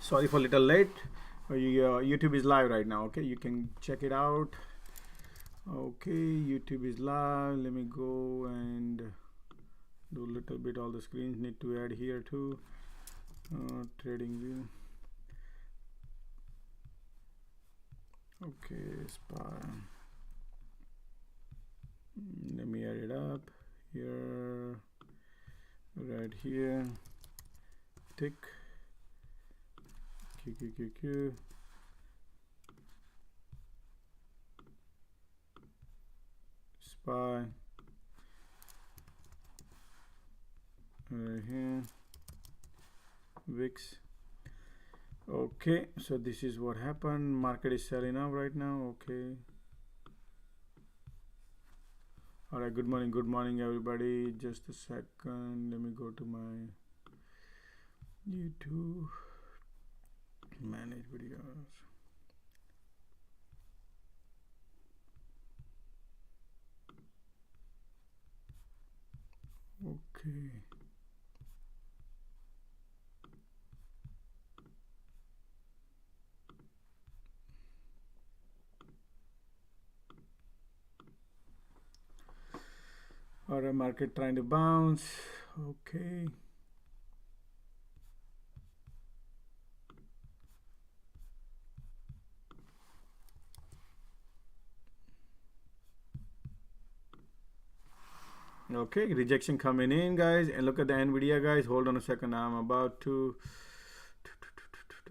Sorry for a little late. YouTube is live right now. Okay, you can check it out. Okay, YouTube is live. Let me go and do a little bit. All the screens need to add here too. Trading view. Okay, SPY. Let me add it up here, right here. Tick. QQQ. SPY. Right here. VIX. Okay, so this is what happened. Market is selling up right now. Okay. All right, good morning everybody. Just a second, let me go to my YouTube, manage videos. Okay. All right, market trying to bounce. Okay. Okay, rejection coming in, guys. And look at the Nvidia, guys. Hold on a second. I'm about to.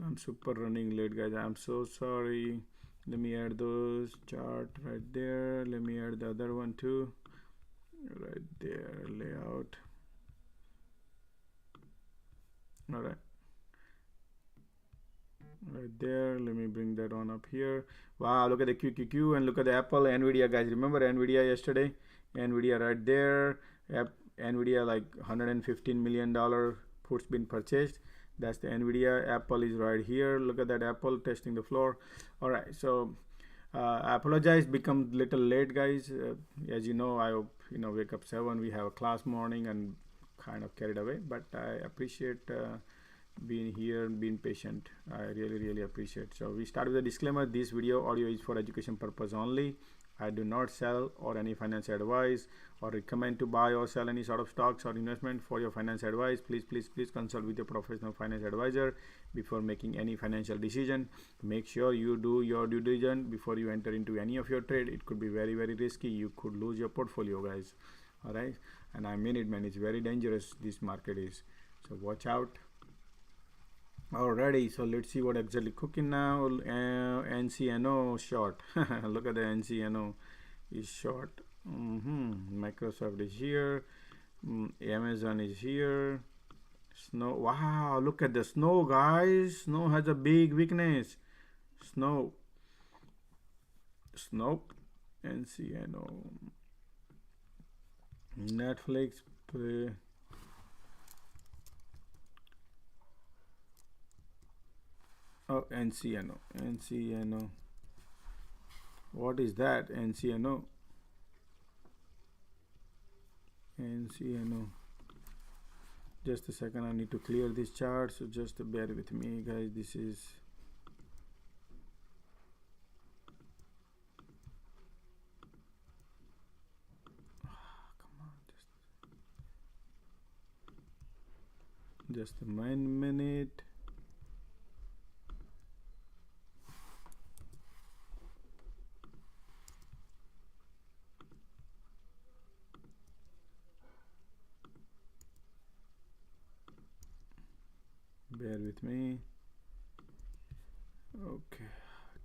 I'm super running late, guys. I'm so sorry. Let me add those chart right there. Let me add the other one too. Right there, layout. All right. Right there, let me bring that on up here. Wow, look at the QQQ and look at the Apple, Nvidia, guys. Remember Nvidia yesterday? Nvidia right there. Nvidia like $115 million puts been purchased. That's the Nvidia. Apple is right here. Look at that Apple testing the floor. All right, so I apologize, become little late, guys. As you know, I wake up 7. We have a class morning and kind of carried away, but I appreciate being here, being patient. I really appreciate. So we start with a disclaimer. This video audio is for education purpose only. I do not sell or any financial advice or recommend to buy or sell any sort of stocks or investment. For your financial advice, please consult with your professional financial advisor before making any financial decision. Make sure you do your due diligence before you enter into any of your trade. It could be very risky. You could lose your portfolio, guys. All right, and I mean it, man. It's very dangerous, this market is, so watch out. Alrighty, so let's see what exactly cooking now. NCNO short. Look at the NCNO is short. Microsoft is here. Amazon is here. Snow. Wow, look at the snow, guys. Snow has a big weakness. Snow. NCNO. Netflix. Oh, NCNO. What is that? NCNO. Just a second, I need to clear this chart, so just bear with me, guys. This is come on, just a minute. Bear with me. Okay,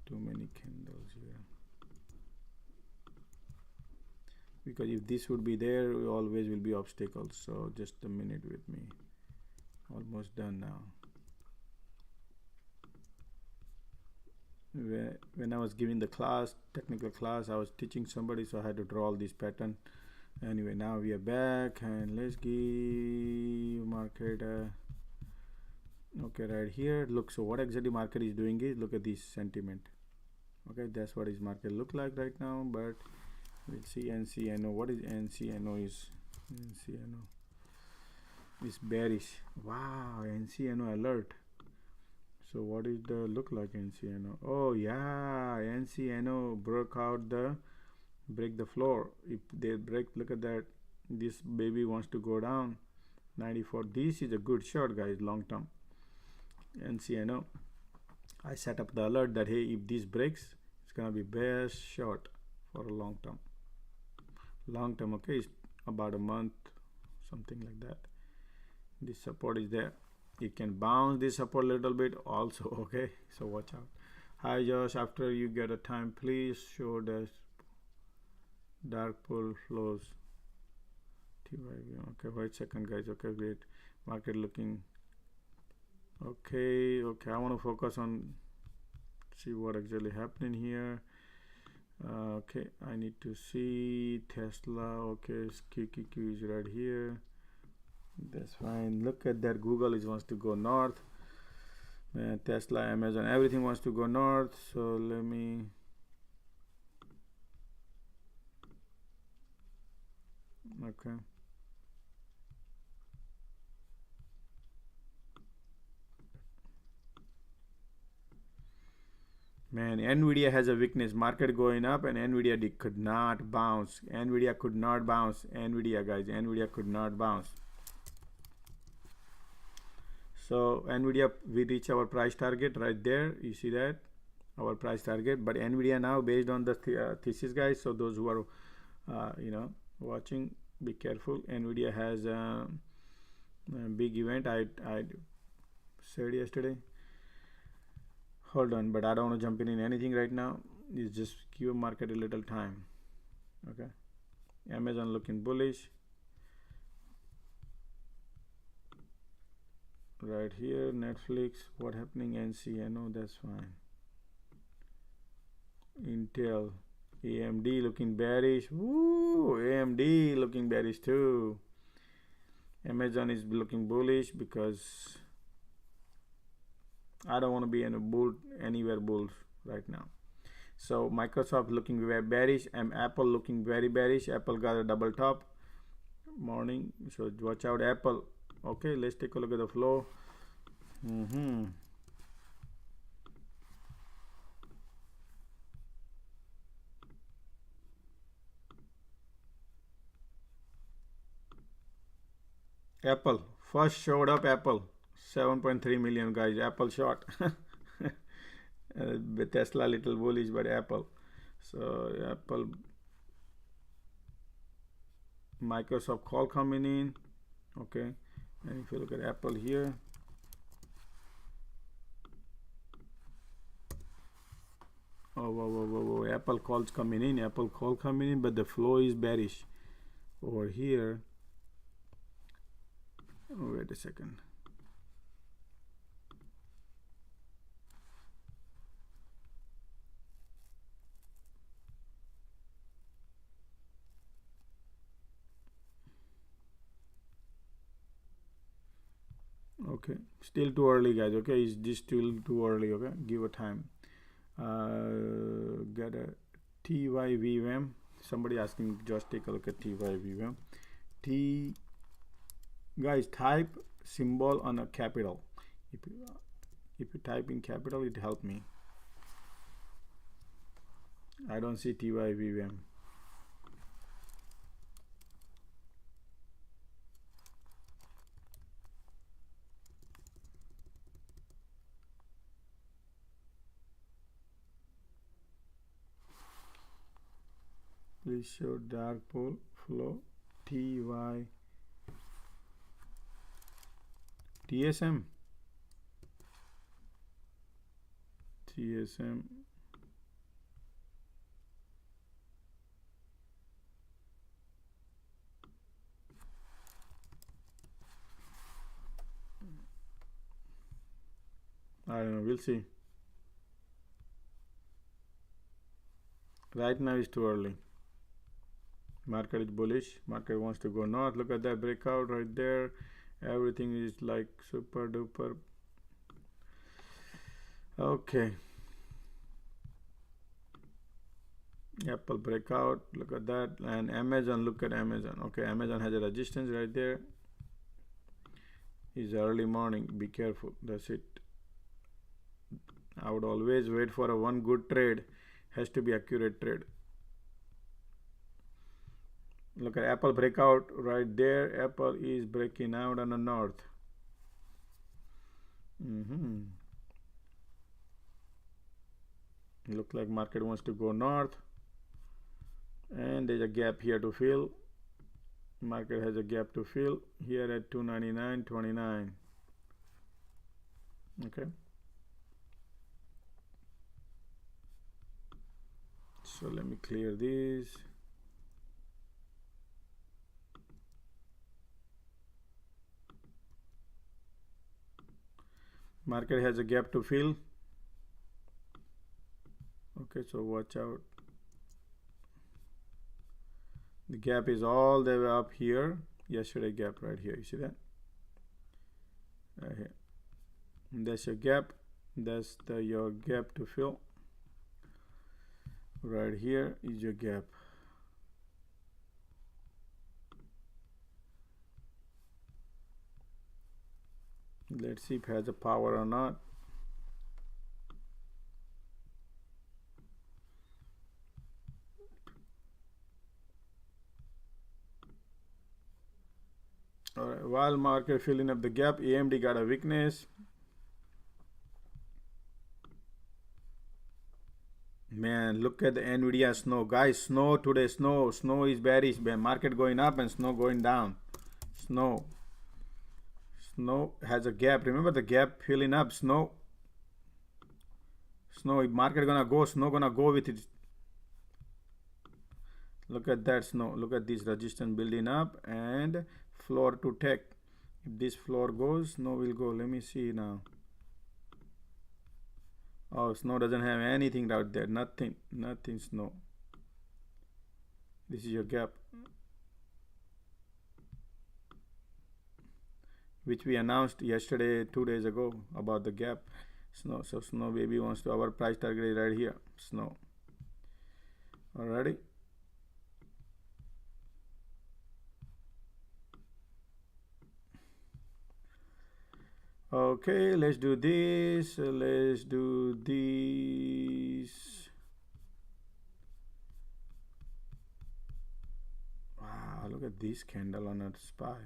too many candles here. Because if this would be there, always will be obstacles. So just a minute with me. Almost done now. When I was giving the class, technical class, I was teaching somebody, so I had to draw all this pattern. Anyway, now we are back, and let's give market okay, right here. Look, so what exactly market is doing is, look at this sentiment. Okay, that's what his market look like right now. But we'll see NCNO. What is NCNO? NCNO is bearish. Wow, NCNO alert. So what is the look like NCNO? Oh yeah, NCNO broke out the break the floor. If they break, look at that. This baby wants to go down. 94. This is a good shot, guys. Long term. NCNO. I set up the alert that hey, if this breaks, it's gonna be best shot for a long term. Long term, okay, it's about a month, something like that. This support is there. It can bounce this support a little bit also, okay, so watch out. Hi Josh, after you get a time, please show the dark pool flows. Okay, wait a second, guys. Okay, wait. Market looking okay. I want to focus on see what exactly happening here. Okay, I need to see Tesla. Okay, QQQ is right here. That's fine. Look at that. Google is wants to go north. Tesla, Amazon, everything wants to go north. So let me. Okay. Man, Nvidia has a weakness. Market going up and Nvidia could not bounce. Nvidia could not bounce. Nvidia, guys, Nvidia could not bounce. So Nvidia, we reach our price target right there. You see that our price target. But Nvidia now, based on the thesis, guys. So those who are, watching, be careful. Nvidia has a big event. I said yesterday. Hold on, but I don't want to jump in anything right now. It's just give market a little time. Okay. Amazon looking bullish. Right here, Netflix. What happening? NCNO. That's fine. Intel, AMD looking bearish. Woo! AMD looking bearish too. Amazon is looking bullish because I don't want to be in a bull anywhere bulls right now. So Microsoft looking very bearish and Apple looking very bearish. Apple got a double top morning, so watch out Apple. Okay, let's take a look at the flow. Apple first showed up. Apple 7.3 million, guys. Apple short. Tesla little bullish, but Apple. So Apple, Microsoft call coming in. Okay, and if you look at Apple here, whoa, Apple calls coming in. Apple call coming in, but the flow is bearish over here. Oh, wait a second. Okay, still too early, guys. Okay, it's just still too early. Okay, give a time. Get a TYVM. Somebody asking, just take a look at TYVM. Guys, type symbol on a capital. If you type in capital, it help me. I don't see TYVM. Please show dark pool flow. TSM. I don't know, we'll see. Right now it's too early. Market is bullish. Market wants to go north. Look at that breakout right there. Everything is like super duper. Okay. Apple breakout. Look at that. And Amazon. Look at Amazon. Okay, Amazon has a resistance right there. It's early morning. Be careful. That's it. I would always wait for a one good trade. Has to be accurate trade. Look at Apple breakout right there. Apple is breaking out on the north. Look like market wants to go north, and there's a gap here to fill. Market has a gap to fill here at 299.29. Okay, so let me clear these. Market has a gap to fill. Okay, so watch out. The gap is all the way up here. Yesterday gap right here. You see that? Right here. And that's your gap. That's your gap to fill. Right here is your gap. Let's see if it has a power or not. All right, while market filling up the gap, AMD got a weakness. Man, look at the Nvidia snow. Guys, snow today, snow is bearish. Market going up and snow going down. Snow has a gap. Remember the gap filling up. Snow, if market gonna go, snow gonna go with it. Look at that snow. Look at this resistance building up and floor to take. If this floor goes, snow will go. Let me see now. Oh, snow doesn't have anything out there. Nothing snow. This is your gap, which we announced yesterday, 2 days ago, about the gap. Snow. So snow baby wants to, our price target is right here. Snow. Alrighty. Okay, let's do this. Let's do this. Wow, look at this candle on a SPY.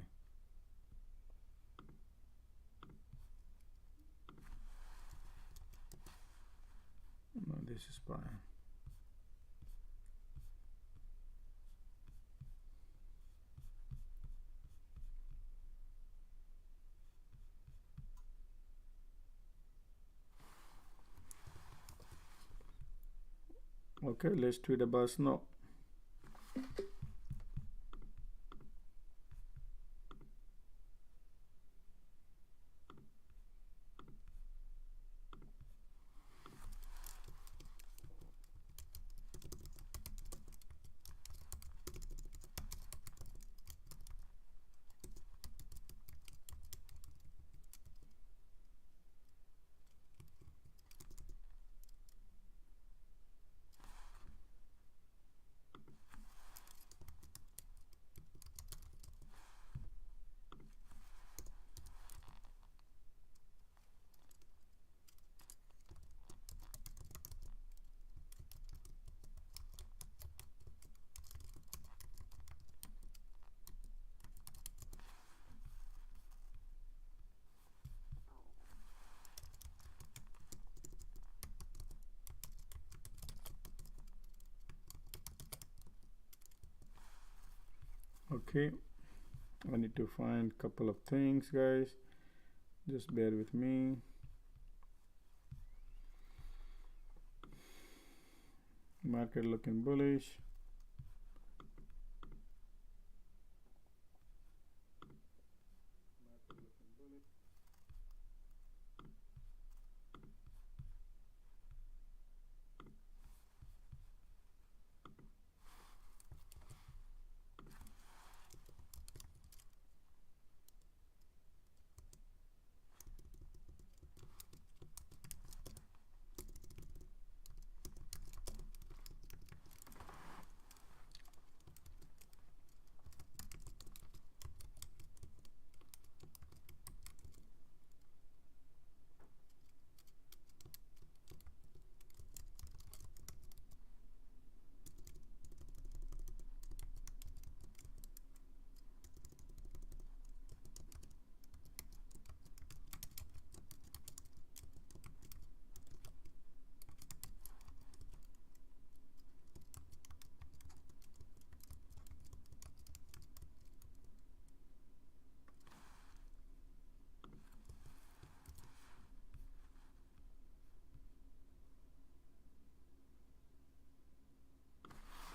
No, this is SPY. Okay, let's tweet about snow. Okay, I need to find a couple of things, guys. Just bear with me. Market looking bullish.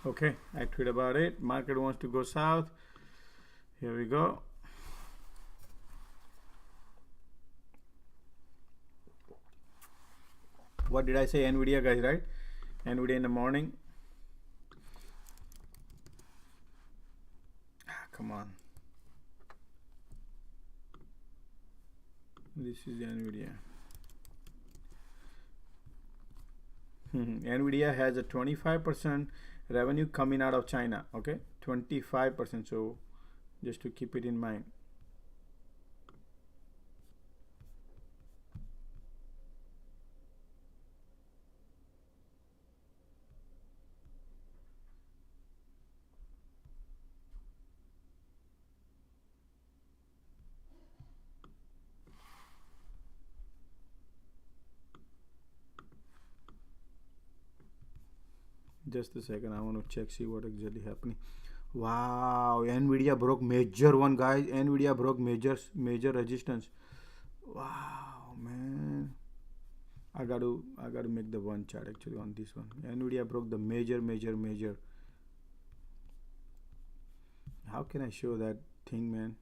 Okay, I tweet about it. Market wants to go south. Here we go. What did I say? Nvidia, guys, right? Nvidia in the morning. Come on. This is Nvidia. Nvidia has a 25% revenue coming out of China. Okay, 25%. So just to keep it in mind. Just a second, I want to check, see what exactly happening. Wow, Nvidia broke major one, guys. Nvidia broke major resistance. Wow, man. I gotta make the one chart actually on this one. Nvidia broke the major. How can I show that thing, man?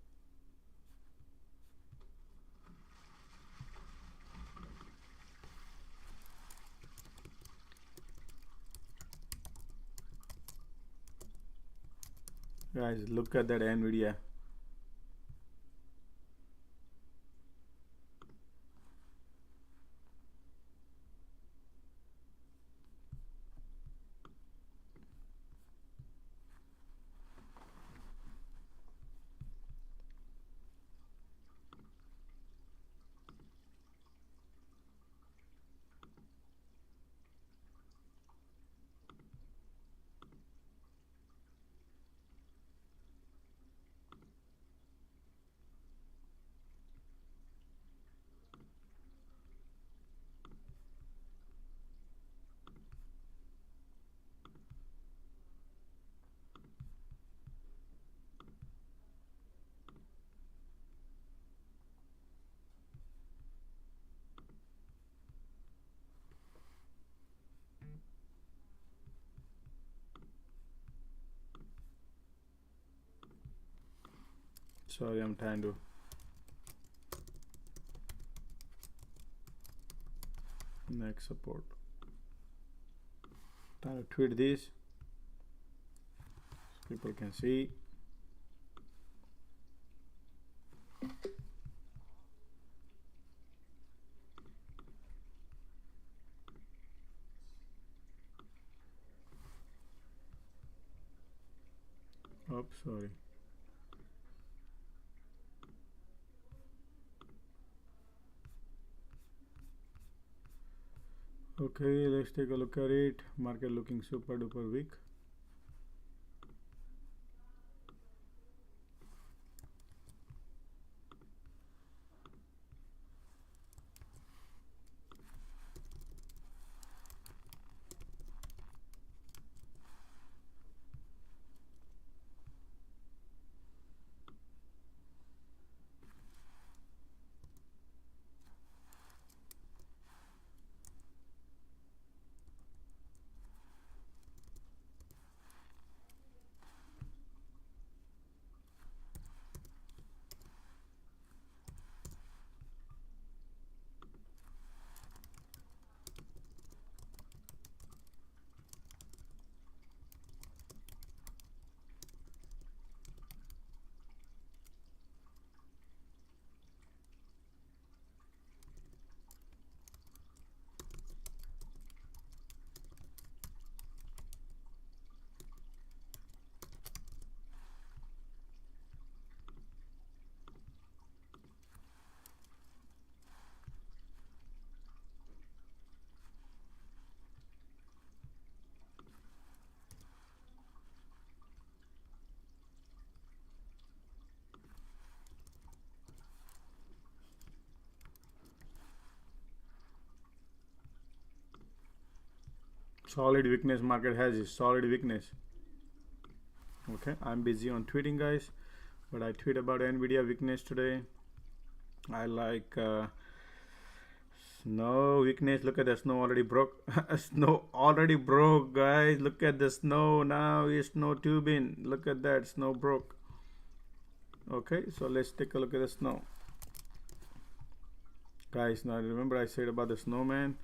Guys, look at that Nvidia. Sorry, I'm trying to next support. Trying to tweet this so people can see. Oops, sorry. Okay, let's take a look at it. Market looking super duper weak. Solid weakness market has is solid weakness. Okay, I'm busy on tweeting, guys, but I tweet about Nvidia weakness today. I like Snow weakness. Look at the snow already broke. Snow already broke, guys. Look at the snow now. It's snow tubing. Look at that. Snow broke. Okay, so let's take a look at the snow. Guys, now remember I said about the snowman.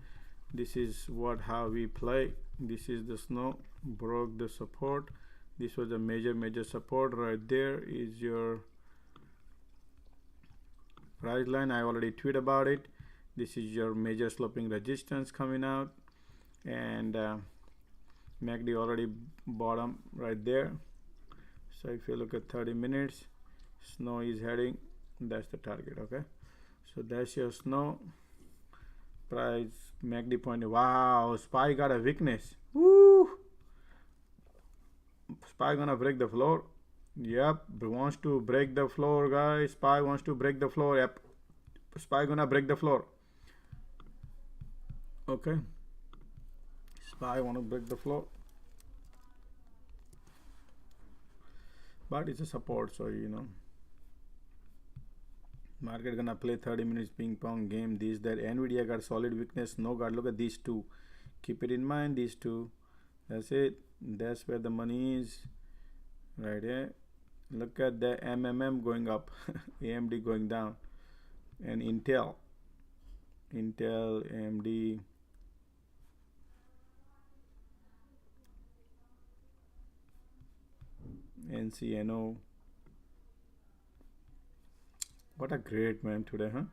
This is how we play. This is the snow. Broke the support. This was a major support. Right there is your price line. I already tweeted about it. This is your major sloping resistance coming out, and MACD already bottom right there. So if you look at 30 minutes, snow is heading, that's the target. Okay, so that's your snow price. MACD point. Wow, SPY got a weakness. Woo! SPY gonna break the floor. Yep, wants to break the floor, guys. SPY wants to break the floor. Yep, SPY gonna break the floor. Okay, SPY want to break the floor, but it's a support, so you know market gonna play 30 minutes ping pong game. This that Nvidia got solid weakness. No god, look at these two. Keep it in mind, these two. That's it. That's where the money is right here. Look at the MMM going up, AMD going down, and Intel, AMD. NCNO. What a great man today, huh?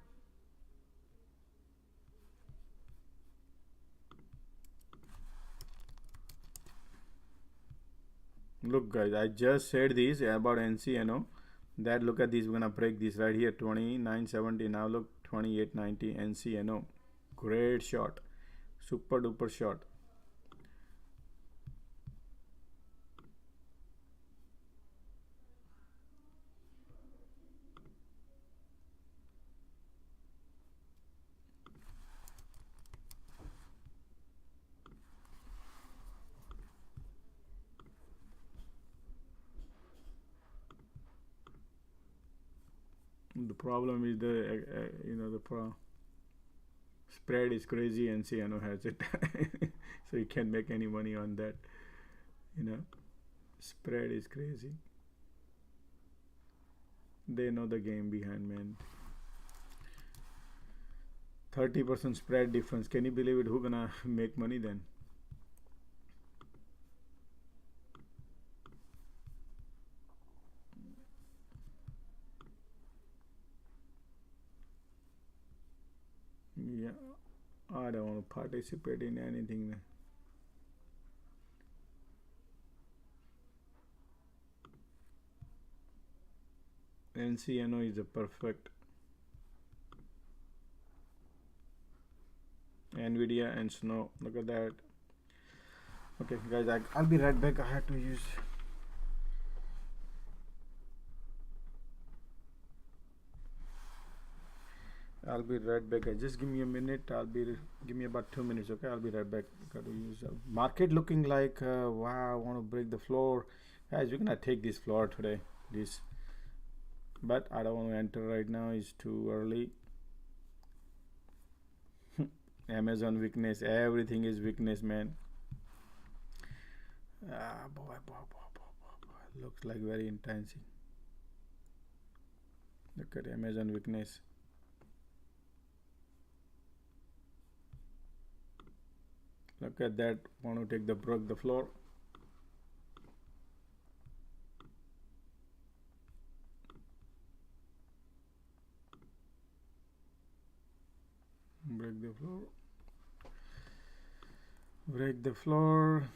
Look, guys, I just said this about NCNO. That look at this, we're gonna break this right here, 2970. Now look, 2890 NCNO. Great shot, super duper shot. The problem is the spread is crazy. NCNO has it, so you can't make any money on that. Spread is crazy. They know the game behind, man. 30% spread difference. Can you believe it? Who gonna make money then? Yeah, I don't want to participate in anything. NCNO is a perfect. Nvidia and snow. Look at that. Okay, guys, I'll be right back. I had to use. I'll be right back. Just give me a minute. Give me about 2 minutes. Okay, I'll be right back. Got to use market looking like wow. I want to break the floor, guys. We're gonna take this floor today. But I don't want to enter right now. It's too early. Amazon weakness. Everything is weakness, man. Boy. Looks like very intense. Look at Amazon weakness. Look at that. Want to take the broke the floor. Break the floor. Break the floor.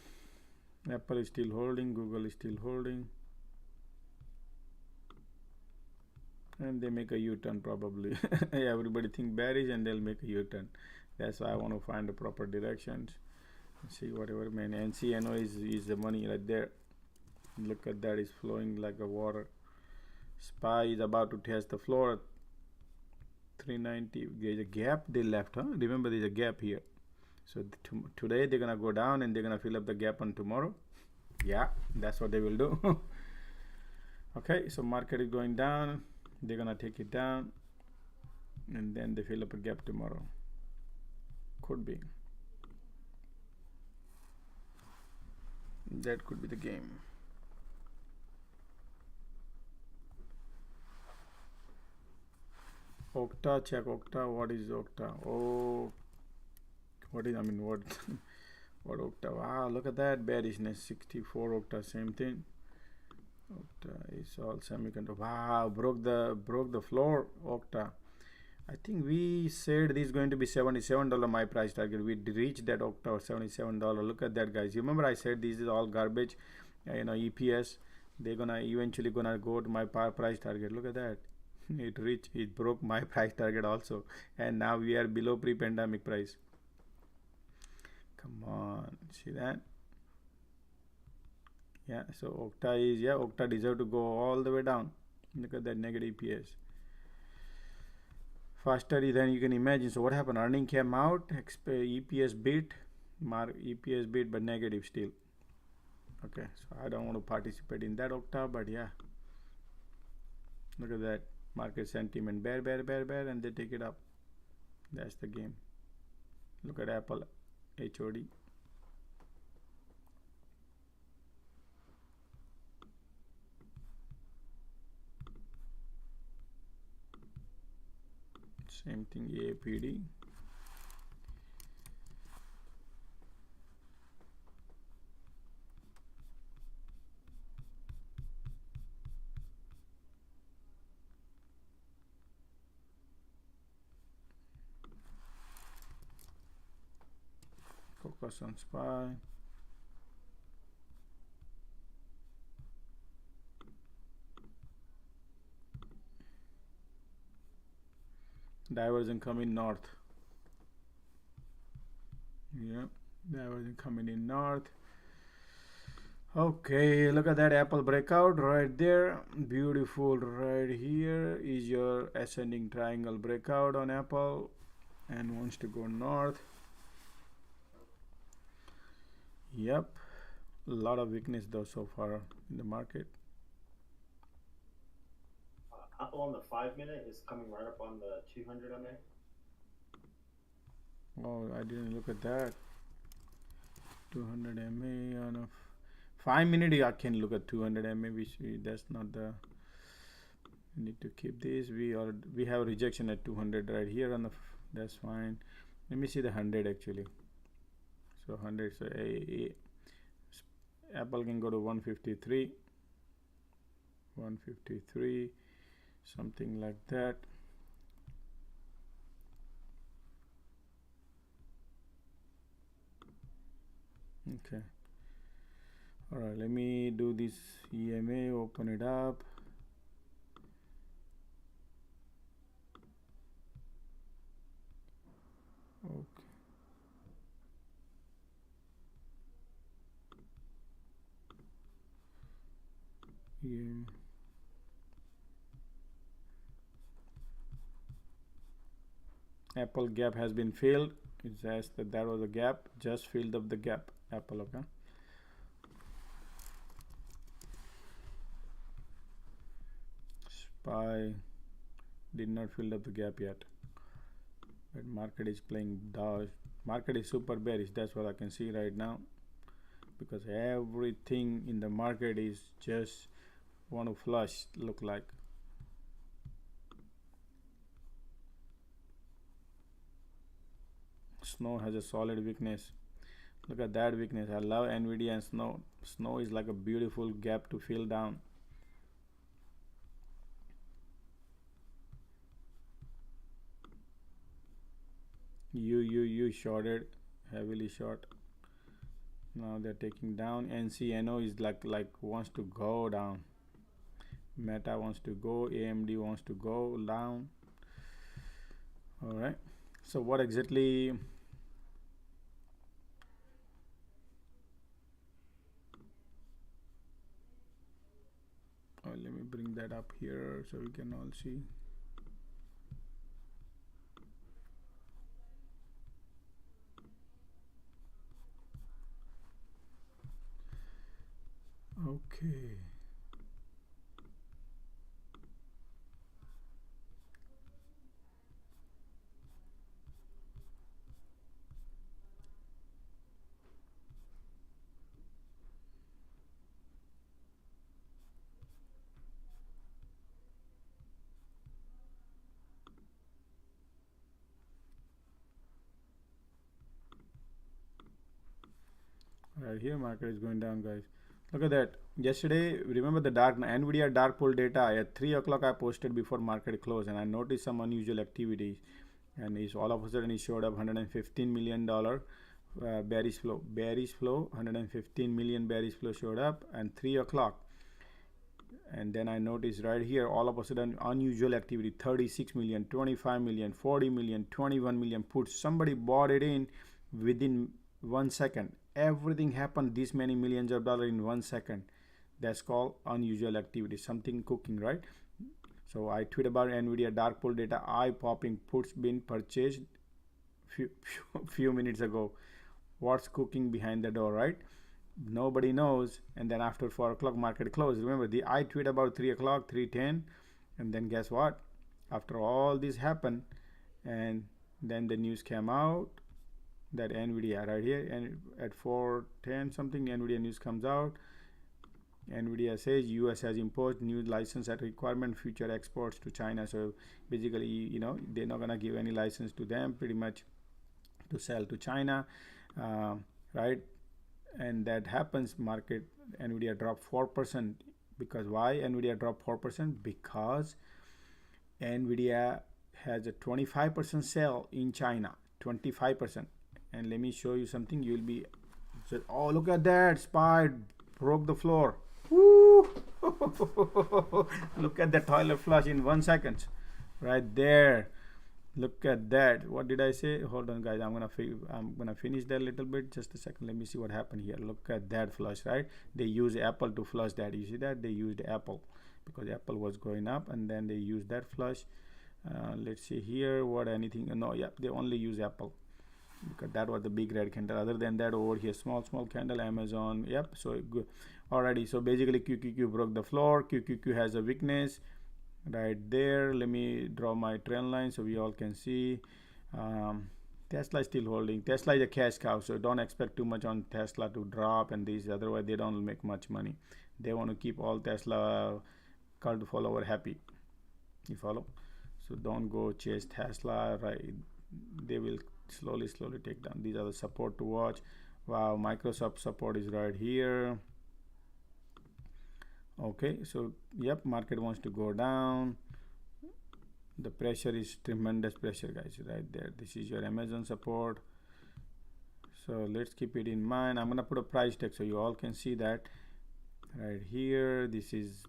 Apple is still holding. Google is still holding. And they make a U-turn probably. Everybody think bearish and they'll make a U-turn. That's why I want to find the proper directions. See whatever, man. NCNO is the money right there. Look at that, is flowing like a water. SPY is about to test the floor. 390. There's a gap they left, huh? Remember, there's a gap here. So today they're gonna go down and they're gonna fill up the gap on tomorrow. Yeah, that's what they will do. Okay, so market is going down. They're gonna take it down and then they fill up a gap tomorrow. Could be. That could be the game. Octa, check Octa. What is Octa? Oh, what is, I mean, what what Octa? Wow, look at that bearishness. 64 Octa, same thing. Octa is all semiconductor. Wow, broke the floor. Octa. I think we said this is going to be $77 my price target. We reached that Octa $77. Look at that, guys. You remember I said this is all garbage, EPS. They're gonna eventually gonna go to my price target. Look at that. It broke my price target also, and now we are below pre-pandemic price. Come on, see that? Yeah, so Octa deserve to go all the way down. Look at that negative EPS. Faster than you can imagine. So what happened? Earning came out, EPS beat, EPS beat, but negative still. Okay, so I don't want to participate in that Octa, but yeah, look at that. Market sentiment, bear, and they take it up. That's the game. Look at Apple, HOD. Same thing, APD. Focus on SPY. Divergence coming north. Yeah, divergence coming in north. Okay, look at that Apple breakout right there. Beautiful. Right here is your ascending triangle breakout on Apple and wants to go north. Yep, a lot of weakness though so far in the market. Apple on the 5-minute is coming right up on the 200 MA. Oh, I didn't look at that. 200 MA on a 5-minute. I can look at 200 MA, which that's not the. We need to keep this. We have rejection at 200 right here on the. That's fine. Let me see the 100 actually. So 100. So Apple can go to 153. 153. Something like that. Okay. All right, let me do this EMA, open it up. Okay. EMA. Apple gap has been filled. It says that there was a gap, just filled up the gap. Apple, okay. SPY did not fill up the gap yet, but market is playing dodge. Market is super bearish. That's what I can see right now, because everything in the market is just want to flush. Look like. Snow has a solid weakness. Look at that weakness. I love Nvidia and Snow. Snow is like a beautiful gap to fill down. You shorted, heavily short. Now they're taking down. NCNO is like wants to go down. Meta wants to go. AMD wants to go down. All right. So what exactly? Oh, let me bring that up here so we can all see. Okay. Right here, market is going down, guys. Look at that. Yesterday, remember the Nvidia dark pool data at 3 o'clock I posted before market close, and I noticed some unusual activity. And it's all of a sudden it showed up $115 million bearish flow. Bearish flow, 115 million bearish flow showed up, and 3 o'clock. And then I noticed right here, all of a sudden unusual activity, 36 million, 25 million, 40 million, 21 million puts. Somebody bought it in within 1 second. Everything happened, this many millions of dollars in 1 second. That's called unusual activity, something cooking, right? So I tweet about Nvidia dark pool data, eye popping puts been purchased few minutes ago. What's cooking behind the door, right? Nobody knows. And then after 4 o'clock market closed, remember I tweet about 3 o'clock, 3:10, and then guess what? After all this happened, and then the news came out that Nvidia right here, and at 4:10 something, Nvidia news comes out. Nvidia says US has imposed new license at requirement future exports to China. So basically, you know, they're not gonna give any license to them pretty much to sell to China, right? And that happens, market Nvidia dropped 4%. Because why Nvidia dropped 4%? Because Nvidia has a 25% sale in China, 25%. And let me show you something. You'll be said, oh, look at that, SPY broke the floor. Woo! Look at the toilet flush in 1 second, right there. Look at that. What did I say? Hold on, guys. I'm gonna finish that a little bit. Just a second. Let me see what happened here. Look at that flush, right? They use Apple to flush that. You see that? They used Apple because Apple was going up, and then they used that flush. Let's see here. What anything? No, yeah. They only use Apple because that was the big red candle. Other than that, over here, small candle. Amazon. Yep. So good. Alrighty. So basically, QQQ broke the floor. QQQ has a weakness right there. Let me draw my trend line so we all can see. Tesla is still holding. Tesla is a cash cow, so don't expect too much on Tesla to drop and these, otherwise they don't make much money. They want to keep all Tesla cult follower happy. You follow? So don't go chase Tesla, right? They will slowly take down. These are the support to watch. Wow, Microsoft support is right here. Okay, so yep, market wants to go down. The pressure is tremendous pressure, guys, right there. This is your Amazon support. So let's keep it in mind. I'm gonna put a price tag so you all can see that right here. This is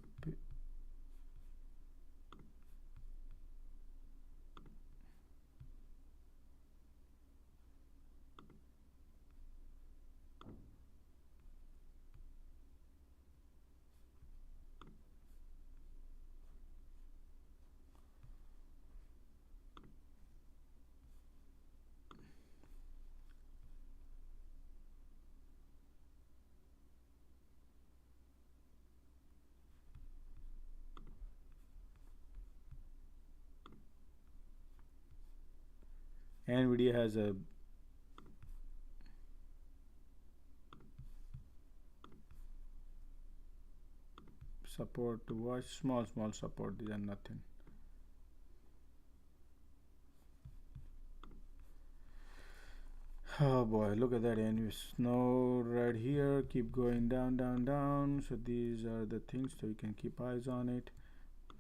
Nvidia has a support to watch. Small support. These are nothing. Oh boy, look at that. And snow right here, keep going down. So these are the things, so you can keep eyes on it.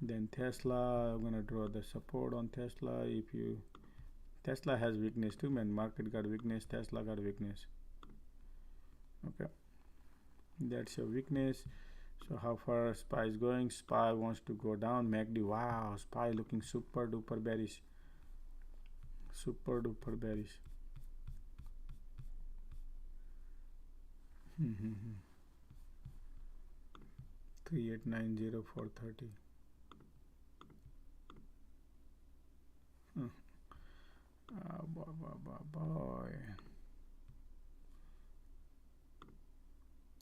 Then Tesla, I'm gonna draw the support on Tesla. If you Tesla has weakness too, man. Market got weakness, Tesla got weakness. Okay, that's your weakness. So how far SPY is going? SPY wants to go down. MACD, wow, SPY looking super duper bearish. 3890,430. Boy.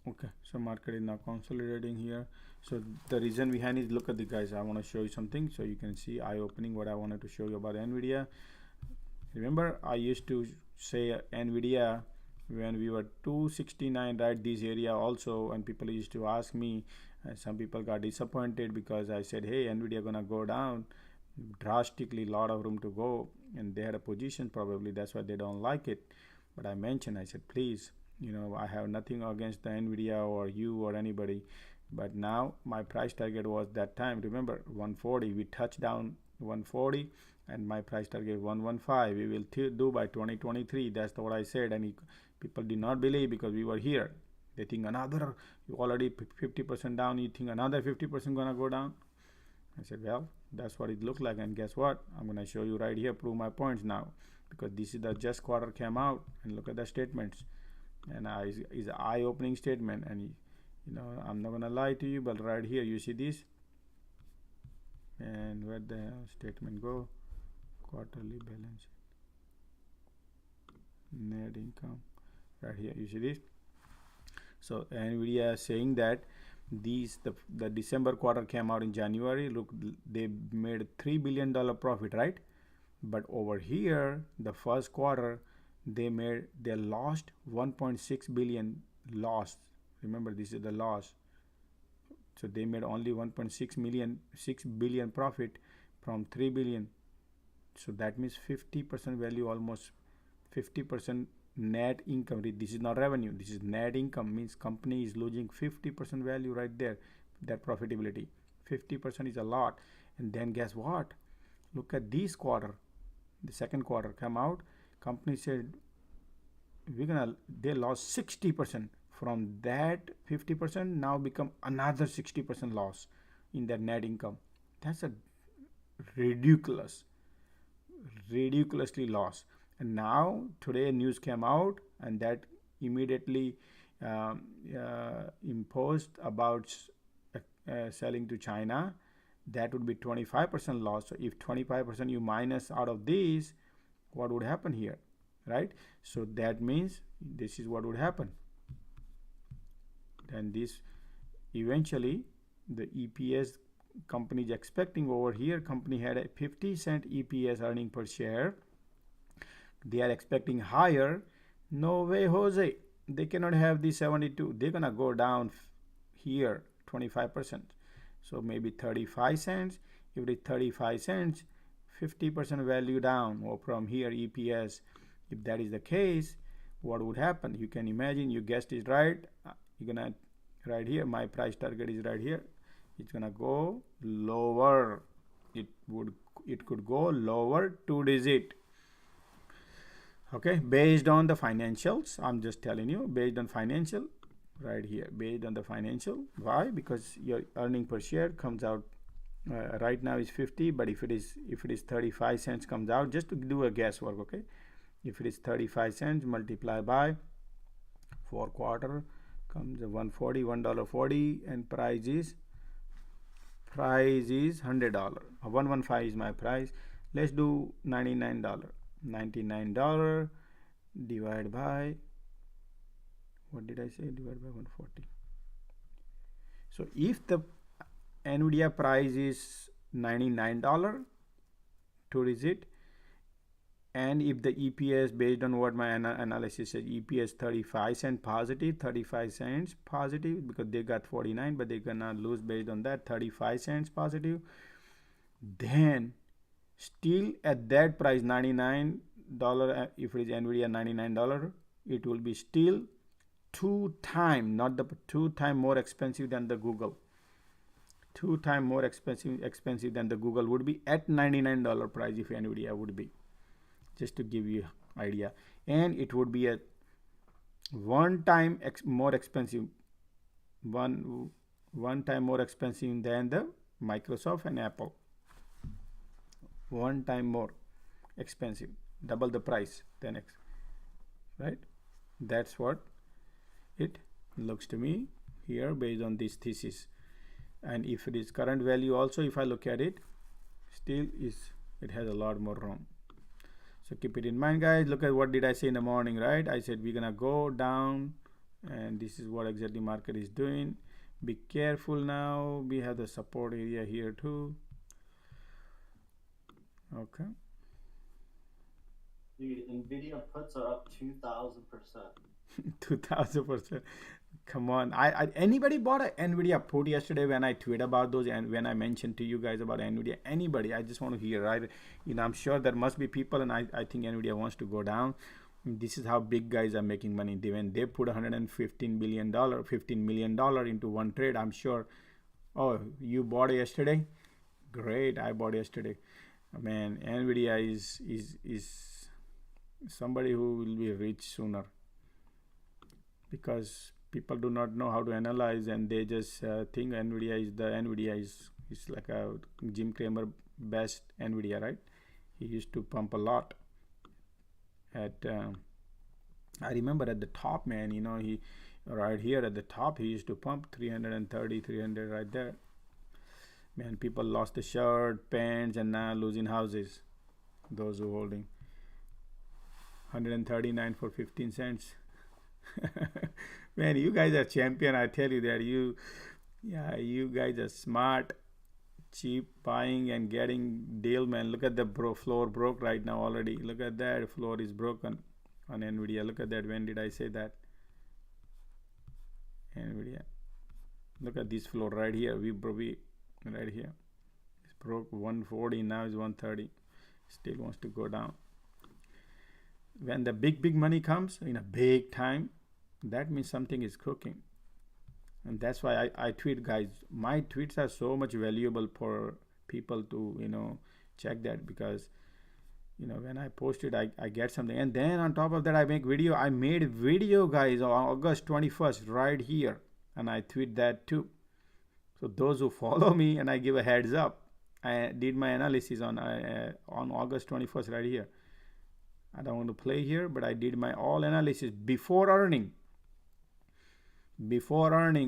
Okay, so market is now consolidating here. So the reason behind is, look at the guys, I want to show you something so you can see eye opening what I wanted to show you about Nvidia. Remember, I used to say Nvidia when we were 269, right, this area also, and people used to ask me, some people got disappointed because I said, hey, Nvidia gonna go down drastically, lot of room to go, and they had a position, probably that's why they don't like it. But I mentioned, I said, please, You know, I have nothing against the Nvidia or you or anybody, but now my price target was that time, remember, 140. We touched down 140 and my price target 115. We will do by 2023. That's what I said, and people did not believe because we were here. They think another, you already 50% down, you think another 50% gonna go down. I said, well, that's what it looked like, and guess what? I'm gonna show you right here, prove my points now, because this is the just quarter came out, and look at the statements, and is an eye-opening statement, and you know, I'm not gonna lie to you, but right here you see this, and where the statement go? Quarterly balance, net income, right here you see this. So Nvidia is saying that the December quarter came out in January. Look, they made $3 billion profit, right? But over here, the first quarter, they lost 1.6 billion loss. Remember, this is the loss. So they made only 6 billion profit from 3 billion. So that means 50% value, almost 50% net income. This is not revenue, this is net income, means company is losing 50% value right there. That profitability, 50% is a lot. And then guess what? Look at this quarter, the second quarter come out, company said they lost 60%. From that 50% now become another 60% loss in their net income. That's a ridiculously loss. And now today news came out, and that immediately imposed about selling to China. That would be 25% loss. So if 25% you minus out of these, what would happen here, right? So that means this is what would happen. And this eventually the EPS company is expecting over here. Company had a 50-cent EPS earning per share. They are expecting higher. No way, Jose. They cannot have the 72. They're gonna go down here 25%. So maybe 35 cents. If it is 35 cents, 50% value down, or from here EPS. If that is the case, what would happen? You can imagine, you guessed it right. You're gonna right here, my price target is right here. It's gonna go lower. It could go lower 2-digit. Okay, based on the financials, I'm just telling you, based on financial, right here, based on the financial. Why? Because your earning per share comes out right now is 50, but if it is 35 cents comes out, just to do a guesswork. Okay, if it is 35 cents multiplied by 4 quarter comes a $1.40, and price is $100. 115 is my price. Let's do $99. $99 divided by, what did I say, divided by 140. So if the Nvidia price is $99 to digit, and if the EPS, based on what my analysis says, EPS 35 cents positive, 35 cents positive, because they got 49, but they're gonna lose based on that, 35 cents positive, then still at that price, $99, if it is Nvidia $99, it will be still 2 times, not the 2 times more expensive than the Google. 2 times more expensive than the Google would be at $99 price if Nvidia would be. Just to give you idea. And it would be a 1 time more expensive, one time more expensive than the Microsoft and Apple. 1 time more expensive, double the price, 10x, right? That's what it looks to me here based on this thesis. And if it is current value also, if I look at it, still it has a lot more room. So keep it in mind, guys. Look at what did I say in the morning, right? I said we're gonna go down, and this is what exactly market is doing. Be careful now. We have the support area here too. Okay. Dude, Nvidia puts are up 2,000%. 2,000%. Come on. Anybody bought an Nvidia put yesterday when I tweet about those, and when I mentioned to you guys about Nvidia? Anybody? I just want to hear, right? You know, I'm sure there must be people, and I think Nvidia wants to go down. This is how big guys are making money. When they put $115 billion, $15 million into one trade, I'm sure. Oh, you bought yesterday? Great, I bought yesterday. Man, Nvidia is somebody who will be rich sooner, because people do not know how to analyze, and they just think Nvidia is like a Jim Cramer best Nvidia, right? He used to pump a lot at I remember at the top, man, he right here at the top he used to pump 330, 300 right there. Man, people lost the shirt, pants, and now losing houses. Those who holding 139 for 15 cents. Man, you guys are champion. I tell you that you guys are smart, cheap buying and getting deal, man. Look at the floor broke right now already. Look at that, floor is broken on Nvidia. Look at that. When did I say that? Nvidia. Look at this floor right here. We right here. It's broke 140. Now it's 130. Still wants to go down. When the big money comes in a big time, that means something is cooking. And that's why I tweet, guys. My tweets are so much valuable for people to check that, because when I post it, I get something. And then on top of that, I make video. I made video, guys, on August 21st right here, and I tweet that too. So those who follow me, and I give a heads up, I did my analysis on August 21st right here. I don't want to play here, but I did my all analysis before earning,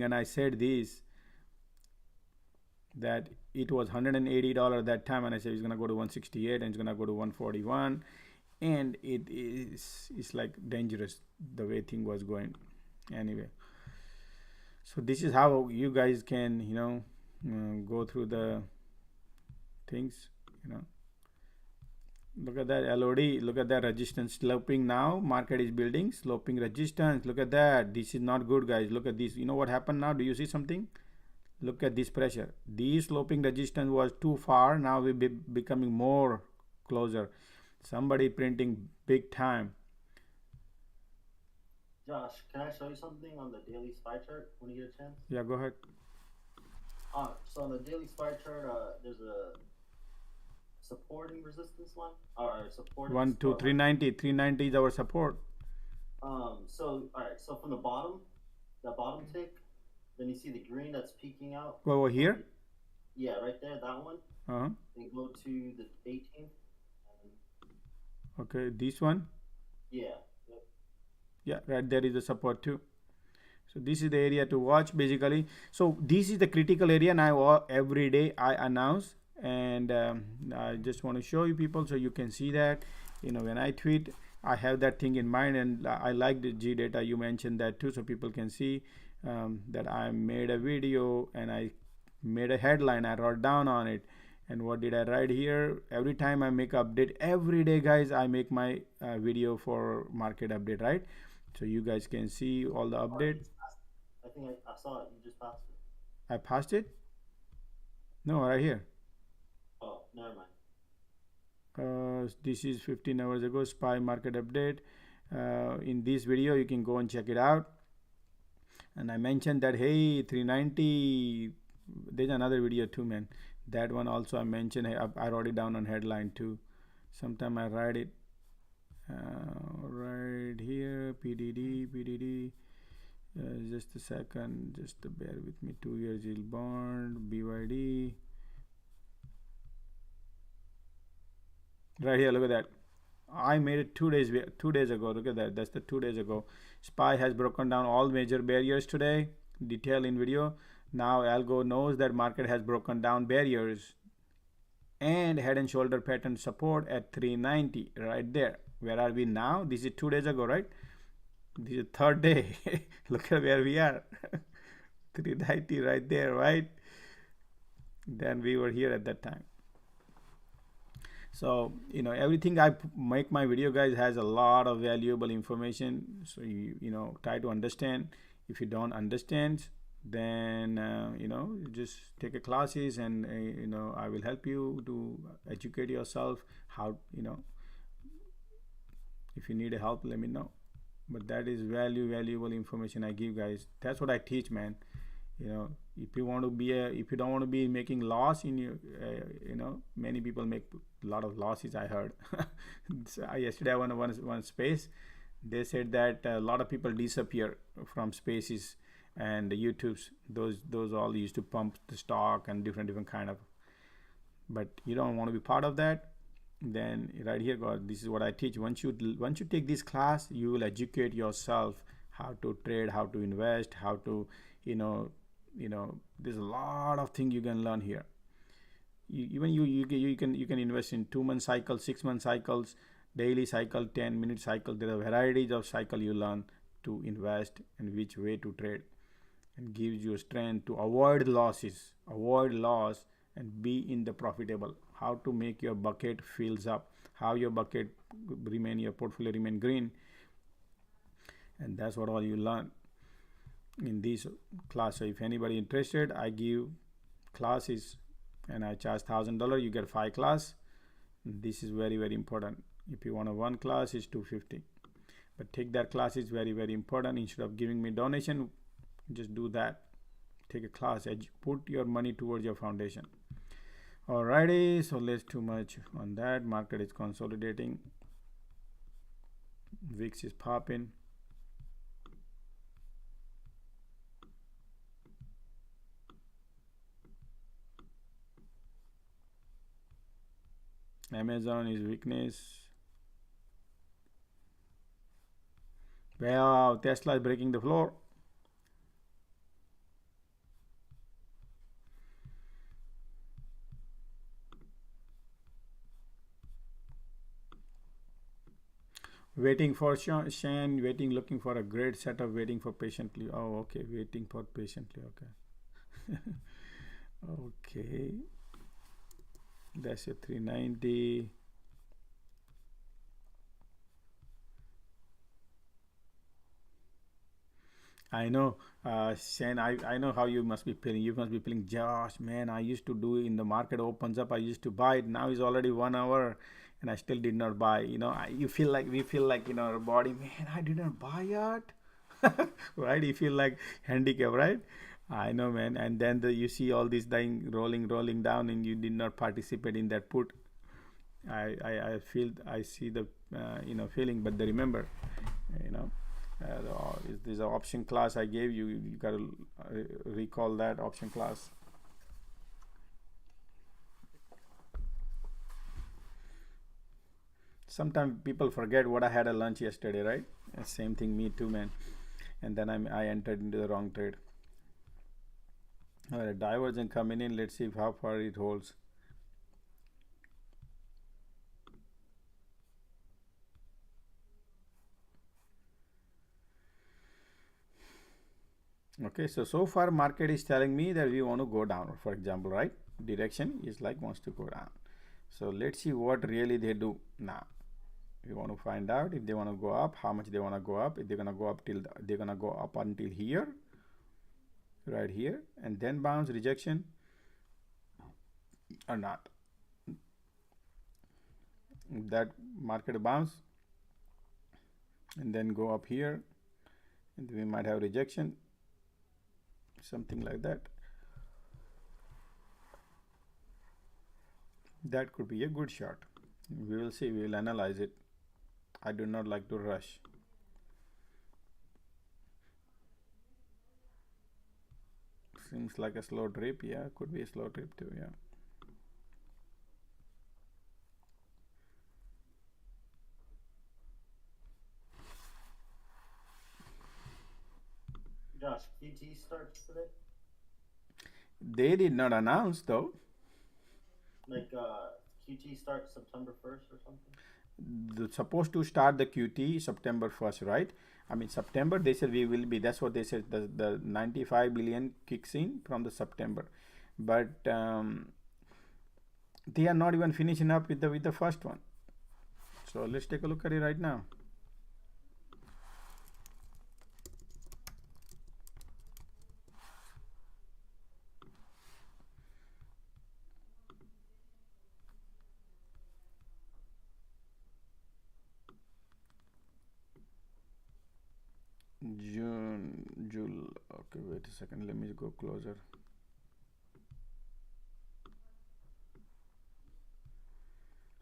and I said this, that it was $180 that time, and I said it's gonna go to 168 and it's gonna go to 141, and it's like dangerous the way thing was going. Anyway, so this is how you guys can go through the things. Look at that LOD, look at that resistance sloping. Now market is building sloping resistance. Look at that. This is not good, guys. Look at this. You know what happened now? Do you see something? Look at this pressure. This sloping resistance was too far. Now we be becoming more closer. Somebody printing big time. Josh, can I show you something on the daily SPY chart when you get a chance? Yeah, go ahead. So on the daily SPY chart, there's a supporting resistance line, or supporting 390. 390 is our support. So all right, so from the bottom, that bottom tick, then you see the green that's peeking out. Go over here. Yeah, right there, that one. Then go to the 18th. Okay, this one. Yeah. Yep. Yeah, right there is the support too. So this is the area to watch basically. So this is the critical area. Now every day I announce, and I just want to show you people so you can see that when I tweet, I have that thing in mind, and I like the G data. You mentioned that too, so people can see that I made a video and I made a headline. I wrote down on it, and what did I write here? Every time I make update, every day, guys, I make my video for market update, right? So you guys can see all the update. I think I saw it. You just passed it. I passed it? No, right here. Oh, never mind. This is 15 hours ago, SPY market update. In this video, you can go and check it out. And I mentioned that, hey, 390, there's another video too, man. That one also I mentioned. I wrote it down on headline too. Sometime I write it right here, PDD. Just a second, just bear with me. 2 years yield bond, BYD. Right here, look at that. I made it 2 days ago. Look at that. That's the 2 days ago. SPY has broken down all major barriers today. Detail in video. Now algo knows that market has broken down barriers and head and shoulder pattern support at 390 right there. Where are we now? This is 2 days ago, right? This is third day. Look at where we are. 390 right there, right? Then we were here at that time. So everything I make my video, guys, has a lot of valuable information. So you try to understand. If you don't understand, then you just take a classes, and I will help you to educate yourself how If you need help, let me know. But that is valuable information I give, guys. That's what I teach, man. You know, if you want to be if you don't want to be making loss in your you know, many people make a lot of losses, I heard. So yesterday I went one space, they said that a lot of people disappear from spaces and YouTube's, those all used to pump the stock and different kind of. But you don't want to be part of that, then right here, God, this is what I teach. Once you take this class, you will educate yourself how to trade, how to invest, how to, you know, there's a lot of things you can learn here. You can invest in 2-month cycles, 6-month cycles, daily cycle, 10-minute cycle. There are varieties of cycle you learn to invest and which way to trade, and gives you strength to avoid losses, avoid loss, and be in the profitable. How to make your bucket fills up, how your bucket remain, your portfolio remain green, and that's what all you learn in this class. So if anybody interested, I give classes and I charge $1,000. You get 5 class. This is very important. If you want a 1 class, is $250. But take that class, is very important. Instead of giving me donation, just do that. Take a class, put your money towards your foundation. Alrighty, so less too much on that. Market is consolidating. VIX is popping. Amazon is weakness. Wow, Tesla is breaking the floor. Waiting for Shane, looking for a great setup, waiting for patiently. Oh, okay, waiting for patiently. Okay. Okay. That's a 390. I know, Shane, I know how you must be feeling. You must be feeling, Josh, man, I used to do in the market opens up, I used to buy it. Now it's already 1 hour and I still did not buy. You know, we feel like, you know, our body, man, I didn't buy yet. Right? You feel like handicap, right? I know, man. And then you see all this thing rolling down and you did not participate in that put. I see the, you know, feeling, but remember, you know, this option class I gave you, you got to recall that option class. Sometimes people forget what I had a lunch yesterday, right? Same thing, me too, man. And then I entered into the wrong trade. All right, divergence coming in. Let's see how far it holds. Okay, so far market is telling me that we want to go down, for example, right? Direction is like wants to go down. So let's see what really they do now. We want to find out if they want to go up, how much they want to go up. If they're gonna go up till they're gonna go up until here, right here, and then bounce rejection or not. That market bounce and then go up here, and we might have rejection, something like that. That could be a good shot. We will see. We will analyze it. I do not like to rush. Seems like a slow drip. Yeah, could be a slow drip too. Yeah. Josh, QT starts today? They did not announce though. Like QT starts September 1st or something? They're supposed to start the QT September 1st, right? I mean, September, they said we will be, that's what they said, the 95 billion kicks in from the September. But they are not even finishing up with the first one. So let's take a look at it right now. Okay, wait a second, let me go closer.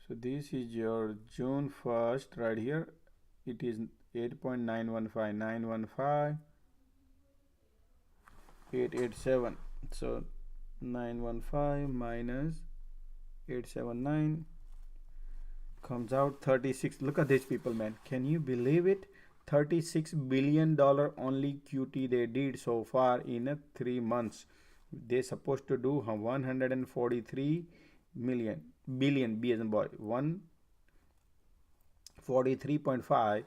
So this is your June 1st right here. It is 8.915, 887. So 915 minus 879 comes out 36. Look at these people, man. Can you believe it? $36 billion only QT they did so far in 3 months. They supposed to do 143 million billion, B as in boy, 143.5.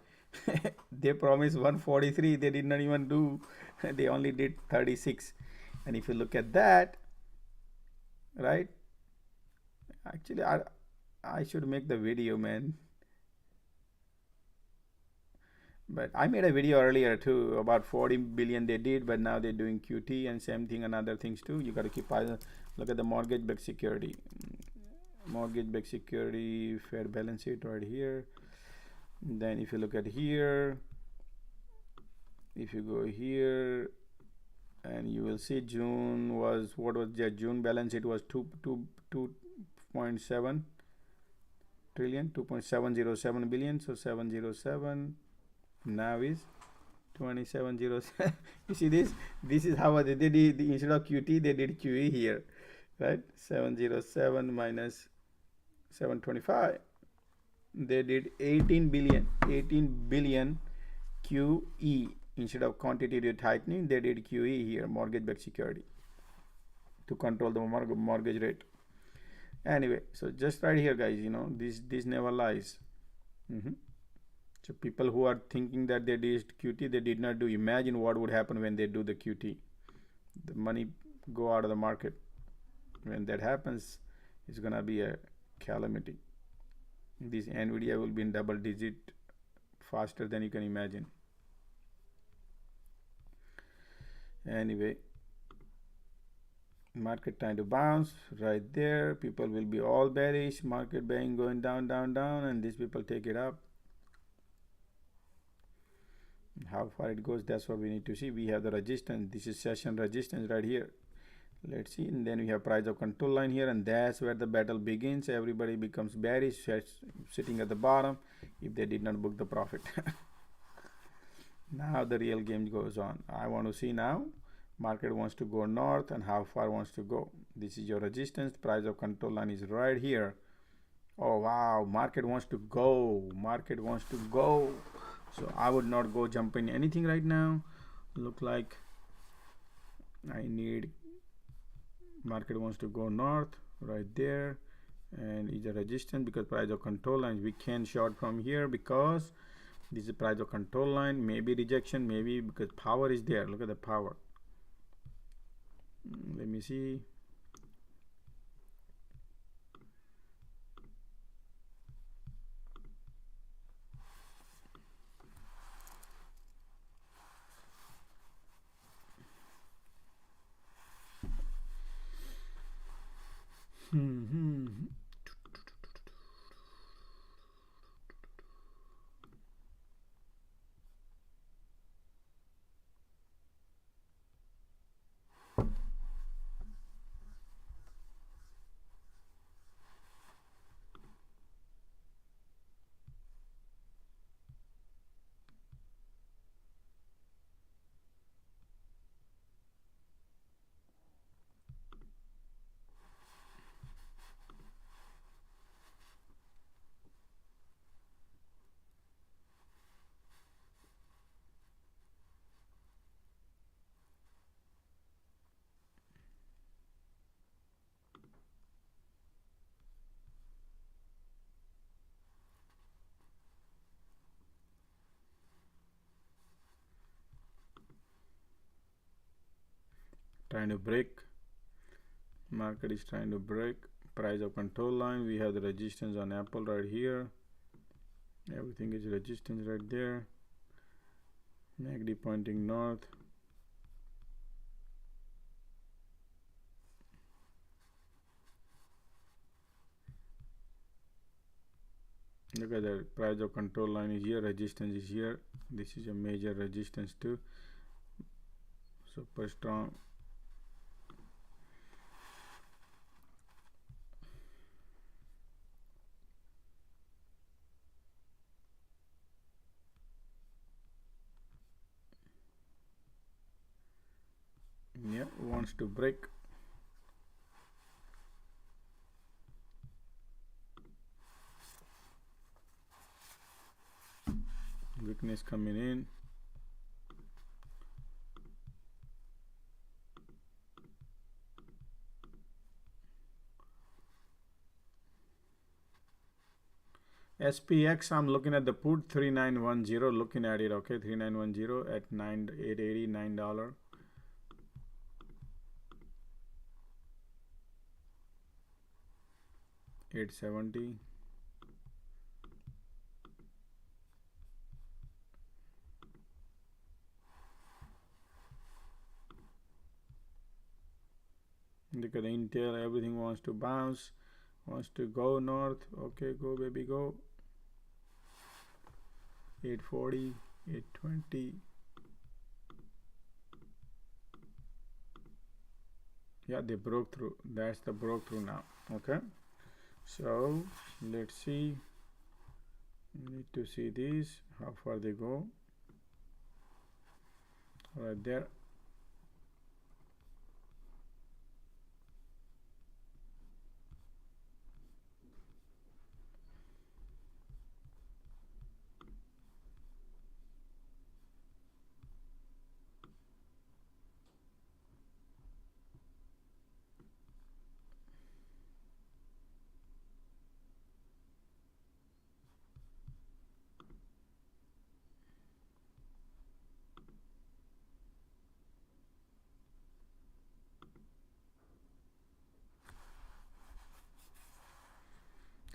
They promised 143, they did not even do. They only did 36. And if you look at that, right, actually I should make the video, man. But I made a video earlier too about 40 billion they did, but now they're doing QT and same thing and other things too. You got to keep eyes. Look at the mortgage-backed security. Mortgage-backed security Fed balance sheet right here. Then if you look at here, if you go here, and you will see June was, what was the June balance sheet was 2.7 trillion, 2.707 billion. So 707 now is 2707. You see this? This is how they did it. Instead of QT, they did QE here, right? 707 minus 725. They did 18 billion QE. Instead of quantitative tightening, they did QE here, mortgage-backed security, to control the mortgage rate. Anyway, so just right here, guys, you know, this never lies. So people who are thinking that they did QT, they did not do. Imagine what would happen when they do the QT. The money go out of the market. When that happens, it's gonna be a calamity. This Nvidia will be in double digit faster than you can imagine. Anyway, market trying to bounce right there. People will be all bearish. Market buying going down, and these people take it up. How far it goes, that's what we need to see. We have the resistance. This is session resistance right here. Let's see. And then we have price of control line here, and that's where the battle begins. Everybody becomes bearish, sitting at the bottom if they did not book the profit. Now the real game goes on. I want to see now. Market wants to go north, and how far wants to go. This is your resistance. Price of control line is right here. Oh wow, market wants to go. Market wants to go. So I would not go jump in anything right now. Look like I need, market wants to go north right there, and is a resistance because price of control line. We can short from here because this is price of control line. Maybe rejection, maybe because power is there. Look at the power. Let me see. Trying to break. Market is trying to break price of control line. We have the resistance on Apple right here. Everything is resistance right there. MACD pointing north. Look at the price of control line is here, resistance is here. This is a major resistance too. super strong. Yeah, wants to break. Weakness coming in. SPX, I'm looking at the put 3910, looking at it, okay, 3910 at $8.80, $8.70. Look at the Intel, everything wants to bounce, wants to go north. Okay, go baby, go. 840, 820. Yeah, they broke through. That's the broke through now. Okay, so let's see. We need to see these, how far they go. Right there.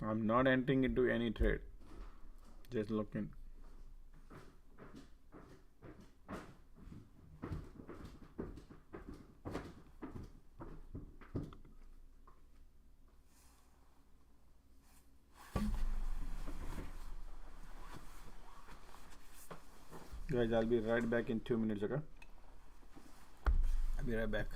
I'm not entering into any trade, just looking. Guys, I'll be right back in 2 minutes, okay? I'll be right back.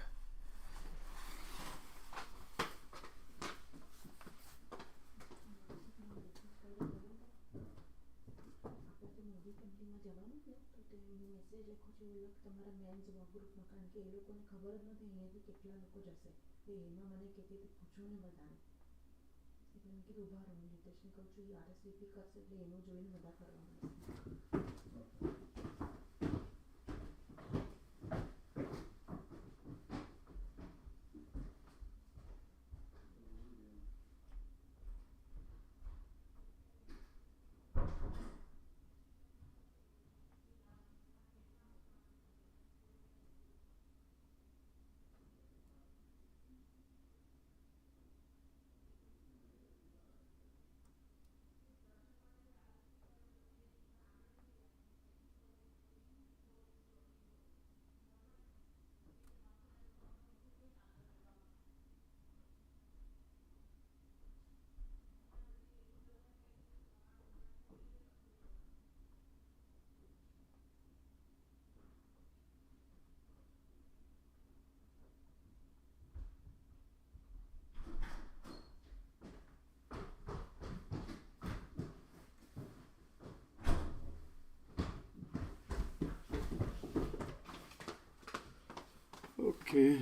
Okay,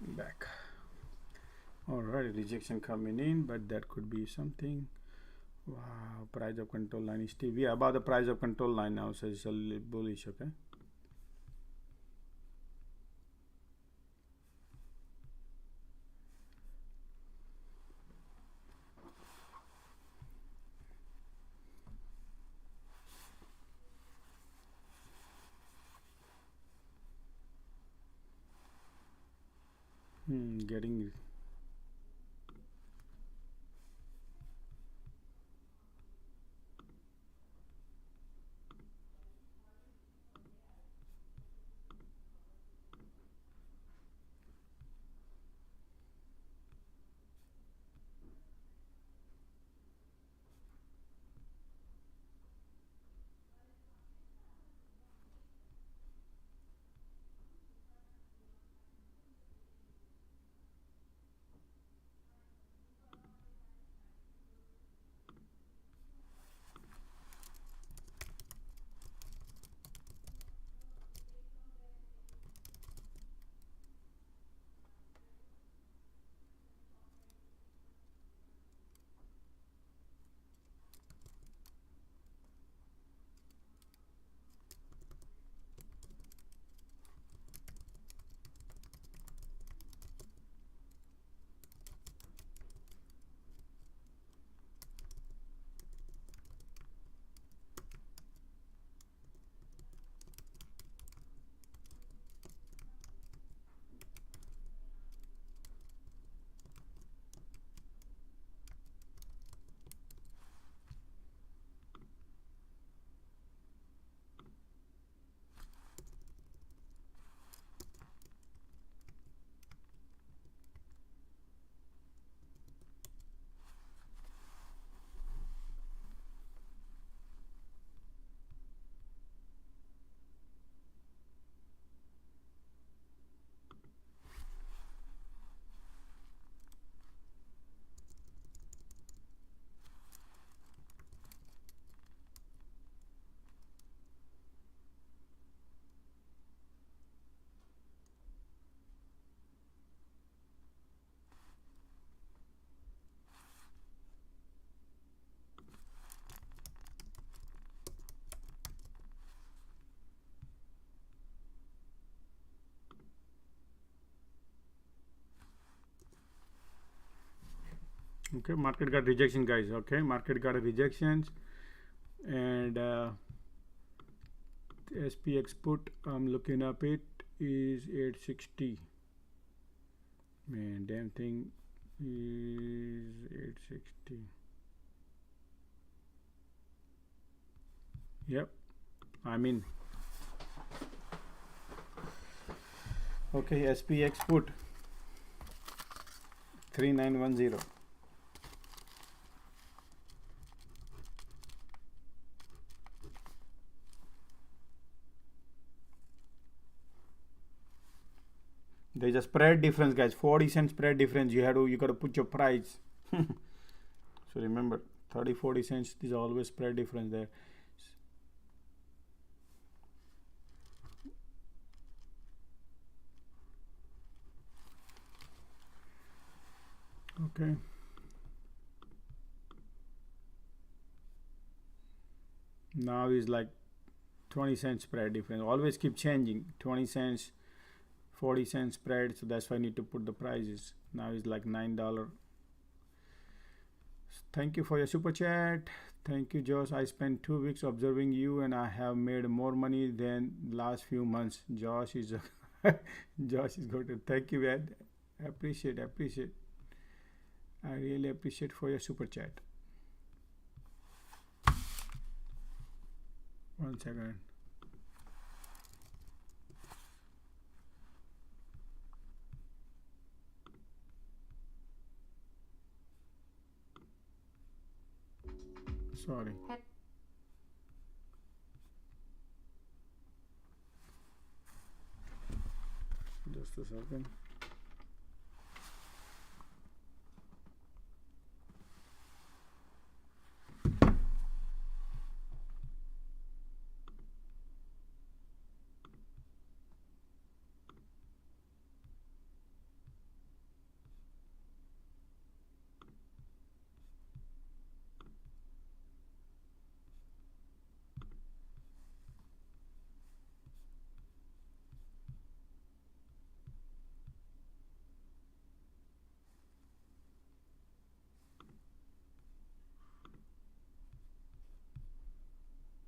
back. All right, rejection coming in, but that could be something. Wow, price of control line is still, we are above the price of control line now, so it's a little bullish. Okay, getting. Okay, market got rejection, guys. Okay, market got a rejections, and SPX put, I'm looking up, it is 860. Man, damn thing is 860. Yep, I'm in. Okay, SPX put 3910. There's a spread difference, guys. 40-cent spread difference. You gotta put your price. So remember, 30-40 cents is always spread difference there. Okay. Now is like 20-cent spread difference. Always keep changing. 20 cents, 40-cent spread. So that's why I need to put the prices. Now is like $9. Thank you for your super chat. Thank you, Josh. I spent 2 weeks observing you and I have made more money than last few months. Josh is Josh is good. Thank you, Ed. Appreciate. I really appreciate for your super chat. 1 second. Sorry. Just a second.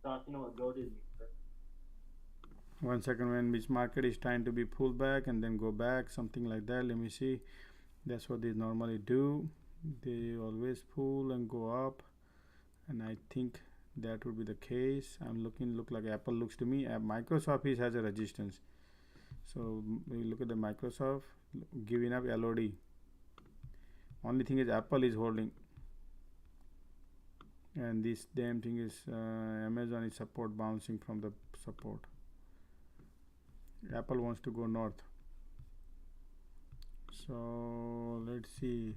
Doc, you know what go did? 1 second. When which market is trying to be pulled back and then go back, something like that. Let me see. That's what they normally do. They always pull and go up, and I think that would be the case. Look like Apple looks to me. Microsoft has a resistance. So we look at the Microsoft giving up LOD. Only thing is Apple is holding, and this damn thing is Amazon is support bouncing from the support. Apple wants to go north. So let's see.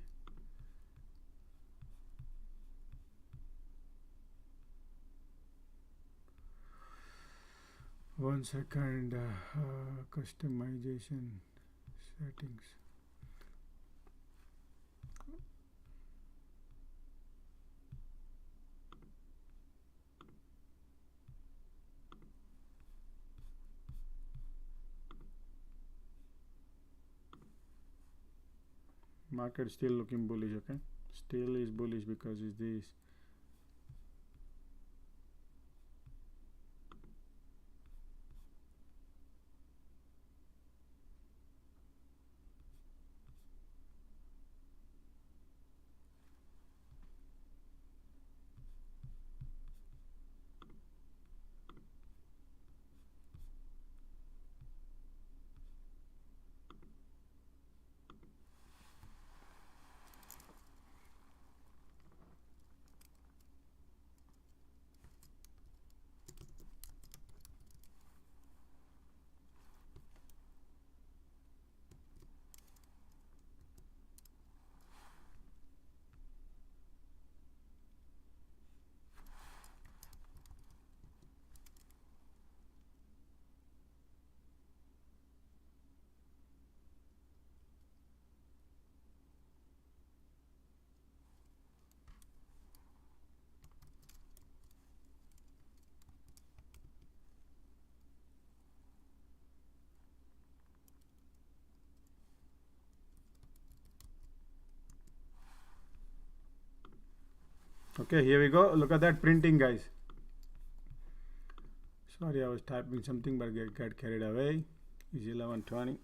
One second. Customization settings. Market still looking bullish. Okay, still is bullish because it's this. Okay, here we go. Look at that printing, guys. Sorry, I was typing something but got carried away. It's 11:20.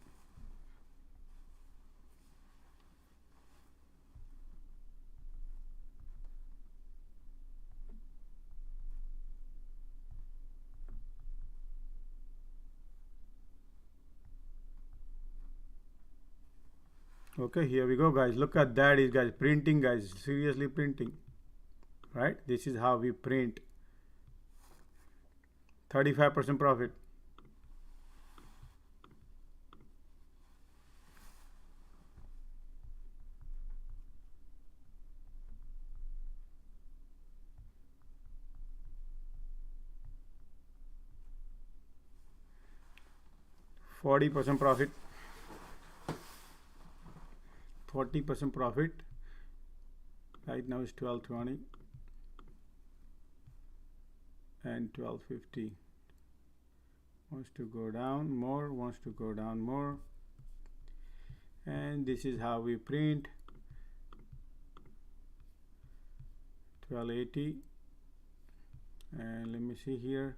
Okay, here we go, guys. Look at that, is guys, printing, guys, seriously printing, right? This is how we print. 35% profit. %40 profit. 40% profit. Right now is 12.20 and 12.50. Wants to go down more, wants to go down more. And this is how we print. 12.80. And let me see here.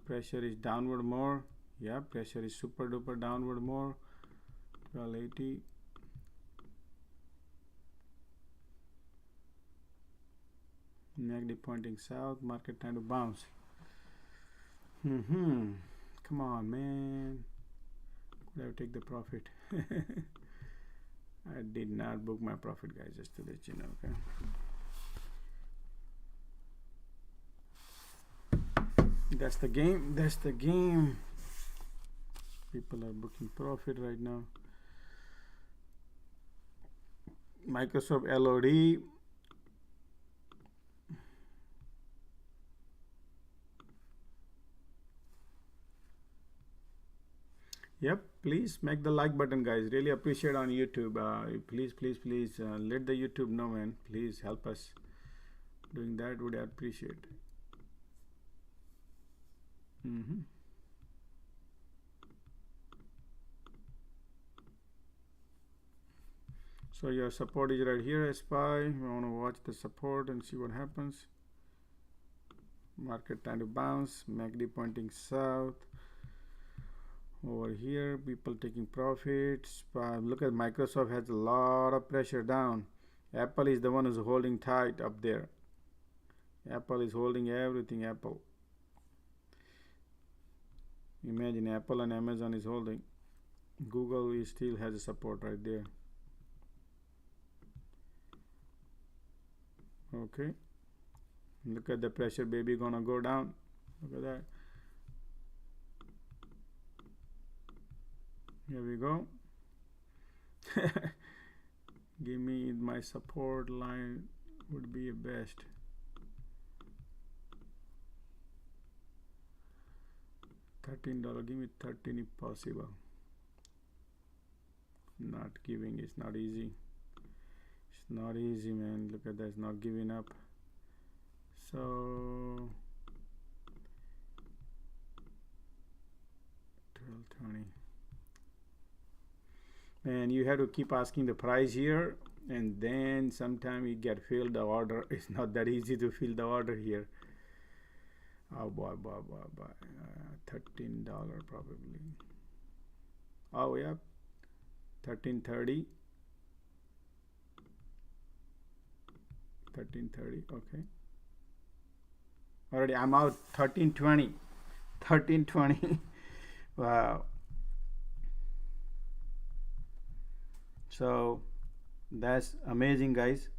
Pressure is downward more. Yeah, pressure is super duper downward more. 12.80. Negative pointing south, market trying to bounce. Come on, man. Could I take the profit? I did not book my profit, guys, just to let you know, okay? That's the game. That's the game. People are booking profit right now. Microsoft LOD. Yep, please make the like button, guys. Really appreciate on YouTube. Please let the YouTube know, man. Please help us. Doing that would appreciate. So your support is right here, SPY. I want to watch the support and see what happens. Market trying to bounce. MACD pointing south. Over here, people taking profits. Look at Microsoft has a lot of pressure down. Apple is the one who's holding tight up there. Apple is holding everything. Apple. Imagine Apple and Amazon is holding. Google still has a support right there. Okay. Look at the pressure, baby, gonna go down. Look at that. Here we go. Give me my support line would be a best. $13. Give me 13 if possible. Not giving. It's not easy. It's not easy, man. Look at that. It's not giving up. So 12.20. And you have to keep asking the price here, and then sometime you get filled the order. It's not that easy to fill the order here. Oh boy, $13 probably. Oh yeah, 13.30. 13.30. Okay. Already I'm out. 13.20. 13.20. Wow. So that's amazing, guys.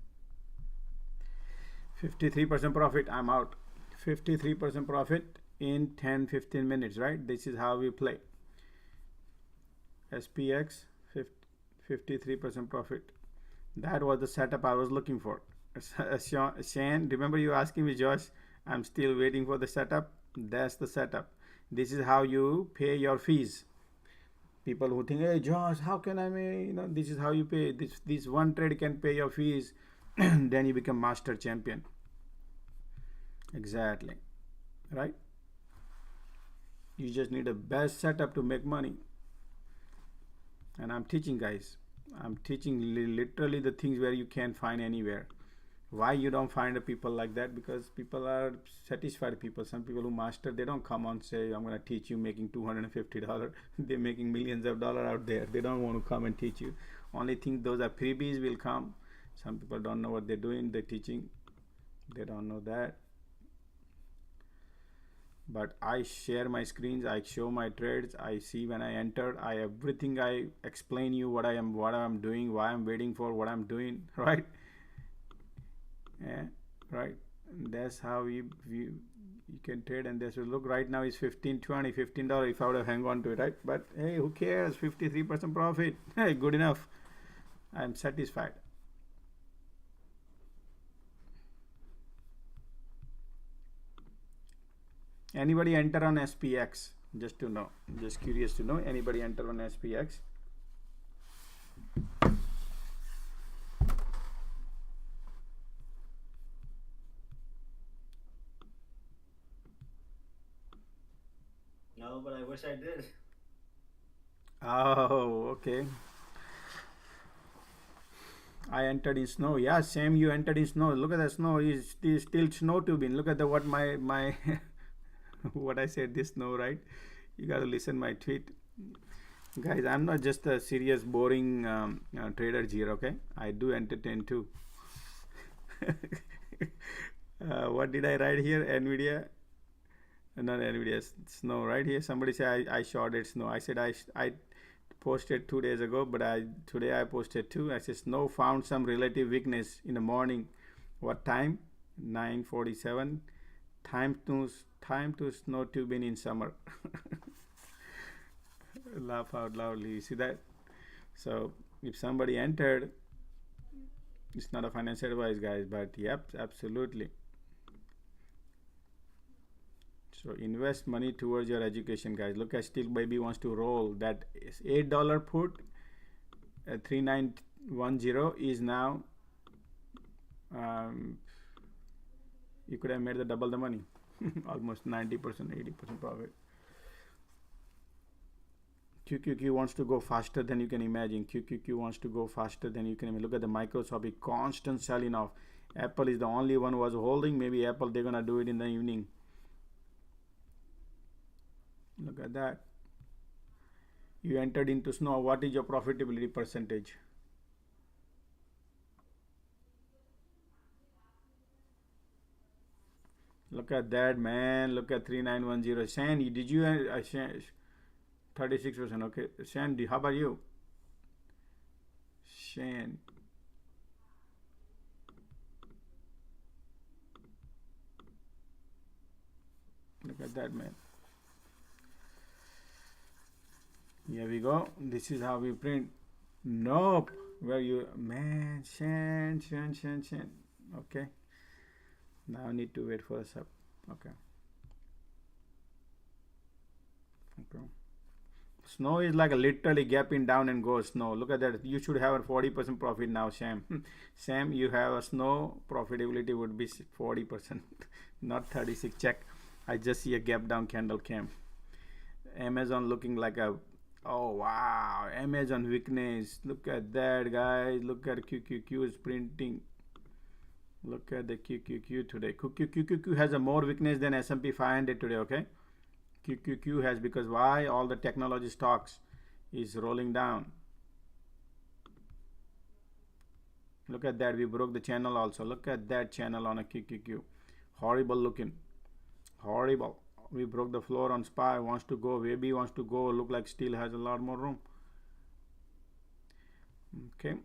53% profit. I'm out. 53% profit in 10-15 minutes, right? This is how we play. SPX 53% profit. That was the setup I was looking for. Shane, remember you asking me, Josh? I'm still waiting for the setup. That's the setup. This is how you pay your fees. People who think, hey Josh, how can I make, this is how you pay. This one trade can pay your fees. Then you become master champion. Exactly. Right? You just need a best setup to make money. And I'm teaching, guys. I'm teaching literally the things where you can't find anywhere. Why you don't find a people like that? Because people are satisfied people. Some people who master, they don't come on say, I'm going to teach you making $250. They're making millions of dollars out there. They don't want to come and teach you. Only thing those are freebies will come. Some people don't know what they're doing. They're teaching. They don't know that. But I share my screens, I show my trades, I see when I enter, I everything I explain you what I'm doing, why I'm waiting for, what I'm doing, right? Yeah, right. And that's how you can trade. And this will look right now is 15, 20, $15 if I would have hang on to it, right? But hey, who cares? 53% profit. Hey, good enough. I'm satisfied. Anybody enter on SPX? Just to know, just curious to know. Anybody enter on SPX? No, but I wish I did. Oh, okay. I entered in snow. Yeah, same. You entered in snow. Look at the snow. Is still snow tubing. Look at the what my what I said. This snow, right? You got to listen my tweet, guys. I'm not just a serious boring trader here. Okay, I do entertain too. What did I write here? Nvidia. Not Nvidia. Snow right here. Somebody said I shorted snow. I said I posted 2 days ago, but today I posted two. I said snow found some relative weakness in the morning. What time? 9:47. Time to snow tubing in summer. Laugh out loudly. You see that? So if somebody entered, it's not a financial advice, guys, but yep, absolutely. So invest money towards your education, guys. Look at Steel Baby wants to roll that $8 put. 3910 is now. You could have made the double the money, almost 90%, 80% profit. QQQ wants to go faster than you can imagine. QQQ wants to go faster than you can imagine. Look at the Microsoft, constant selling off. Apple is the only one who was holding. Maybe Apple, they're gonna do it in the evening. Look at that. You entered into snow. What is your profitability percentage? Look at that, man. Look at 3910. Shan, did you 36%? Okay. Shan, how about you? Shan. Look at that, man. Here we go. This is how we print. Nope. Where you, man? Shan. Okay. Now I need to wait for a sub. Okay. Snow is like a literally gapping down and go snow. Look at that. You should have a 40% profit now, Sam. Sam, you have a snow profitability would be 40%, not 36. Check. I just see a gap down candle cam. Amazon looking like a, oh wow, Amazon weakness. Look at that, guys. Look at QQQ is printing. Look at the QQQ today. QQQ has a more weakness than S&P 500 today. Okay. QQQ has, because why? All the technology stocks is rolling down. Look at that. We broke the channel also. Look at that channel on a QQQ. Horrible looking. Horrible. We broke the floor on SPY. Wants to go. Webby wants to go. Look like still has a lot more room. Okay.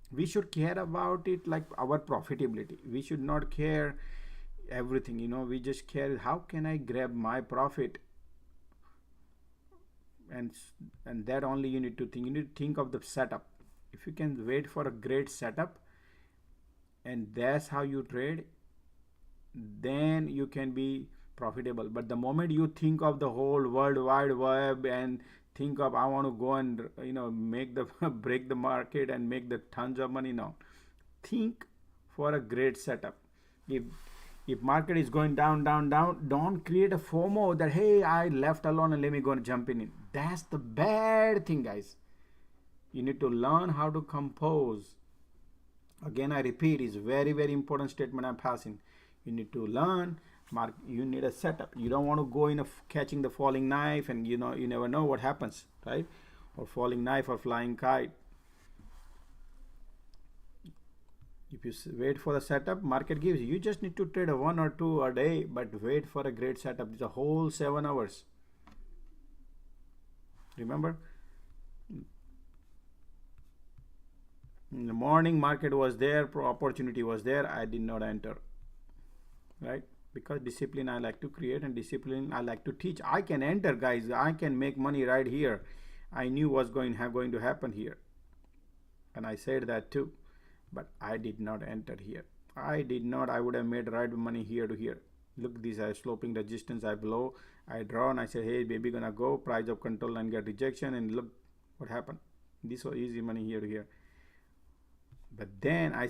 We should care about it like our profitability. We should not care everything, you know. We just care how can I grab my profit, and that only you need to think. You need to think of the setup. If you can wait for a great setup and that's how you trade, then you can be profitable. But the moment you think of the whole world wide web and think of I want to go and make the break the market and make the tons of money, now think for a great setup. If market is going down, don't create a FOMO that hey, I left alone and let me go and jump in. That's the bad thing, guys. You need to learn how to compose. Again, I repeat, is very, very important statement I'm passing. You need to learn, you need a setup. You don't want to go in catching the falling knife, and you never know what happens, right? Or falling knife or flying kite. If you wait for the setup, market gives you just need to trade a 1 or 2 a day, but wait for a great setup. It's a whole 7 hours. Remember, in the morning market was there, opportunity was there, I did not enter, right? Because discipline I like to create, and discipline I like to teach. I can enter, guys. I can make money right here. I knew what's going to happen here, and I said that too, but I did not enter here. I did not. I would have made right money here to here. Look, these are sloping resistance. I blow, I draw, and I say, hey baby, gonna go price of control and get rejection, and look what happened. This was easy money here to here. But then I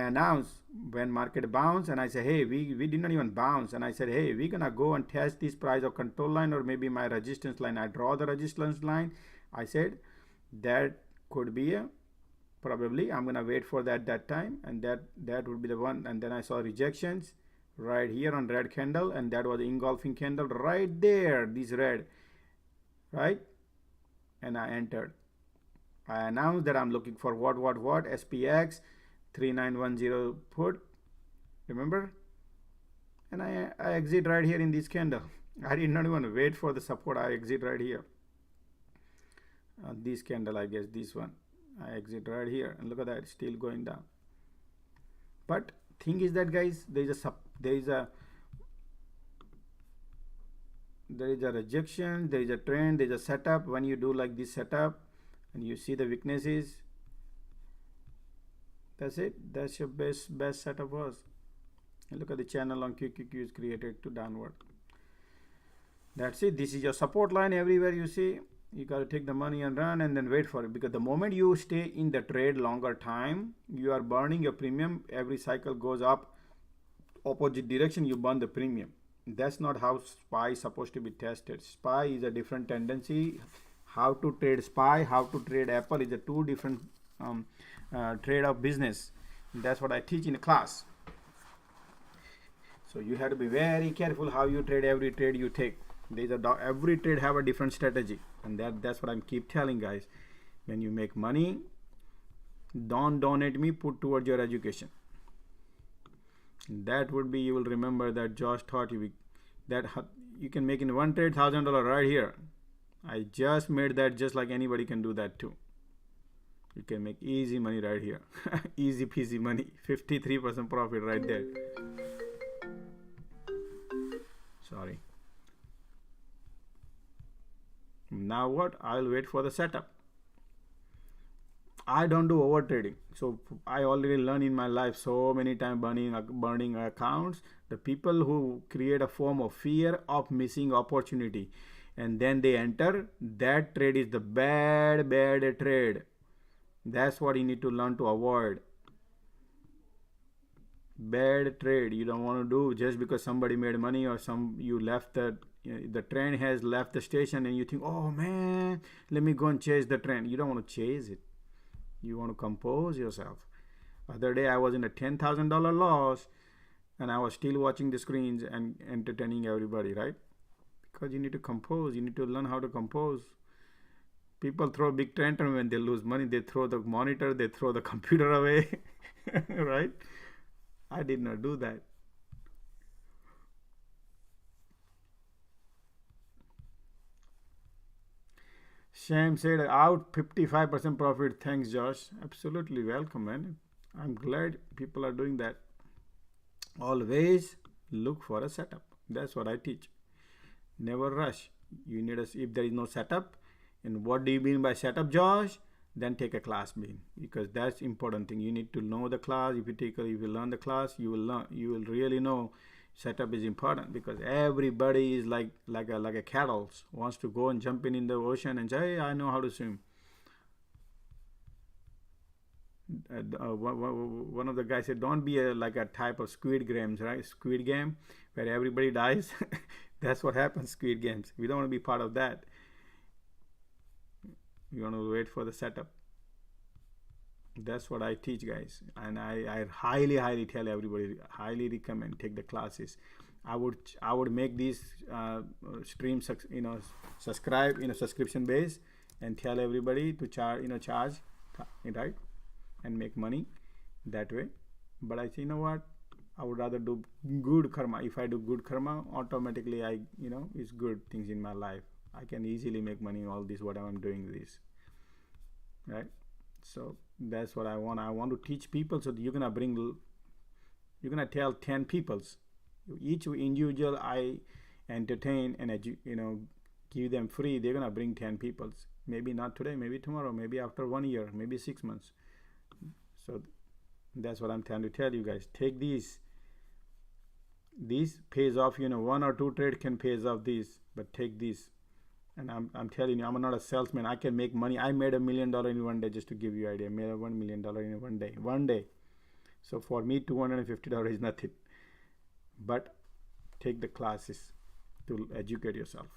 announced when market bounce, and I say, hey, we did not even bounce, and I said, hey, we're gonna go and test this price of control line or maybe my resistance line. I draw the resistance line. I said that could be a probably I'm gonna wait for that time, and that would be the one. And then I saw rejections right here on red candle, and that was the engulfing candle right there, this red, right? And I entered. I announced that I'm looking for what SPX 3910 put, remember? And I exit right here in this candle. I did not even wait for the support. I exit right here. This candle, I guess this one. I exit right here, and look at that, it's still going down. But thing is that, guys, there is a rejection, there is a trend, there is a setup. When you do like this setup and you see the weaknesses, that's it. That's your best setup was. And look at the channel on QQQ is created to downward. That's it. This is your support line. Everywhere you see, you got to take the money and run, and then wait for it, because the moment you stay in the trade longer time, you are burning your premium. Every cycle goes up opposite direction, you burn the premium. That's not how SPY is supposed to be tested. SPY is a different tendency. How to trade SPY, how to trade Apple is a two different trade of business. That's what I teach in the class. So you have to be very careful how you trade. Every trade you take, every trade have a different strategy, and that's what I keep telling guys. When you make money, don't donate me, put towards your education. That would be, you will remember that Josh taught you that you can make in one trade $1,000 right here. I just made that, just like anybody can do that too. You can make easy money right here. Easy peasy money. 53% profit right there. Sorry. Now what? I'll wait for the setup. I don't do over trading. So I already learned in my life so many times burning accounts. The people who create a form of fear of missing opportunity, and then they enter, that trade is the bad trade. That's what you need to learn to avoid. Bad trade you don't want to do just because somebody made money, or you left the train has left the station, and you think, oh man, let me go and chase the train. You don't want to chase it. You want to compose yourself. Other day I was in a $10,000 loss, and I was still watching the screens and entertaining everybody, right? Because you need to compose. You need to learn how to compose. People throw big tantrum when they lose money. They throw the monitor, they throw the computer away. Right? I did not do that. Sham said out 55% profit. Thanks, Josh. Absolutely welcome, man. I'm glad people are doing that. Always look for a setup. That's what I teach. Never rush. You need if there is no setup. And what do you mean by setup, Josh? Then take a class bean, because that's important thing. You need to know the class. If you learn the class, you will really know setup is important, because everybody is like a cattle, wants to go and jump in the ocean and say, hey, I know how to swim. One of the guys said, don't be like a type of Squid Games, right? Squid Game where everybody dies. That's what happens, Squid Games. We don't want to be part of that. You want to wait for the setup. That's what I teach, guys, and I highly tell everybody, highly recommend take the classes. I would make these streams, subscribe, subscription base, and tell everybody to charge, right, and make money that way. But I say, what, I would rather do good karma. If I do good karma, automatically it's good things in my life. I can easily make money. All this, what I'm doing this, right? So that's what I want. I want to teach people, so that you're gonna tell 10 peoples. Each individual I entertain and give them free. They're gonna bring 10 peoples. Maybe not today, maybe tomorrow, maybe after 1 year, maybe 6 months. So that's what I'm trying to tell you guys. Take these. These pays off. 1 or 2 trade can pays off these, but take these. And I'm telling you, I'm not a salesman. I can make money. I made $1 million in one day, just to give you an idea. I made $1 million in one day. One day. So for me, $250 is nothing. But take the classes to educate yourself.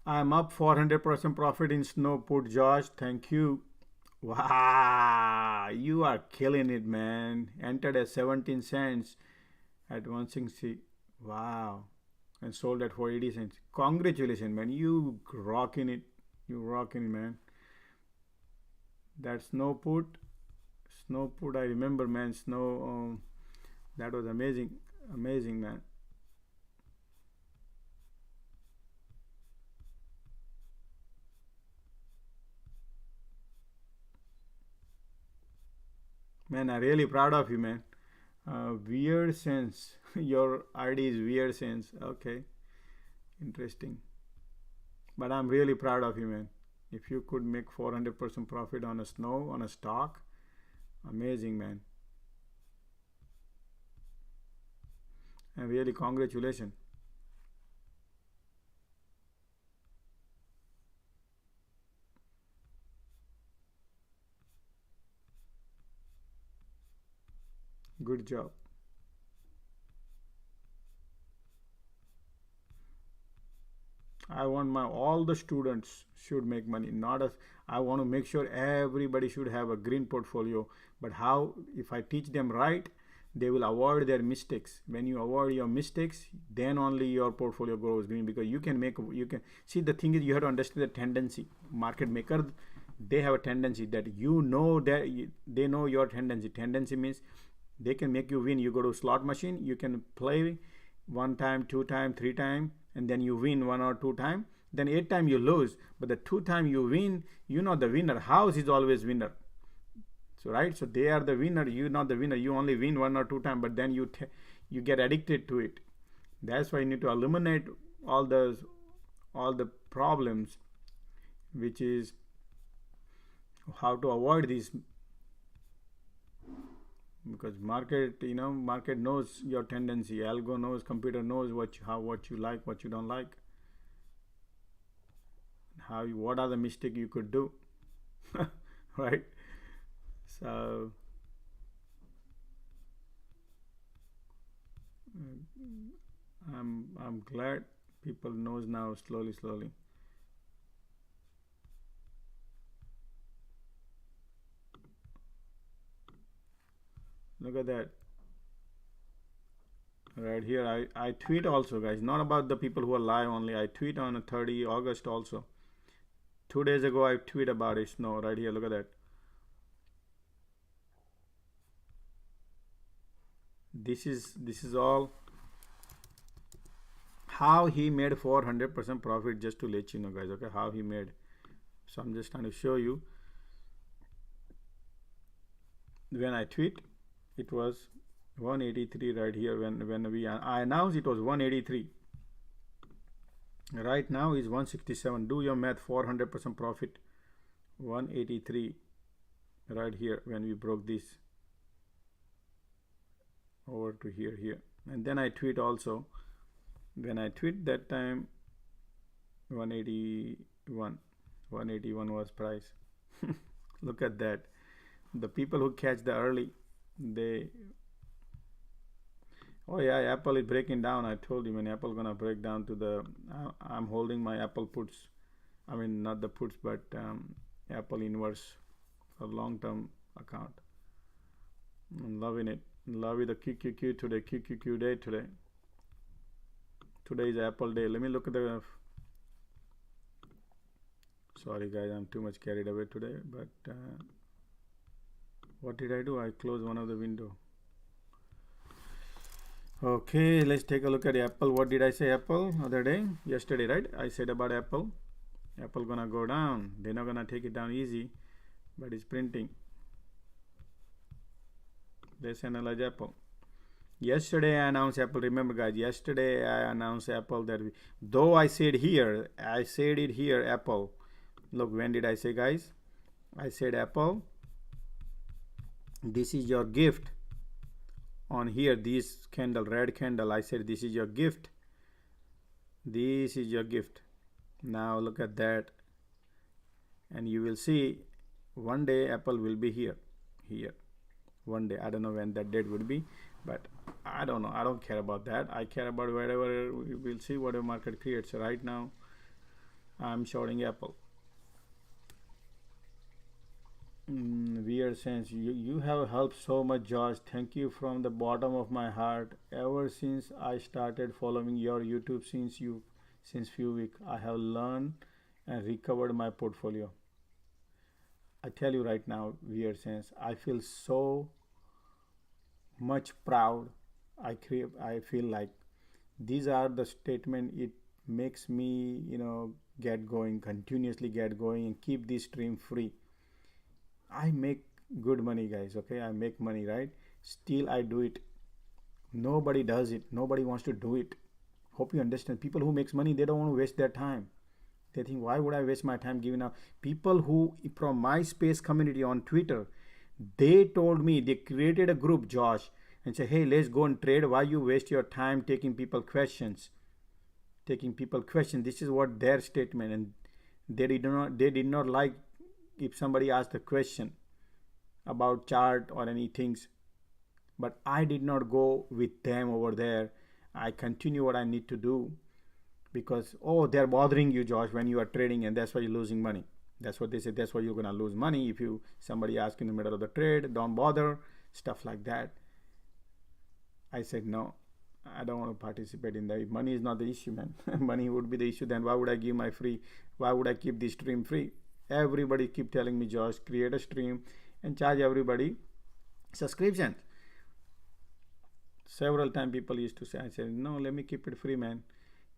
I'm up 400% profit in snow put, Josh. Thank you. Wow, you are killing it, man. Entered at 17 cents at 160. Wow. And sold at 480 cents. Congratulations, man. You rocking it. You rocking it, man. That snow put, I remember, man. That was amazing. Amazing, man. Man, I'm really proud of you, man. Weird sense. Your ID is weird sense. Okay, interesting. But I'm really proud of you, man. If you could make 400% profit on a snow, on a stock, amazing, man. And really, congratulations. Good job. I want my all the students should make money. Not as I want to make sure everybody should have a green portfolio. But how, if I teach them right, they will avoid their mistakes. When you avoid your mistakes, then only your portfolio grows green, because you can see, the thing is, you have to understand the tendency. Market maker, they have a tendency that that they know your tendency. Tendency means they can make you win. You go to slot machine, you can play 1 time, 2 time, 3 time, and then you win 1 or 2 time. Then 8 time you lose, but the 2 time you win, the winner. House is always winner. So right, so they are the winner, you not the winner. You only win 1 or 2 times, but then you get addicted to it. That's why you need to eliminate all the problems, which is how to avoid these, because market knows your tendency, algo knows, computer knows what you like, what you don't like, what are the mistakes you could do. Right, so I'm glad people knows now, slowly. Look at that right here. I tweet also, guys, not about the people who are live only. I tweet on 30 August also. 2 days ago I tweet about it. Snow right here, look at that. This is all how he made 400% profit, just to let you know, guys. Okay, how he made. So I'm just trying to show you. When I tweet, it was 183 right here. When I announced, it was 183. Right now is 167. Do your math. 400% profit, 183 right here when we broke this over to here. And then I tweet also. When I tweet that time, 181 was price. Look at that. The people who catch the early, they, oh yeah, Apple is breaking down. I told you when Apple gonna break down to the, I'm holding my Apple puts, I mean not the puts, but Apple inverse for long-term account. I'm loving it. Love the QQQ today. QQQ day today. Today is Apple day. Let me look at the, sorry guys, I'm too much carried away today, but what did I do? I closed one of the window. Okay, let's take a look at Apple. What did I say Apple other day? Yesterday, right? I said about Apple gonna go down. They're not gonna take it down easy, but it's printing. Let's analyze Apple. Yesterday I announced Apple. Remember, guys, yesterday I announced Apple that though I said it here, Apple. Look, when did I say, guys? I said, Apple, this is your gift. On here, this candle, red candle, I said this is your gift. This is your gift. Now look at that, and you will see one day Apple will be here. One day, I don't know when that date would be, but I don't know. I don't care about that. I care about wherever we will see whatever market creates. Right now, I'm shorting Apple. Weird sense. You have helped so much, Josh. Thank you from the bottom of my heart. Ever since I started following your YouTube since few weeks, I have learned and recovered my portfolio. I tell you right now, weird sense, I feel so much proud. I feel like these are the statement. It makes me, get going, continuously get going, and keep this stream free. I make good money, guys. Okay, I make money, right? Still I do it. Nobody does it. Nobody wants to do it. Hope you understand. People who makes money, they don't want to waste their time. They think, why would I waste my time giving up? People who from my space community on Twitter, they told me, they created a group, Josh, and say, hey, let's go and trade. Why you waste your time taking people questions? This is what their statement, and they did not like if somebody asked a question about chart or any things, but I did not go with them over there. I continue what I need to do, because they're bothering you, Josh, when you are trading, and that's why you're losing money. That's what they say. That's why you're gonna lose money if somebody asks in the middle of the trade. Don't bother, stuff like that. I said no. I don't want to participate in that. If money is not the issue, man. Money would be the issue. Then why would I give my free? Why would I keep this stream free? Everybody keep telling me, Josh, create a stream and charge everybody subscription. Several times people used to say, I said, no, let me keep it free, man.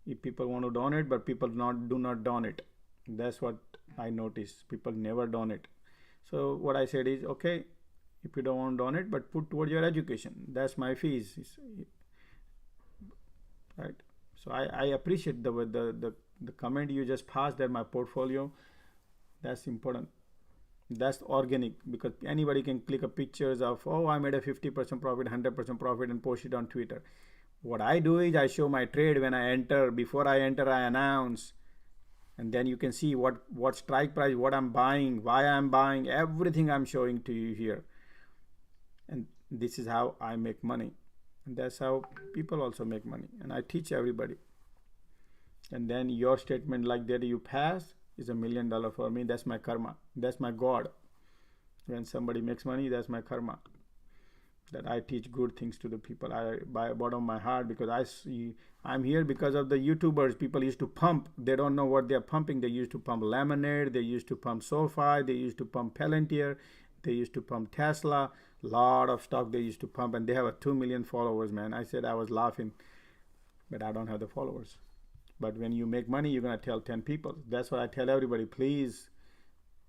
If people want to donate, but people do not donate. That's what I noticed. People never donate. So what I said is, okay, if you don't want to donate, but put towards your education. That's my fees, right? So I appreciate the comment you just passed that my portfolio. That's important. That's organic, because anybody can click a pictures of, oh, I made a 50% profit, 100% profit, and post it on Twitter. What I do is I show my trade when I enter. Before I enter, I announce, and then you can see what strike price, what I'm buying, why I'm buying, everything I'm showing to you here. And this is how I make money, and that's how people also make money, and I teach everybody. And then your statement like that you pass is $1,000,000 for me. That's my karma, that's my god. When somebody makes money, that's my karma, that I teach good things to the people. I, by bottom of my heart, because I'm here because of the YouTubers. People used to pump. They don't know what they're pumping. They used to pump Lemonade. They used to pump SoFi. They used to pump Palantir. They used to pump Tesla. Lot of stock they used to pump, and they have a 2 million followers, man. I said I was laughing, but I don't have the followers. But when you make money, you're gonna tell 10 people. That's what I tell everybody. Please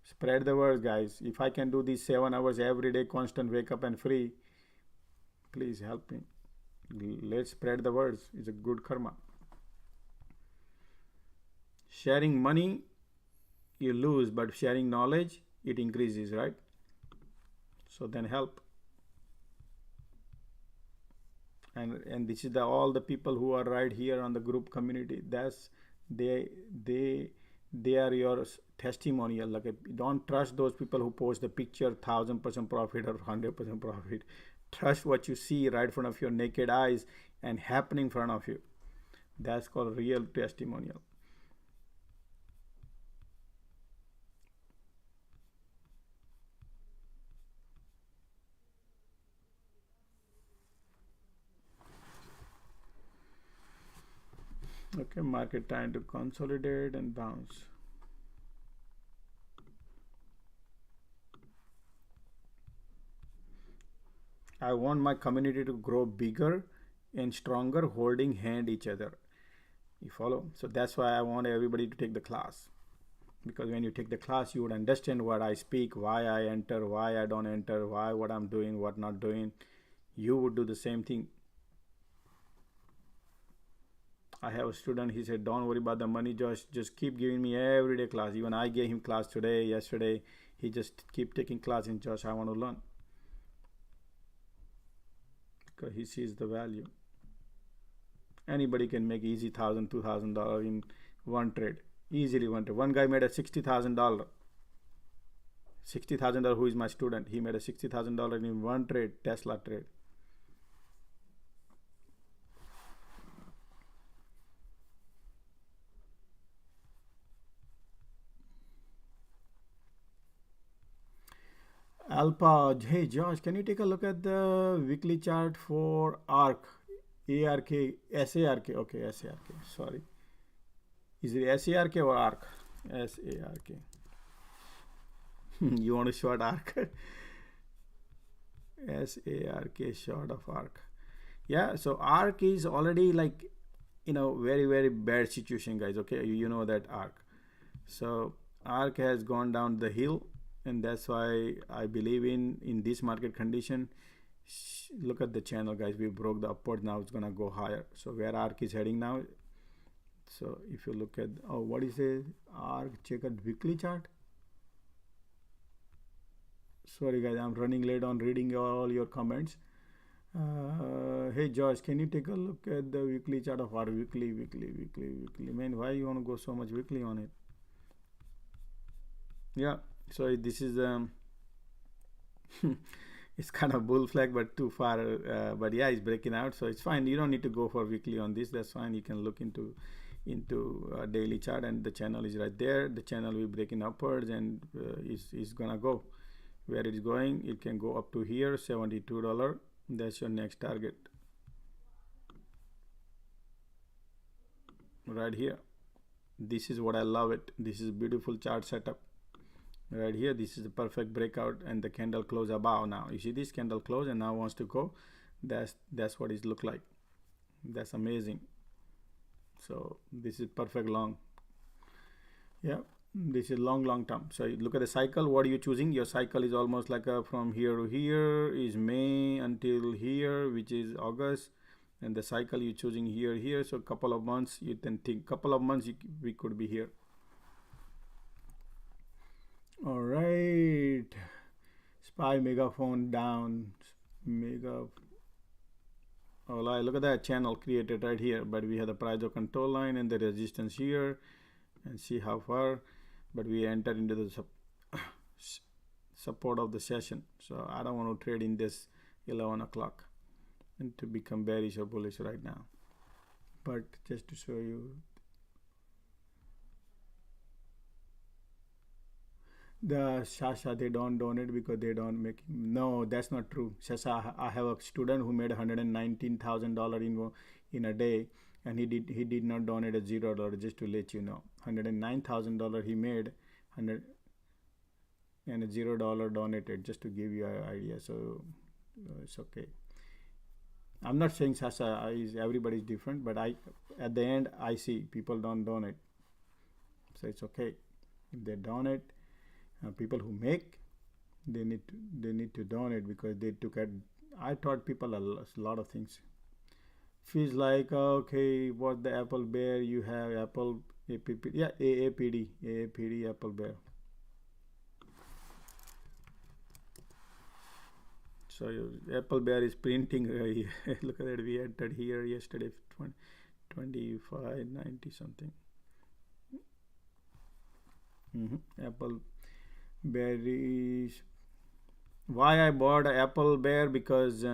spread the word, guys. If I can do these 7 hours every day, constant, wake up and free, please help me. Let's spread the words. It's a good karma. Sharing money, you lose, but sharing knowledge, it increases, right? So then help. And this is all the people who are right here on the group community. That's they are your testimonial. Like, don't trust those people who post the picture 1,000% profit or 100% profit. Trust what you see right in front of your naked eyes and happening in front of you. That's called real testimonial. Okay, market trying to consolidate and bounce. I want my community to grow bigger and stronger, holding hand each other. You follow? So that's why I want everybody to take the class. Because when you take the class, you would understand what I speak, why I enter, why I don't enter, why what I'm doing, what not doing. You would do the same thing. I have a student, he said, don't worry about the money, Josh, just keep giving me everyday class. Even I gave him class today, yesterday. He just keep taking class in Josh, I want to learn. Because he sees the value. Anybody can make easy $1,000, $2,000 in one trade. Easily one trade. One guy made a $60,000. $60,000, who is my student. He made a $60,000 in one trade, Tesla trade. Alpha, hey Josh, can you take a look at the weekly chart for ARK? ARK, SARK, okay, SARK, sorry. Is it SARK or ARK? SARK. You want to short ARK? SARK, short of ARK. Yeah, so ARK is already like, very, very bad situation, guys, okay? You know that ARK. So ARK has gone down the hill, and that's why I believe in this market condition. Look at the channel, guys. We broke the upward. Now it's gonna go higher. So where ARK is heading now? So if you look at, what is it? ARK, check out weekly chart. Sorry guys, I'm running late on reading all your comments. Hey Josh, can you take a look at the weekly chart of ARK? Weekly. Man, why you want to go so much weekly on it? Yeah, so this is it's kind of bull flag, but too far, but yeah, it's breaking out, so it's fine. You don't need to go for weekly on this. That's fine. You can look into daily chart, and the channel is right there. The channel will breaking upwards, and is gonna go where it is going. It can go up to here, $72. That's your next target right here. This is what I love it. This is beautiful chart setup right here. This is the perfect breakout, and the candle close above. Now you see this candle close and now wants to go. That's what it look like. That's amazing. So this is perfect long. Yeah, This is long term. So you look at the cycle. What are you choosing? Your cycle is almost like from here to here is May until here, which is August, and the cycle you're choosing here. So a couple of months, you can think couple of months we could be here. All right, SPY megaphone down. Oh, look at that channel created right here, but we have the price of control line and the resistance here, and see how far. But we enter into the support of the session, so I don't want to trade in this 11 o'clock and to become bearish or bullish right now. But just to show you, the Shasha, they don't donate because they don't make. No, that's not true. Shasha, I have a student who made $119,000 in a day, and he did not donate a $0. Just to let you know, $109,000 he made, and a $0 donated, just to give you an idea. So it's okay. I'm not saying Shasha is everybody's different, but at the end I see people don't donate, so it's okay if they donate. People who make, they need to donate because they took at. I taught people a lot of things. Feels like okay, what the Apple Bear you have Apple APP, yeah, AAPD Apple Bear. So Apple Bear is printing. Look at that. We entered here yesterday, 25.90 something. Apple Bear is. Why I bought Apple Bear? Because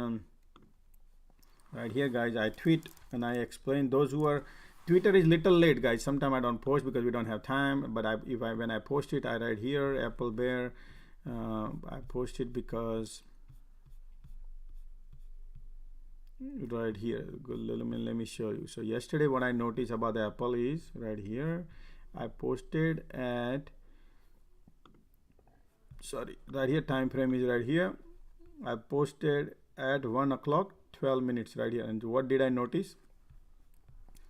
right here, guys, I tweet and I explain. Those who are Twitter is little late, guys. Sometimes I don't post because we don't have time. But when I post it, I write here Apple Bear. I post it because right here. Let me show you. So yesterday, what I noticed about the Apple is right here. I posted at. Sorry, right here. Time frame is right here. I posted at 1 o'clock 12 minutes right here. And what did I notice?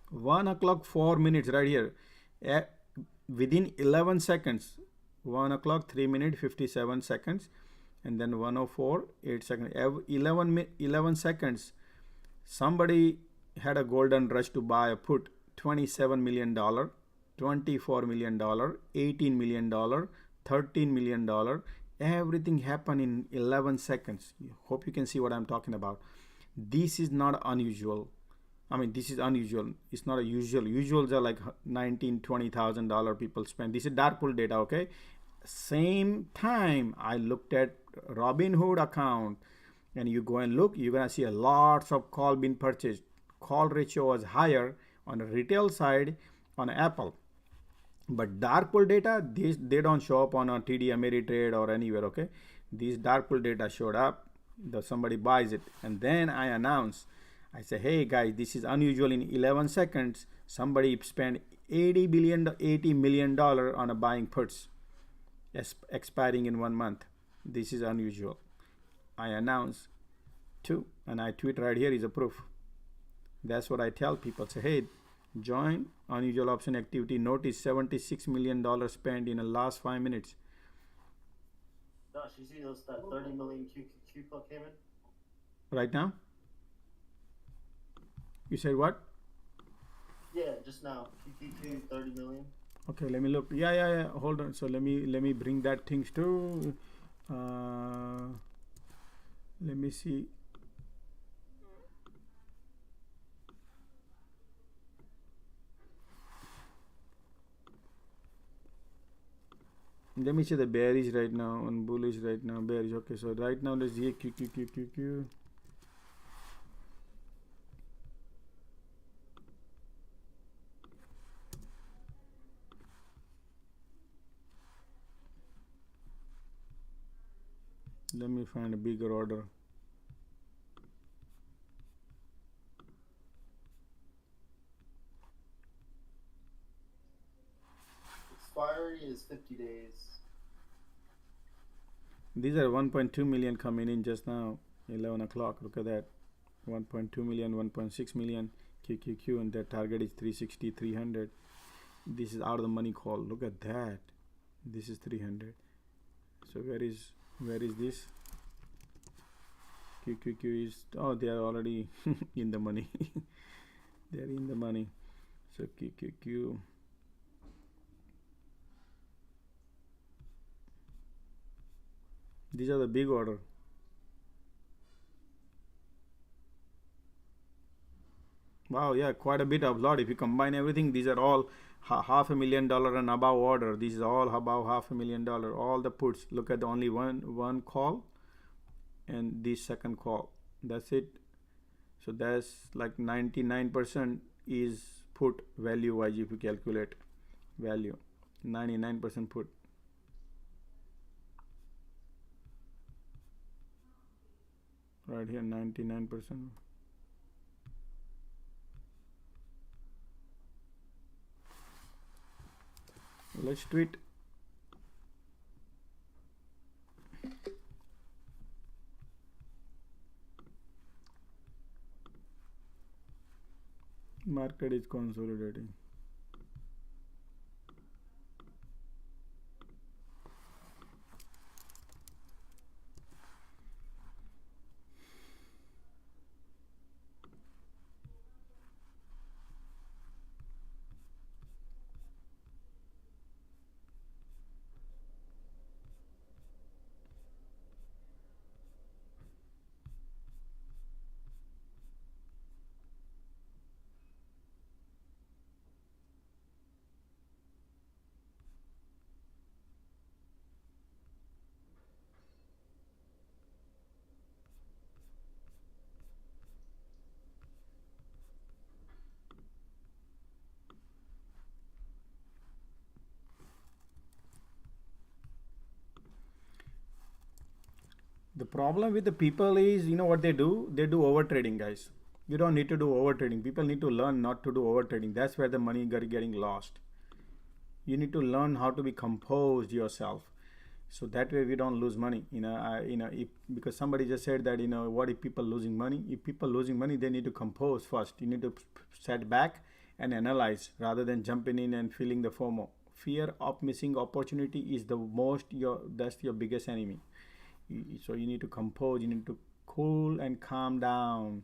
1 o'clock 4 minutes right here. Within 11 seconds. 1 o'clock 3 minutes 57 seconds. And then 1:04 8 seconds. 11 seconds. Somebody had a golden rush to buy a put. $27 million, $24 million, $18 million, $13 million. Everything happened in 11 seconds. Hope you can see what I'm talking about. This is not unusual. I mean, this is unusual. It's not a usual. Usuals are like $19,000, $20,000 people spend. This is dark pool data, okay? Same time, I looked at Robinhood account, and you go and look, you're gonna see a lots of call being purchased. Call ratio was higher on the retail side on Apple. But dark pool data, they don't show up on a TD Ameritrade or anywhere, okay? These dark pool data showed up, somebody buys it, and then I announce, I say, hey guys, this is unusual. In 11 seconds, somebody spent $80 million on a buying puts, expiring in 1 month. This is unusual. I announce too, and I tweet right here is a proof. That's what I tell people. Say, hey, join unusual option activity. Notice $76 million spent in the last 5 minutes. Josh, you see that 30 million QQQ plug came in? Right now? You said what? Yeah, just now. QQQ 30 million. Okay, let me look. Yeah. Hold on. So let me bring that things too. Let me see. Let me see the bearish right now and bullish right now. Bearish. Okay, so right now let's see QQQ. Let me find a bigger order. Expiry is 50 days. These are 1.2 million coming in just now, 11 o'clock. Look at that. 1.2 million, 1.6 million QQQ, and their target is 360, 300. This is out of the money call. Look at that. This is 300. So where is this? QQQ is, oh, they are already in the money. They are in the money. So QQQ, these are the big order. Wow, yeah, quite a bit of lot. If you combine everything, these are all $500,000 and above order. This is all above $500,000. All the puts. Look at the only one call and this second call. That's it. So that's like 99% is put value wise. If you calculate value, 99% put. Right here, 99%. Let's tweet. Market is consolidating. The problem with the people is, you know what they do? They do over trading, guys. You don't need to do over trading. People need to learn not to do over trading. That's where the money getting lost. You need to learn how to be composed yourself, so that way we don't lose money. If, because somebody just said that, what if people losing money? If people losing money, they need to compose first. You need to set back and analyze rather than jumping in and feeling the FOMO. Fear of missing opportunity is that's your biggest enemy. So you need to compose, you need to cool and calm down,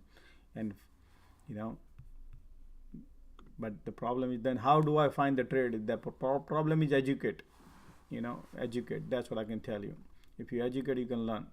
and but the problem is, then how do I find the trade? The problem is educate. Educate. That's what I can tell you. If you educate, you can learn.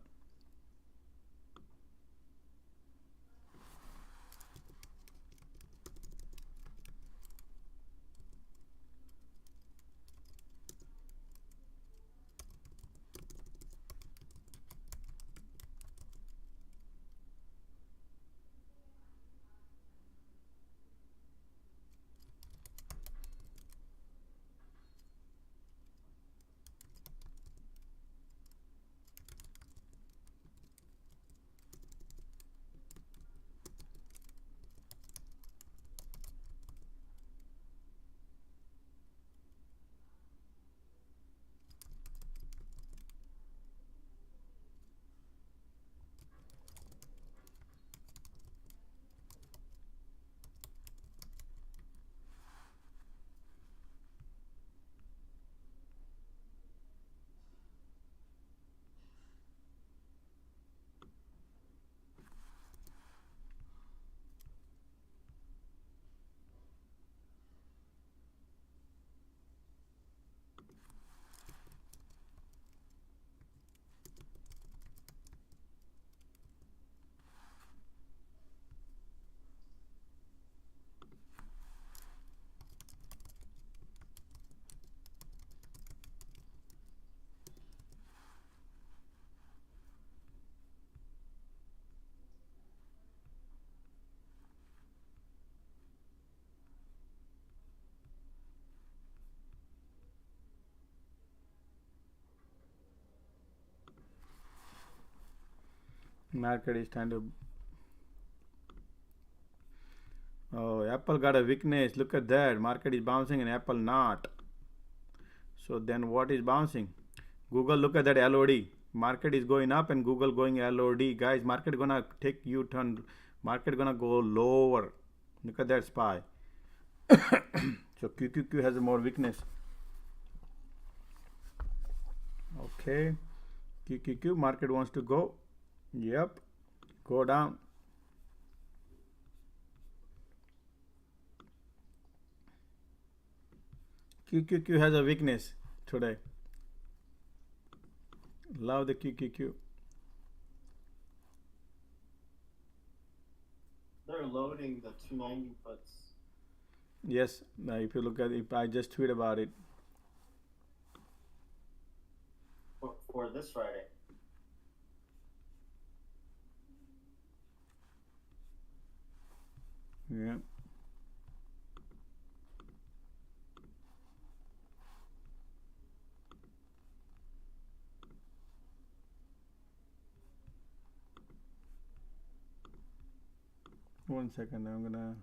Market is trying to. Oh, Apple got a weakness. Look at that. Market is bouncing and Apple not. So then what is bouncing? Google, look at that LOD. Market is going up and Google going LOD. Guys, market gonna take U-turn. Market gonna go lower. Look at that SPY. So QQQ has more weakness. Okay, QQQ market wants to go. Yep, go down. QQQ has a weakness today. Love the QQQ. They're loading the 290 puts. Yes, now if you look at it, I just tweet about it. For this Friday. Yeah. One second, I'm gonna.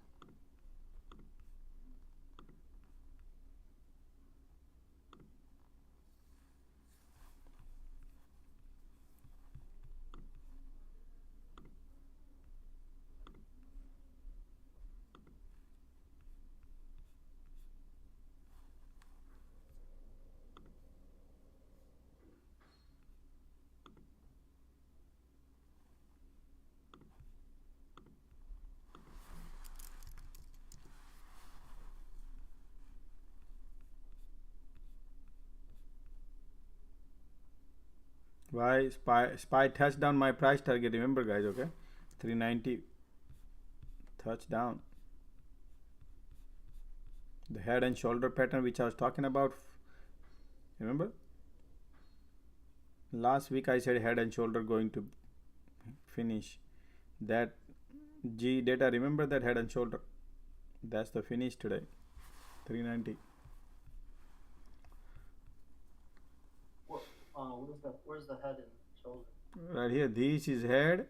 Why SPY touched down my price target? Remember, guys, okay? 390 touchdown. The head and shoulder pattern which I was talking about. Remember? Last week I said head and shoulder going to finish. That G data, remember that head and shoulder? That's the finish today. 390. Where's the head and shoulder? Right here, this is head.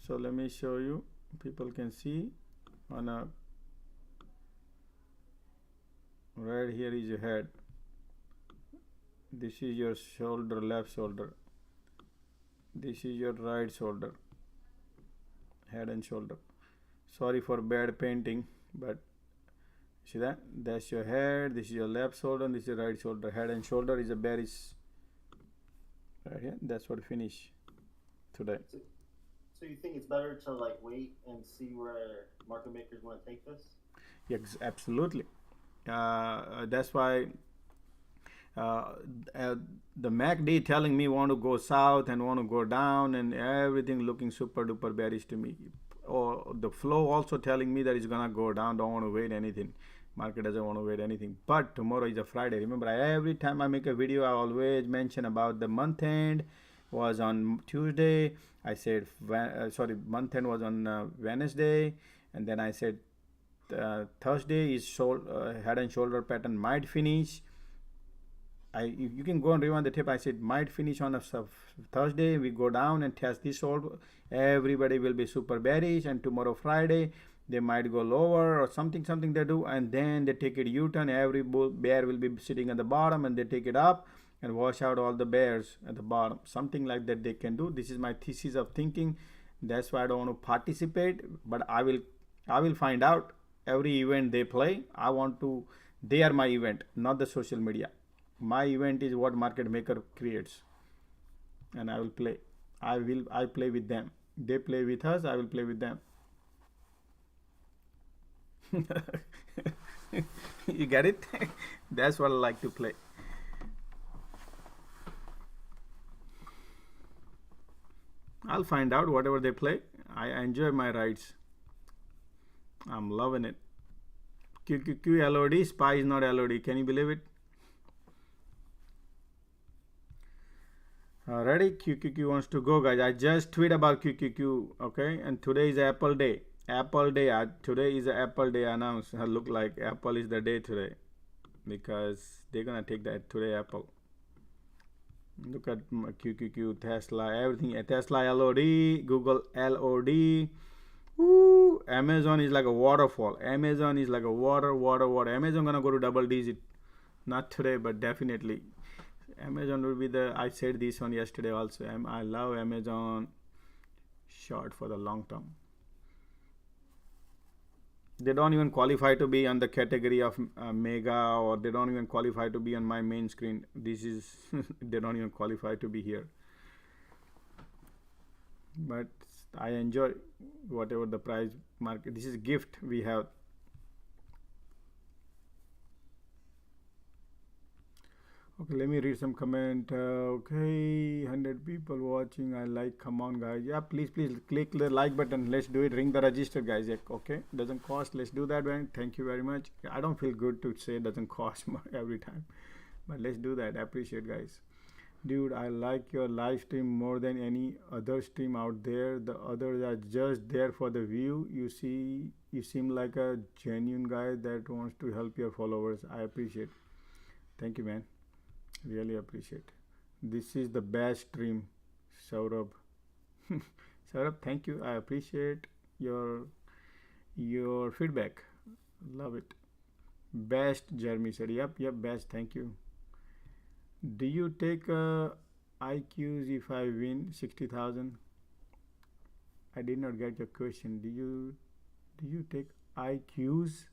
So let me show you. People can see on a right here is your head. This is your shoulder, left shoulder. This is your right shoulder. Head and shoulder. Sorry for bad painting, but see that? That's your head. This is your left shoulder. And this is your right shoulder. Head and shoulder is a bearish. Right here. That's what finish today. So you think it's better to like wait and see where market makers want to take this? Yes, absolutely. That's why the MACD telling me want to go south and want to go down and everything looking super duper bearish to me. Or the flow also telling me that it's gonna go down. Don't want to wait anything. Market doesn't want to wait anything. But tomorrow is a Friday. Remember, every time I make a video, I always mention about the month end was on Tuesday. I said sorry, month end was on Wednesday, and then I said Thursday is head and shoulder pattern might finish. You can go and rewind the tape. I said might finish on a Thursday. We go down and test this shoulder. Everybody will be super bearish, and tomorrow Friday they might go lower or something they do, and then they take it U-turn. Every bear will be sitting at the bottom, and they take it up and wash out all the bears at the bottom. Something like that they can do. This is my thesis of thinking. That's why I don't want to participate, but I will find out every event they play. They are my event, not the social media. My event is what market maker creates, and I will play. I play with them. They play with us. I will play with them. You get it? That's what I like to play. I'll find out whatever they play. I enjoy my rides. I'm loving it. QQQ LOD, SPY is not LOD. Can you believe it? Ready? QQQ wants to go, guys. I just tweet about QQQ, okay? And today is Apple Day. Apple Day. Today is Apple Day announced. Look like Apple is the day today, because they're gonna take that today. Apple. Look at QQQ, Tesla, everything. Tesla LOD, Google LOD. Woo! Amazon is like a waterfall. Amazon is like a water. Amazon gonna go to double digit. Not today, but definitely. Amazon will be I said this one yesterday also. I love Amazon short for the long term. They don't even qualify to be on the category of mega, or they don't even qualify to be on my main screen. This is they don't even qualify to be here. But I enjoy whatever the price market. This is gift we have. Okay, let me read some comment. Okay, 100 people watching. I like. Come on, guys. Yeah, please click the like button. Let's do it. Ring the register, guys. Yeah, okay, doesn't cost. Let's do that, man. Thank you very much. I don't feel good to say it doesn't cost every time, but let's do that. I appreciate, guys. Dude, I like your live stream more than any other stream out there. The others are just there for the view. You seem like a genuine guy that wants to help your followers. I appreciate. Thank you, man. Really appreciate. This is the best stream, Saurabh. Saurabh, thank you. I appreciate your feedback. Love it. Best, Jeremy said. Yep, best. Thank you. Do you take IQs if I win 60,000? I did not get your question. Do you take IQs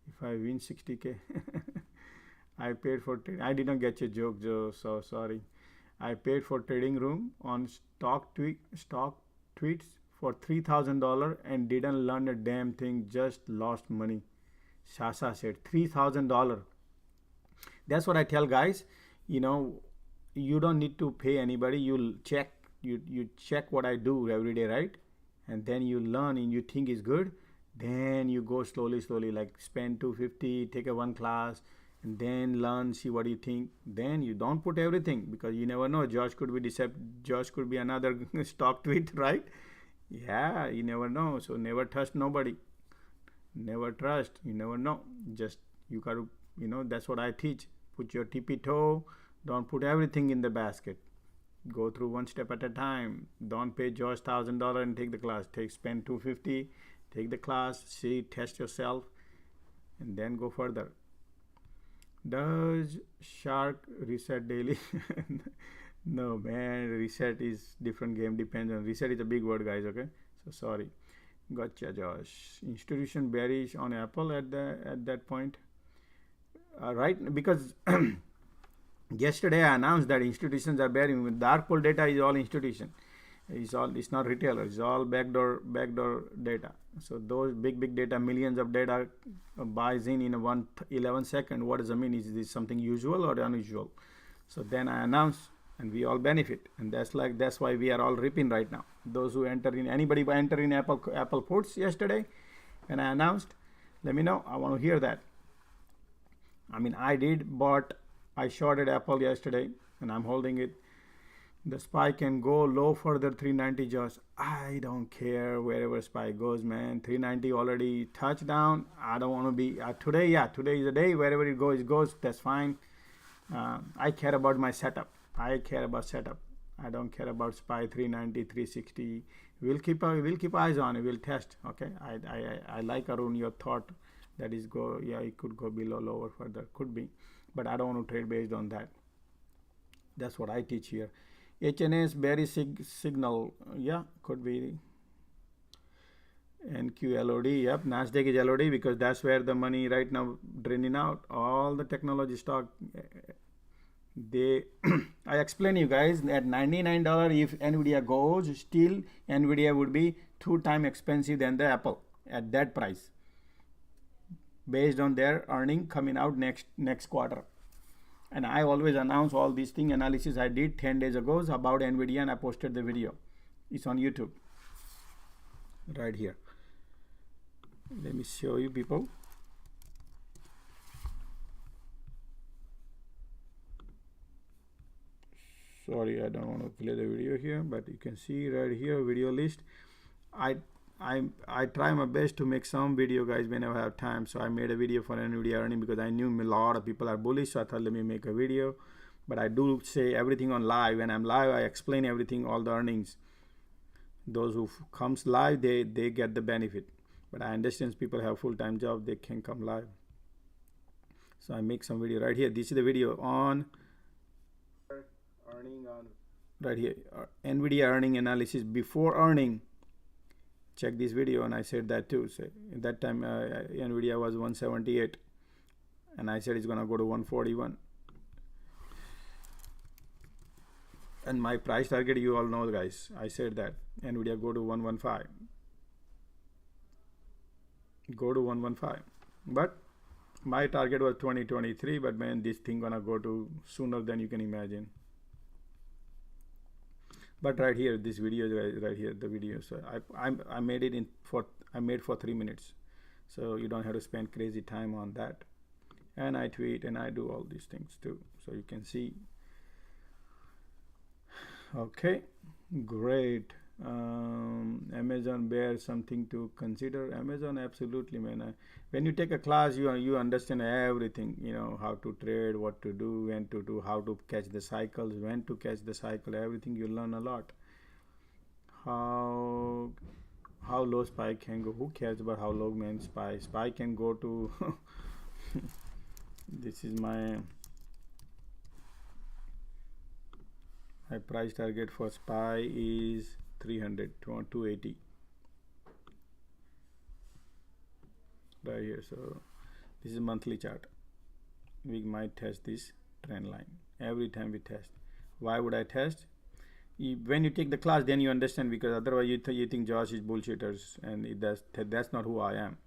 if I win 60K? I paid for trading. I did not get your joke, Joe. So sorry. I paid for trading room on stock tweets for $3,000 and didn't learn a damn thing. Just lost money. Shasha said $3,000. That's what I tell guys. You know, you don't need to pay anybody. You'll check. You check what I do every day, right? And then you learn and you think is good. Then you go slowly, like spend $250, take a one class, and then learn, see what you think. Then you don't put everything, because you never know. Josh could be Josh could be another stock tweet, right? Yeah, you never know. So never trust nobody. Never trust. You never know. Just you gotta, that's what I teach. Put your tippy toe. Don't put everything in the basket. Go through one step at a time. Don't pay Josh $1,000 and take the class. Spend $250. Take the class. See, test yourself, and then go further. Does shark reset daily? No, man. Reset is different game. Depends on reset is a big word, guys. Okay, so sorry. Gotcha, Josh. Institution bearish on Apple at that point, right? Because yesterday I announced that institutions are bearing. Dark pool data is all institution. It's not retailer. It's all backdoor data. So those big data, millions of data buys in 11 seconds. What does it mean? Is this something usual or unusual? So then I announced, and we all benefit, and that's why we are all ripping right now. Those who anybody enter in Apple puts yesterday, and I announced, let me know. I want to hear that. I mean, I did, but I shorted Apple yesterday, and I'm holding it. The SPY can go low further, 390 just. I don't care wherever SPY goes, man. 390 already touched down. I don't want to be today. Yeah, today is the day. Wherever it goes. That's fine. I care about my setup. I care about setup. I don't care about SPY 390, 360. We'll keep eyes on it. We'll test. Okay. I like, Arun, your thought that is go. Yeah, it could go below, lower further. Could be, but I don't want to trade based on that. That's what I teach here. HNS bearish signal. Yeah, could be. NQLOD. Yep, Nasdaq is LOD because that's where the money right now draining out. All the technology stock. I explain you guys at $99 if Nvidia goes, still Nvidia would be 2 times expensive than the Apple at that price, based on their earning coming out next quarter. And I always announce all these thing analysis I did 10 days ago about Nvidia, and I posted the video. It's on YouTube right here. Let me show you, people. Sorry, I don't want to play the video here, but you can see right here video list. I try my best to make some video, guys, whenever I have time. So I made a video for Nvidia earning because I knew a lot of people are bullish, so I thought let me make a video. But I do say everything on live. When I'm live, I explain everything, all the earnings. Those who comes live, they get the benefit. But I understand people have full-time job, they can come live. So I make some video right here. This is the video on earning on right here. Nvidia earning analysis before earning. Check this video, and I said that too. So at that time, Nvidia was 178, and I said it's gonna go to 141. And my price target, you all know, guys. I said that Nvidia go to 115. Go to 115. But my target was 2023. But man, this thing gonna go to sooner than you can imagine. But right here, this video, right here, the video. So I made it I made for 3 minutes. So you don't have to spend crazy time on that. And I tweet and I do all these things too. So you can see. Okay, great. Amazon bear, something to consider. Amazon, absolutely, man. When you take a class, you understand everything. You know how to trade, what to do, when to do, how to catch the cycles, when to catch the cycle. Everything you learn a lot. How low SPY can go? Who cares about how low, man? SPY can go to. This is my price target for SPY is 300 to 280 right here. So this is monthly chart. We might test this trend line every time we test. Why would I test? When you take the class, then you understand, because otherwise you think Josh is bullshitters, and that's not who I am.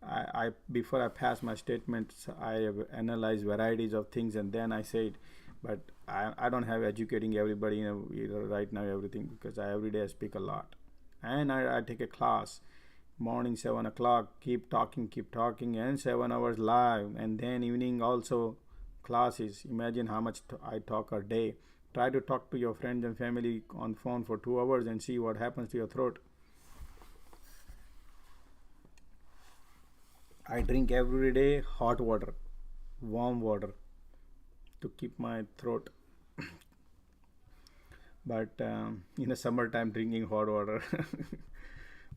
I before I pass my statements, I have analyzed varieties of things, and then I say it. But I don't have educating everybody, right now, everything, because every day I speak a lot. And I take a class, morning 7 o'clock, keep talking, and 7 hours live. And then evening also classes. Imagine how much I talk a day. Try to talk to your friends and family on phone for 2 hours and see what happens to your throat. I drink every day hot water, warm water, to keep my throat. But in the summertime, drinking hot water.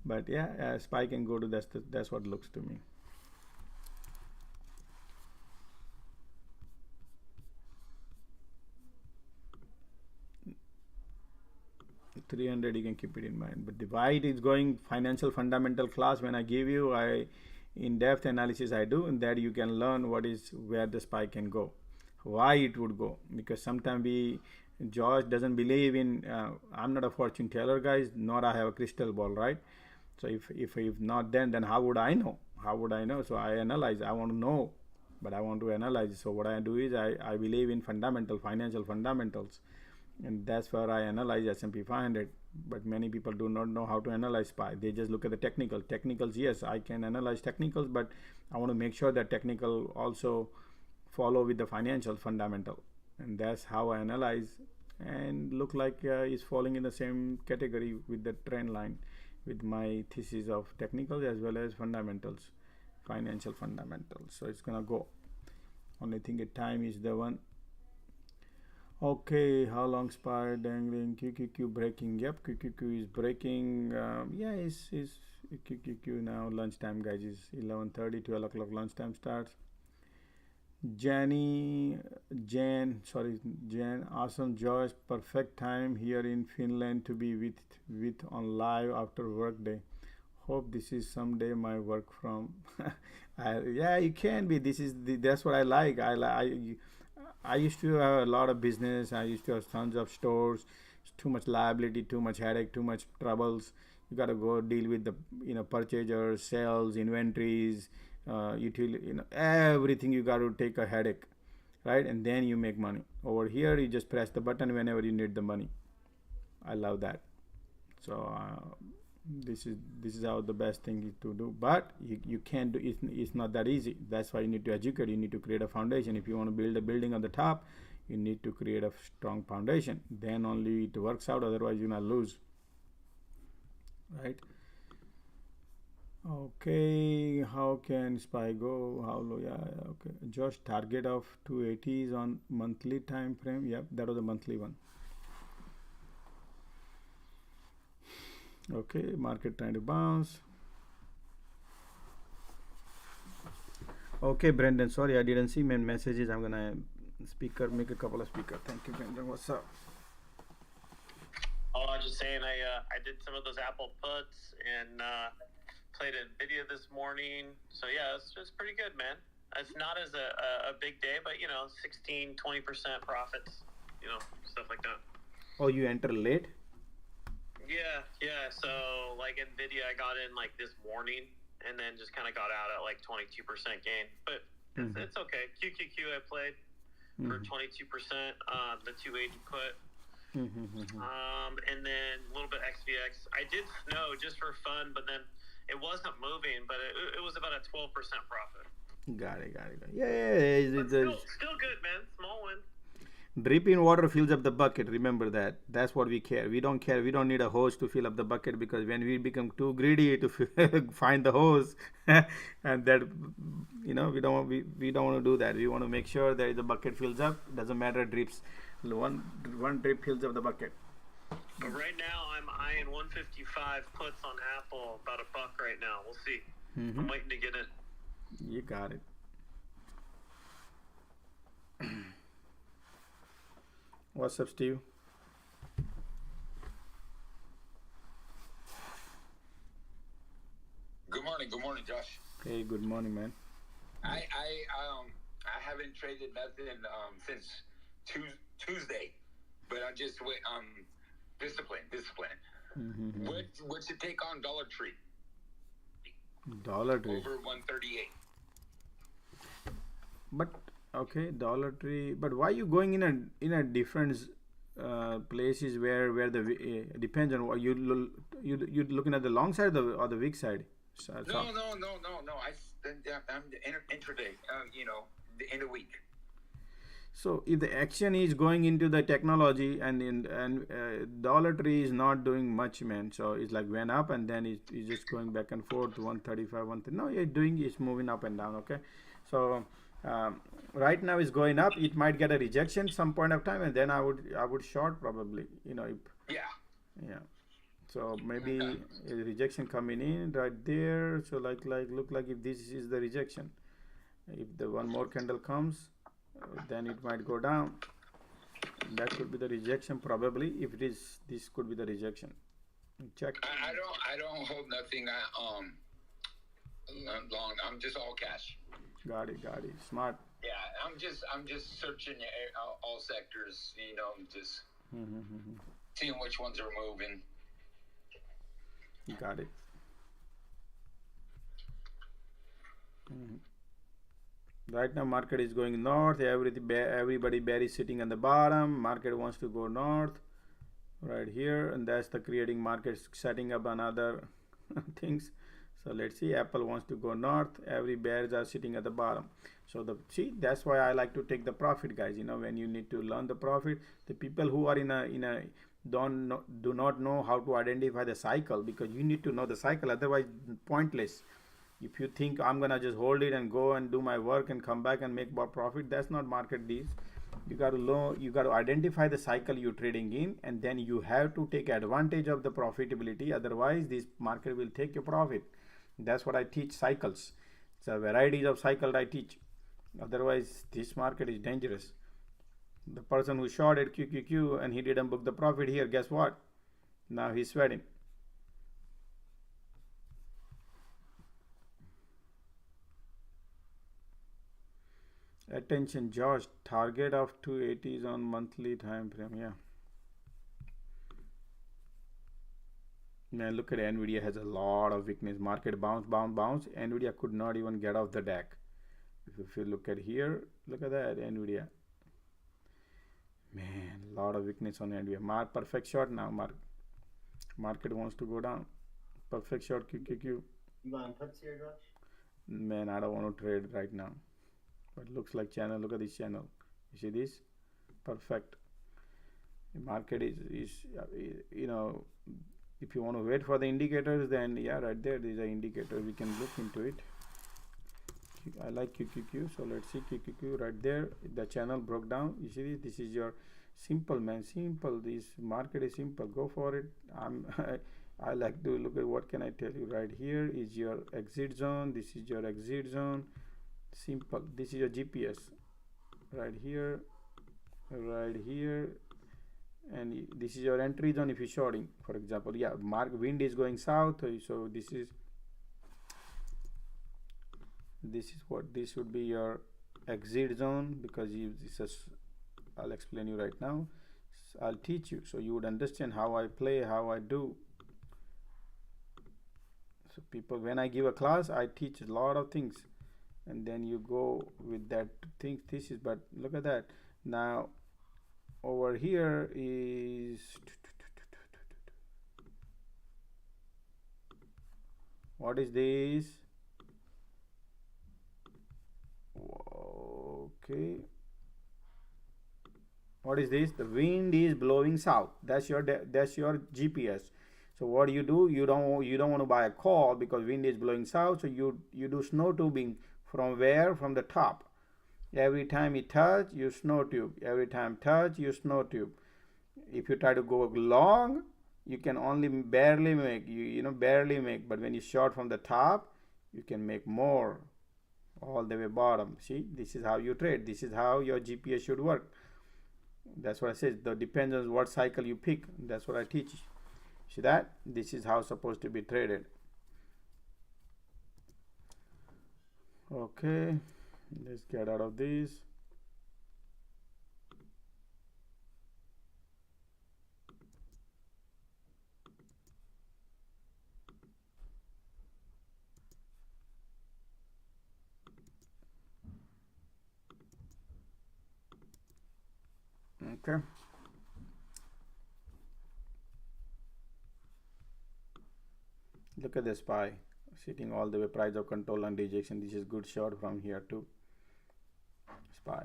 But yeah, SPY can go to that's what looks to me. $300, you can keep it in mind. But why it is going financial fundamental class, when I give you in-depth analysis I do, and that you can learn where the SPY can go, why it would go. Because sometimes George doesn't believe in, I'm not a fortune teller, guys, nor I have a crystal ball, right? So if not, then how would I know? So I analyze. I want to know, but I want to analyze. So what I do is I believe in financial fundamentals, and that's where I analyze S&P 500. But many people do not know how to analyze SPY. They just look at the technicals. Yes, I can analyze technicals, but I want to make sure that technical also follow with the financial fundamental, and that's how I analyze, and look like is falling in the same category with the trend line, with my thesis of technicals as well as fundamentals, financial fundamentals. So it's gonna go. Only thing at time is the one. Okay, how long SPY dangling? QQQ breaking. Yep, QQQ is breaking. Yeah, is QQQ now lunchtime, guys, is 11:30, 12 o'clock lunchtime starts. Jan, awesome, Josh, perfect time here in Finland to be with on live after work day. Hope this is someday my work from. Yeah, you can be. That's what I like. I used to have a lot of business. I used to have tons of stores. It's too much liability, too much headache, too much troubles. You got to go deal with the purchasers, sales, inventories, utility, everything. You got to take a headache, right? And then you make money. Over here, you just press the button whenever you need the money. I love that. So this is how the best thing is to do. But you can't do it. It's not that easy. That's why you need to educate. You need to create a foundation. If you want to build a building on the top, you need to create a strong foundation. Then only it works out. Otherwise, you're gonna lose, right? Okay, how can SPY go? How low? Yeah, okay. Josh, target of 280 is on monthly time frame. Yep, that was a monthly one. Okay, market trying to bounce. Okay, Brendan, sorry I didn't see my messages. I'm gonna make a couple of speakers. Thank you, Brendan. What's up? Oh, I just just saying I did some of those Apple puts and played Nvidia this morning. So yeah, it's just pretty good, man. It's not as a big day, but 16, 20% profits, stuff like that. Oh, you enter late? Yeah. So like Nvidia, I got in like this morning, and then just kind of got out at like 22% gain. But it's okay. QQQ I played for 22%. The 280 put. And then a little bit XVX. I did snow just for fun, but then it wasn't moving, but it was about a 12% profit. Got it. Yeah. Still good, man. Small win. Dripping water fills up the bucket. Remember that. That's what we care. We don't care. We don't need a hose to fill up the bucket, because when we become too greedy to find the hose, and that we don't want to do that. We want to make sure that the bucket fills up. Doesn't matter drips. One drip fills up the bucket. But right now I'm eyeing 155 puts on Apple, about $1 right now. We'll see. I'm waiting to get in. You got it. What's up, Steve? Good morning, Josh. Hey, good morning, man. I haven't traded nothing since Tuesday, but I just went discipline. What's your take on Dollar Tree? Dollar Tree over 138. But okay, Dollar Tree. But why you going in a different places where the depends on what you looking at the long side or the weak side? No. I'm intraday. The end of week. So if the action is going into the technology and Dollar Tree is not doing much, man. So it's like went up and then it's just going back and forth, 135, 130. No, it's moving up and down. Okay, so right now it's going up. It might get a rejection some point of time, and then I would short probably. Yeah. So maybe a rejection coming in right there. So like look like if this is the rejection, if the one more candle comes, then it might go down. That could be the rejection probably. If it is, this could be the rejection. Check. I don't hold nothing long. I'm just all cash. Got it. Smart. Yeah, I'm just searching all sectors. Just seeing which ones are moving. Got it. Right now market is going north. Everybody bearish sitting on the bottom. Market wants to go north right here, and that's the creating market setting up another things. So let's see, Apple wants to go north. Every bears are sitting at the bottom. So that's why I like to take the profit, guys. When you need to learn the profit, the people who are do not know how to identify the cycle, because you need to know the cycle, otherwise pointless. If you think I'm gonna just hold it and go and do my work and come back and make more profit, that's not market deals. You got to identify the cycle you're trading in, and then you have to take advantage of the profitability. Otherwise, this market will take your profit. That's what I teach, cycles. It's a varieties of cycle I teach. Otherwise, this market is dangerous. The person who shorted QQQ and he didn't book the profit here, guess what? Now he's sweating. Attention, Josh. Target of 280 is on monthly time frame. Yeah. Man, look at Nvidia, has a lot of weakness. Market bounce. Nvidia could not even get off the deck. If you look at here, look at that, Nvidia. Man, a lot of weakness on Nvidia. Perfect short now. Market wants to go down. Perfect short QQQ. You buying puts here, Josh? Man, I don't want to trade right now. But looks like channel. Look at this channel. You see this? Perfect. The market is if you want to wait for the indicators, then yeah, right there, these are indicators. We can look into it. I like QQQ, so let's see QQQ right there. The channel broke down. You see this is your simple, man. Simple. This market is simple. Go for it. I like to look at, what can I tell you? Right here is your exit zone. This is your exit zone. Simple. This is your GPS. Right here. and this is your entry zone if you're shorting, for example. Yeah, mark wind is going south, so this is what this would be your exit zone, because this is, I'll explain you right now. I'll teach you so you would understand how I play, how I do. So people, when I give a class, I teach a lot of things, and then you go with that thing. This is, but look at that. Now over here is, what is this? Okay, what is this? The wind is blowing south. That's your GPS. So what do? You don't want to buy a call because wind is blowing south. So you do snow tubing. From where? From the top. Every time you touch, you snow tube. Every time touch, you snow tube. If you try to go long, you can only barely make, barely make. But when you short from the top, you can make more, all the way bottom. See, this is how you trade. This is how your GPS should work. That's what I said. That depends on what cycle you pick. That's what I teach. See that? This is how it's supposed to be traded. Okay, let's get out of this. Okay. Look at the SPY sitting all the way, price of control and rejection. This is good short from here too. SPY.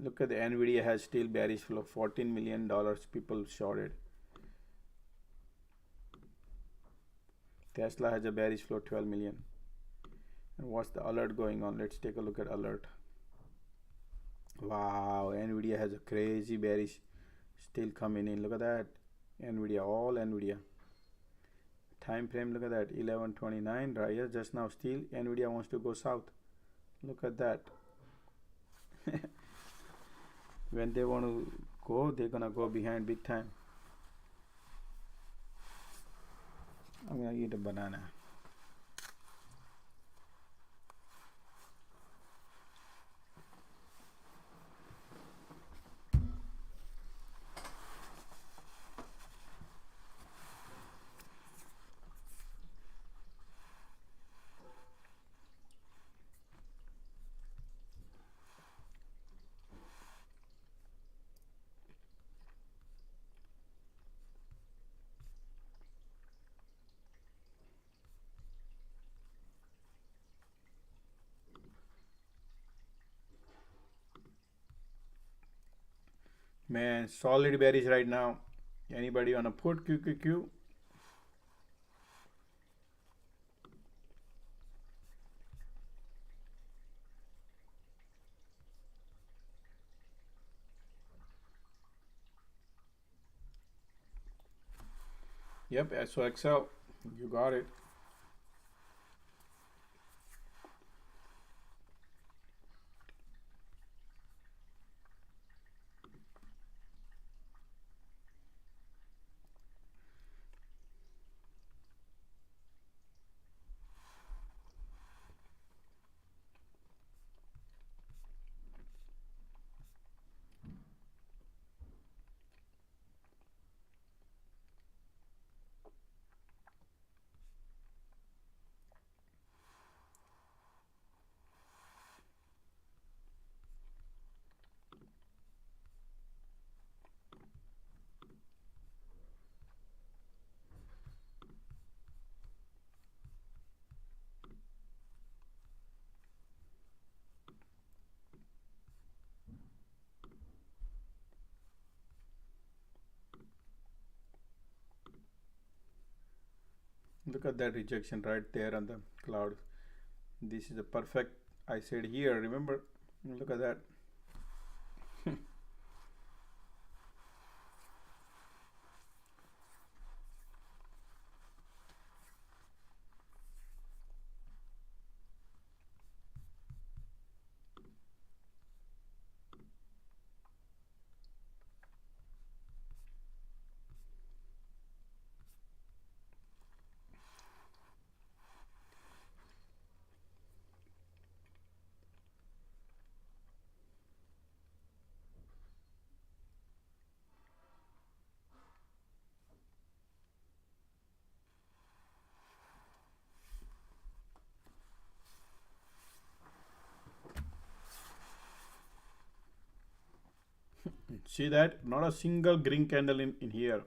Look at the Nvidia has still bearish flow, $14 million people shorted. Tesla has a bearish flow, 12 million. And what's the alert going on? Let's take a look at alert. Wow, Nvidia has a crazy bearish still coming in. Look at that. Nvidia, all Nvidia. Time frame, look at that, 11:29 right here. Just now still Nvidia wants to go south. Look at that. When they want to go, they're gonna go behind big time. I'm gonna eat a banana. Man, solid bearish right now. Anybody wanna put QQQ? Yep, SOXL. You got it. Look at that rejection right there on the cloud. This is a perfect, I said here, remember, look at that. See that? Not a single green candle in here.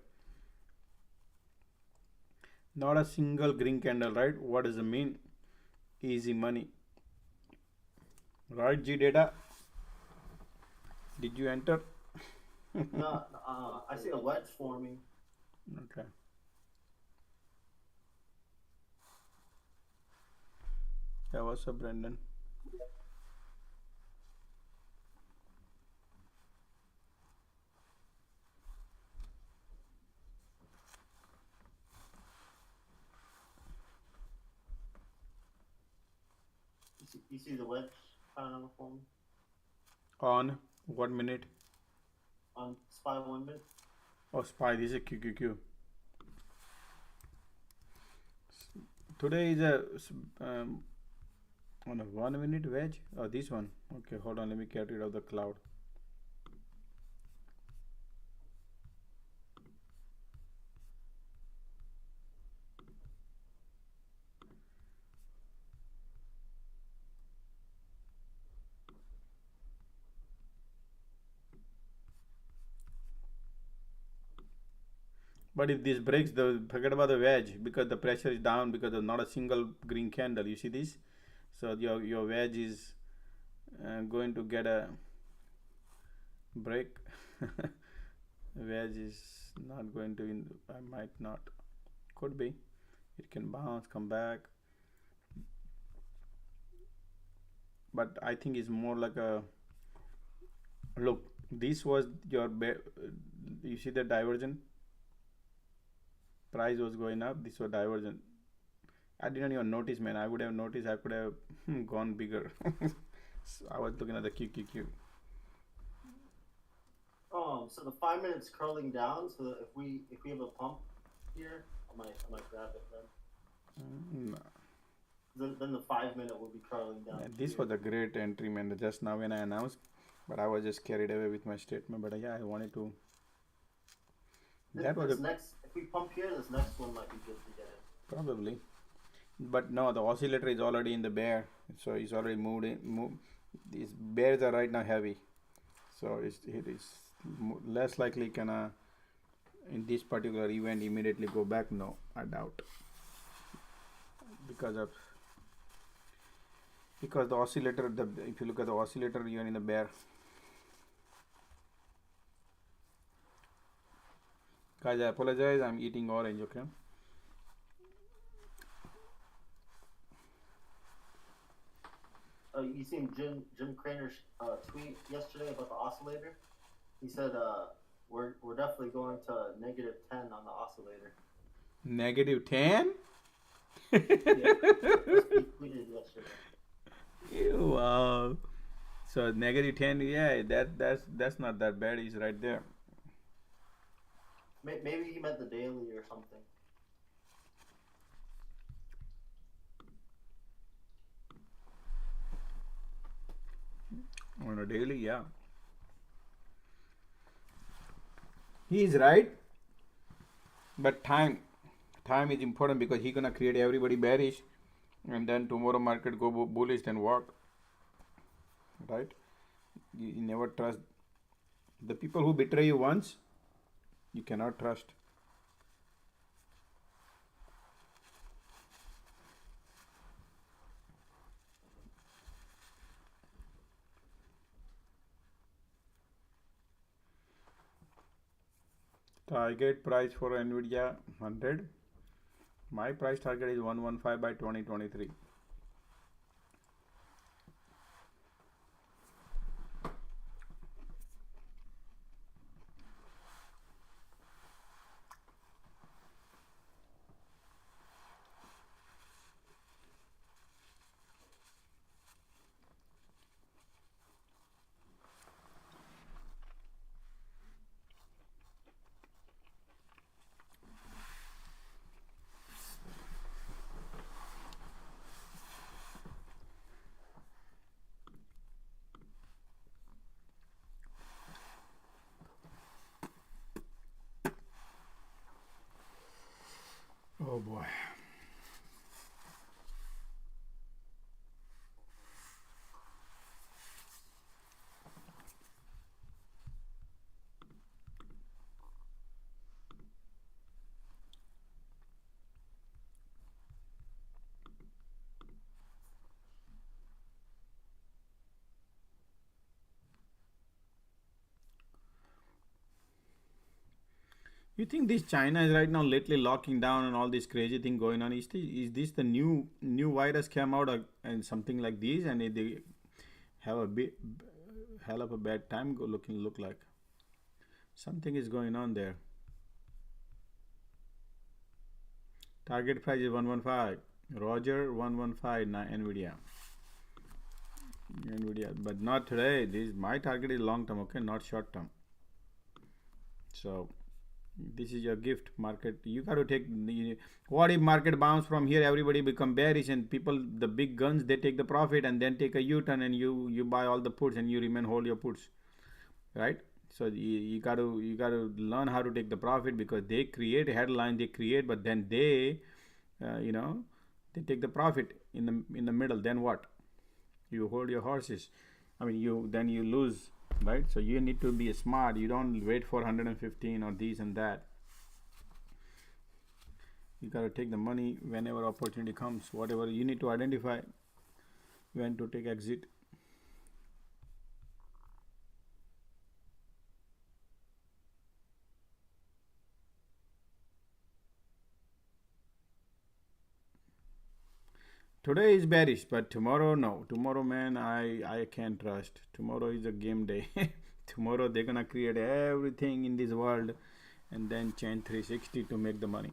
Not a single green candle, right? What does it mean? Easy money. Right, G data? Did you enter? No, I see a wedge forming. Okay. Yeah, what's up, Brendan? You see the wedge kind of forming? On what minute? On SPY 1 minute? Oh, SPY, this is QQQ. Today is a on a 1 minute wedge. Oh, this one. Okay, hold on. Let me get rid of the cloud. But if this breaks, forget about the wedge because the pressure is down because there's not a single green candle. You see this? So your wedge is going to get a break. Wedge is not going to. I might not. Could be. It can bounce, come back. But I think it's more like a look. This was your. You see the divergent? Price was going up. This was divergent. I didn't even notice, man. I would have noticed. I could have gone bigger. So I was looking at the QQQ. So the 5 minutes curling down. So that if we have a pump here, I might grab it then. No. Then the 5 minute will be curling down. Man, this was a great entry, man. Just now when I announced, but I was just carried away with my statement. But yeah, I wanted to. That was a, next. If we pump here, this next one might be good to get it. probably. But no, the oscillator is already in the bear, so it's already moved in. These bears are right now heavy, so it is less likely can in this particular event immediately go back. No, I doubt, because the oscillator. If you look at the oscillator, even in the bear. Guys, I apologize. I'm eating orange. Okay. You seen Jim Craner's tweet yesterday about the oscillator? He said we're definitely going to -10 on the oscillator. -10? Yeah, he tweeted yesterday. Wow. So -10, yeah, that's not that bad. He's right there. Maybe he meant the daily or something. On a daily, yeah. He is right. But time is important because he's gonna create everybody bearish, and then tomorrow market go bullish and walk. Right? You never trust the people who betray you once. You cannot trust. Target price for Nvidia 100. My price target is 115 by 2023. Oh boy. You think this China is right now lately locking down and all this crazy thing going on? Is this the new virus came out and something like this, and they have a bit hell of a bad time look like something is going on there. Target price is 115. Roger 115 Nvidia. But not today. This my target is long term, okay, not short term. So this is your gift market. You got to take what if market bounce from here, everybody become bearish, and people, the big guns, they take the profit and then take a u-turn, and you buy all the puts and you remain hold your puts, right? So you got to learn how to take the profit, because they create a headline, they create, but then they they take the profit in the middle. Then what? You hold your horses. I mean, you lose, right? So you need to be smart. You don't wait for 115 or these and that. You got to take the money whenever opportunity comes. Whatever you need to identify when to take exit. Today is bearish, but tomorrow no. Tomorrow, man, I can't trust. Tomorrow is a game day. Tomorrow they're gonna create everything in this world and then change 360 to make the money.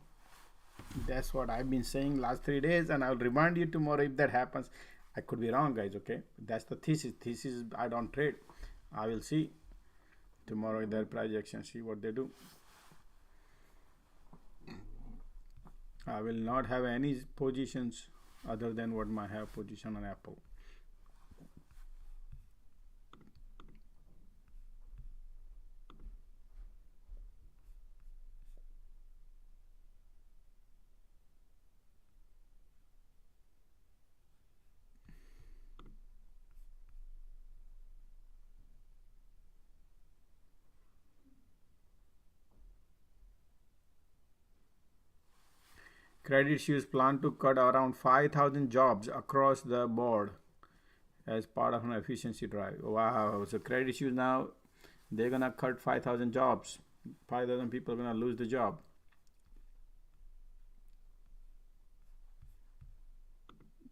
That's what I've been saying last 3 days, and I'll remind you tomorrow if that happens. I could be wrong, guys, okay? That's the thesis. I don't trade. I will see tomorrow their projection, see what they do. I will not have any positions other than what I have position on Apple. Credit Suisse plan to cut around 5,000 jobs across the board as part of an efficiency drive. Wow! So Credit Suisse now, they're gonna cut 5,000 jobs. 5,000 people are gonna lose the job.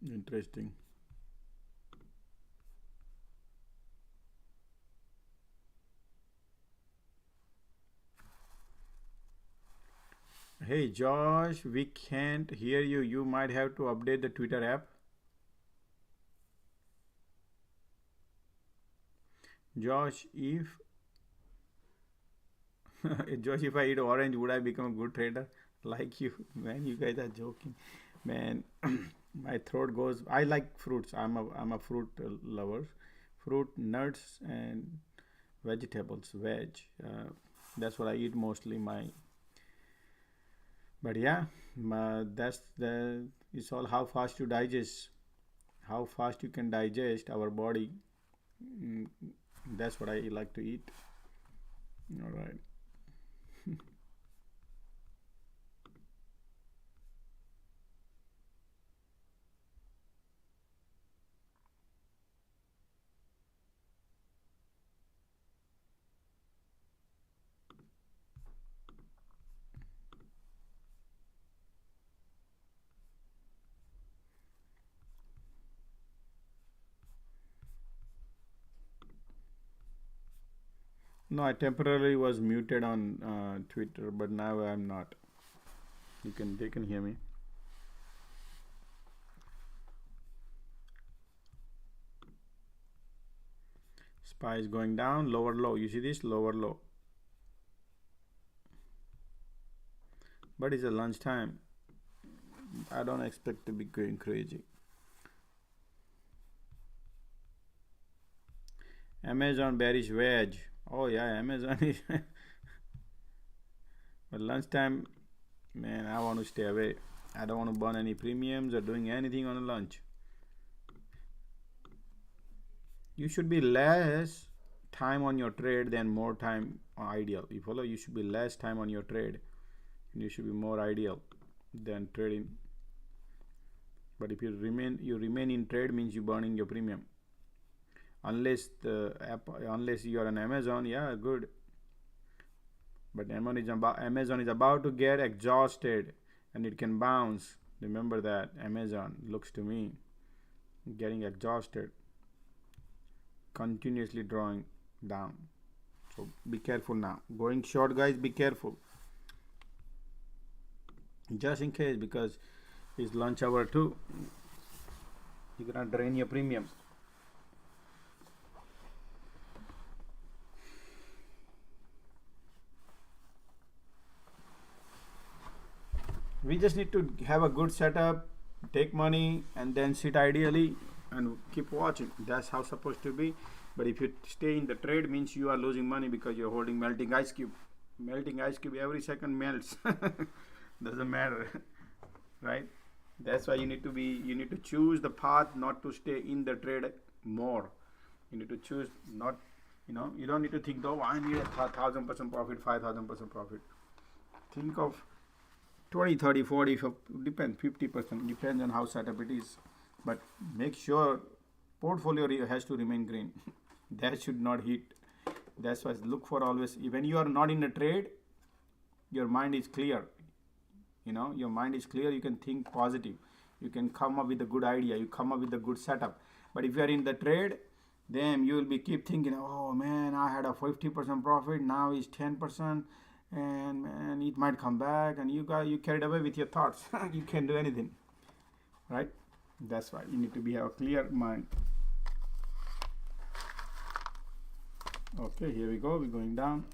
Interesting. Hey Josh, we can't hear you. You might have to update the Twitter app. Josh, if Josh, if I eat orange, would I become a good trader? Like you, man. You guys are joking, man. My throat goes. I like fruits. I'm a fruit lover. Fruit, nuts, and vegetables. Veg. That's what I eat mostly. But yeah, it's all how fast you digest, how fast you can digest our body. Mm, that's what I like to eat. All right. No, I temporarily was muted on Twitter, but now I'm not. They can hear me. SPY is going down, lower low. You see this lower low, but it's a lunchtime. I don't expect to be going crazy. Amazon bearish wedge. Oh yeah, Amazon is. But lunchtime, man, I want to stay away. I don't want to burn any premiums or doing anything on a lunch. You should be less time on your trade than more time ideal. You follow? You should be less time on your trade, and you should be more ideal than trading. But if you remain in trade, means you burning your premium. Unless you are an Amazon, yeah, good. But Amazon is about to get exhausted, and it can bounce. Remember that. Amazon looks to me getting exhausted, continuously drawing down. So be careful now. Going short, guys, be careful. Just in case, because it's lunch hour too. You're gonna drain your premium. We just need to have a good setup, take money, and then sit ideally and keep watching. That's how it's supposed to be. But if you stay in the trade, means you are losing money because you're holding melting ice cube. Melting ice cube every second melts. Doesn't matter, right? That's why you need to choose the path not to stay in the trade more. You need to choose not, you don't need to think, though, I need 1,000% profit, 5,000% profit. Think of 20, 30, 40, depends, 50%, depends on how setup it is. But make sure portfolio has to remain green. That should not hit. That's why look for always, when you are not in a trade, your mind is clear. Your mind is clear, you can think positive. You can come up with a good idea, you come up with a good setup. But if you are in the trade, then you will be keep thinking, oh man, I had a 50% profit, now it's 10%. And it might come back, and you carried away with your thoughts. You can't do anything, right? That's why you need to have a clear mind. Okay, here we go. We're going down.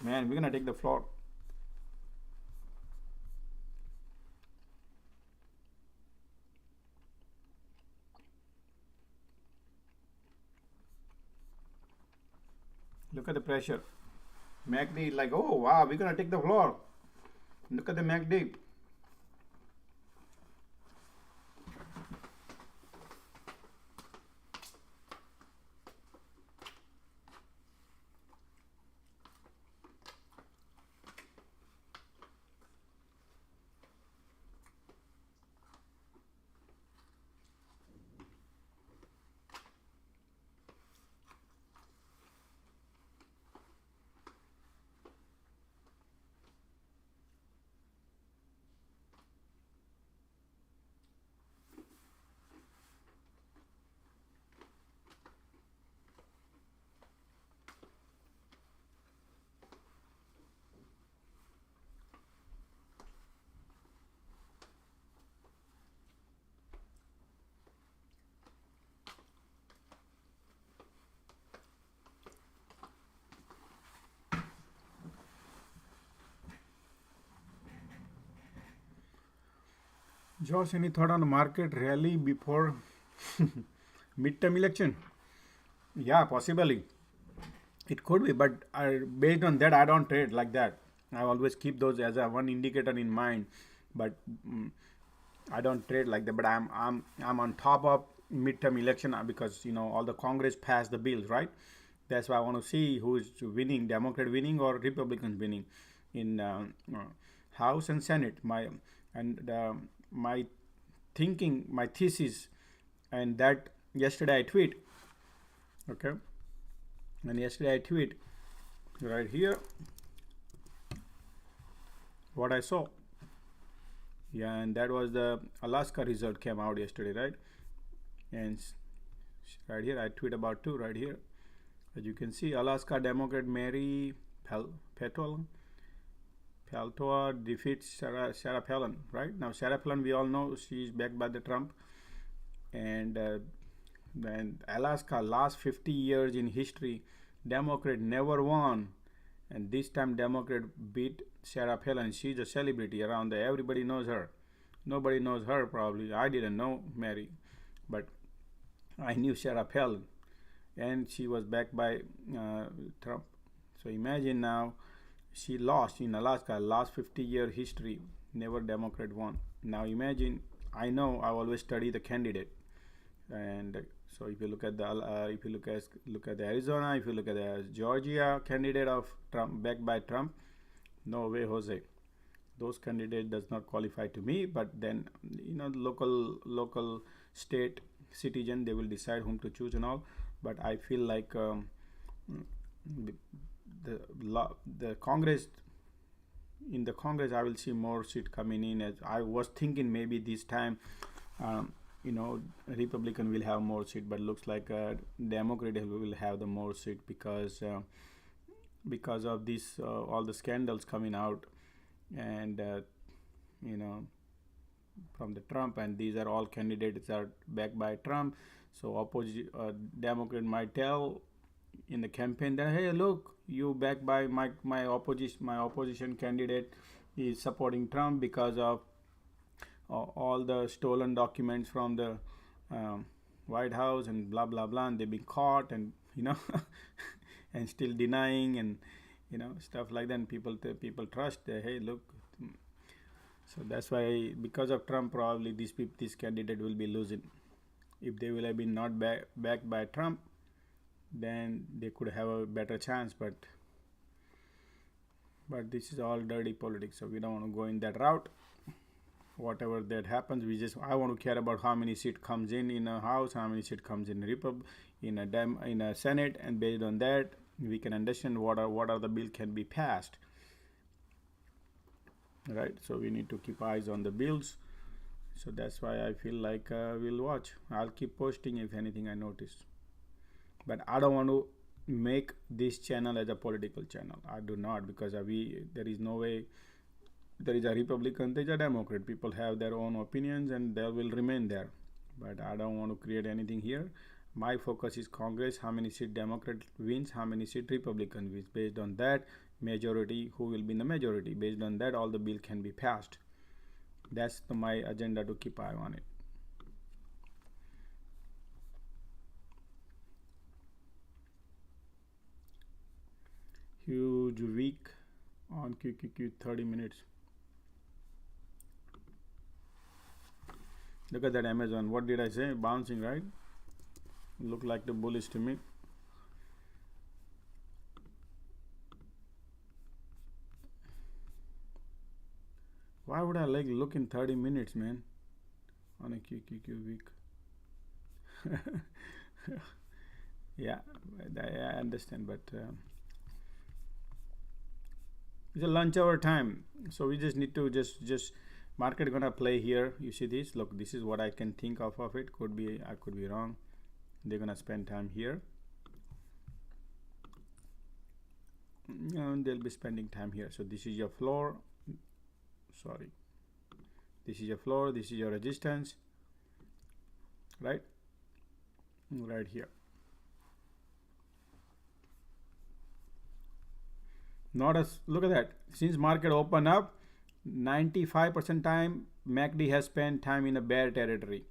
Man, we're gonna take the floor. Look at the pressure. MACD like, oh wow, we're gonna take the floor. Look at the MACD. Josh, any thought on the market rally before midterm election? Yeah, possibly. It could be, but based on that, I don't trade like that. I always keep those as a one indicator in mind, but I don't trade like that. But I'm on top of midterm election because all the Congress passed the bills, right? That's why I want to see who is winning, Democrat winning or Republicans winning in House and Senate. My thinking, my thesis, and that yesterday I tweet. Okay, and yesterday I tweet right here what I saw. Yeah, and that was the Alaska result came out yesterday, right? And right here I tweet about too, right here. As you can see, Alaska Democrat Mary Peltola defeats Sarah Palin. Right now, Sarah Palin, we all know she's backed by the Trump, and Alaska last 50 years in history, Democrat never won, and this time Democrat beat Sarah Palin. She's a celebrity around there. Everybody knows her. Nobody knows her probably. I didn't know Mary, but I knew Sarah Palin, and she was backed by Trump. So imagine now, she lost in Alaska. Last 50-year history, never Democrat won. Now imagine, I know I always study the candidate, and so if you look at the look at the Arizona, if you look at the Georgia candidate of Trump backed by Trump, no way, Jose. Those candidate does not qualify to me. But then local state citizen, they will decide whom to choose and all. But I feel like the Congress, in the Congress, I will see more seat coming in. As I was thinking, maybe this time, Republican will have more seat, but looks like Democrat will have the more seat because of this all the scandals coming out, and from the Trump, and these are all candidates are backed by Trump. So Democrat might tell in the campaign that, hey, look, you backed by my opposition candidate is supporting Trump because of all the stolen documents from the White House and blah blah blah, and they've been caught, and and still denying, and stuff like that. And people trust. Hey, look. So that's why, because of Trump, probably this candidate will be losing. If they will have been not backed by Trump, then they could have a better chance. But this is all dirty politics, so we don't want to go in that route. Whatever that happens, I want to care about how many seat comes in a House, how many seat comes in in a Senate, and based on that, we can understand what are the bill can be passed. Right, so we need to keep eyes on the bills. So that's why I feel like we'll watch. I'll keep posting if anything I notice. But I don't want to make this channel as a political channel. I do not, because there is no way. There is a Republican, there is a Democrat. People have their own opinions, and they will remain there. But I don't want to create anything here. My focus is Congress. How many seat Democrat wins? How many seat Republican wins? Based on that, majority, who will be in the majority? Based on that, all the bill can be passed. That's my agenda, to keep eye on it. Huge week on QQQ, 30 minutes. Look at that Amazon. What did I say? Bouncing, right? Look like the bullish to me. Why would I look in 30 minutes, man, on a QQQ week? Yeah, I understand, but it's a lunch hour time, so we just need to just market gonna play here. You see this? Look, this is what I can think of it. I could be wrong. They're gonna spend time here, and they'll be spending time here. So this is your floor. Sorry, this is your floor, this is your resistance, right here. Look at that. Since market open up, 95% time MACD has spent time in a bear territory,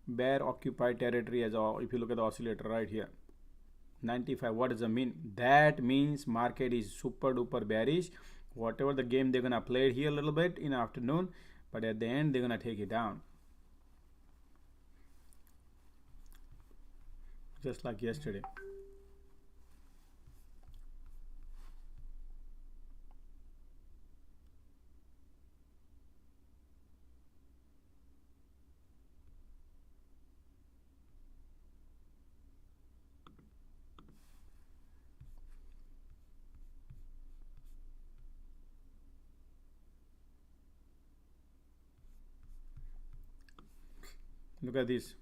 bear occupied territory. If you look at the oscillator right here, 95. What does that mean? That means market is super duper bearish. Whatever the game they're gonna play here a little bit in the afternoon, but at the end they're gonna take it down, just like yesterday. Look at this.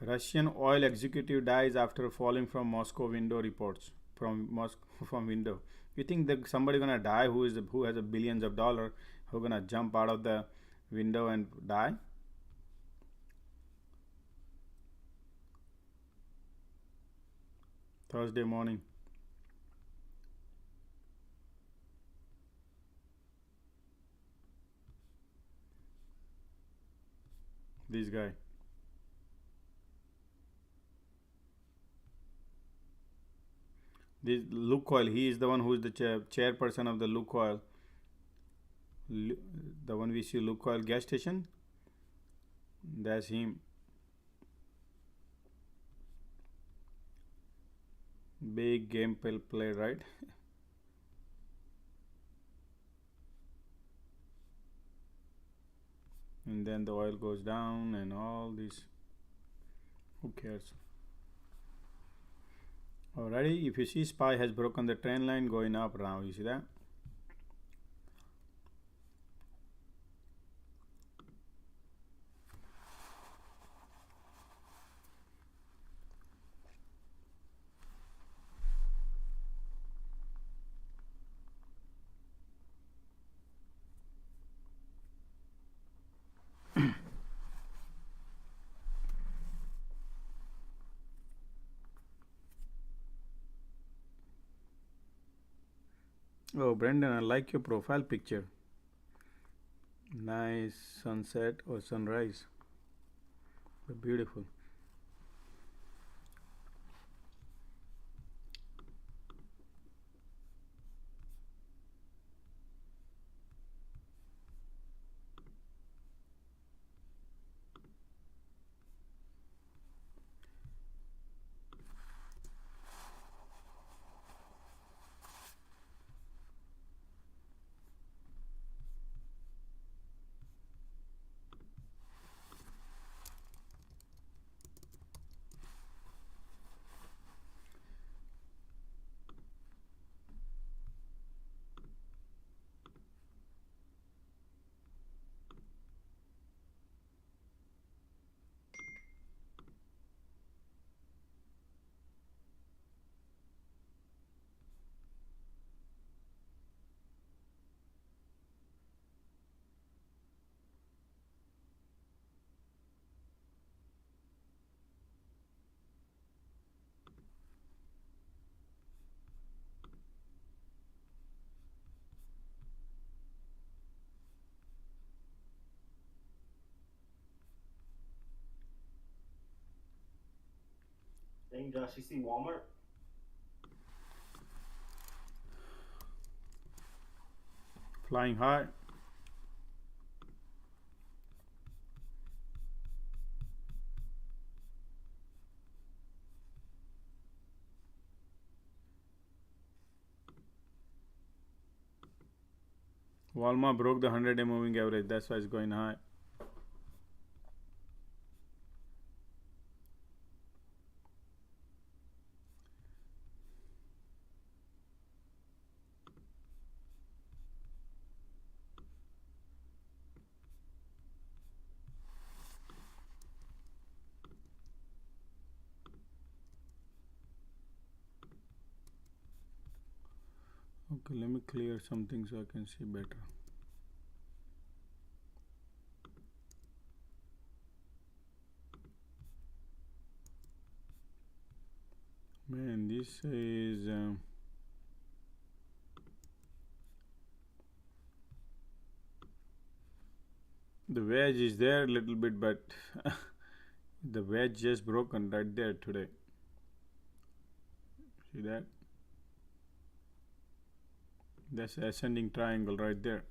Russian oil executive dies after falling from Moscow window, reports from Moscow from window. You think that somebody gonna die who has a billions of dollar, who gonna jump out of the window and die? Thursday morning. This guy. This Lukoil, he is the one who is the chairperson of the Lukoil. The one we see Lukoil gas station. That's him. Big game play, right? And then the oil goes down and all this. Who cares? Alrighty, if you see SPY has broken the trend line going up now, you see that? Oh, Brendan, I like your profile picture. Nice sunset or sunrise. Beautiful. Dang, Josh, you see Walmart? Flying high. Walmart broke the 100-day moving average. That's why it's going high. Okay, let me clear something so I can see better. Man, this is the wedge is there a little bit, but the wedge just broken right there today. See that? That's ascending triangle right there.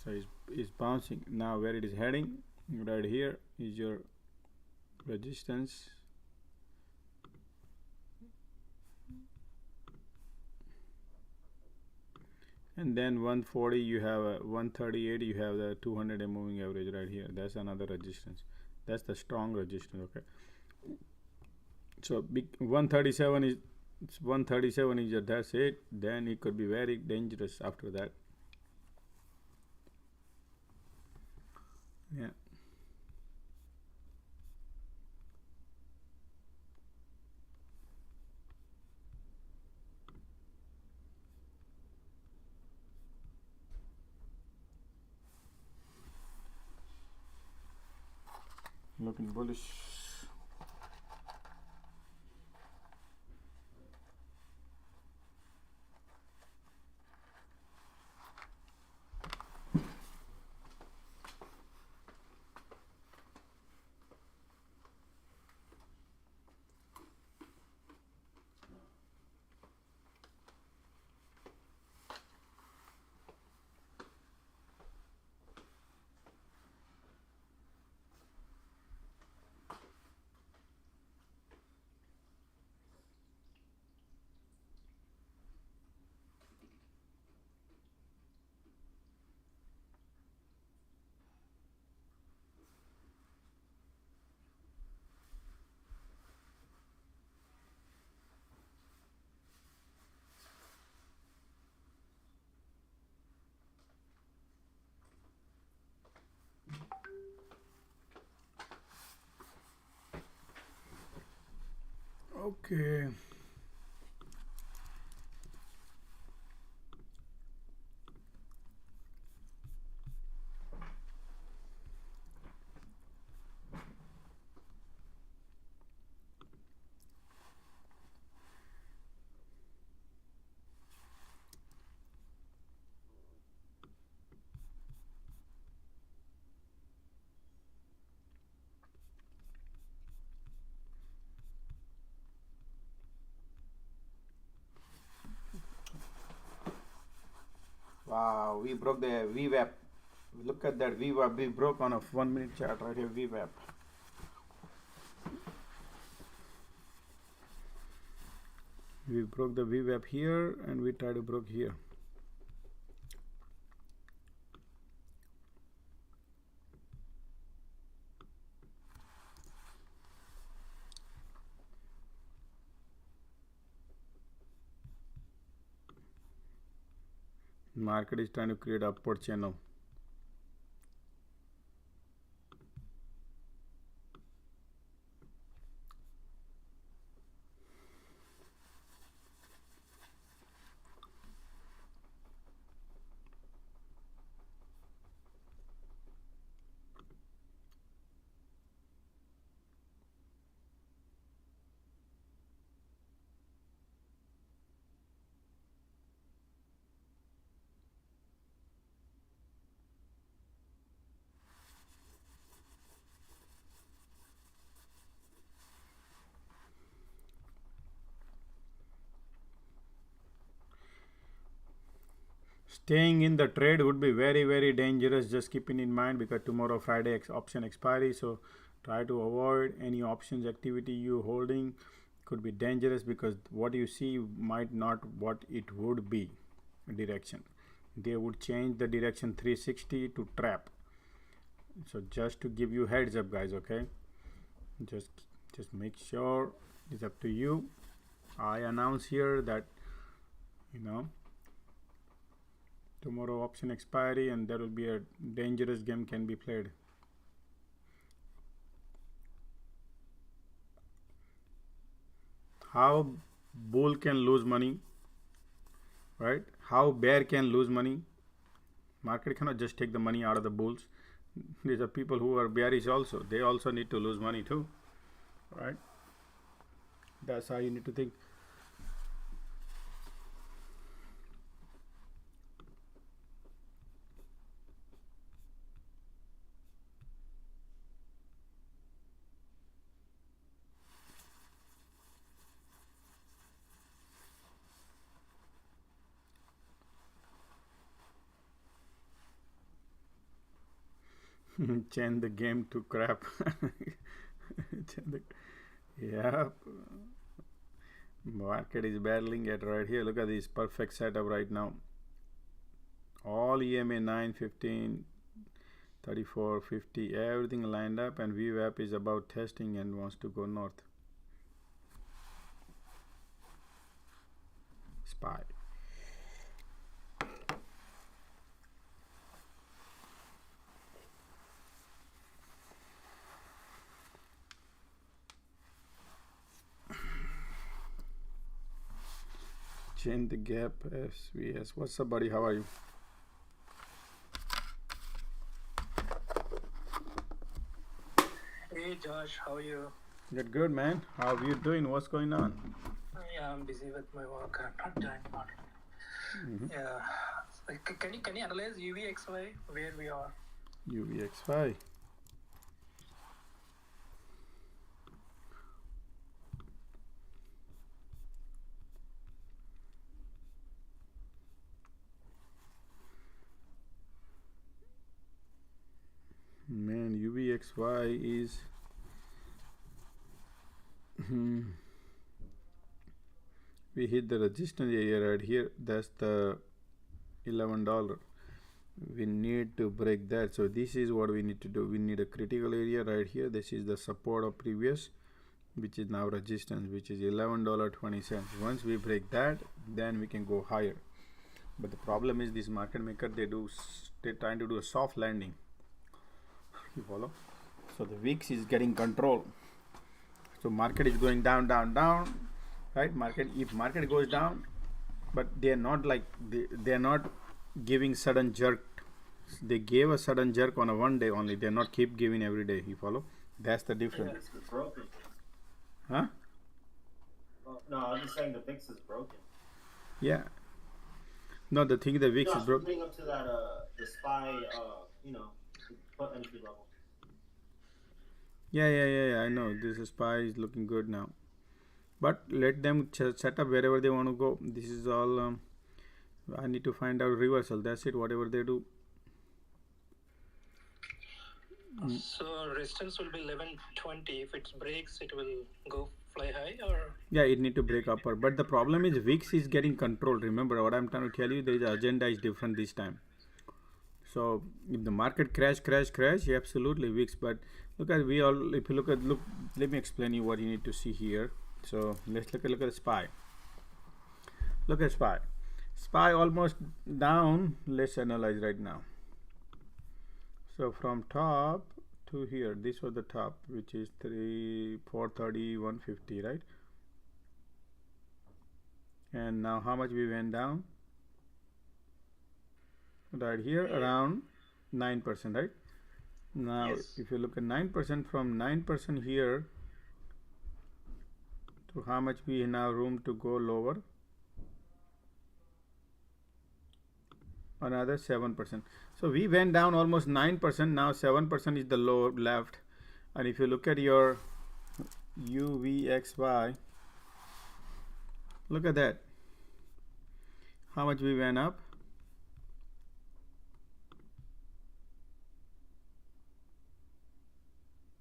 So it's bouncing. Now where it is heading, right here is your resistance. And then 140 you have a 138 you have the 200 moving average right here. That's another resistance. That's the strong resistance. Okay, so big 137 is 137 is that's it. Then it could be very dangerous after that. Yeah. looking bullish. Okay. Wow, we broke the VWAP. Look at that VWAP. We broke on a 1 minute chart right here, VWAP. We broke the VWAP here and we try to broke here. Market is trying to create upward channel. Staying in the trade would be very dangerous, just keeping in mind, because tomorrow Friday option expiry, so try to avoid any options activity you holding. Could be dangerous because what you see might not what it would be direction. They would change the direction 360 to trap. So just to give you heads up, guys, okay? Just make sure, it's up to you. I announce here that, you know, tomorrow option expiry and there will be a dangerous game can be played. How bull can lose money, right? How bear can lose money. Market cannot just take the money out of the bulls. These are people who are bearish also. They also need to lose money too, right? That's how you need to think. Change the game to crap. Yeah, market is battling it right here. Look at this perfect setup right now. All EMA 9, 15, 34, 50, everything lined up, and VWAP is about testing and wants to go north. SPY. Change the gap, SVS. What's up, buddy? How are you? Hey, Hey Josh, how are you? Good, man. How are you doing? What's going on? Yeah, I'm busy with my work. I'm not doing much. Yeah. Can you analyze UVXY where we are? UVXY. Man, UVXY is we hit the resistance area right here. That's the $11. We need to break that. So this is what we need to do. We need a critical area right here. This is the support of previous, which is now resistance, which is $11.20. Once we break that, then we can go higher. But the problem is this market maker, they're trying to do a soft landing. You follow? So the VIX is getting control. So market is going down, right? If market goes down, but they're not like they're not giving sudden jerk. They gave a sudden jerk on a one day only. They're not keep giving every day. You follow? That's the difference. VIX is broken. Huh? Oh, no, I'm just saying the VIX is broken. Yeah. No, the thing the VIX is broken. Leading up to that, the SPY, put entry level. Yeah. I know this SPY is looking good now, but let them set up wherever they want to go. This is all. I need to find out reversal. That's it. Whatever they do. So resistance will be 1120. If it breaks, it will go fly high, or yeah, it need to break upper. But the problem is VIX is getting controlled. Remember what I'm trying to tell you. The agenda is different this time. So if the market crash, yeah, absolutely VIX. But look at if you look, let me explain you what you need to see here. So let's look at SPY. Look at SPY. SPY almost down. Let's analyze right now. So from top to here, this was the top, which is 430, 150, right? And now how much we went down? Right here around 9%, right? Now yes. If you look at 9%, from 9% here to how much we now room to go lower? Another 7%. So we went down almost 9%. Now 7% is the low left. And if you look at your UVXY, look at that. How much we went up?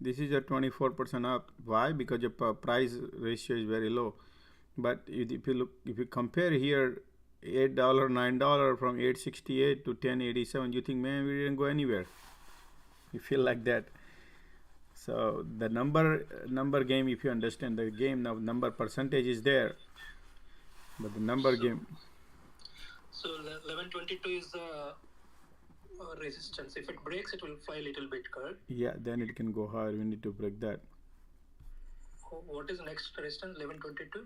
This is a 24% up. Why? Because your price ratio is very low. But if you compare here, $8, $9 from 868 to 1087, you think, man, we didn't go anywhere. You feel like that. So the number game, if you understand the game, now number percentage is there, but the number game. So 1122 is the resistance. If it breaks, it will fly a little bit, correct? Yeah, then it can go higher. We need to break that. What is the next resistance? 1122.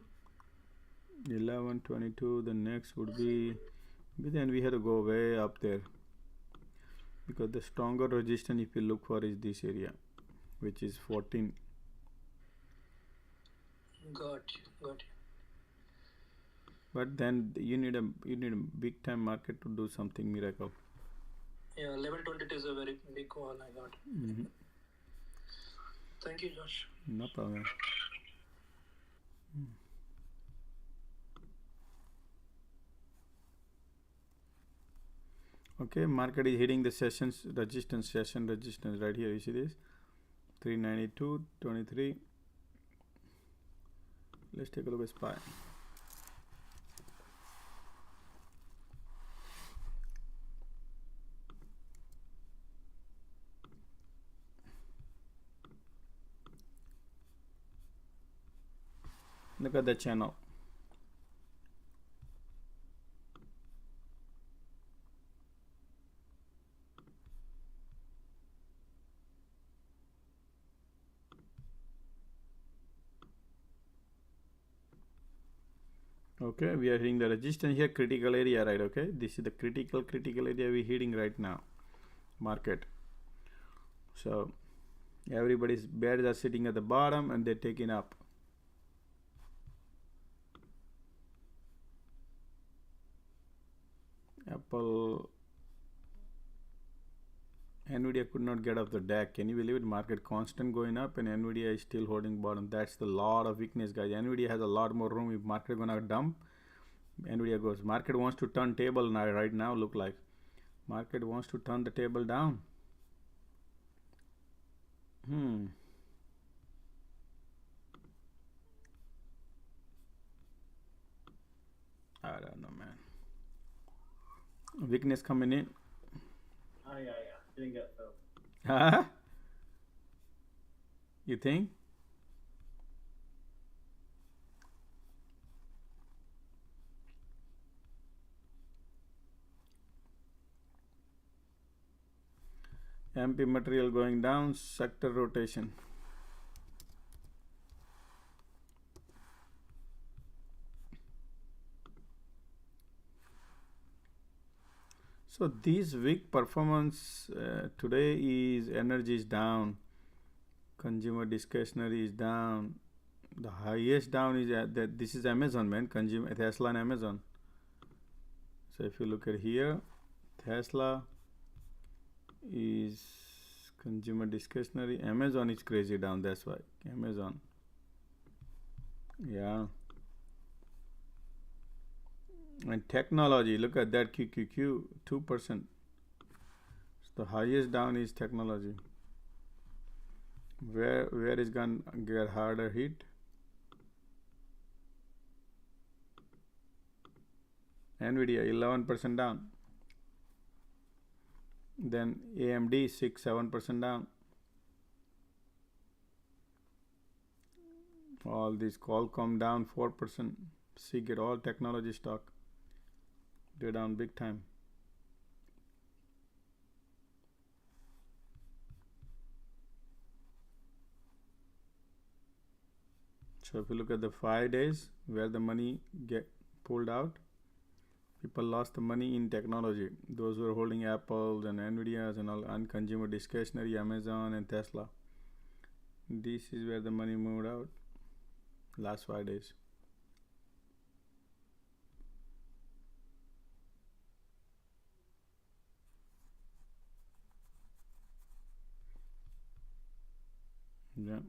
1122. The next would be, but then we have to go way up there, because the stronger resistance, if you look for, is this area, which is 14. Got you. But then you need a big time market to do something miracle. Yeah, 1122 is a very big one. I got. Thank you, Josh. No problem. Okay, market is hitting the resistance right here. You see this? 392.23. Let's take a look at SPY. Look at the channel. Okay, we are hitting the resistance here, critical area, right? Okay, this is the critical area we're hitting right now, market. So Everybody's bears are sitting at the bottom and they're taking up. Apple, Nvidia could not get off the deck. Can you believe it? Market constant going up and Nvidia is still holding bottom. That's the lot of weakness, guys. Nvidia has a lot more room. If market gonna dump, Nvidia goes. Market wants to turn table now. Right now, look like market wants to turn the table down. I don't know, man. Weakness coming in. Oh yeah. Didn't get filled. Huh? You think? MP material going down, sector rotation. So this weak performance today is energy is down, consumer discretionary is down. The highest down is that this is Amazon, man. Consumer Tesla and Amazon. So if you look at here, Tesla is consumer discretionary. Amazon is crazy down. That's why Amazon. Yeah. And technology, look at that QQQ, 2%. So the highest down is technology. Where is gonna get harder hit? Nvidia 11% down. Then AMD 6-7% down. All these Qualcomm down 4%. Seagate, all technology stock. They're down big time. So if you look at the 5 days where the money get pulled out, people lost the money in technology. Those who are holding Apples and Nvidias and all, and consumer discretionary, Amazon and Tesla. This is where the money moved out last 5 days. Yeah.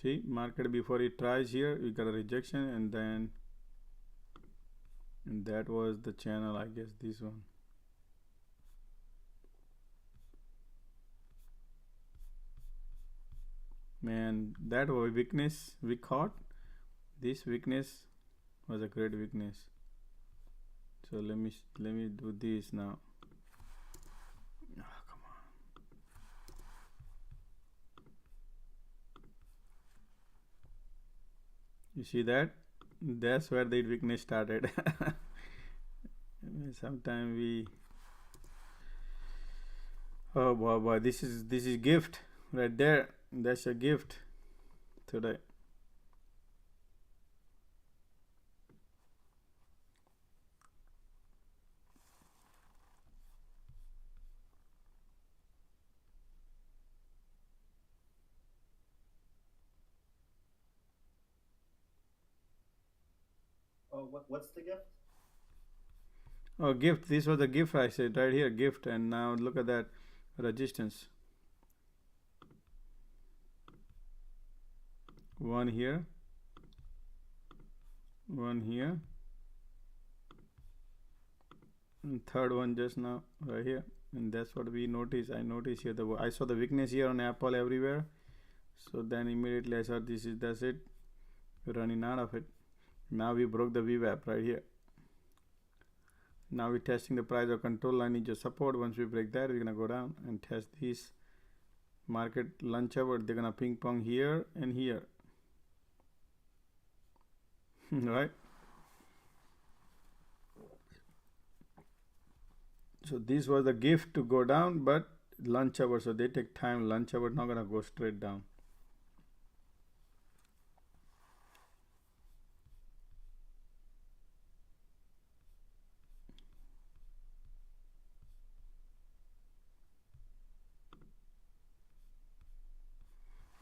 See, market before it tries here, we got a rejection, and then that was the channel, I guess, this one. Man, that was weakness we caught. This weakness was a great weakness. So let me do this now. Come on. You see that? That's where the weakness started. Sometimes we. Oh boy, this is gift right there. That's a gift today. Oh, what's the gift? Oh, gift. This was a gift I said right here, gift. And now look at that resistance. One here. One here. And third one just now right here. And that's what we noticed. I noticed here I saw the weakness here on Apple everywhere. So then immediately I saw that's it. We're running out of it. Now we broke the VWAP right here. Now we're testing the price of control line into support. Once we break that, we're gonna go down and test this market lunch hour. They're gonna ping pong here and here. Right? So this was a gift to go down, but lunch hour, so they take time. Lunch hour not gonna go straight down.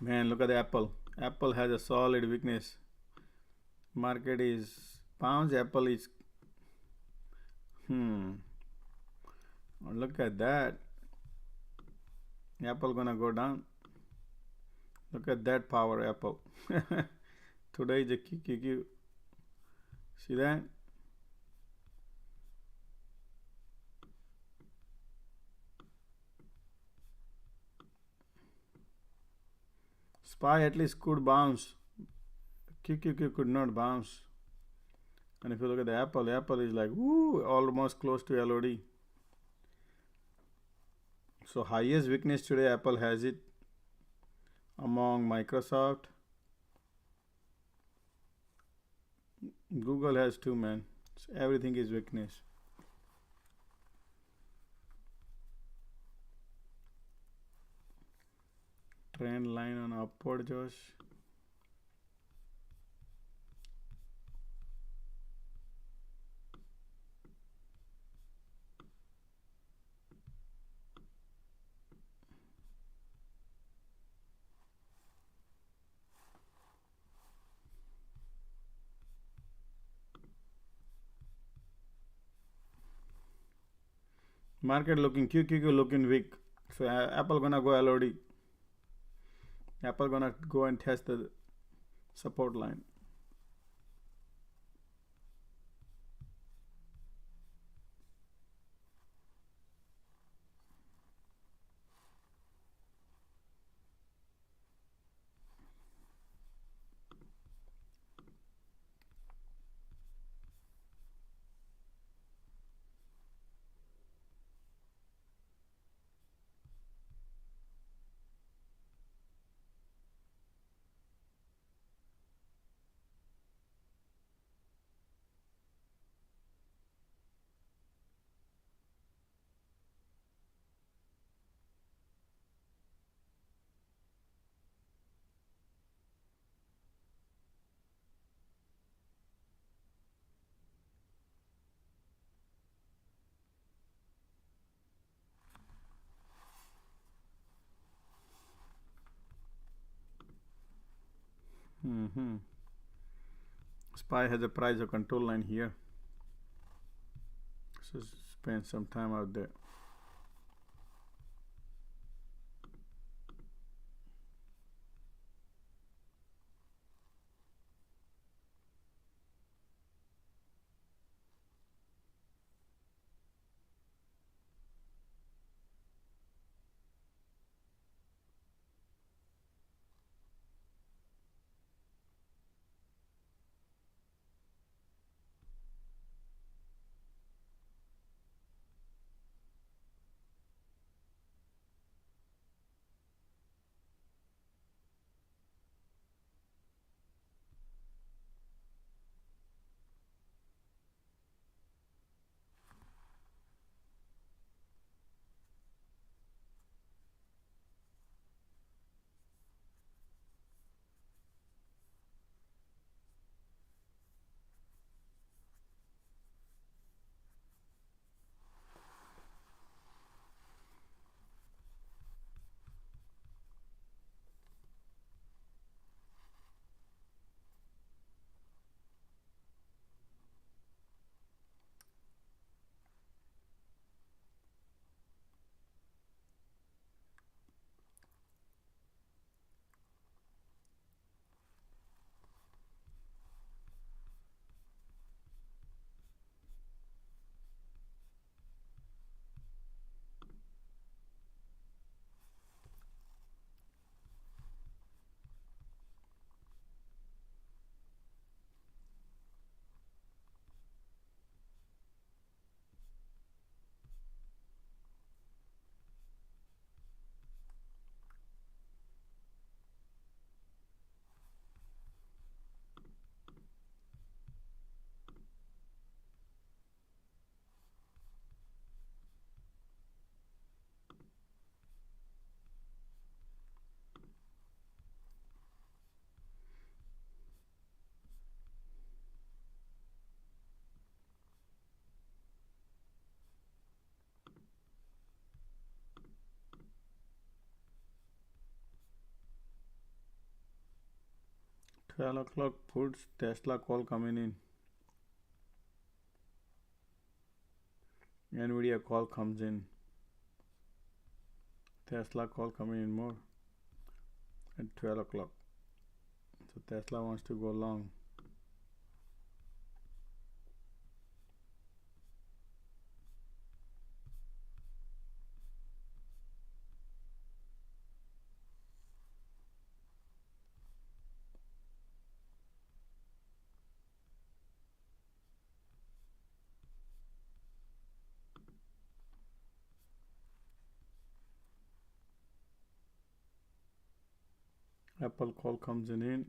Man, look at the Apple. Apple has a solid weakness. Market is pounds. Apple is look at that. Apple gonna go down. Look at that power, Apple. Today is a QQQ. See that? SPY at least could bounce. QQQ could not bounce. And if you look at the Apple is like woo, almost close to LOD. So highest weakness today, Apple has it among Microsoft. Google has too, man. So everything is weakness. Trend line on upward, Josh. Market looking QQQ looking weak. So Apple gonna go LOD. Apple gonna go and test the support line. SPY has a price of control line here. So spend some time out there. 12 o'clock puts Tesla call coming in. Nvidia call comes in. Tesla call coming in more at 12 o'clock. So Tesla wants to go long. Apple call comes in.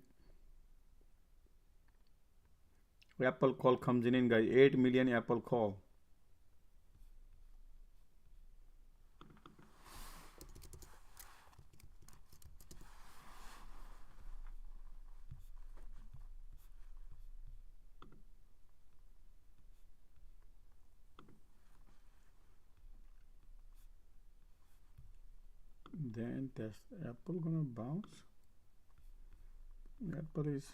Apple call comes in guys. 8 million Apple call. Then Apple gonna bounce. Apple is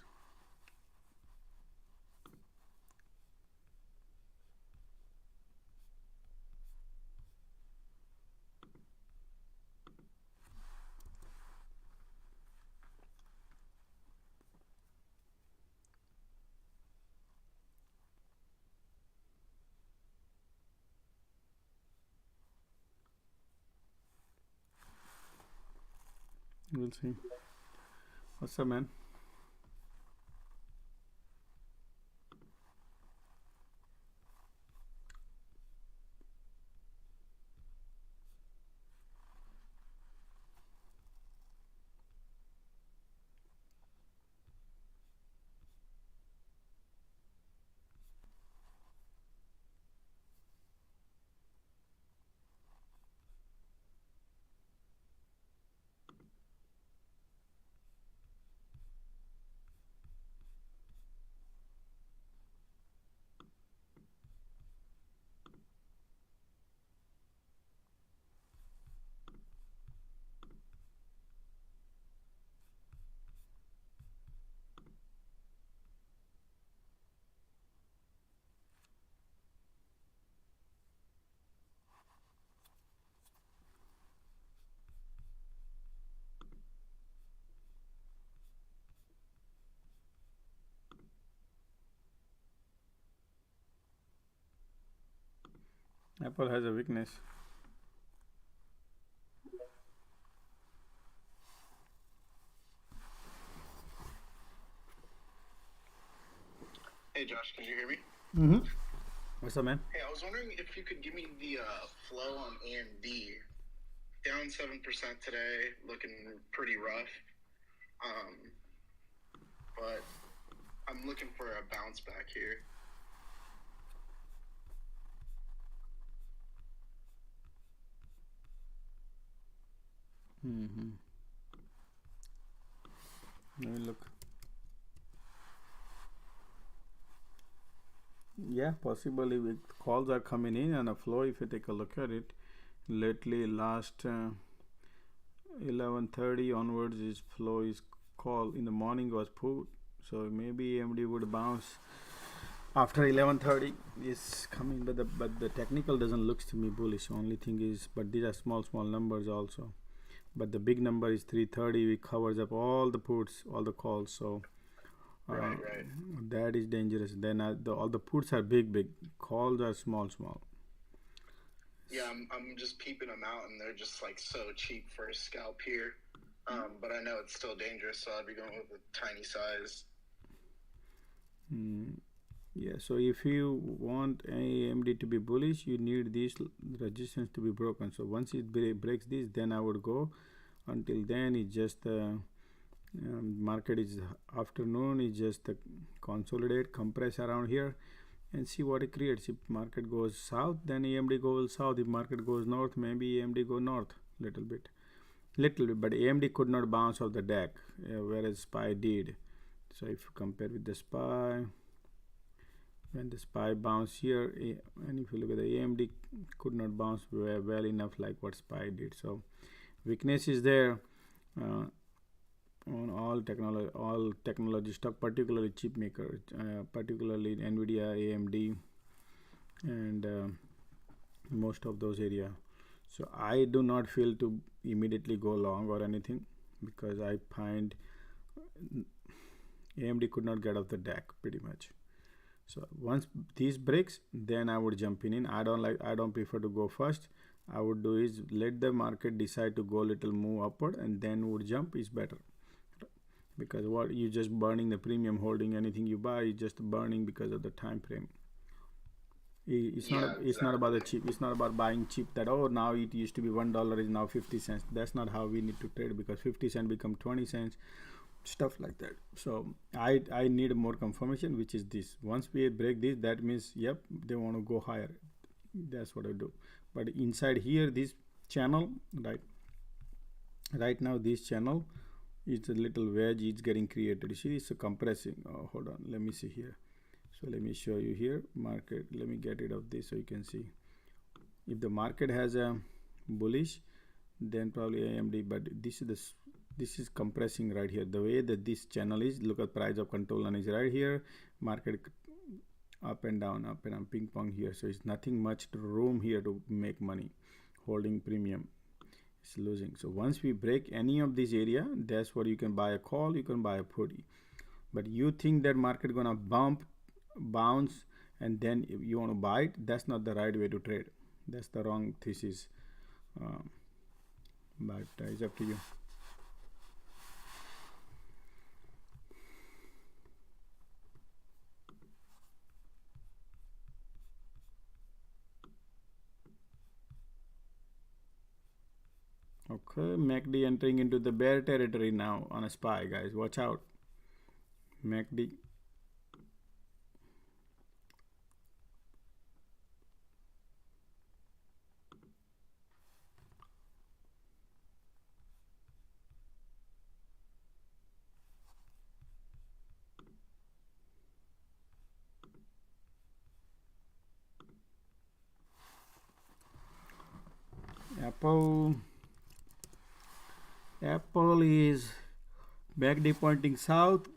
we'll see. What's up, man? Apple has a weakness. Hey Josh, can you hear me? Mm-hmm. What's up, man? Hey, I was wondering if you could give me the flow on AMD. Down 7% today, looking pretty rough. But I'm looking for a bounce back here. Mm-hmm. Let me look. Yeah, possibly with calls are coming in and a flow. If you take a look at it, lately last 11:30 onwards, is flow is call in the morning was put. So maybe AMD would bounce after 11:30 is coming, but the technical doesn't looks to me bullish. Only thing is, but these are small numbers also. But the big number is 330. We covers up all the puts, all the calls. So Right. that is dangerous. Then all the puts are big. Calls are small. Yeah, I'm just peeping them out, and they're just like so cheap for a scalp here. But I know it's still dangerous, so I'd be going with a tiny size. Yeah, so if you want AMD to be bullish, you need these resistance to be broken. So once it breaks this, then I would go. Until then, it's just market is afternoon. It's just consolidate, compress around here, and see what it creates. If market goes south, then AMD goes south. If market goes north, maybe AMD go north little bit. But AMD could not bounce off the deck, whereas SPY did. So if you compare with the SPY, when the SPY bounced here, and if you look at the AMD, could not bounce well enough like what SPY did. So weakness is there. on all technology stock, particularly chip maker, particularly Nvidia, AMD, and most of those area. So I do not feel to immediately go long or anything, because I find AMD could not get off the deck pretty much. So once these breaks, then I would jump in. I don't prefer to go first. I would do is let the market decide to go little move upward, and then would jump is better. Because what you just burning the premium, holding anything you buy is just burning because of the time frame. It's not about the cheap. It's not about buying cheap, that now it used to be $1 is now 50 cents. That's not how we need to trade, because 50 cents become 20 cents, stuff like that. So I need more confirmation, which is this. Once we break this, that means yep, they want to go higher. That's what I do. But inside here, this channel, right now this channel, it's a little wedge is getting created. You see, it's compressing. Oh, hold on, let me see here. So let me show you here market. Let me get rid of this so you can see. If the market has a bullish, then probably AMD. But this is compressing right here. The way that this channel is, look at price of control, and is right here. Market up and down, ping pong here. So it's nothing much room here to make money. Holding premium, it's losing. So once we break any of this area, that's where you can buy a call, you can buy a put. But you think that market gonna bounce, and then if you want to buy it, that's not the right way to trade. That's the wrong thesis. But it's up to you. Okay, MACD entering into the bear territory now on a SPY, guys. Watch out. MACD. Apple is MACD pointing south,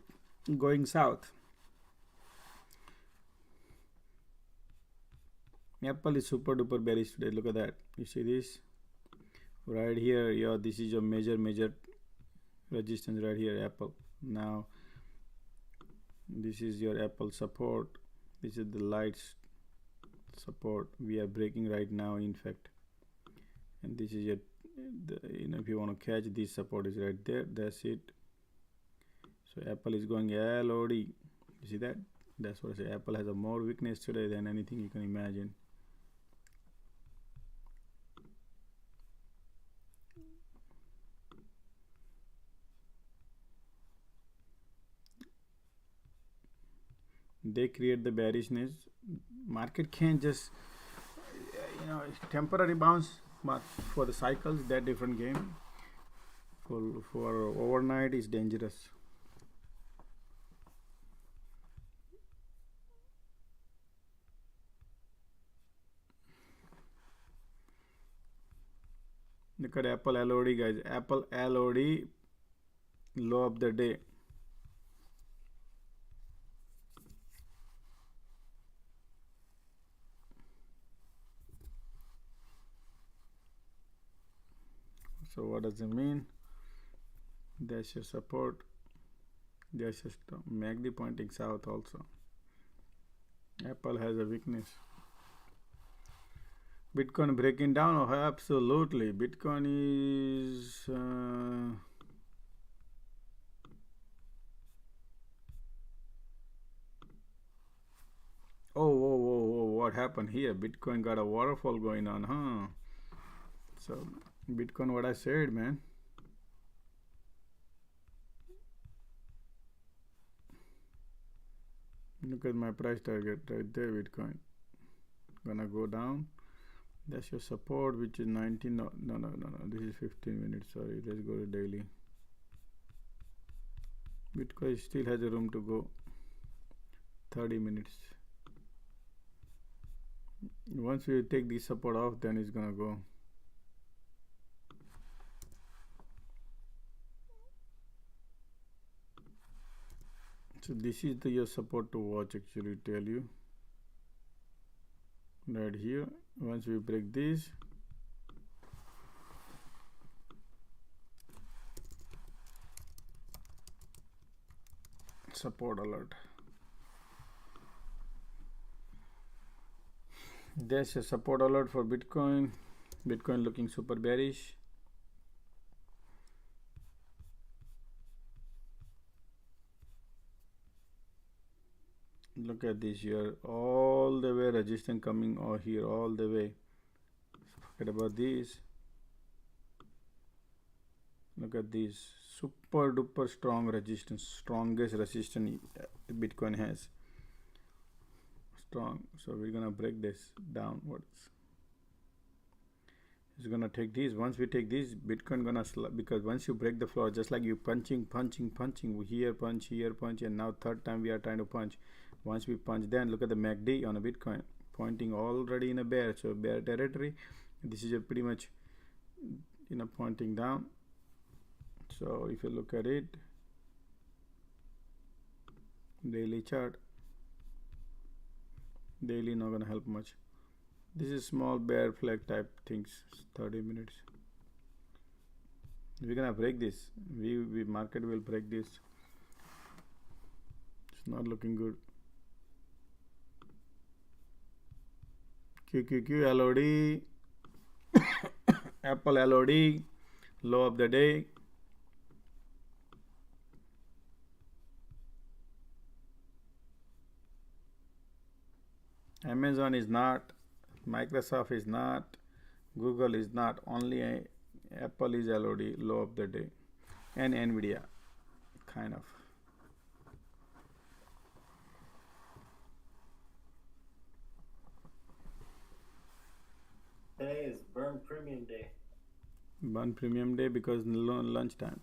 going south. Apple is super duper bearish today. Look at that. You see this right here? Yeah, this is your major resistance right here. Apple. Now this is your Apple support. This is the lights support. We are breaking right now, in fact. And this is your if you want to catch, this support is right there. That's it. So Apple is going LOD. You see that? That's what I say. Apple has a more weakness today than anything you can imagine. They create the bearishness. Market can't just temporary bounce, but for the cycles, that different game. For overnight is dangerous. Look at Apple LOD, guys. Apple LOD, low of the day. So what does it mean? There's your support. There's just MACD pointing south also. Apple has a weakness. Bitcoin breaking down? Oh, absolutely. Bitcoin is whoa, what happened here? Bitcoin got a waterfall going on, huh? So Bitcoin, what I said, man. Look at my price target right there. Bitcoin gonna go down. That's your support, which is 19. No, this is 15 minutes. Sorry, let's go to daily. Bitcoin still has a room to go. 30 minutes. Once we take this support off, then it's gonna go. So this is your support to watch, actually tell you right here. Once we break this, support alert. There's a support alert for Bitcoin. Bitcoin looking super bearish. Look at this here, all the way resistance coming over here, all the way. Forget about this. Look at this, super duper strong resistance, strongest resistance Bitcoin has. Strong. So we're gonna break this downwards. It's gonna take this. Once we take this, Bitcoin gonna because once you break the floor, just like you punching here punch, and now third time we are trying to punch. Once we punch, then look at the MACD on a Bitcoin pointing already in a bear, so bear territory. This is a pretty much pointing down. So if you look at it, daily chart, daily not gonna help much. This is small bear flag type things. 30 minutes. We're gonna break this. We market will break this. It's not looking good. QQQ LOD, Apple LOD, low of the day. Amazon is not, Microsoft is not, Google is not, only Apple is LOD, low of the day, and Nvidia, kind of. Today is burn premium day. Burn premium day because lunchtime.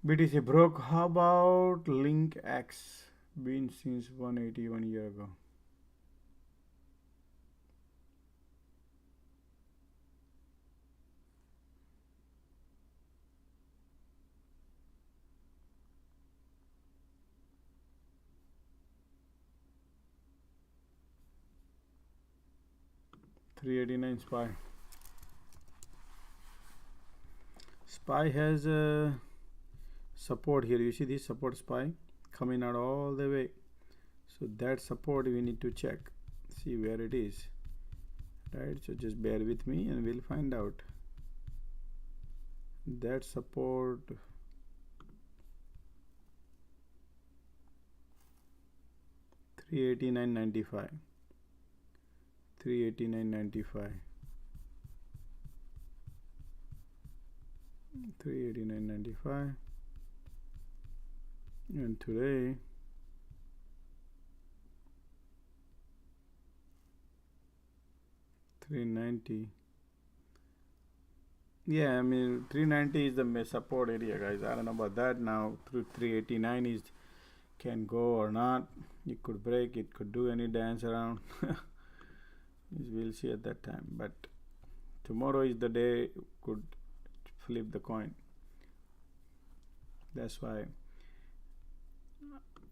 BTC broke. How about Link X? Been since 180 1 year ago. $389 SPY. SPY has a support here. You see this support SPY coming out all the way. So that support we need to check, see where it is. Right, so just bear with me and we'll find out. That support 389.95. 389.95. 389.95. And today 390. Yeah, I mean 390 is the support area, guys. I don't know about that now. Through 389 is can go or not. It could break. It could do any dance around. We'll see at that time. But tomorrow is the day could flip the coin. That's why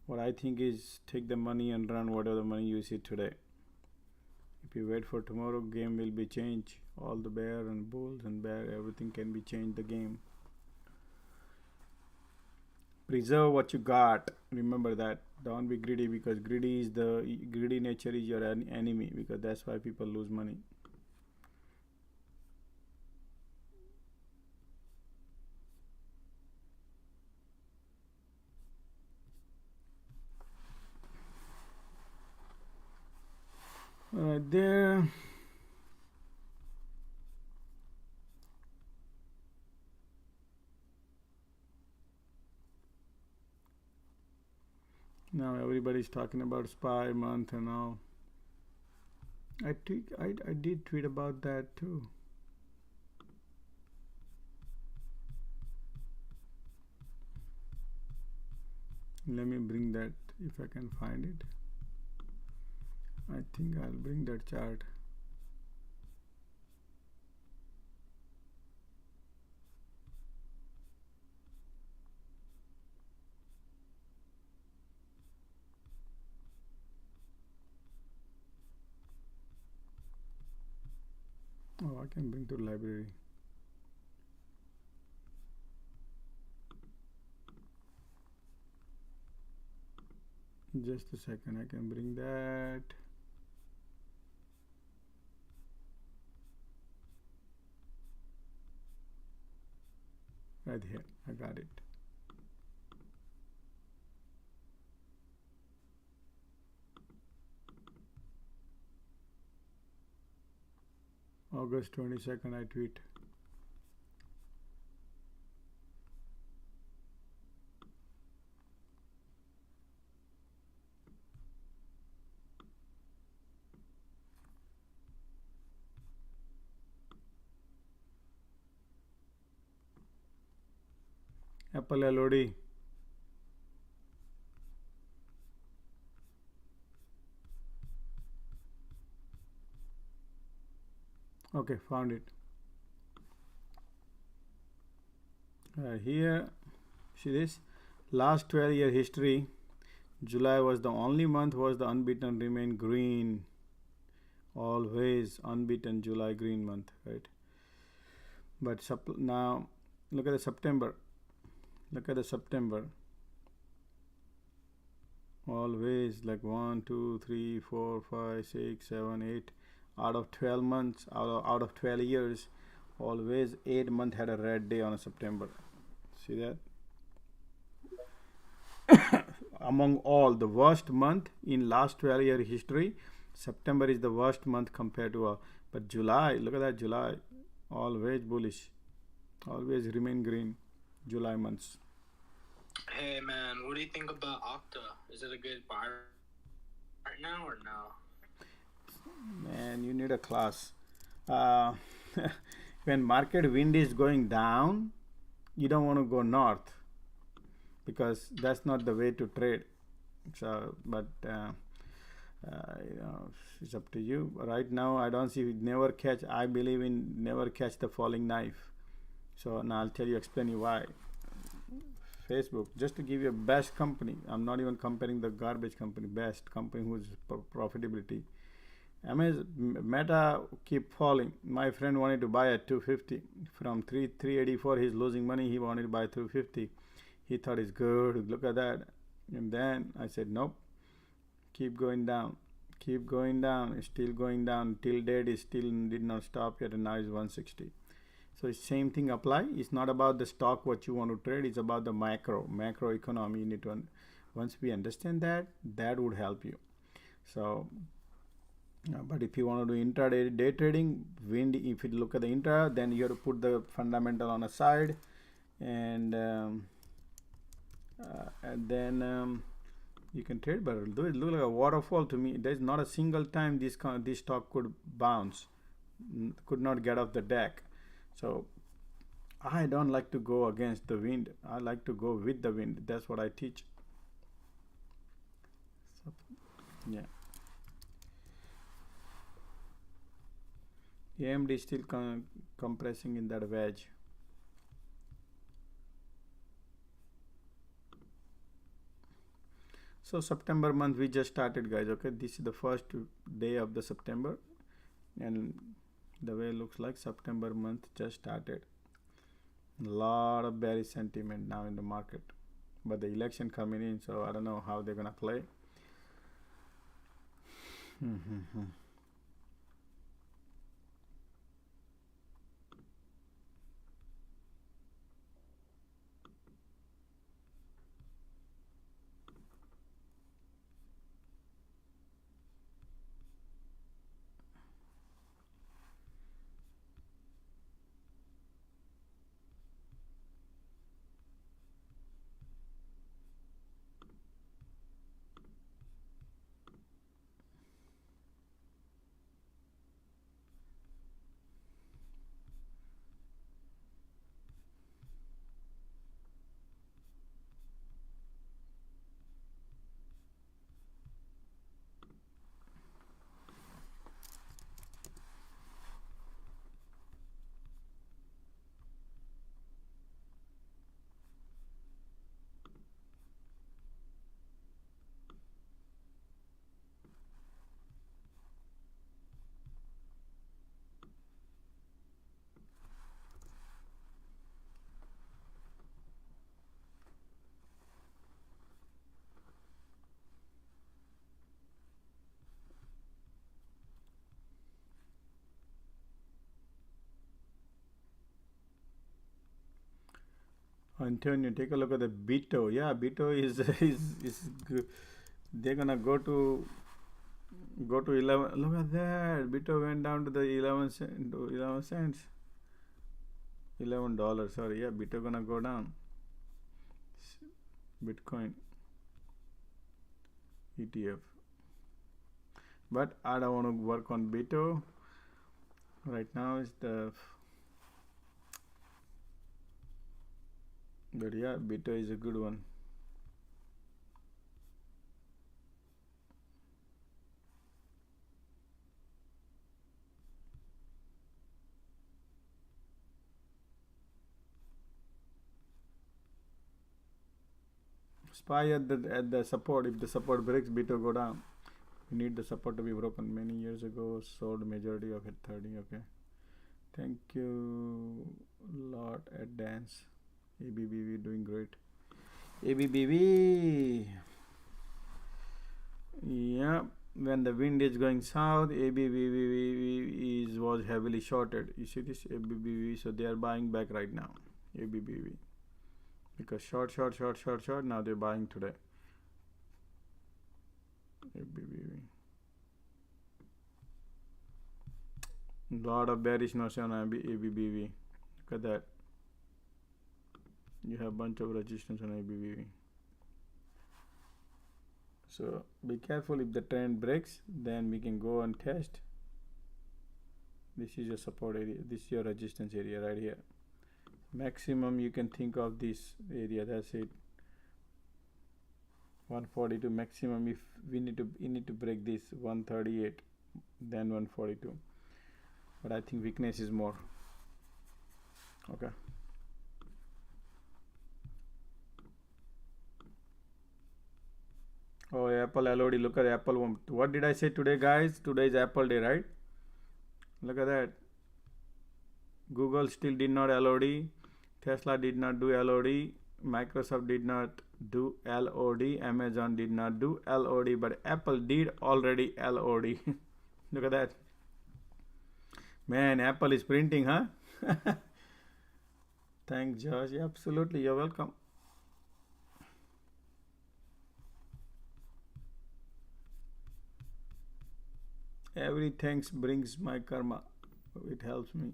what I think is take the money and run whatever the money you see today. If you wait for tomorrow, game will be changed. All the bear and bulls and bear, everything can be changed the game. Preserve what you got. Remember that. Don't be greedy, because greedy nature is your enemy, because that's why people lose money. Right there. Now everybody's talking about SPY month and all. I did tweet about that too. Let me bring that if I can find it. I think I'll bring that chart. Oh, I can bring to the library. Just a second, I can bring that. Right here, I got it. August 22nd, I tweet. Apple LOD. Okay, found it. Here, see this? Last 12-year history, July was the only month was the unbeaten, remain green. Always unbeaten July green month, right? But now look at the September. Look at the September. Always like 1, 2, 3, 4, 5, 6, 7, 8. Out of 12 months, out of 12 years, always 8 months had a red day on a September. See that? Among all, the worst month in last 12-year history, September is the worst month compared to but July, look at that, July, always bullish, always remain green, July months. Hey man, what do you think about Okta? Is it a good buy right now or no? Man, you need a class. When market wind is going down, you don't want to go north, because that's not the way to trade. So, but you know, it's up to you. Right now, I don't see never catch. I believe in never catch the falling knife. So now I'll tell you, explain you why. Facebook, just to give you a best company. I'm not even comparing the garbage company. Best company whose profitability. Meta keep falling. My friend wanted to buy at 250 from 384. He's losing money. He wanted to buy 250. He thought it's good. Look at that. And then I said, nope. Keep going down. Keep going down. It's still going down. Till date is still did not stop yet, and now it's 160. So same thing apply. It's not about the stock what you want to trade. It's about the macro economy. You need to once we understand that, that would help you. So but if you want to do intraday day trading, wind, if you look at the intra, then you have to put the fundamental on a side, and then you can trade. But it look like a waterfall to me. There's not a single time this stock could bounce, could not get off the deck. So I don't like to go against the wind. I like to go with the wind. That's what I teach. So, yeah. AMD is still compressing in that wedge. So September month we just started, guys. Okay, this is the first day of the September, and the way it looks like September month just started. A lot of bearish sentiment now in the market, but the election coming in, so I don't know how they're gonna play. Antonio, take a look at the BTO. Yeah, BTO is good. They're gonna go to 11. Look at that. BTO went down to the 11 cents. $11. Sorry, yeah, BTO gonna go down. Bitcoin ETF. But I don't want to work on BTO right now. But yeah, BTO is a good one. Spy at the support. If the support breaks, BTO go down. We need the support to be broken. Many years ago, sold majority of it 30. Okay. Thank you lot at dance. ABBV doing great. ABBV. Yeah, when the wind is going south, ABBV was heavily shorted. You see this ABBV, so they are buying back right now. ABBV, because short. Now they're buying today. ABBV. Lot of bearishness on ABBV. Look at that. You have bunch of resistance on ABBV. So be careful. If the trend breaks, then we can go and test. This is your support area. This is your resistance area right here. Maximum you can think of this area. That's it. 142 maximum. If we need to break this 138, then 142. But I think weakness is more. Okay. Oh, Apple LOD. Look at Apple. What did I say today, guys? Today is Apple Day, right? Look at that. Google still did not LOD. Tesla did not do LOD. Microsoft did not do LOD. Amazon did not do LOD. But Apple did already LOD. Look at that. Man, Apple is printing, huh? Thanks, Josh. Absolutely. You're welcome. Every thanks brings my karma. It helps me.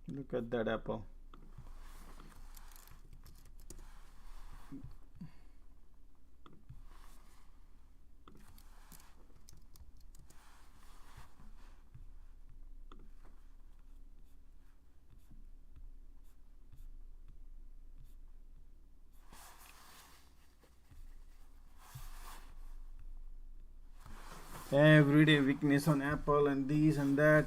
Look at that apple. Everyday weakness on Apple and this and that.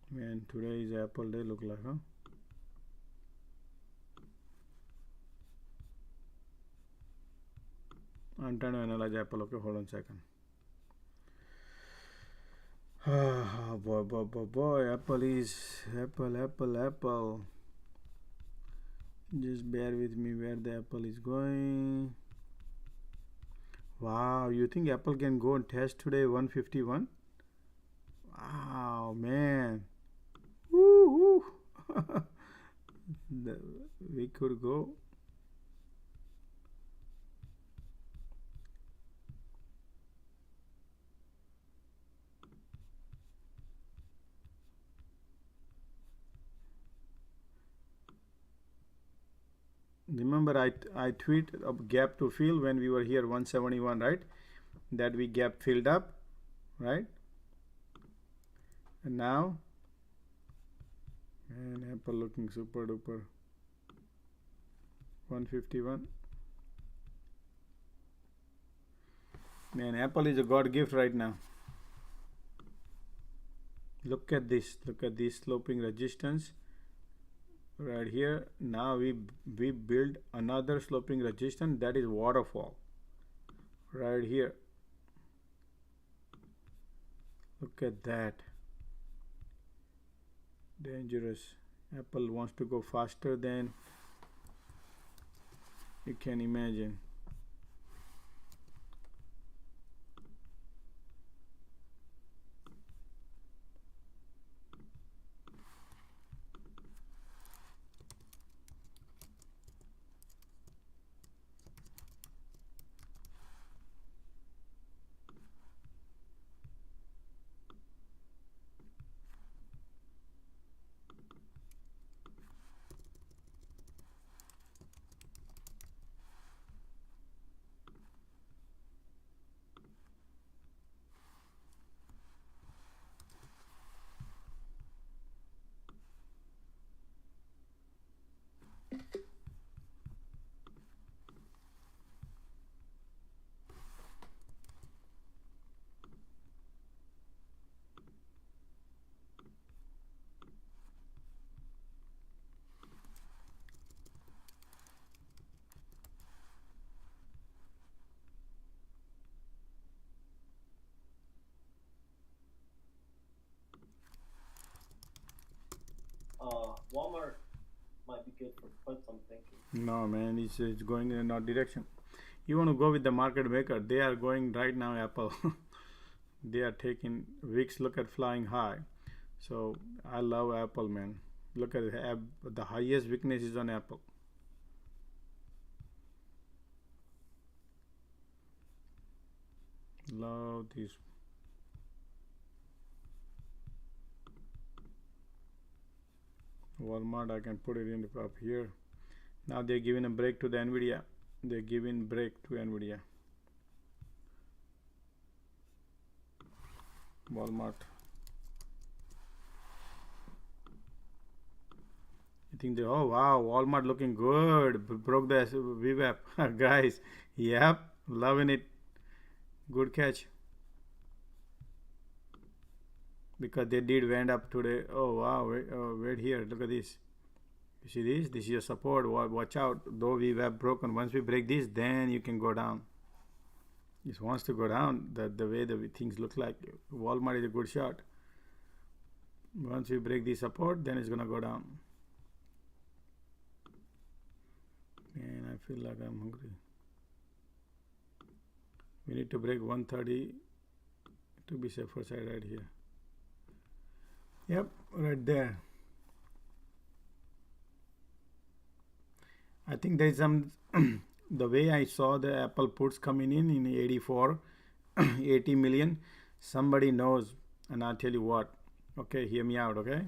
Man, today is Apple day, look like, huh? I'm trying to analyze Apple. Okay, hold on a second. Boy, Apple. Just bear with me where the Apple is going. Wow, you think Apple can go and test today 151? Wow, man. Woo! We could go. Remember I tweet a gap to fill when we were here 171, right? That we gap filled up, right? And now, man, Apple looking super duper. 151. Man, Apple is a God gift right now. Look at this sloping resistance right here. Now we build another sloping resistance, that is waterfall right here. Look at that. Dangerous. Apple wants to go faster than you can imagine. Walmart might be good for puts, I'm thinking. No, man, it's going in another direction. You want to go with the market maker. They are going right now, Apple. They are taking weeks. Look at flying high. So I love Apple, man. Look at the highest weakness is on Apple. Love this. Walmart, I can put it in up here. Now they're giving a break to the Nvidia. They're giving break to Nvidia. Walmart. I think they, oh wow, Walmart looking good. Broke the VWAP. Guys, yep, loving it. Good catch. Because they did went up today. Oh wow, wait here, look at this. You see this? This is your support. Watch out. Though we were broken, once we break this, then you can go down. This wants to go down. The way the things look like. Walmart is a good shot. Once we break the support, then it's gonna go down. Man, I feel like I'm hungry. We need to break 130. to be safer side right here. Yep, right there. I think there is some the way I saw the Apple puts coming in 84 80 million. Somebody knows, and I'll tell you what. Okay, hear me out. Okay,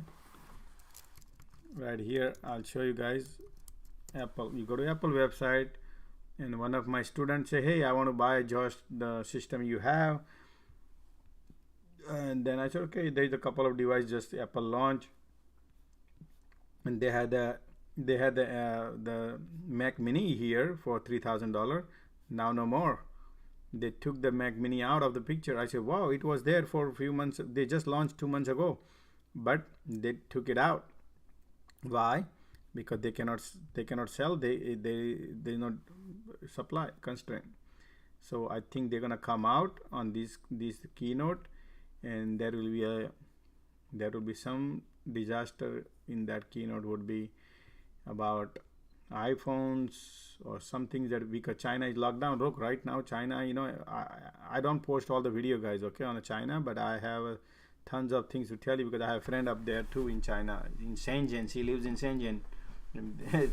right here I'll show you guys Apple. You go to Apple website, and one of my students say, hey, I want to buy just the system you have. And then I said, okay, there's a couple of devices just Apple launch, and they had the Mac Mini here for $3,000. Now no more. They took the Mac Mini out of the picture. I said, wow, it was there for a few months. They just launched 2 months ago, but they took it out. Why? Because they cannot sell. They not supply constraint. So I think they're gonna come out on this keynote, and there will be some disaster in that keynote. Would be about iPhones or something, that because China is locked down. Look, right now China, I don't post all the video, guys, okay, on China, but I have tons of things to tell you because I have a friend up there too in China, in Shenzhen. She lives in Shenzhen.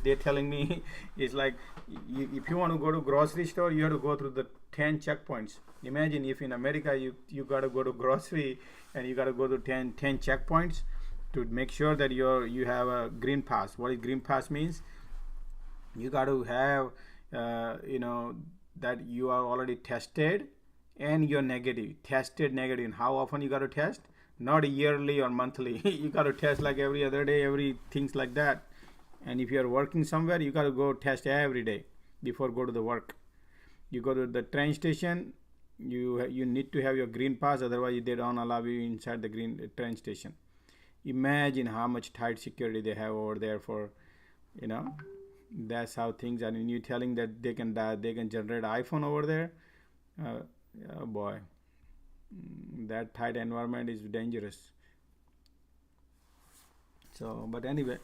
They're telling me it's like if you want to go to grocery store, you have to go through the 10 checkpoints. Imagine if in America you got to go to grocery and you got to go to 10 checkpoints to make sure that you have a green pass. What is green pass means? You got to have that you are already tested and you're negative. Tested negative. And how often you got to test? Not yearly or monthly. You got to test like every other day, every things like that. And if you're working somewhere, you got to go test every day before go to the work. You go to the train station, you need to have your green pass, otherwise they don't allow you inside the train station. Imagine how much tight security they have over there for, that's how things are. And you telling that they can generate iPhone over there, oh boy, that tight environment is dangerous. So, but anyway,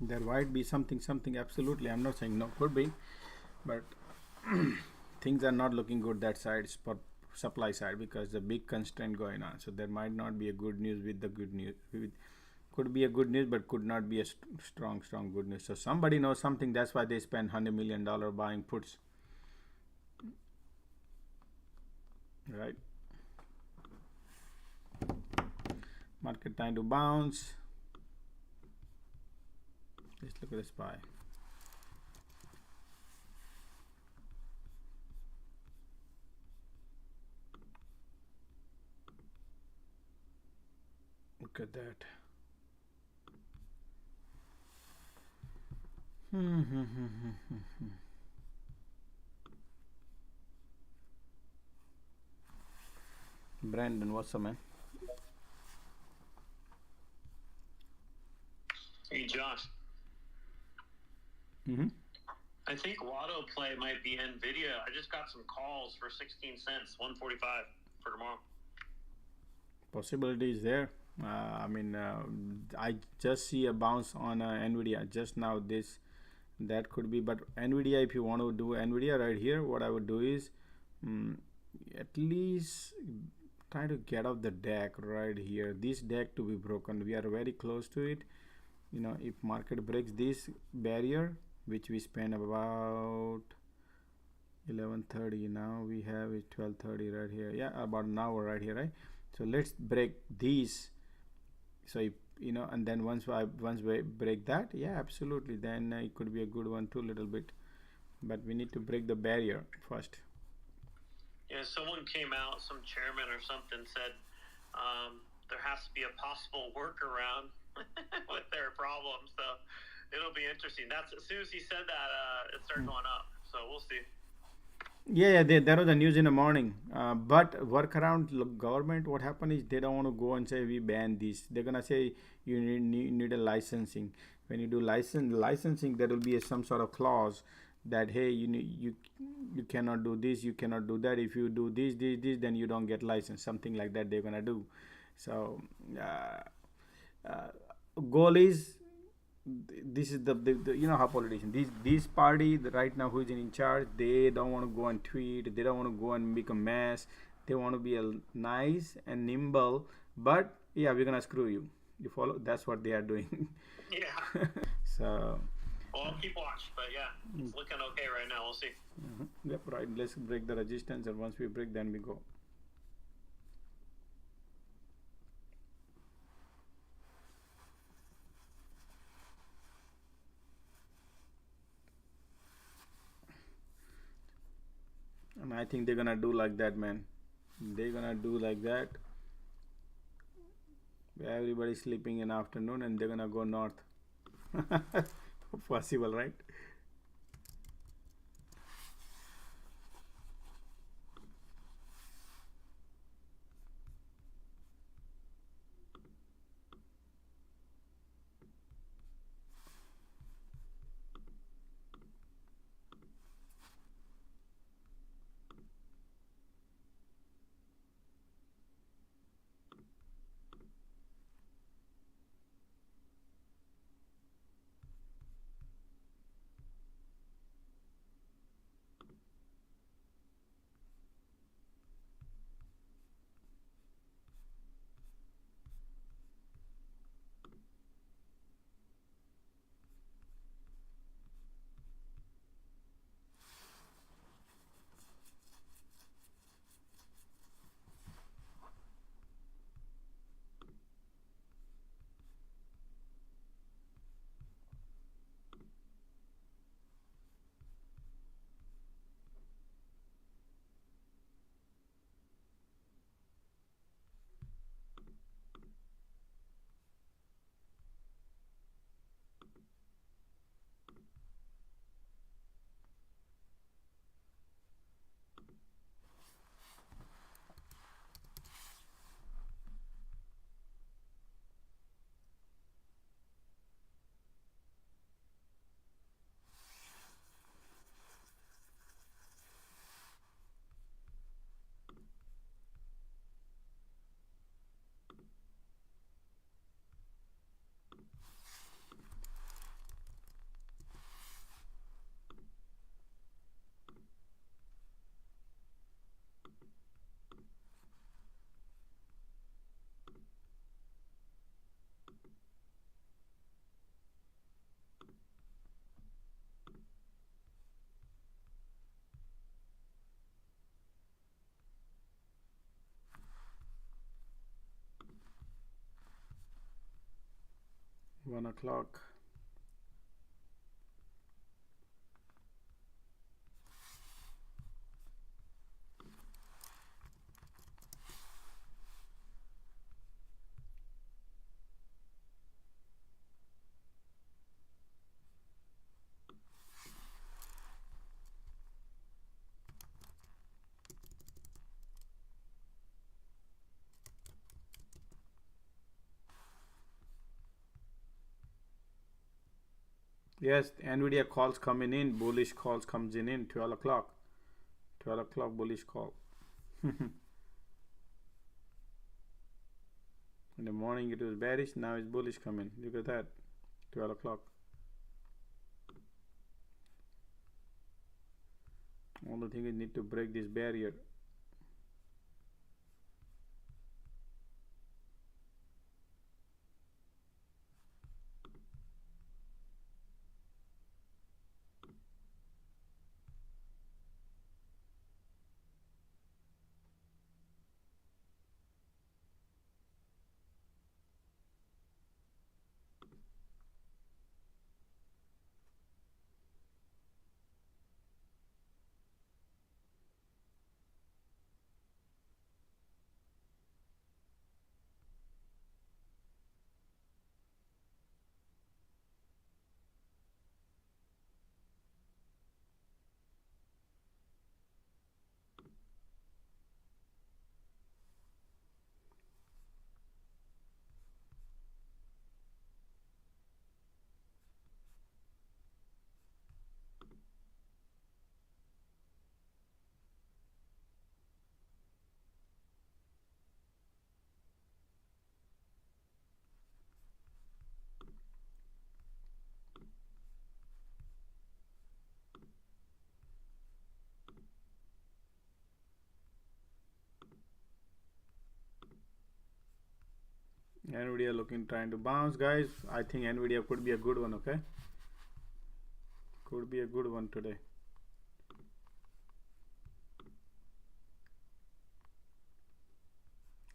there might be something absolutely. I'm not saying no, could be, but things are not looking good that side, for supply side, because the big constraint going on. So there might not be a good news with the good news. Could be a good news, but could not be a strong good news. So somebody knows something. That's why they spend $100 million buying puts. Right. Market time to bounce. Let's look at the SPY. Look at that. Brandon, what's up, man? Hey, Josh. I think Lotto play might be Nvidia. I just got some calls for 16 cents, 145 for tomorrow. Possibility is there. I just see a bounce on Nvidia just now. That could be, but Nvidia, if you want to do Nvidia right here, what I would do is at least try to get off the deck right here. This deck to be broken. We are very close to it. If market breaks this barrier, which we spent about 11:30, now we have it 12:30 right here. Yeah, about an hour right here, right? So let's break these. So if and then once we break that, yeah, absolutely, then it could be a good one too, little bit. But we need to break the barrier first. Yeah, someone came out, some chairman or something said there has to be a possible workaround with their problem. So it'll be interesting. That's as soon as he said that, it started going up. So we'll see. Yeah, there was the news in the morning. But workaround government, what happened is they don't want to go and say we ban this. They're gonna say you need a licensing. When you do licensing, there will be some sort of clause that hey, you cannot do this, you cannot do that. If you do this, then you don't get license. Something like that they're gonna do. So goal is, this is the how politicians, this party right now who is in charge, they don't want to go and tweet, they don't want to go and make a mess, They want to be a nice and nimble, but yeah, we're gonna screw you. You follow? That's what they are doing. Yeah. So. Well, I'll keep watch, but yeah, it's looking okay right now. We'll see. Yep, right. Let's break the resistance, and once we break, then we go. And I think they're gonna do like that, man. They're gonna do like that. Everybody's sleeping in afternoon, and they're gonna go north. Possible, right? One o'clock. Yes, Nvidia calls coming in, bullish calls comes in 12 o'clock. 12 o'clock bullish call. In the morning it was bearish, now it's bullish coming. Look at that. 12 o'clock. Only thing is need to break this barrier. Nvidia looking trying to bounce, guys. I think Nvidia could be a good one. Okay, could be a good one today.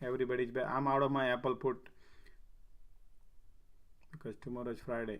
Everybody's back. I'm out of my Apple put because tomorrow is Friday.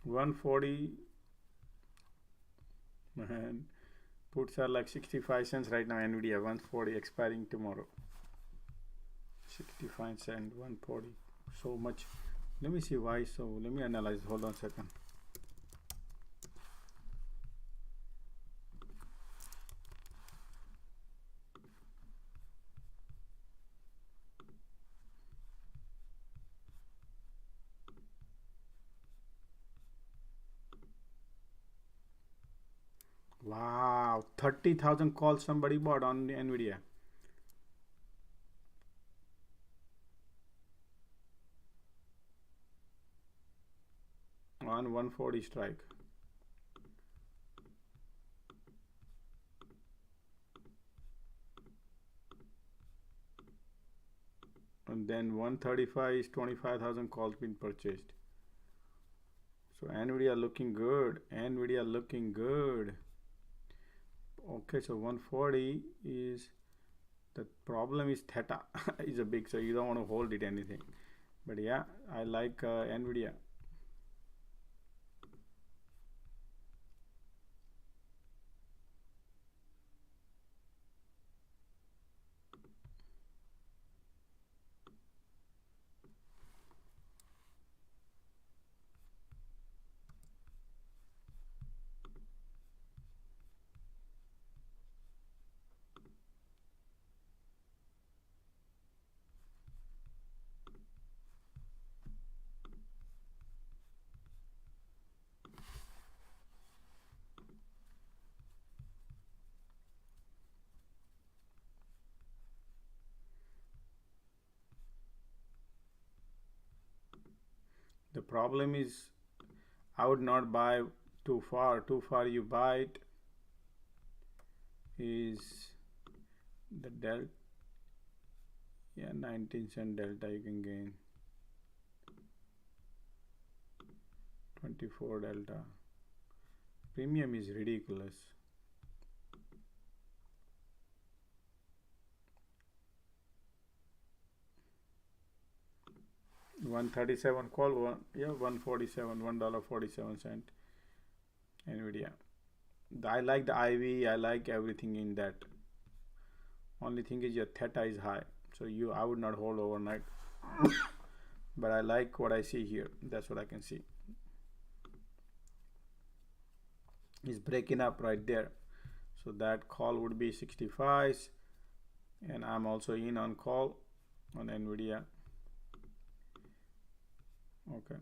140, man, puts are like 65 cents right now. Nvidia 140 expiring tomorrow. 65 cents, 140, so much. Let me see why. So let me analyze. Hold on a second. Wow, 30,000 calls somebody bought on Nvidia. On 140 strike. And then 135 is 25,000 calls been purchased. So Nvidia looking good. Nvidia looking good. Okay, so 140 is, the problem is theta is a big, so you don't want to hold it anything. But yeah, I like Nvidia. The problem is I would not buy too far. Too far you buy it is the delta. Yeah, 19 cent delta you can gain. 24 delta. Premium is ridiculous. $137 call, 147, $1.47 Nvidia. I like the IV, I like everything in that. Only thing is your theta is high, so I would not hold overnight. But I like what I see here. That's what I can see. It's breaking up right there, so that call would be 65, and I'm also in on call on Nvidia. Okay.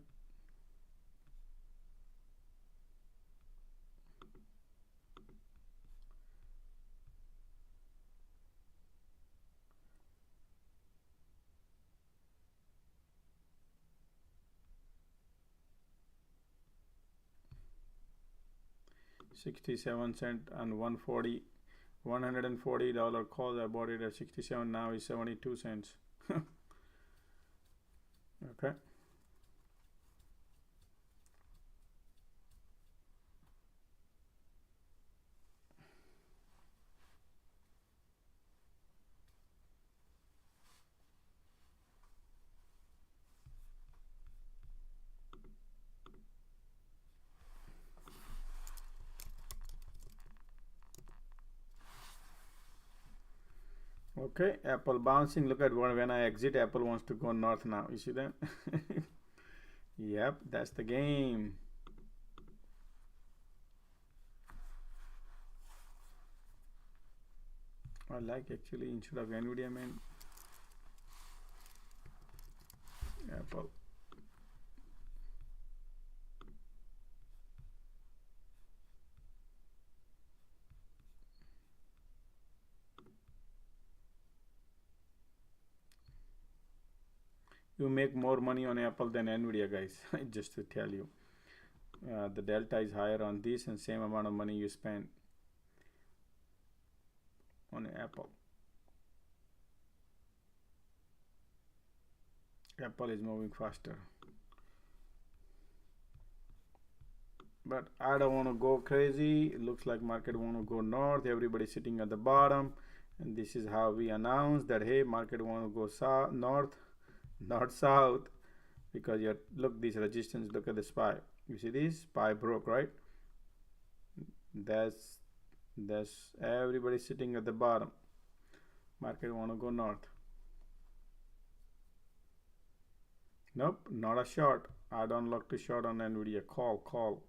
$0.67 and $140 call. I bought it at 67. Now is 72 cents. Okay. Okay, Apple bouncing. Look at when I exit, Apple wants to go north now. You see that? Yep, that's the game. I like actually instead of Nvidia, man, Apple. You make more money on Apple than Nvidia, guys. Just to tell you, the delta is higher on this and same amount of money you spend on Apple. Apple is moving faster. But I don't want to go crazy. It looks like market want to go north. Everybody sitting at the bottom, and this is how we announce that hey, market want to go south, north, not south, because you look this resistance. Look at the SPY. You see this SPY broke, right? That's everybody sitting at the bottom. Market want to go north. Nope, not a short. I don't like to short on Nvidia. Call.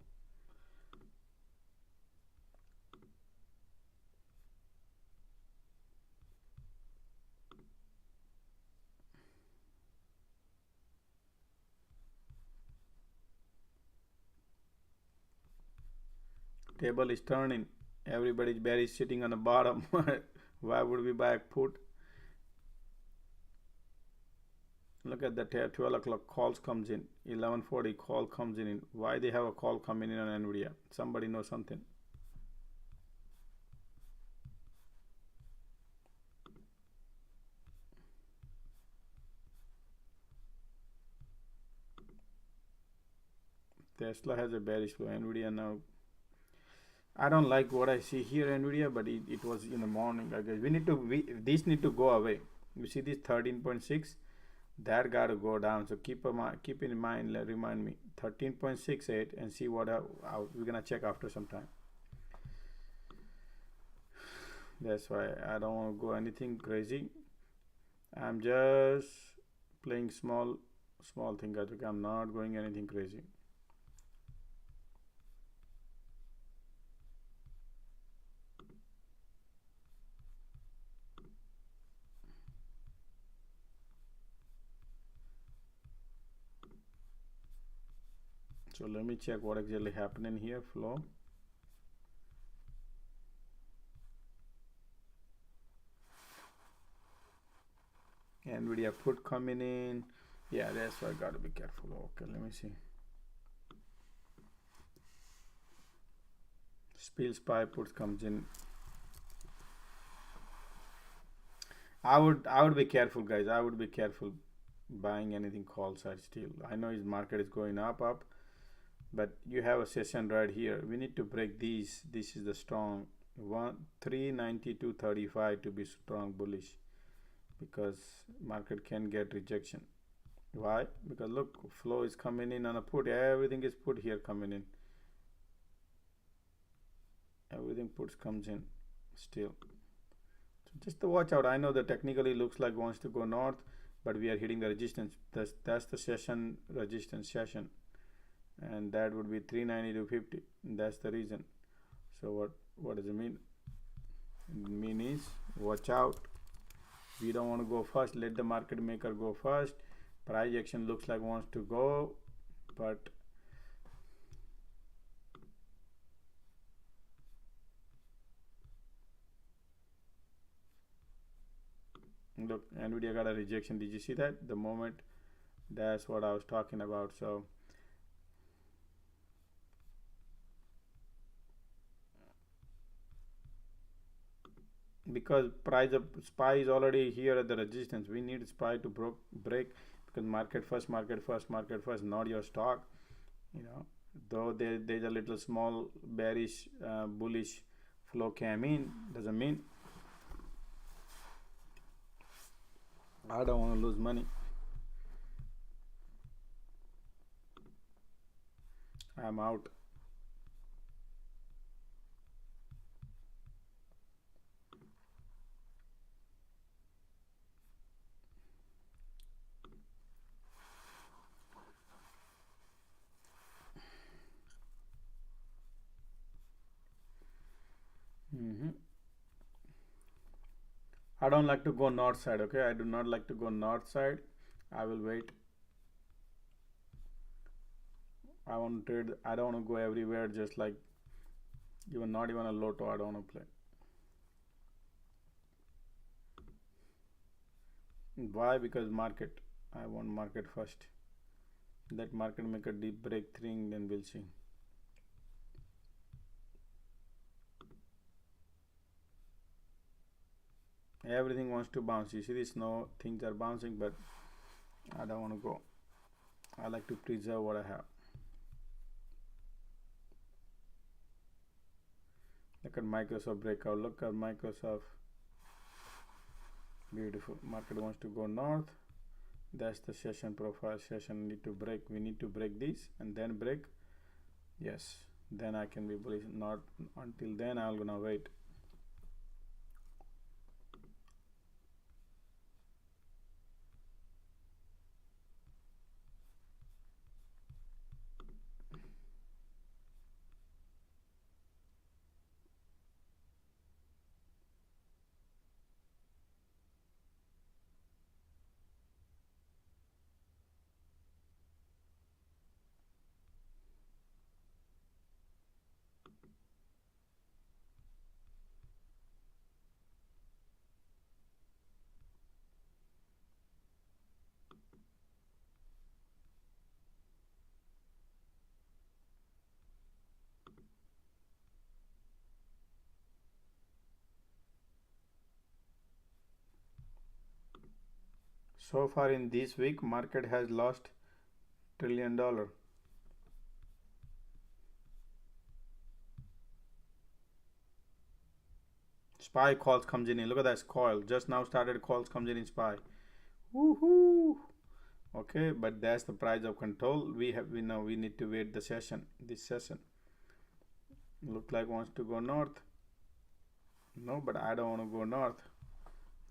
Table is turning. Everybody's bearish sitting on the bottom. Why would we buy a put? Look at the 12 o'clock calls comes in. 11:40 call comes in. Why they have a call coming in on Nvidia? Somebody knows something. Tesla has a bearish flow. Nvidia now. I don't like what I see here, Nvidia, but it was in the morning. I guess these need to go away. You see this 13.6, that got to go down. So keep in mind. Remind me 13.68 and see what we're gonna check after some time. That's why I don't want to go anything crazy. I'm just playing small thing, guys. Okay, I'm not going anything crazy. So let me check what exactly happening here. Flow. Nvidia put coming in. Yeah, that's why I gotta be careful. Okay, let me see. Spill SPY puts comes in. I would be careful, guys. I would be careful buying anything call side still. I know his market is going up, but you have a session right here. We need to break these. This is the strong 392.35 to be strong bullish, because market can get rejection. Why? Because look, flow is coming in on a put. Everything is put here coming in. Everything puts comes in still. So just to watch out. I know that technically looks like wants to go north, but we are hitting the resistance. That's the session resistance session, and that would be 392.50. That's the reason. So what does it mean? It means watch out. We don't want to go first. Let the market maker go first. Price action looks like wants to go, but look, Nvidia got a rejection. Did you see that? The moment, that's what I was talking about. So because price of SPY is already here at the resistance, we need SPY to break, because market first, not your stock. Though there's a little small bearish bullish flow came in, doesn't mean I don't want to lose money. I'm out. I don't like to go north side. Okay, I do not like to go north side. I will wait. I want to trade. I don't want to go everywhere. Just like even not even a lotto. I don't want to play. Why? Because market. I want market first. That market make a deep breakthrough, then we'll see. Everything wants to bounce. You see this? No, things are bouncing, but I don't want to go. I like to preserve what I have. Look at Microsoft breakout. Look at Microsoft. Beautiful. Market wants to go north. That's the session profile. Session need to break. We need to break this and then break. Yes. Then I can be bullish. Not until then. I'm gonna wait. So far in this week, market has lost $1 trillion. SPY calls comes in. Look at that coil. Just now started calls comes in SPY. Woohoo! Okay, but that's the price of control. We know we need to wait the session. This session look like wants to go north. No, but I don't want to go north.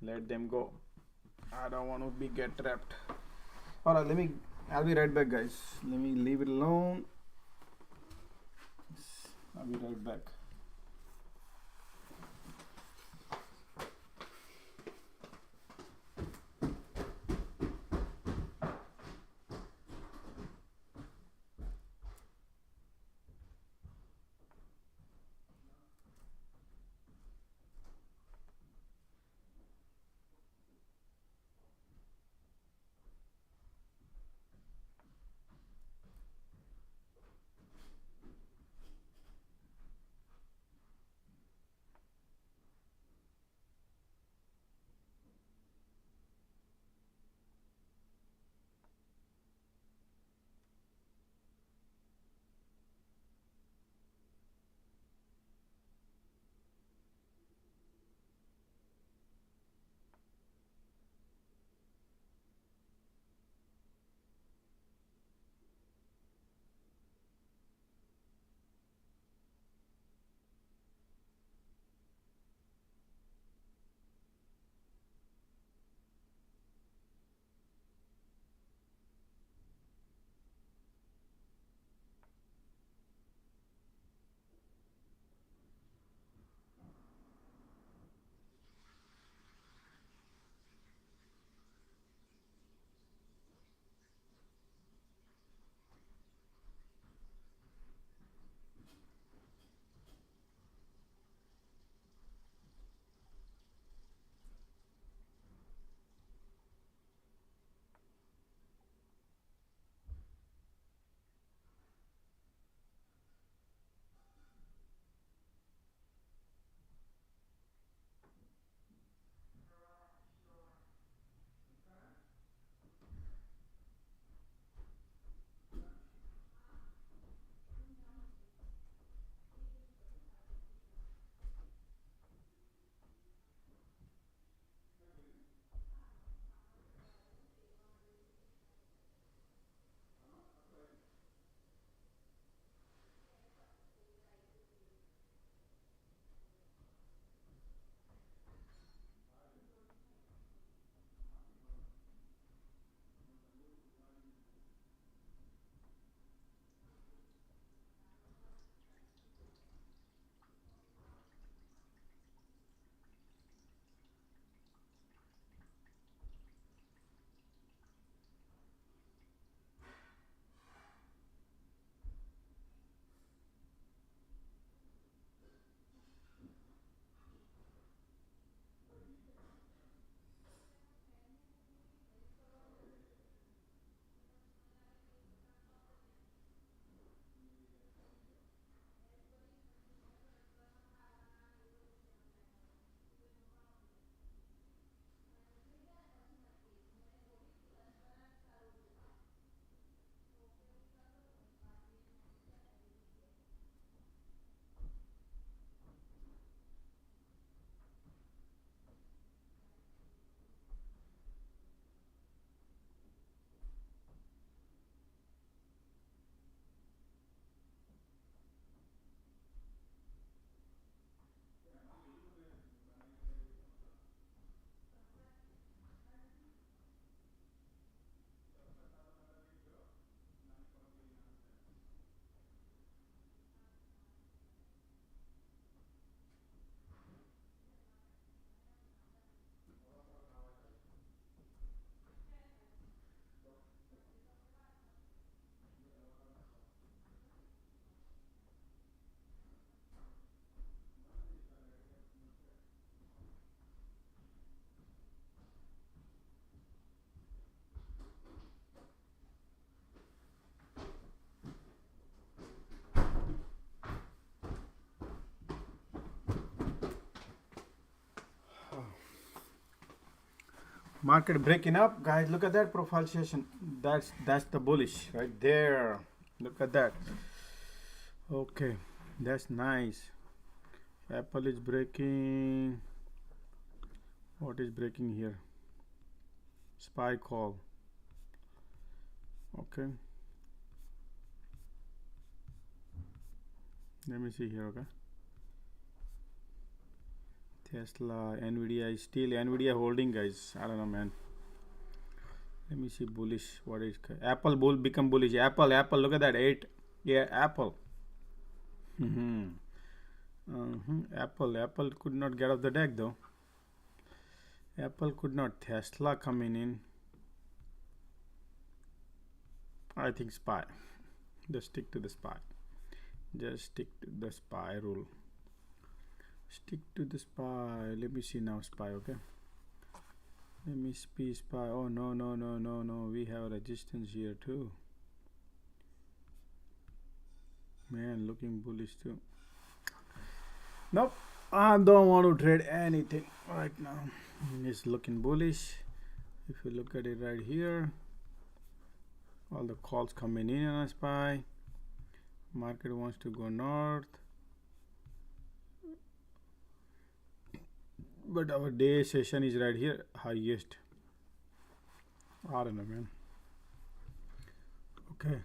Let them go. I don't want to get trapped. Alright, I'll be right back, guys. Let me leave it alone. I'll be right back. Market breaking up, guys. Look at that profile session. That's the bullish right there. Look at that. Okay, that's nice. Apple is breaking. What is breaking here? SPY call. Okay. Let me see here. Okay. Tesla, Nvidia is still Nvidia holding, guys. I don't know, man. Let me see bullish. What is Apple bull become bullish? Apple. Look at that 8. Yeah, Apple. Apple could not get off the deck though. Apple could not. Tesla coming in. I think SPY. Just stick to the SPY. Just stick to the SPY rule. Stick to the SPY. Let me see now SPY. Okay. Let me see SPY. Oh no. We have resistance here too. Man, looking bullish too. Nope. I don't want to trade anything right now. It's looking bullish. If you look at it right here, all the calls coming in on SPY. Market wants to go north, but our day session is right here, highest. I don't know, man. Okay.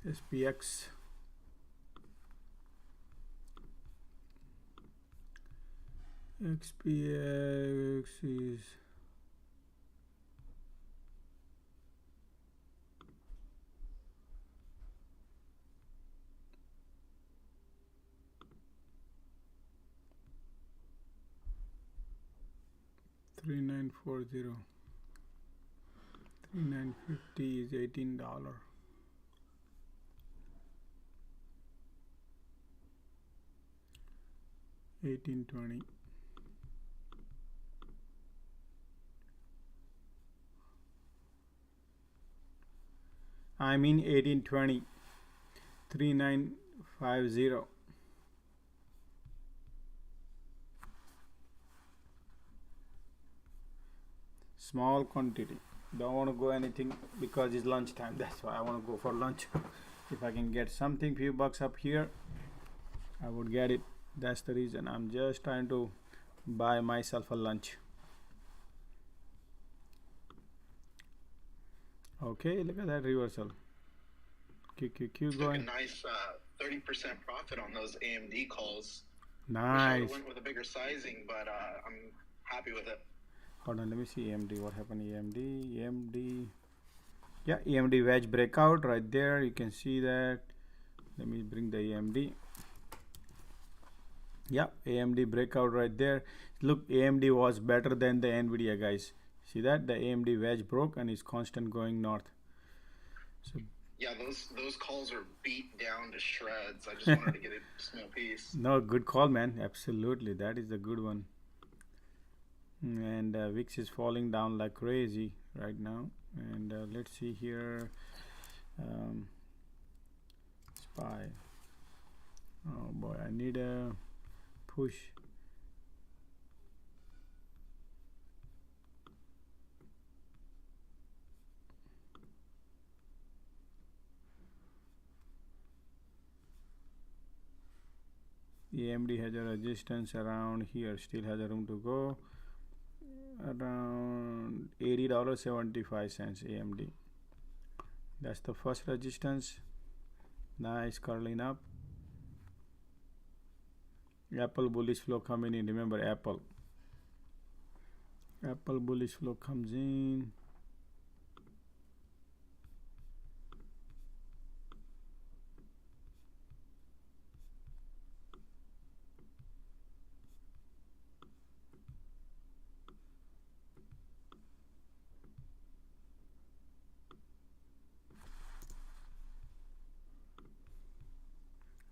SPX. XPX is $3940. 3950 is $18. $18.20. I mean 1820. 3950. Small quantity. Don't want to go anything because it's lunchtime. That's why I want to go for lunch. If I can get something few bucks up here, I would get it. That's the reason I'm just trying to buy myself a lunch. Okay, look at that reversal. QQQ going. Took a nice 30% profit on those AMD calls. Nice. Wish I went with a bigger sizing, but I'm happy with it. Hold on, let me see AMD. What happened? AMD. Yeah, AMD wedge breakout right there. You can see that. Let me bring the AMD. Yeah, AMD breakout right there. Look, AMD was better than the Nvidia, guys. See that? The AMD wedge broke and is constant going north. So yeah, those calls are beat down to shreds. I just wanted to get a small piece. No, good call, man. Absolutely, that is a good one. And VIX is falling down like crazy right now. And let's see here. SPY. Oh boy, I need a push. AMD has a resistance around here, still has a room to go. Around $80.75 AMD. That's the first resistance. Nice curling up. Apple bullish flow coming in. Remember Apple bullish flow comes in.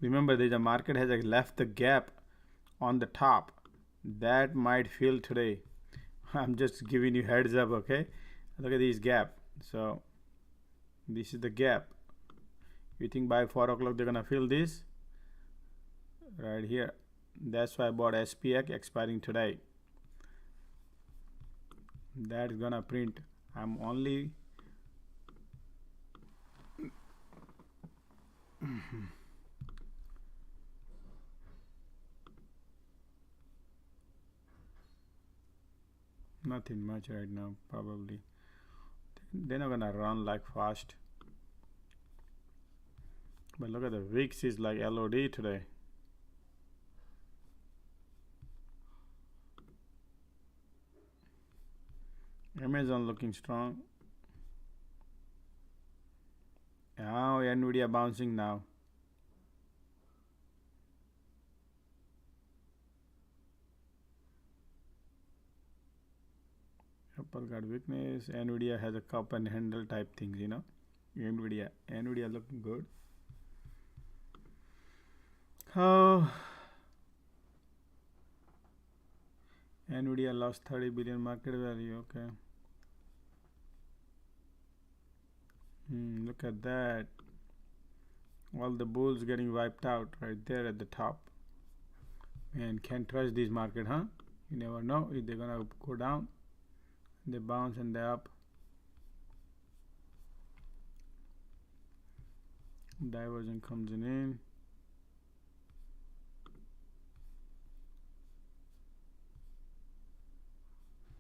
Remember, the market has left the gap on the top. That might fill today. I'm just giving you heads up, okay? Look at this gap. So this is the gap. You think by 4 o'clock they're gonna fill this? Right here. That's why I bought SPX expiring today. That's gonna print. I'm only nothing much right now. Probably they're not gonna run like fast. But look at the VIX is like LOD today. Amazon looking strong. Now Nvidia bouncing now. Apple got weakness. Nvidia has a cup and handle type things, you know. Nvidia looking good. Oh, Nvidia lost 30 billion market value. Okay. Look at that. All the bulls getting wiped out right there at the top. And can't trust this market, huh? You never know if they're gonna go down. They bounce and they're up. Diversion comes in.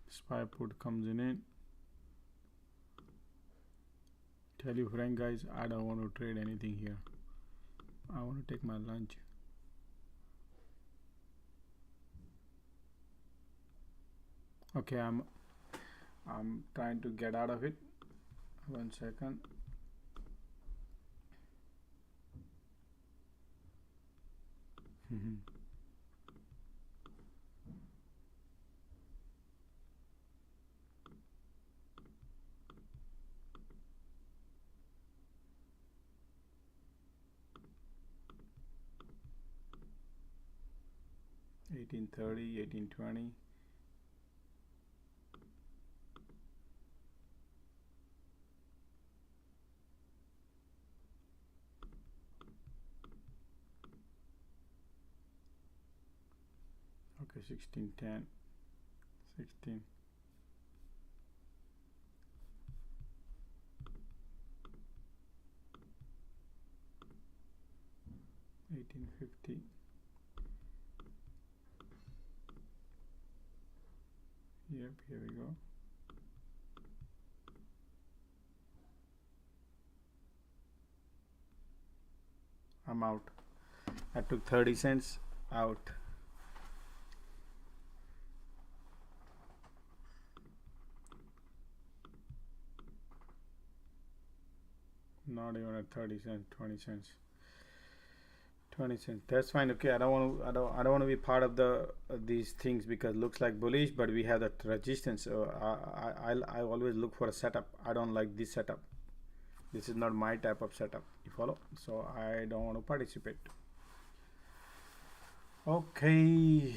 SPY put comes in. Tell you frank guys, I don't want to trade anything here. I want to take my lunch. Okay, I'm trying to get out of it. 1 second. $18.30, $18.20. Okay, 16.10, 16. $18.50. Yep, here we go. I'm out. I took 30 cents out. Not even at 30 cents, 20 cents. 20 cents. That's fine. Okay, I don't want to be part of these things because it looks like bullish, but we have that resistance. So I always look for a setup. I don't like this setup. This is not my type of setup. You follow? So I don't want to participate. Okay.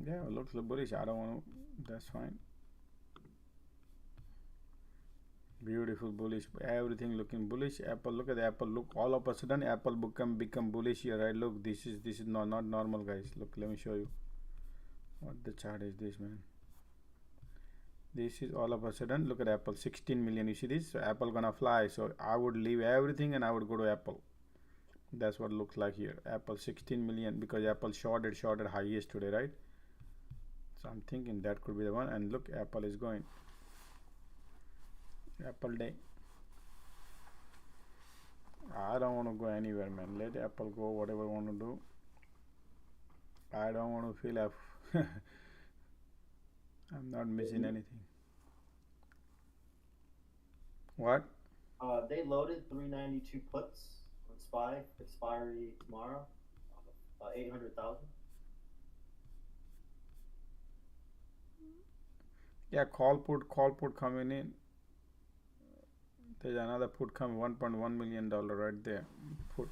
Yeah, it looks bullish. I don't want to. That's fine. Beautiful bullish. Everything looking bullish. Apple. Look at the Apple. Look, all of a sudden Apple become bullish here. Right? Look, this is not normal, guys. Look, let me show you. What the chart is this, man? This is all of a sudden. Look at Apple. 16 million. You see this? So Apple gonna fly. So I would leave everything and I would go to Apple. That's what it looks like here. Apple 16 million because Apple shorted highest today, right? So I'm thinking that could be the one. And look, Apple is going. Apple day. I don't want to go anywhere, man. Let Apple go whatever I want to do. I don't want to feel I'm not missing anything. What? They loaded 392 puts on SPY, expiry tomorrow, 800,000. Yeah, call put coming in. There's another put come $1.1 million right there. Put.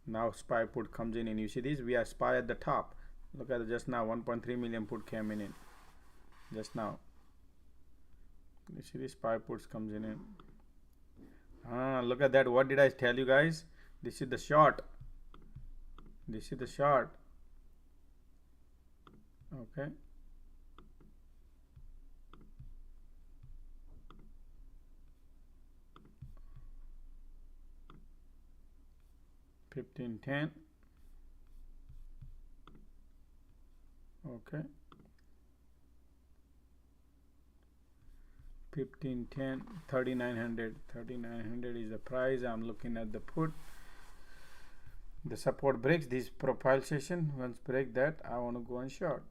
Now SPY put comes in and you see this, we are SPY at the top. Look at it just now, 1.3 million put came in just now. You see this SPY puts comes in. Look at that. What did I tell you guys? This is the short. This is the short. Okay. $15.10. Okay. 15.10, 3,900. 3,900 is the price. I'm looking at the put. The support breaks this profile session. Once break that, I want to go on short.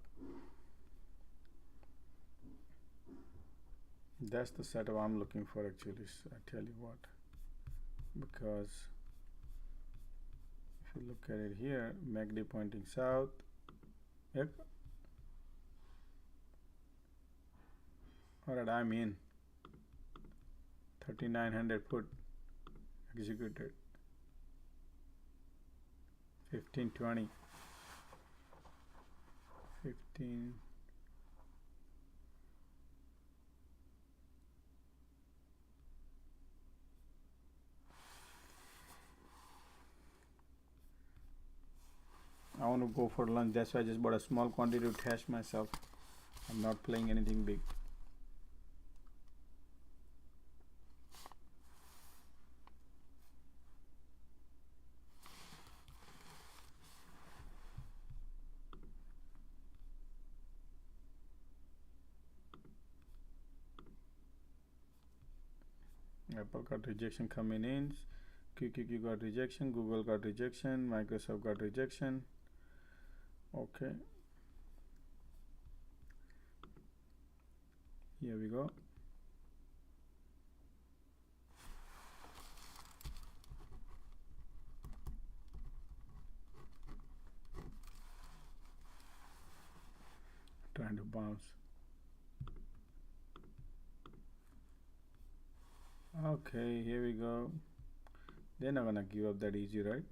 That's the setup I'm looking for actually. So I tell you what, because if you look at it here, MACD pointing south. Yep. Alright, I'm in. 3,900 put executed. 15.20. 15. I want to go for lunch. That's why I just bought a small quantity to test myself. I'm not playing anything big. Apple got rejection coming in. QQQ got rejection. Google got rejection. Microsoft got rejection. Okay. Here we go. Trying to bounce. Okay, here we go. They're not gonna give up that easy, right?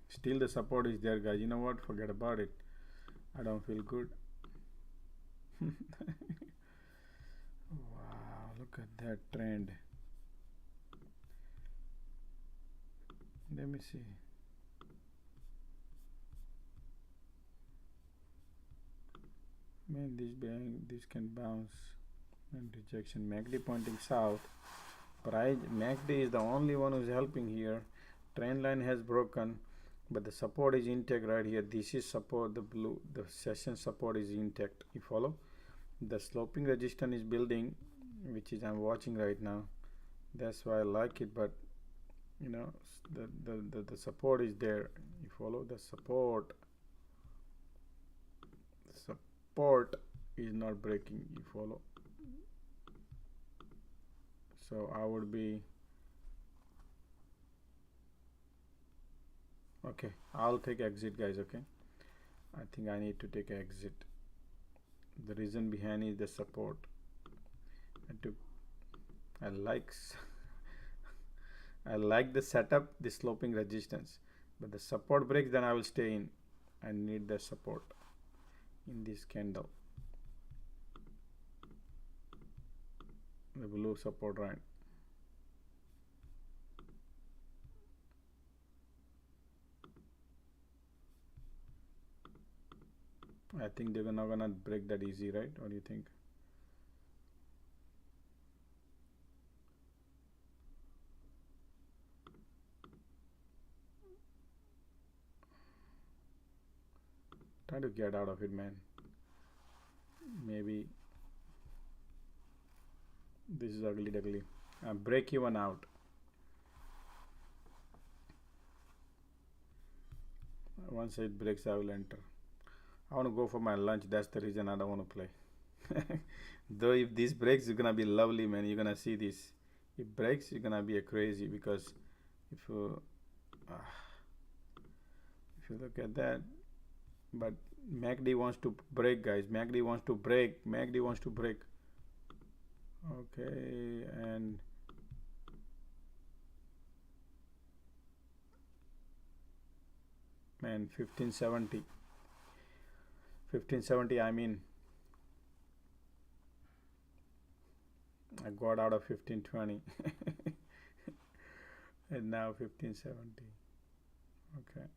Still the support is there, guys. You know what? Forget about it. I don't feel good. Wow, look at that trend. Let me see. Man, this can bounce and rejection. MACD pointing south. Price MACD is the only one who's helping here. Trend line has broken, but the support is intact right here. This is support. The session support is intact. You follow? The sloping resistance is building, which is I'm watching right now. That's why I like it, but you know, the support is there. You follow? The support is not breaking. You follow? So I would be okay. I'll take exit, guys. Okay, I think I need to take exit. The reason behind is the support. I like the setup, the sloping resistance, but the support breaks, then I will stay in. I need the support in this candle, the blue support line. I think they're not gonna break that easy, right? What do you think? Try to get out of it, man. Maybe this is ugly duckly. Break even out. Once it breaks, I will enter. I want to go for my lunch. That's the reason I don't want to play. Though if this breaks, it's gonna be lovely, man. You're gonna see this. If breaks, you're gonna be a crazy, because if you look at that, but MACD wants to break, guys. MACD wants to break. MACD wants to break. Okay, and man, 1570, I mean, I got out of 1520 and now 1570. Okay.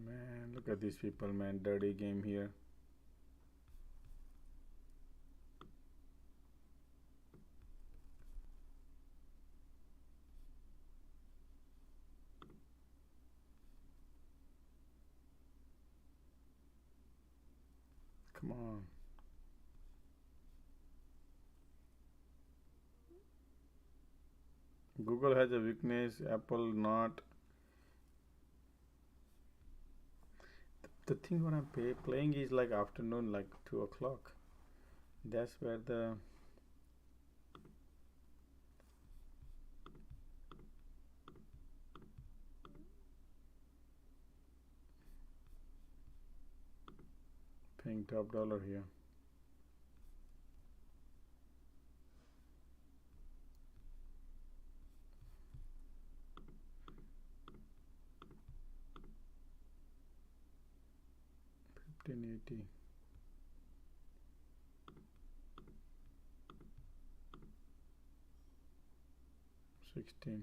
Man, look at these people, man. Dirty game here. Come on. Google has a weakness, Apple not. The thing what I'm playing is like afternoon, like 2 o'clock. That's where the paying top dollar here. $15.80. $16.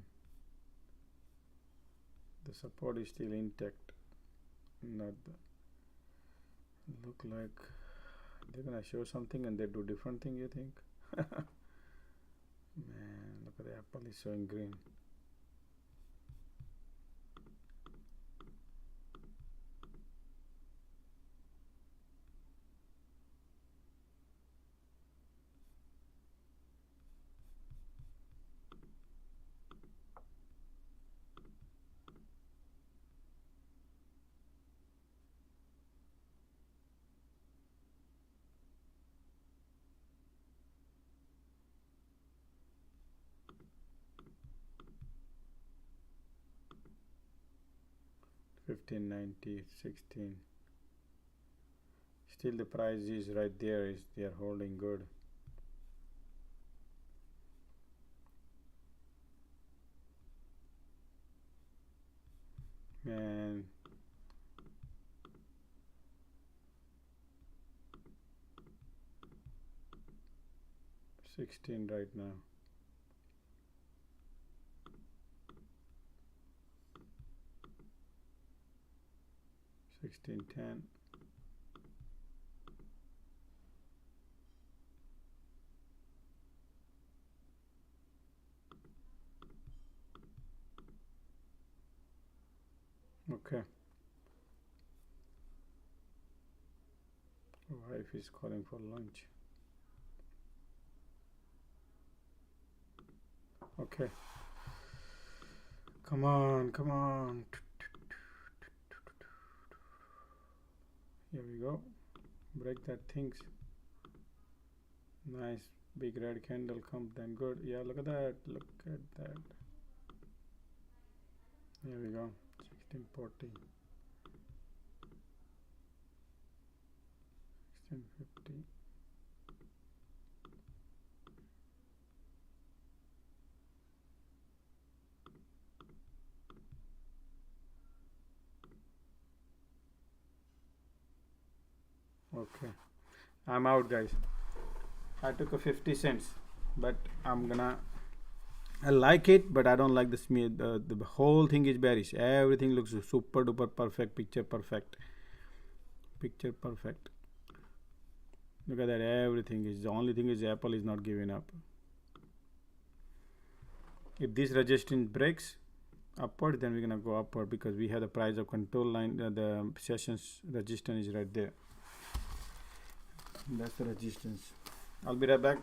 The support is still intact. Not the, look like they're gonna show something and they do different thing, you think? Man, look at the Apple is showing green. $15.90, 16. Still the price is right there, is they are holding good. Man, $16 right now. $16.10. Okay. Wife is calling for lunch. Okay. Come on, come on. Here we go. Break that things. Nice big red candle come, then good. Yeah, look at that. Look at that. Here we go. 1640. 1650. Okay, I'm out, guys. I took a 50 cents, but I like it, but I don't like the smear. The whole thing is bearish. Everything looks super duper perfect. Picture perfect. Picture perfect. Look at that. Everything is, the only thing is Apple is not giving up. If this resistance breaks upward, then we're gonna go upward because we have the price of control line. The sessions resistance is right there. That's the resistance. I'll be right back.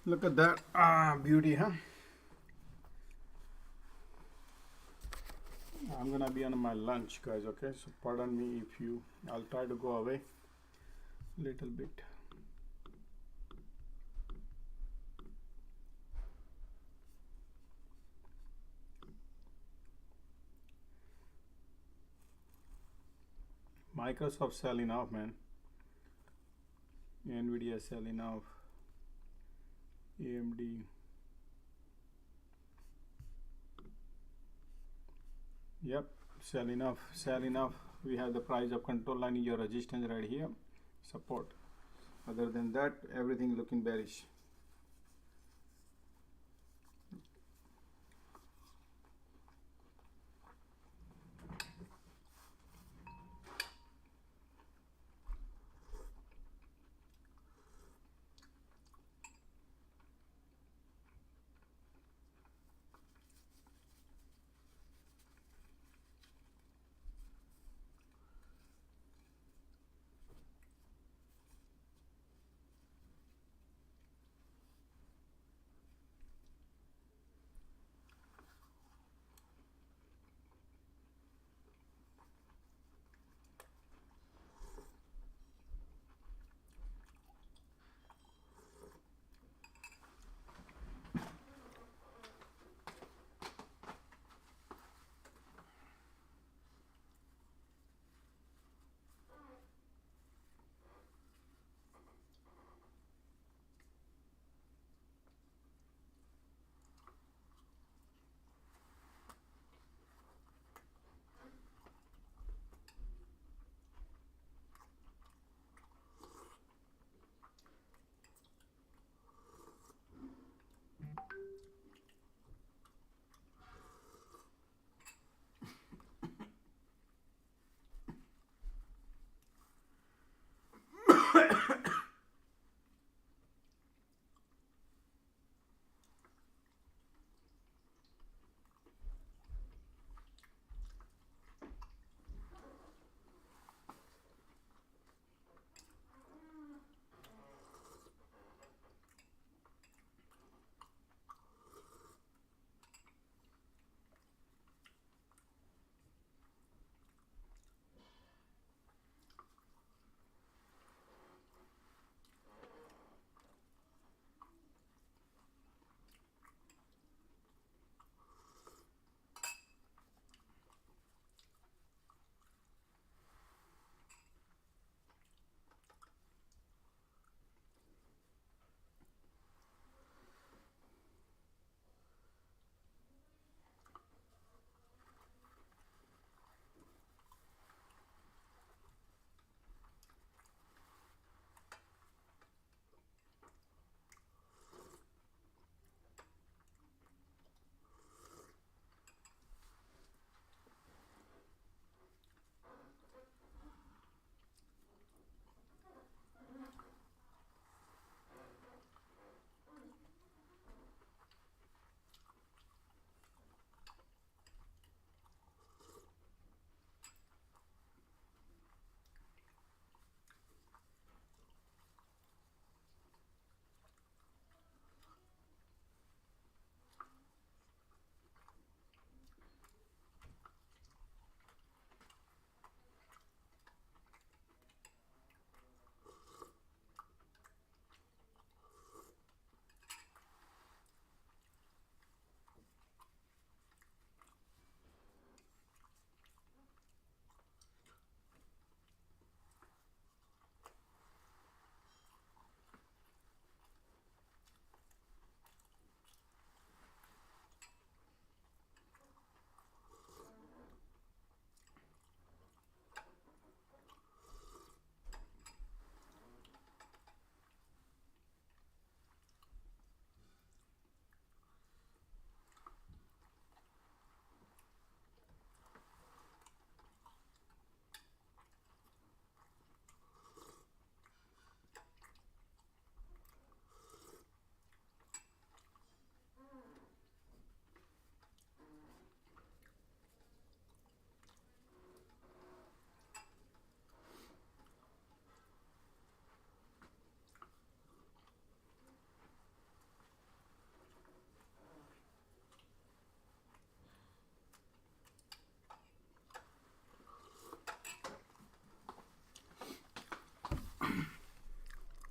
Look at that. Beauty, huh? I'm gonna be on my lunch, guys, okay? So pardon me if you, I'll try to go away little bit. Microsoft selling off, man. Nvidia selling off. AMD. Yep, selling off, selling off. We have the price of control line, your resistance right here, support. Other than that, everything looking bearish.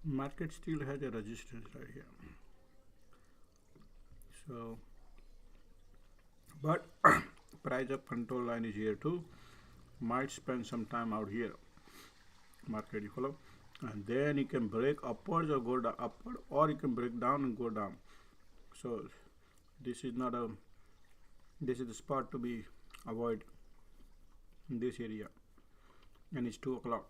Market still has a resistance right here. So, but price of control line is here too. Might spend some time out here. Market, you follow? And then you can break upwards or go down upward, or you can break down and go down. So this is not a, this is the spot to be avoid in this area, and it's 2 o'clock.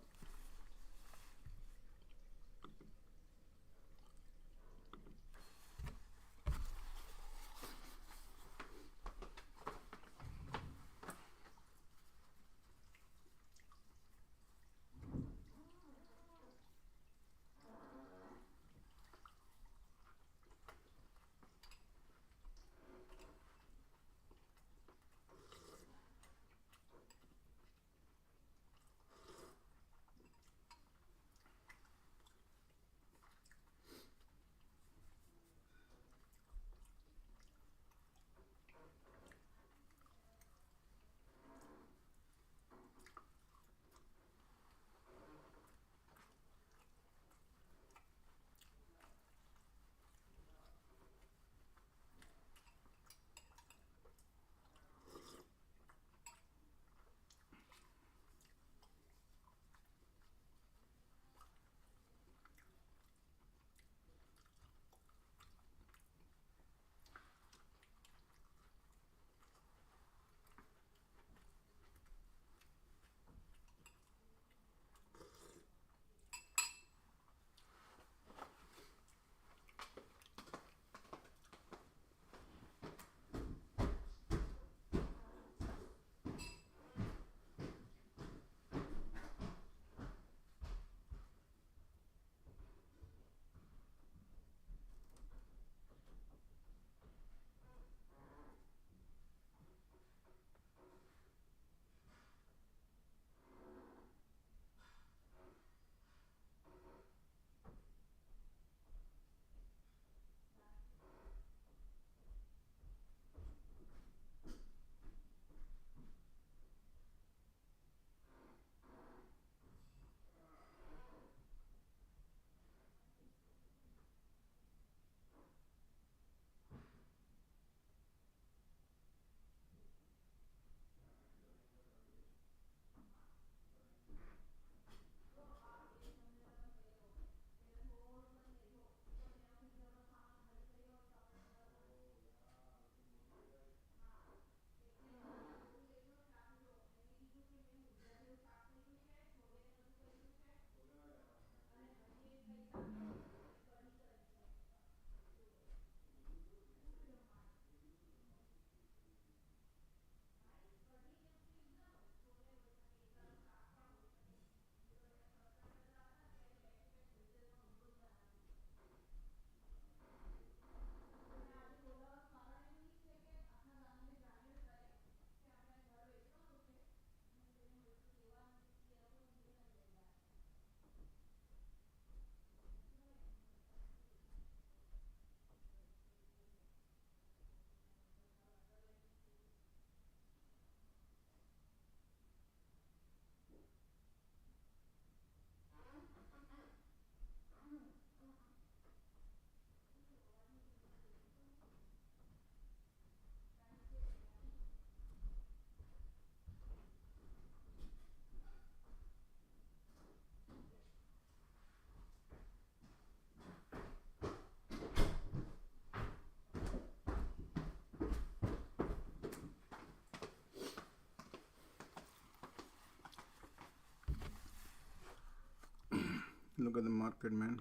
Look at the market, man.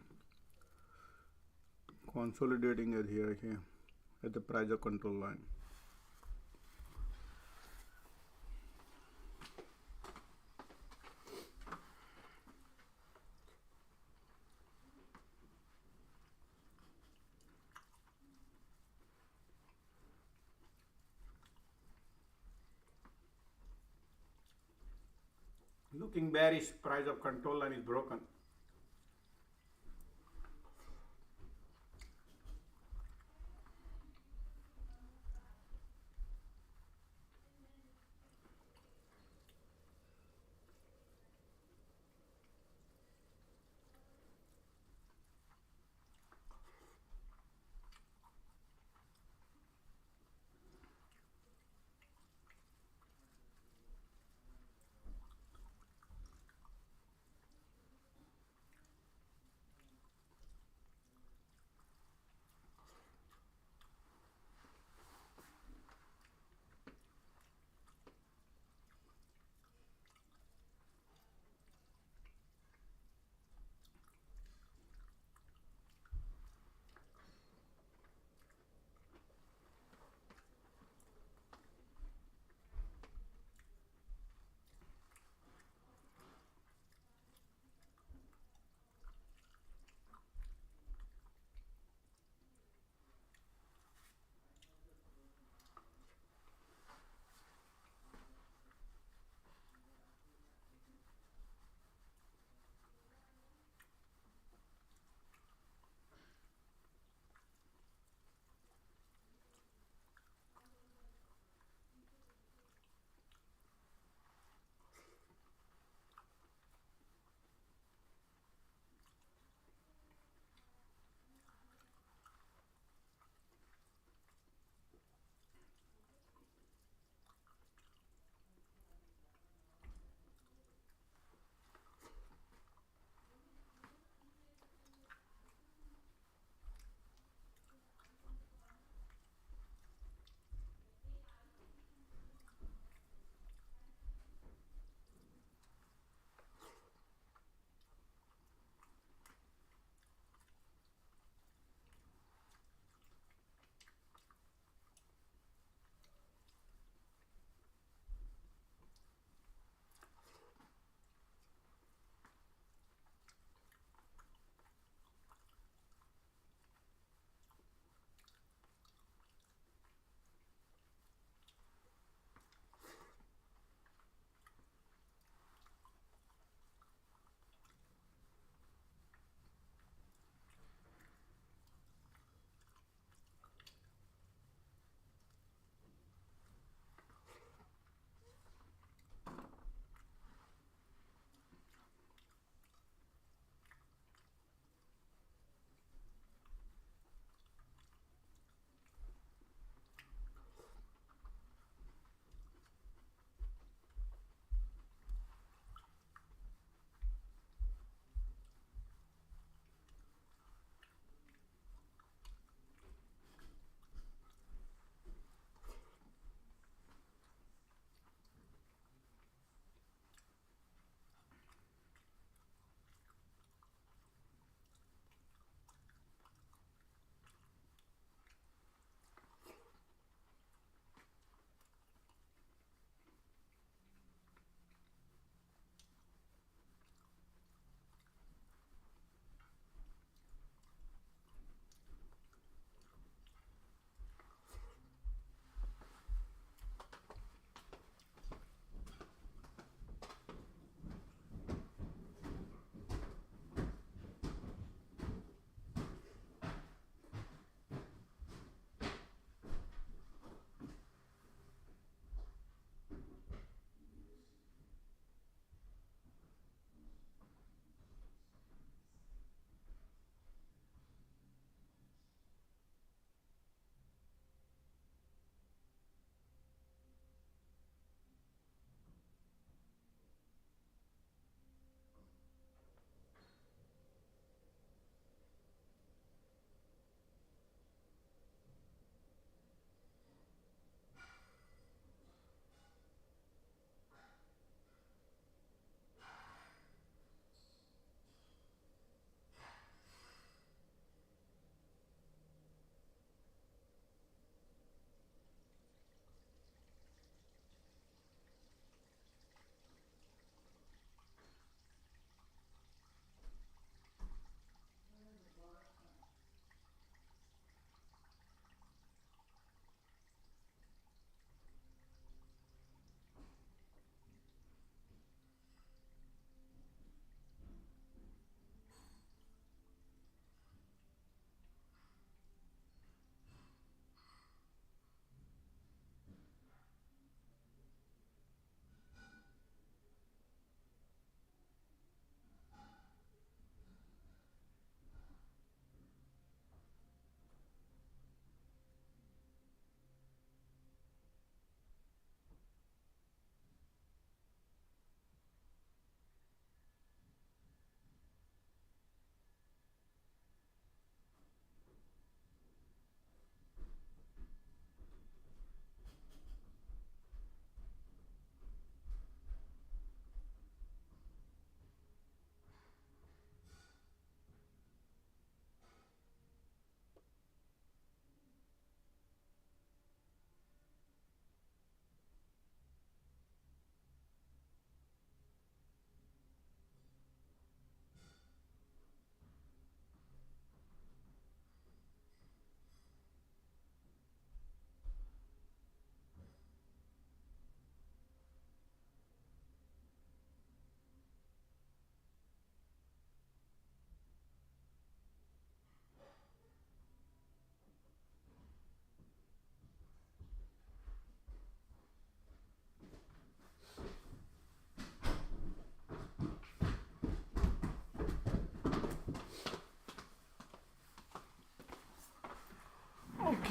Consolidating it here at the price of control line. Looking bearish, price of control line is broken.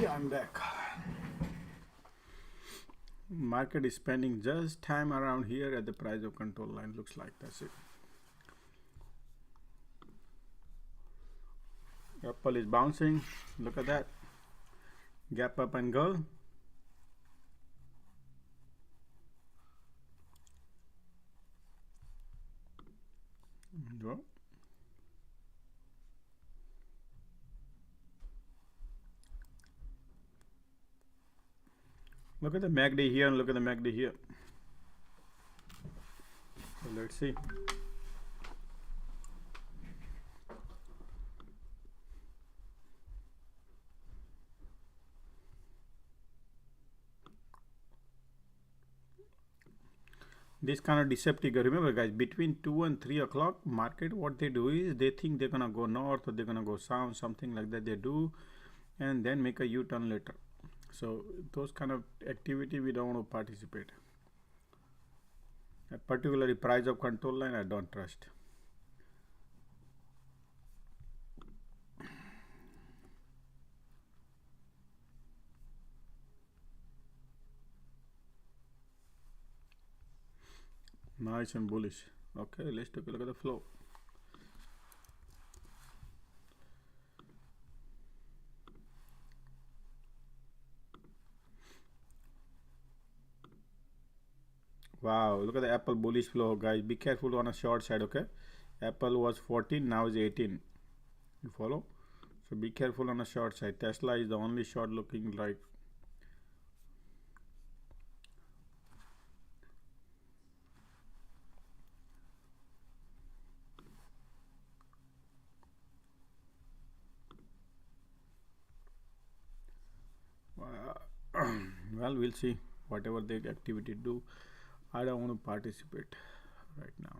Okay, I'm back. Market is spending just time around here at the price of control line. Looks like that's it. Apple is bouncing. Look at that. Gap up and go. Go. Look at the MACD here and look at the MACD here. So let's see. This kind of deceptive. Remember guys, between 2 and 3 o'clock market, what they do is they think they're gonna go north or they're gonna go south, something like that they do, and then make a U-turn later. So those kind of activity we don't want to participate. Particularly price of control line, I don't trust. Nice and bullish. Okay, let's take a look at the flow. Wow, look at the Apple bullish flow, guys. Be careful on a short side, okay? Apple was 14, now is 18. You follow? So be careful on a short side. Tesla is the only short looking like. Well, we'll see. Whatever the activity do, I don't want to participate right now.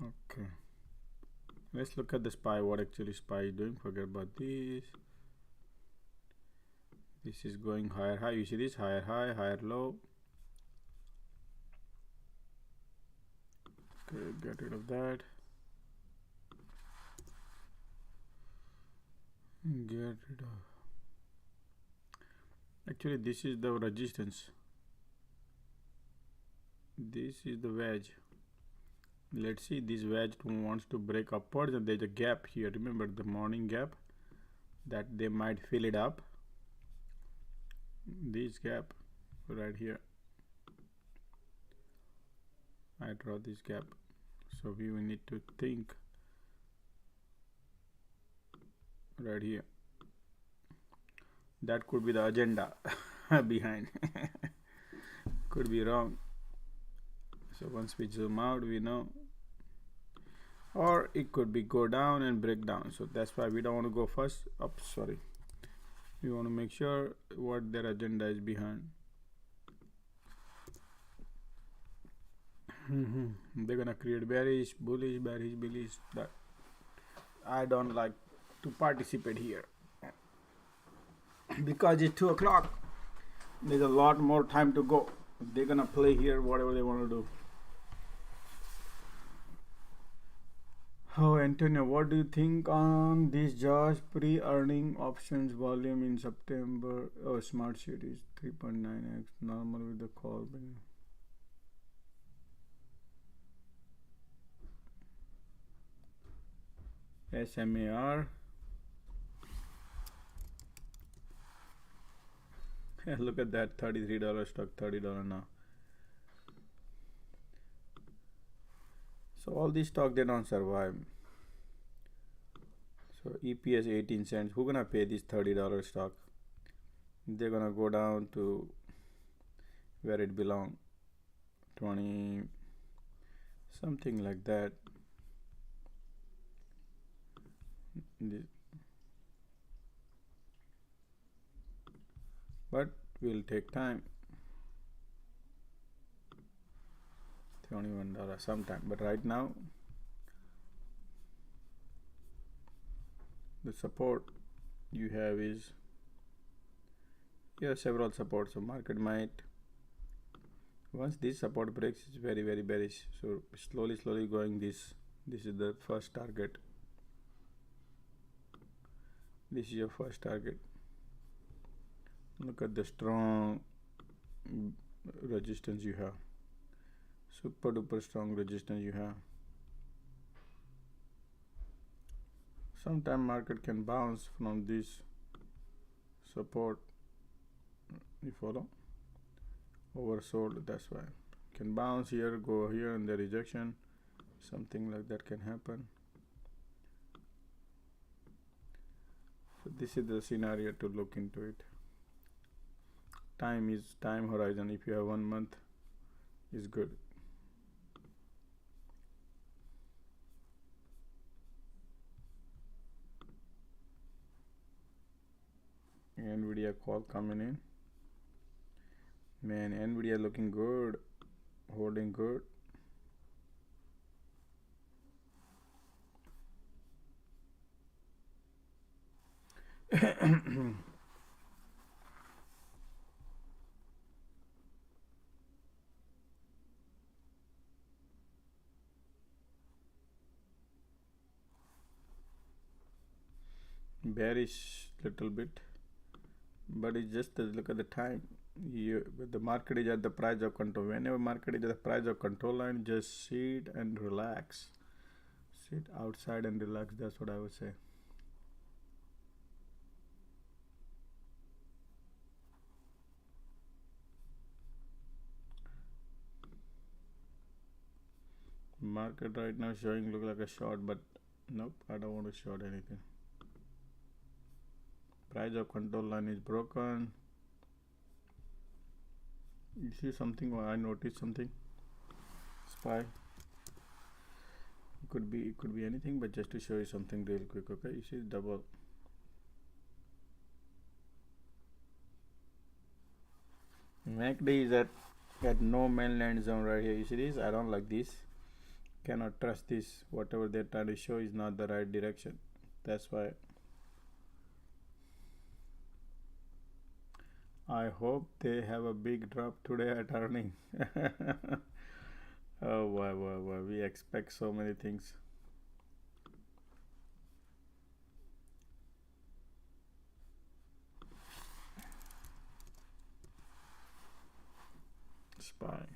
Okay, let's look at the SPY. What actually SPY is doing? Forget about this. This is going higher high. You see this higher high, higher low. Okay, get rid of that. Get rid of. Actually, this is the resistance. This is the wedge. Let's see, this wedge wants to break upwards and there's a gap here. Remember the morning gap that they might fill it up. This gap right here. I draw this gap. So we will need to think right here. That could be the agenda behind. Could be wrong. So once we zoom out, we know. Or it could be go down and break down. So that's why we don't want to go first up. Sorry. We want to make sure what their agenda is behind. They're gonna create bearish, bullish, bearish, bullish. That I don't like to participate here. Because it's 2 o'clock, there's a lot more time to go. They're gonna play here whatever they want to do. Oh, Antonio, what do you think on this Josh pre-earning options volume in September? Oh, smart series 3.9x normal with the call. SMAR. Look at that, $33 stock, $30 now. So all these stocks, they don't survive. So EPS 18 cents. Who gonna pay this $30 stock? They're gonna go down to where it belongs, 20, something like that. But will take time. $21 sometime, but right now the support you have is here, several supports. So market might, once this support breaks, it's very bearish. So slowly going this is the first target. This is your first target. Look at the strong resistance you have. Super duper strong resistance you have. Sometime market can bounce from this support. You follow? Oversold, that's why. Can bounce here, go here, and the rejection. Something like that can happen. So this is the scenario to look into it. Time horizon. If you have 1 month, is good. Nvidia call coming in. Man, Nvidia looking good, holding good. Bearish little bit, but it's just look at the time. The market is at the price of control. Whenever market is at the price of control line, just sit and relax. Sit outside and relax. That's what I would say. Market right now showing look like a short, but nope, I don't want to short anything. Price of control line is broken. You see something, or I noticed something. SPY. It could be anything, but just to show you something real quick. Okay, you see double. MACD is at no mainland zone right here. You see this? I don't like this. Cannot trust this. Whatever they're trying to show is not the right direction. That's why I hope they have a big drop today at earning. Oh boy, we expect so many things. SPY.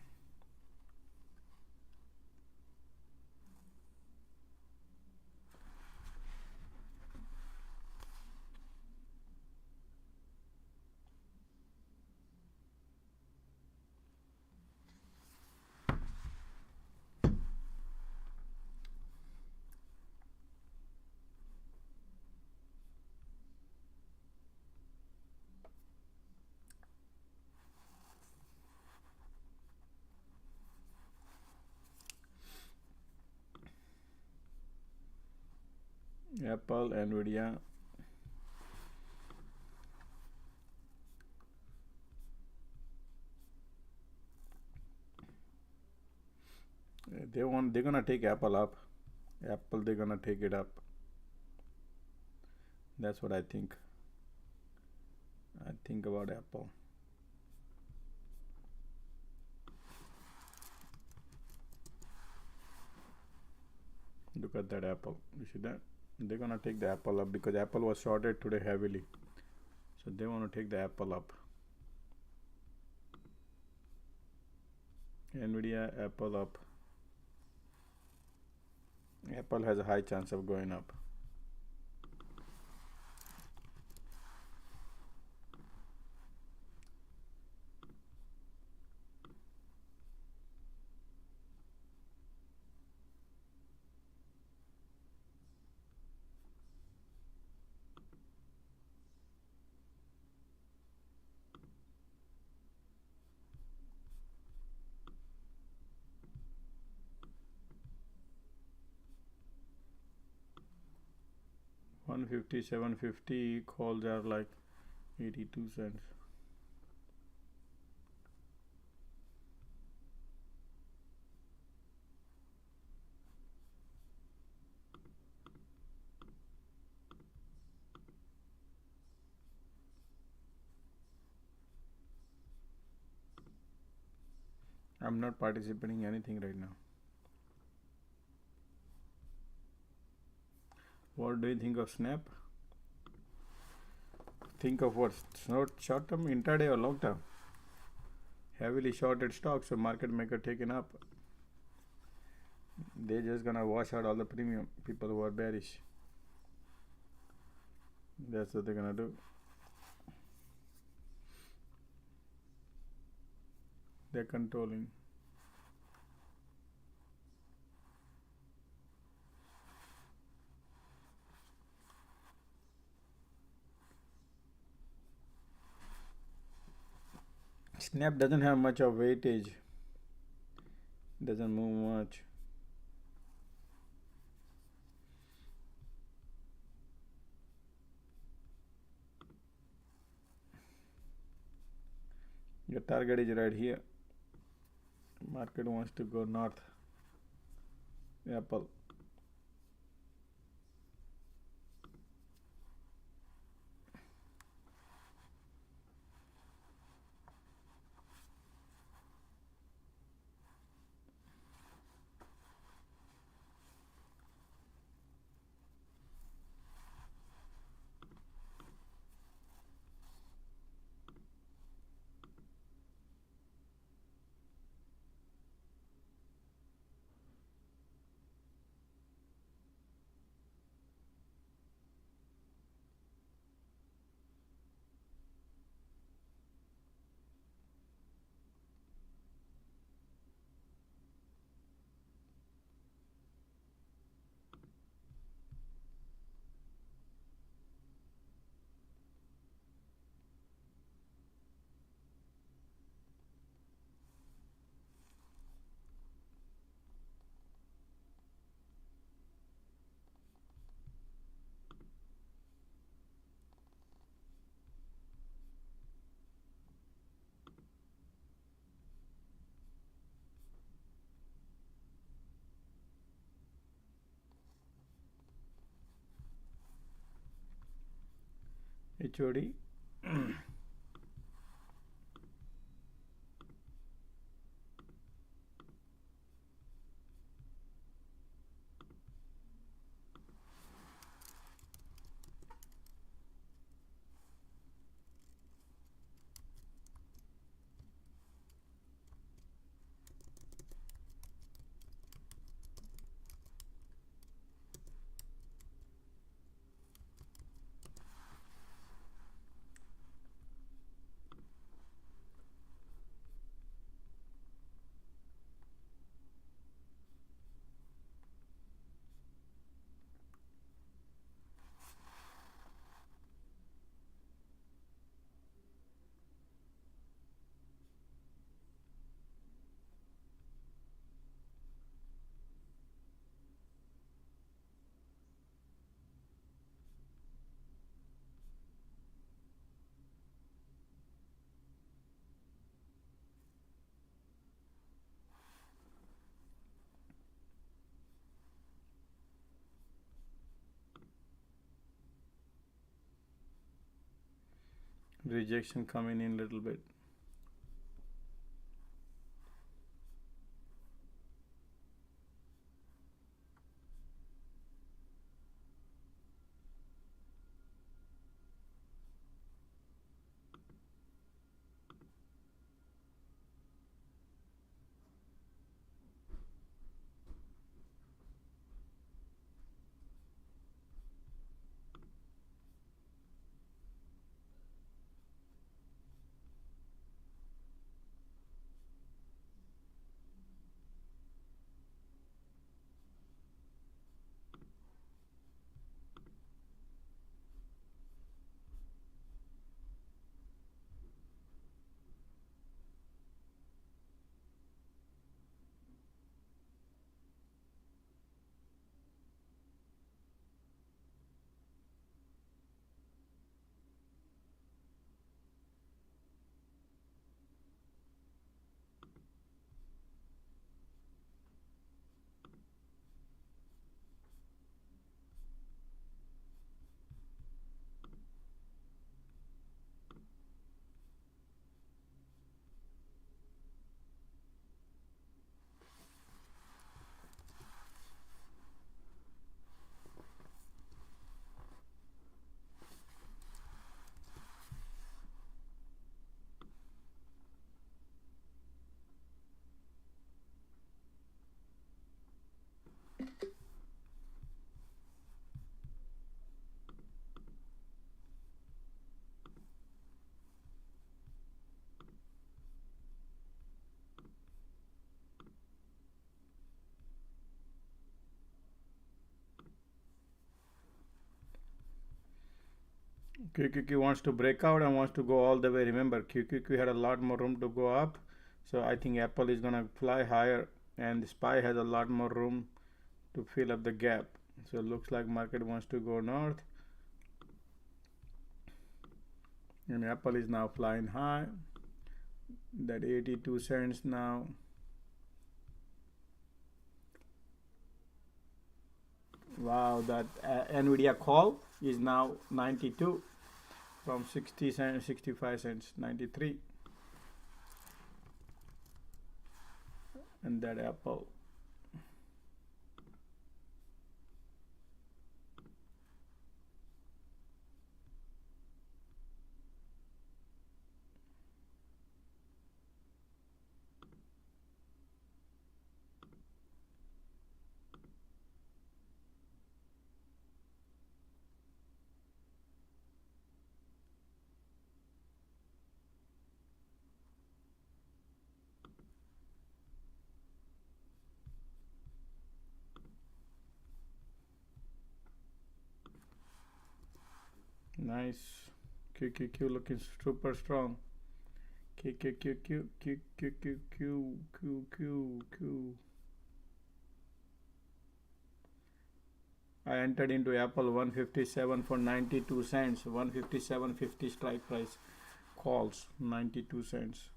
Apple, Nvidia. They're gonna take Apple up. Apple, they're gonna take it up. That's what I think. I think about Apple. Look at that Apple. You see that? They're gonna take the Apple up because Apple was shorted today heavily. So they want to take the Apple up. Nvidia, Apple up. Apple has a high chance of going up. $150, $750 calls are like 82 cents. I'm not participating in anything right now. What do you think of Snap? think of what short term, intraday or long term. Heavily shorted stocks, so market maker taken up. They're just gonna wash out all the premium people who are bearish. That's what they're gonna do. They're controlling. Snap doesn't have much of weightage. Doesn't move much. Your target is right here. Market wants to go north. Apple. HOD. Rejection coming in a little bit. QQQ wants to break out and wants to go all the way. Remember, QQQ had a lot more room to go up. So I think Apple is gonna fly higher, and SPY has a lot more room to fill up the gap. So it looks like market wants to go north, and Apple is now flying high. That 82 cents now. Wow, that Nvidia call is now 92 from 60 cents, 65 cents, 93. And that Apple. Nice. QQQ looking super strong. QQQ. I entered into Apple 157 for 92 cents. 157.50 strike price. Calls 92 cents.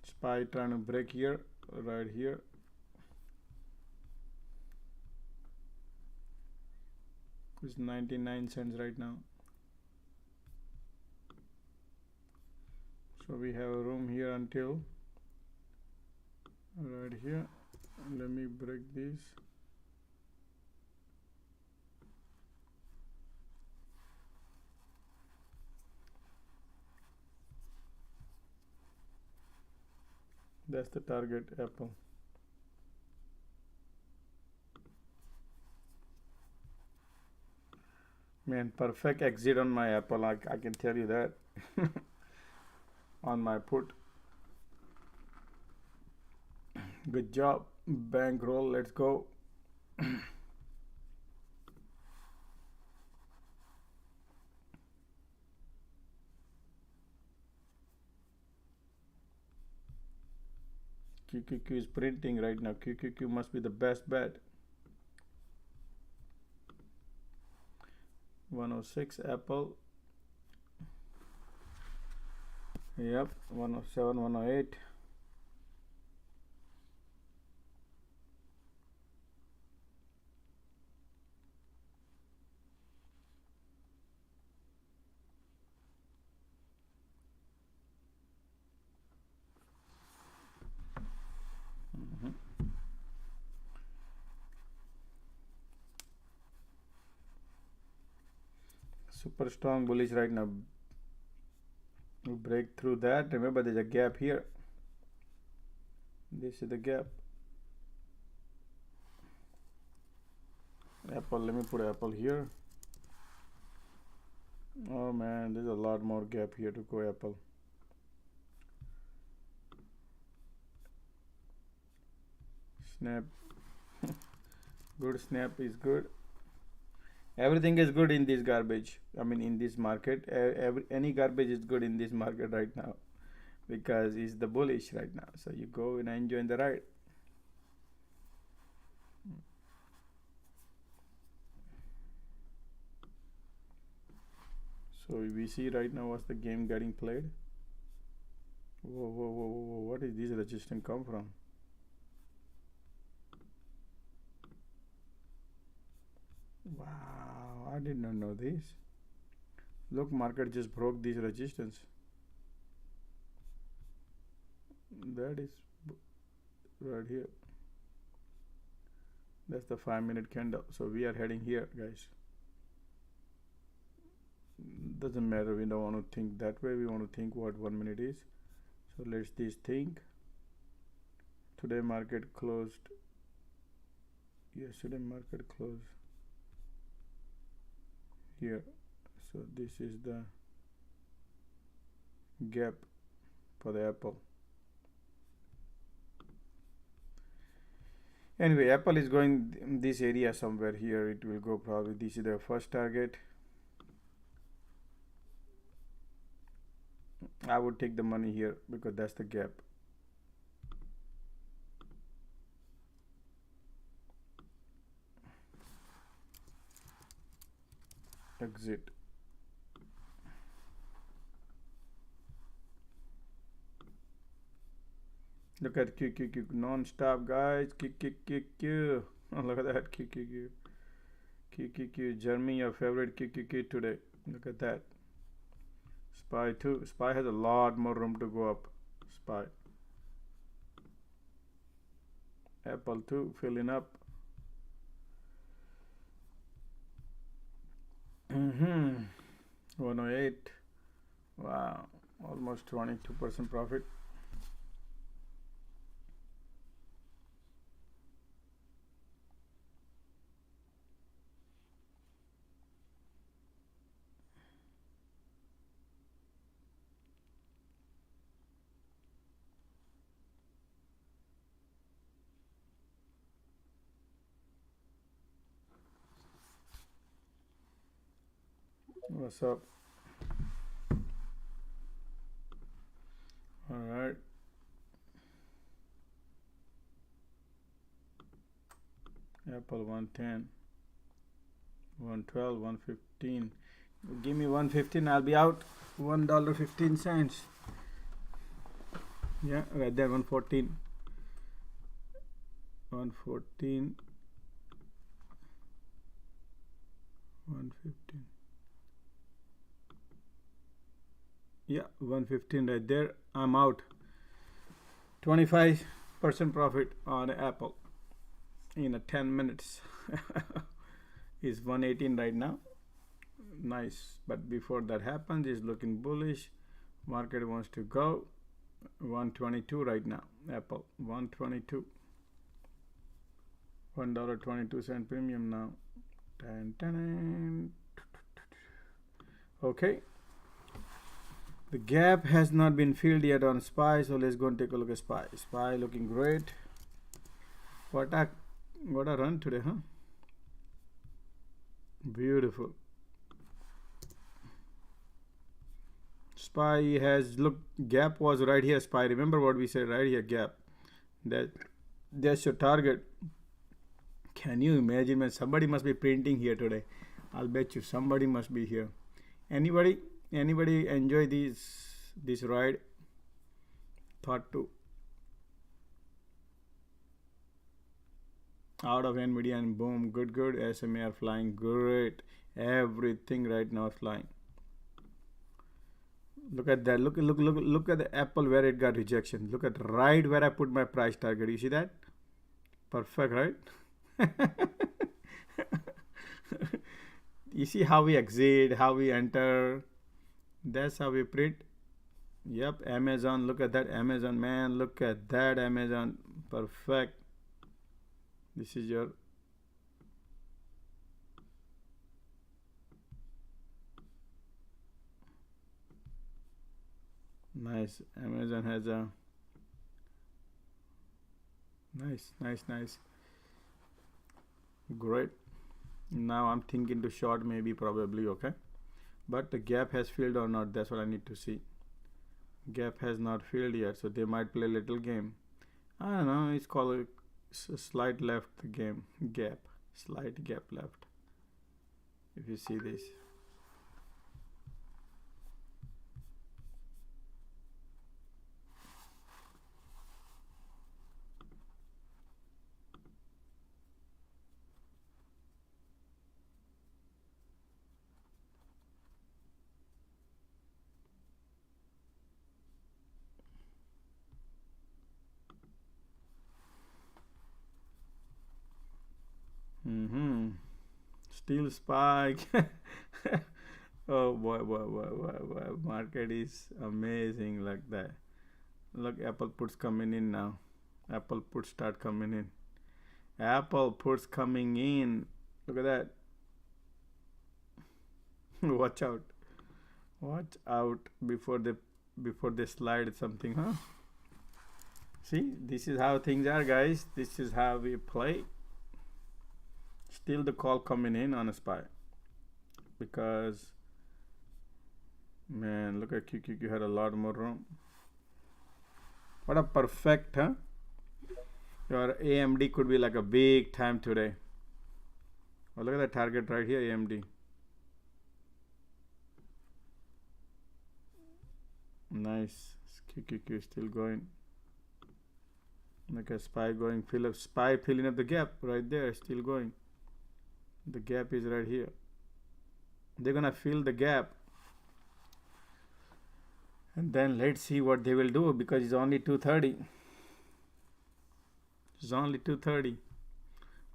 SPY trying to break here, right here. It's 99 cents right now. So we have a room here until right here. Let me break this. That's the target, Apple. Man, perfect exit on my Apple, I can tell you that. On my put. Good job. Bankroll, let's go. QQQ is printing right now. QQQ must be the best bet. 106 Apple. Yep, 107, 108. Super strong bullish right now. We break through that. Remember, there's a gap here. This is the gap. Apple, let me put Apple here. Oh man, there's a lot more gap here to go, Apple. Snap. Good snap is good. Everything is good in this garbage. I mean, in this market, any garbage is good in this market right now, because it's the bullish right now. So you go and enjoy the ride. So we see right now what's the game getting played. Whoa, what is this resistance come from? Wow, I did not know this. Look, market just broke this resistance. That is right here. That's the 5-minute candle. So we are heading here, guys. Doesn't matter, we don't want to think that way. We want to think what 1 minute is. So let's this think. Today market closed. Yesterday market closed here. So this is the gap for the Apple. Anyway, Apple is going in this area somewhere here. It will go probably. This is the first target. I would take the money here because that's the gap. Exit. Look at QQQ non-stop, guys. QQQ. Oh, look at that QQQ. QQQ. Jeremy, your favorite QQQ today. Look at that. SPY too. SPY has a lot more room to go up. SPY. Apple too, filling up. 108. Wow, almost 22% profit. What's up? All right. Apple 110, 112, 115. Give me 115, I'll be out. $1.15. Yeah, right there, 114. 114. 115. Yeah, 115 right there. I'm out. 25% profit on Apple in a 10 minutes. Is 118 right now. Nice, but before that happens, is looking bullish. Market wants to go 122 right now. Apple 122. $1.22 premium now. Dun, dun, dun. Okay. The gap has not been filled yet on SPY, so let's go and take a look at SPY. SPY looking great. What a run today, huh? Beautiful. SPY has, look, gap was right here. SPY, remember what we said right here, gap. That's your target. Can you imagine, man? Somebody must be printing here today. I'll bet you somebody must be here. Anybody enjoy this ride? Thought to out of Nvidia and boom, good. SMA are flying great. Everything right now is flying. Look at that. Look at the Apple where it got rejection. Look at right where I put my price target. You see that? Perfect, right? You see how we exit, how we enter. That's how we print. Yep, Amazon. Look at that Amazon, man. Look at that Amazon. Perfect. This is your nice. Amazon has a nice. Great. Now I'm thinking to short, maybe, probably. Okay, but the gap has filled or not, that's what I need to see. Gap has not filled yet, so they might play a little game. I don't know, it's called a slight left game. Gap, slight gap left, if you see this. Still spike. Oh boy, market is amazing like that. Look, Apple puts coming in now. Apple puts start coming in. Apple puts coming in. Look at that. Watch out. Watch out before they slide something, huh? See, this is how things are, guys. This is how we play. Still the call coming in on a SPY because Man, look at QQQ had a lot more room. What a perfect, huh? Your AMD could be like a big time today. Oh, look at the target right here, AMD. Nice. QQQ still going. Look at SPY going. SPY filling up the gap right there, still going. The gap is right here. They're gonna fill the gap. And then let's see what they will do, because it's only 2:30. It's only 2:30.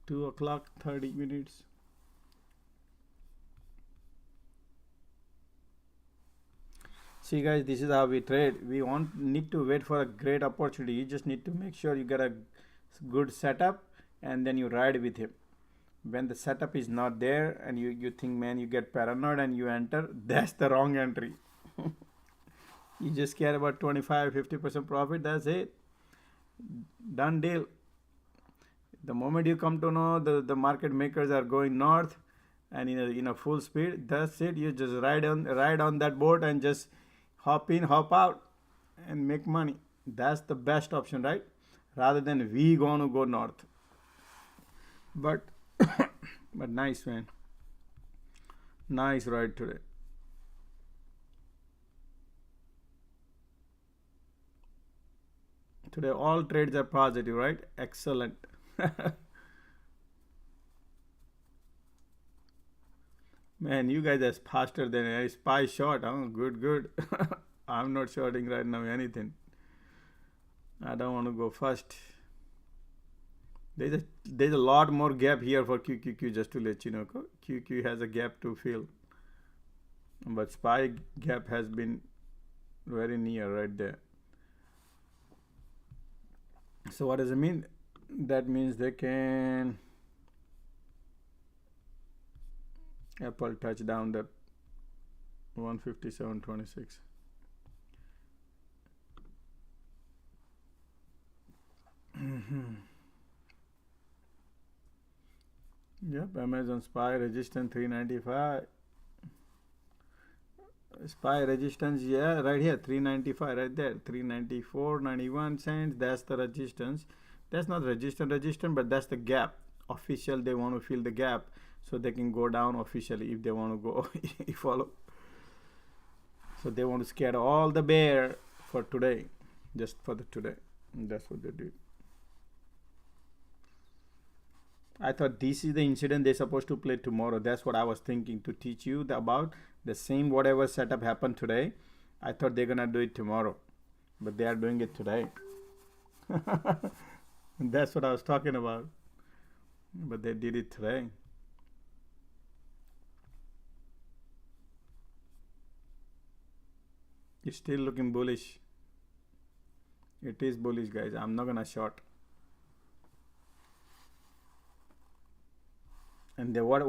2 o'clock 30 minutes. See guys, this is how we trade. We need to wait for a great opportunity. You just need to make sure you get a good setup and then you ride with him. When the setup is not there and you think, man, you get paranoid and you enter, that's the wrong entry. You just care about 25-50% profit, that's it. Done deal. The moment you come to know the market makers are going north and in a full speed, that's it. You just ride on that boat and just hop in, hop out and make money. That's the best option, right? Rather than we gonna go north. But but nice, man. Nice ride today. Today all trades are positive, right? Excellent. Man, you guys are faster than a SPY short, huh? Good. I'm not shorting right now anything. I don't want to go first. There's a lot more gap here for QQQ, just to let you know. QQ has a gap to fill, but SPY gap has been very near right there. So what does it mean? That means they can Apple touch down that 157.26. Yep, Amazon SPY resistance 395. SPY resistance, yeah, right here, 395, right there, 394.91 cents. That's the resistance. That's not resistance, but that's the gap. Official, they want to fill the gap so they can go down officially if they want to go. You follow? So they want to scatter all the bear for today, just for the today. And that's what they did. I thought this is the incident they're supposed to play tomorrow. That's what I was thinking, to teach you about the same whatever setup happened today. I thought they're gonna do it tomorrow, but they are doing it today. That's what I was talking about. But they did it today. It's still looking bullish. It is bullish, guys. I'm not gonna short. And what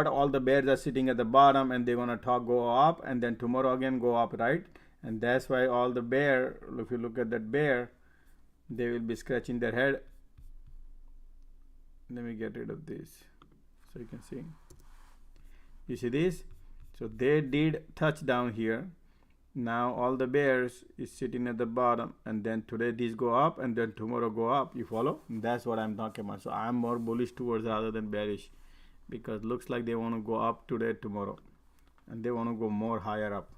all the bears are sitting at the bottom and they're gonna go up and then tomorrow again go up, right? And that's why all the bear, if you look at that bear, they will be scratching their head. Let me get rid of this so you can see. You see this? So they did touch down here. Now all the bears is sitting at the bottom, and then today these go up and then tomorrow go up. You follow? And that's what I'm talking about. So I'm more bullish towards rather than bearish, because looks like they want to go up today, tomorrow, and they want to go more higher up.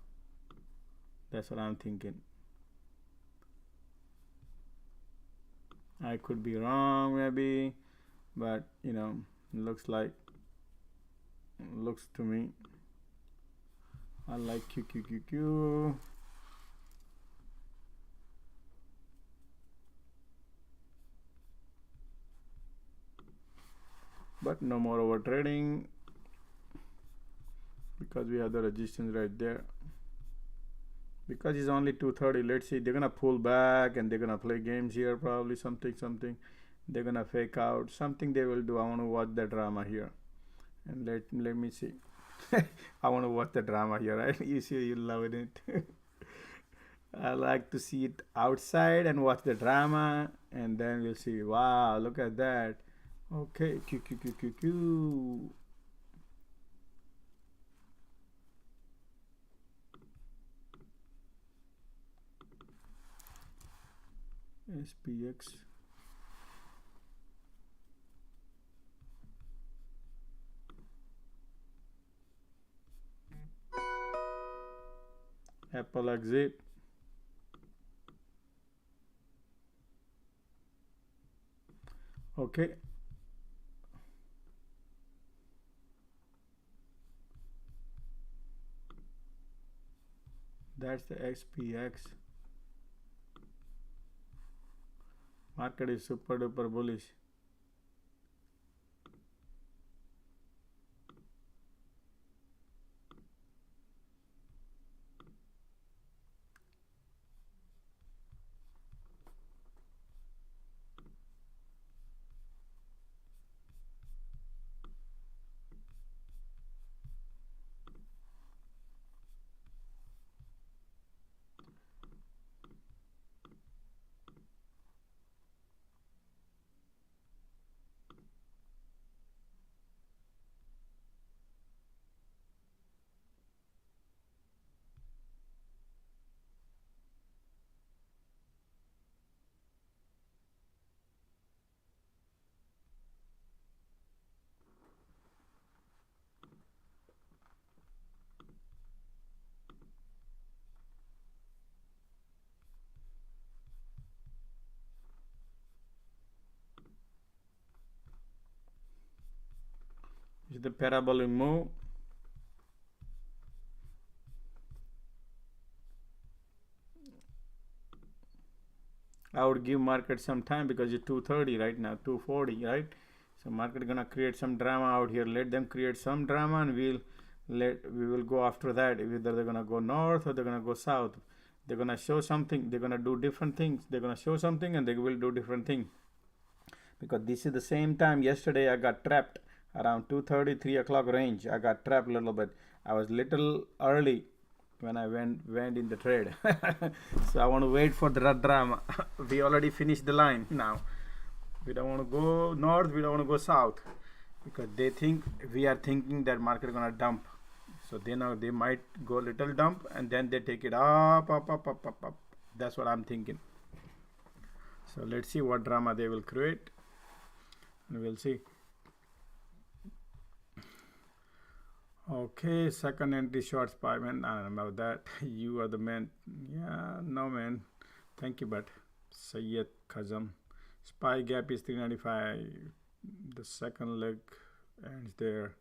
That's what I'm thinking. I could be wrong maybe, but looks to me. I like QQQ. But no more over trading because we have the resistance right there. Because it's only 2:30. Let's see, they're gonna pull back and they're gonna play games here, probably something. They're gonna fake out something. They will do. I want to watch the drama here, and let me see. I want to watch the drama here, right? You see, you love it. I like to see it outside and watch the drama, and then we'll see. Wow, look at that. Okay, QQQ. SPX. Apple exit. Okay. That's the SPX. Market is super duper bullish. Is the parabolic move. I would give market some time because it's 2:30 right now, 2:40, right? So market gonna create some drama out here. Let them create some drama, and we will go after that. Either they're gonna go north or they're gonna go south. They're gonna show something. They're gonna do different things. They're gonna show something, and they will do different thing. Because this is the same time yesterday I got trapped around 2:30, 3 o'clock range. I got trapped a little bit. I was little early when I went in the trade. So I want to wait for the drama. We already finished the line now. We don't want to go north, we don't want to go south, because they think we are thinking that market gonna dump. So they know they might go little dump and then they take it up. That's what I'm thinking. So let's see what drama they will create, and we'll see. Okay, second entry short SPY, man. I don't know about that. You are the man. Yeah, no man. Thank you, but Sayyid Kazam. SPY gap is 395. The second leg ends there.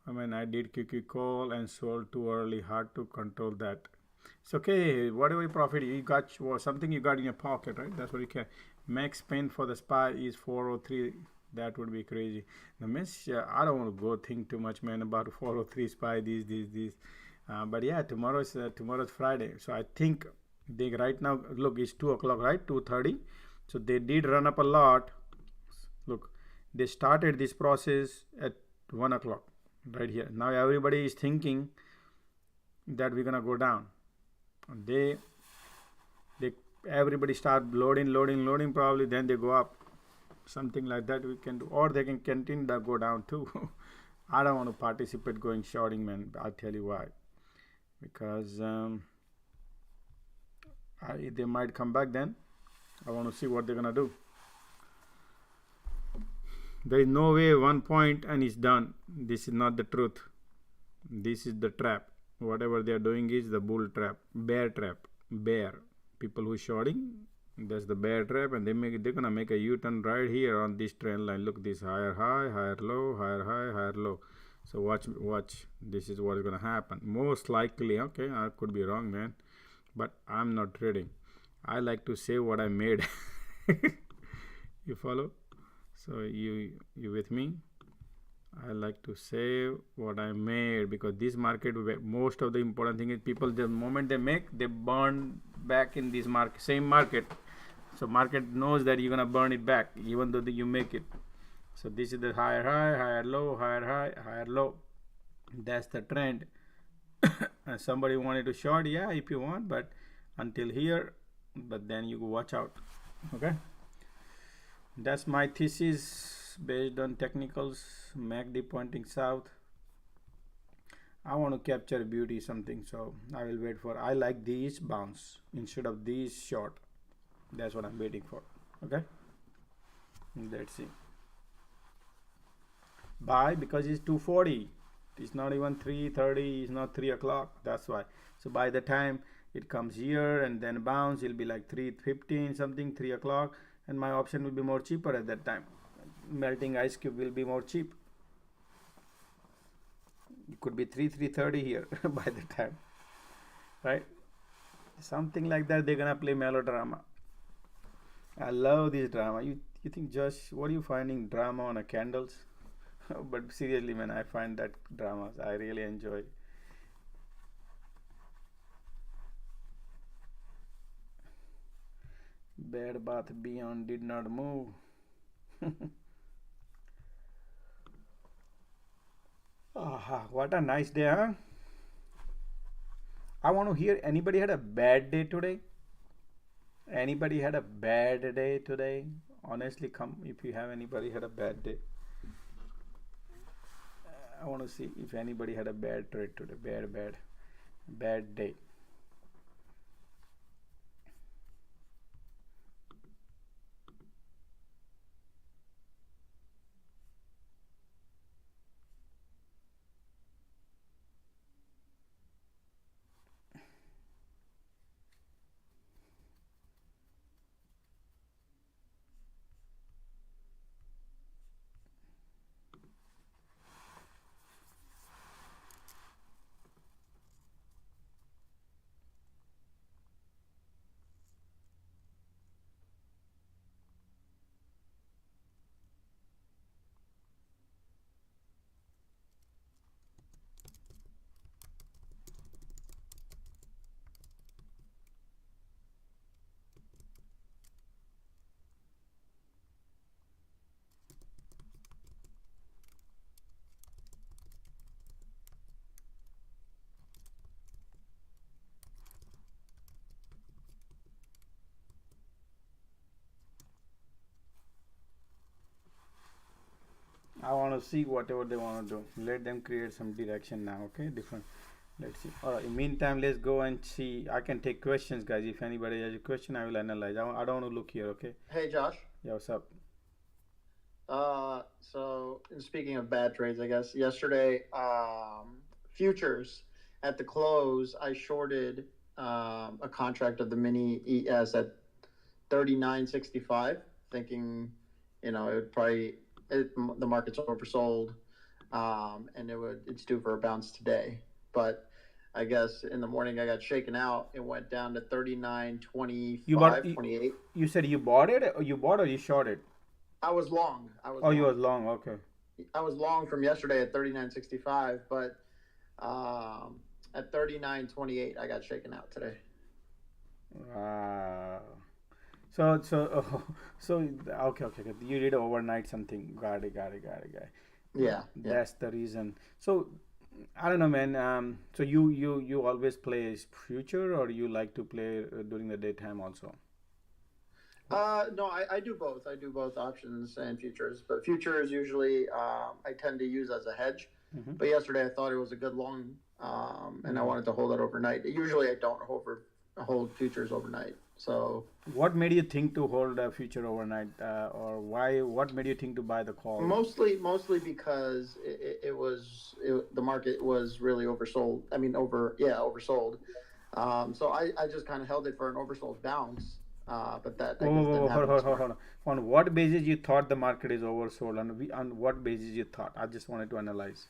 I mean, I did QQ call and sold too early. Hard to control that. It's okay. Whatever you profit, you got something you got in your pocket, right? That's what you can. Max spend for the SPY is 403. That would be crazy. The miss, I don't want to go think too much, man, about 403 SPY, these. But yeah, tomorrow's Friday. So I think they right now, look, it's 2 o'clock, right? 2:30. So they did run up a lot. Look, they started this process at 1 o'clock, right here. Now everybody is thinking that we're gonna go down. They everybody start loading, probably then they go up. Something like that we can do, or they can continue to go down too. I don't want to participate going shorting, man. I'll tell you why. Because they might come back then. I want to see what they're gonna do. There is no way 1 point and it's done. This is not the truth. This is the trap. Whatever they are doing is the bull trap, bear trap, bear. People who shorting, that's the bear trap, and they're gonna make a U-turn right here on this trend line. Look, this higher high, higher low, higher high, higher low. So watch. This is what is gonna happen. Most likely, okay, I could be wrong, man, but I'm not trading. I like to say what I made. You follow? So you with me? I like to say what I made, because this market, most of the important thing is people, the moment they make, they burn back in this market, same market. So market knows that you're gonna burn it back even though you make it. So this is the higher high, higher low, higher high, higher low. That's the trend. And somebody wanted to short, yeah, if you want, but until here, but then you watch out. Okay, that's my thesis based on technicals. MACD pointing south. I want to capture beauty something, so I will wait for. I like these bounce instead of these short. That's what I'm waiting for. Okay, let's see. Buy because it's 2:40. It's not even 3:30. It's not 3 o'clock. That's why. So by the time it comes here and then bounce, it'll be like 3:15 something, 3 o'clock, and my option will be more cheaper at that time. Melting ice cube will be more cheap. It could be 3:30 here by the time, right? Something like that. They're gonna play melodrama. I love this drama. You think, Josh, what are you finding drama on a candles? But seriously, man, I find that dramas I really enjoy. Bed Bath Beyond did not move. What a nice day, huh? I want to hear, anybody had a bad day today? Anybody had a bad day today? Honestly, come if you have anybody had a bad day. I want to see if anybody had a bad trade today. Bad day. I want to see whatever they want to do. Let them create some direction now. Okay, different. Let's see. All right. In meantime, let's go and see. I can take questions, guys. If anybody has a question, I will analyze. I don't want to look here. Okay. Hey, Josh. Yeah. What's up? So speaking of bad trades, I guess yesterday, futures at the close, I shorted a contract of the mini ES at 39.65, thinking, it would probably the market's oversold, and it's due for a bounce today. But I guess in the morning I got shaken out. It went down to 39.25, 28. You said you bought it, or you shorted? I was long. You was long. Okay. I was long from yesterday at 39.65, but at 39.28 I got shaken out today. Wow. So okay. You did overnight something. Got it. Yeah. That's the reason. So I don't know, man. So you always play future, or you like to play during the daytime also? No, I do both. I do both options and futures, but futures usually I tend to use as a hedge. Mm-hmm. But yesterday I thought it was a good long, and I wanted to hold it overnight. Usually I don't hold futures overnight. So what made you think to hold a future overnight, or why? What made you think to buy the call? Mostly because the market was really oversold. I mean, oversold. So I just kind of held it for an oversold bounce. But that hold on. On what basis you thought the market is oversold? On what basis you thought? I just wanted to analyze.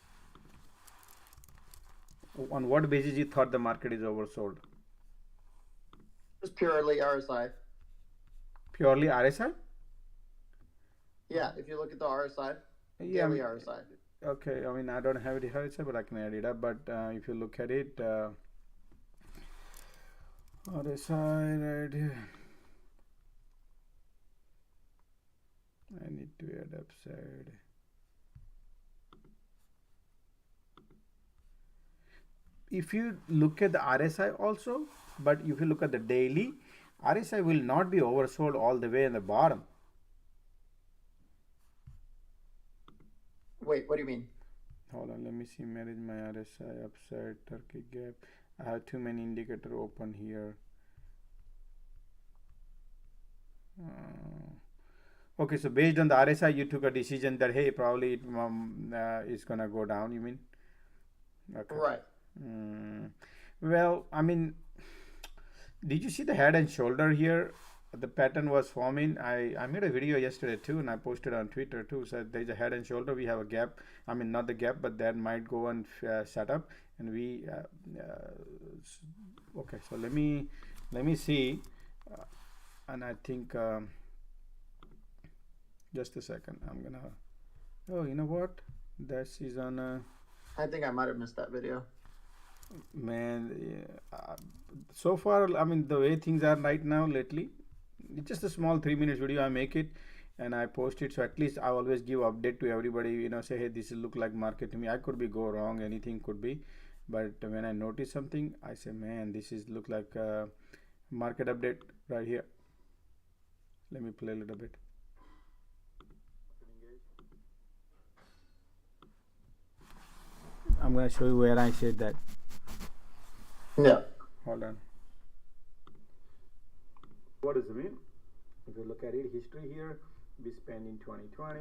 On what basis you thought the market is oversold? Just purely RSI. Purely RSI? Yeah, if you look at the RSI, daily RSI. Okay, I mean, I don't have it RSI, but I can add it up. But if you look at it, RSI right here. I need to add upside. If you look at the RSI also, but if you look at the daily, RSI will not be oversold all the way in the bottom. Wait, what do you mean? Hold on, let me see. Manage my RSI upside Turkey gap. I have too many indicator open here. Okay, so based on the RSI, you took a decision that, hey, probably it is gonna go down, you mean? Okay. Right. Well, I mean, did you see the head and shoulder here? The pattern was forming. I made a video yesterday too, and I posted on Twitter too. So there's a head and shoulder. We have a gap. I mean, not the gap, but that might go and set up. And we okay. So let me see. And I think just a second. I'm gonna. Oh, you know what? That is on. I think I might have missed that video. Man, so far, I mean, the way things are right now lately, it's just a small 3 minutes video. I make it and I post it, so at least I always give update to everybody, you know, say, hey, this look like market to me. I could be go wrong, anything could be, but when I notice something, I say, man, this is look like market update right here. Let me play a little bit. I'm gonna show you where I said that. Yeah. Hold on. What does it mean? If you look at it, history here, we spent in 2020.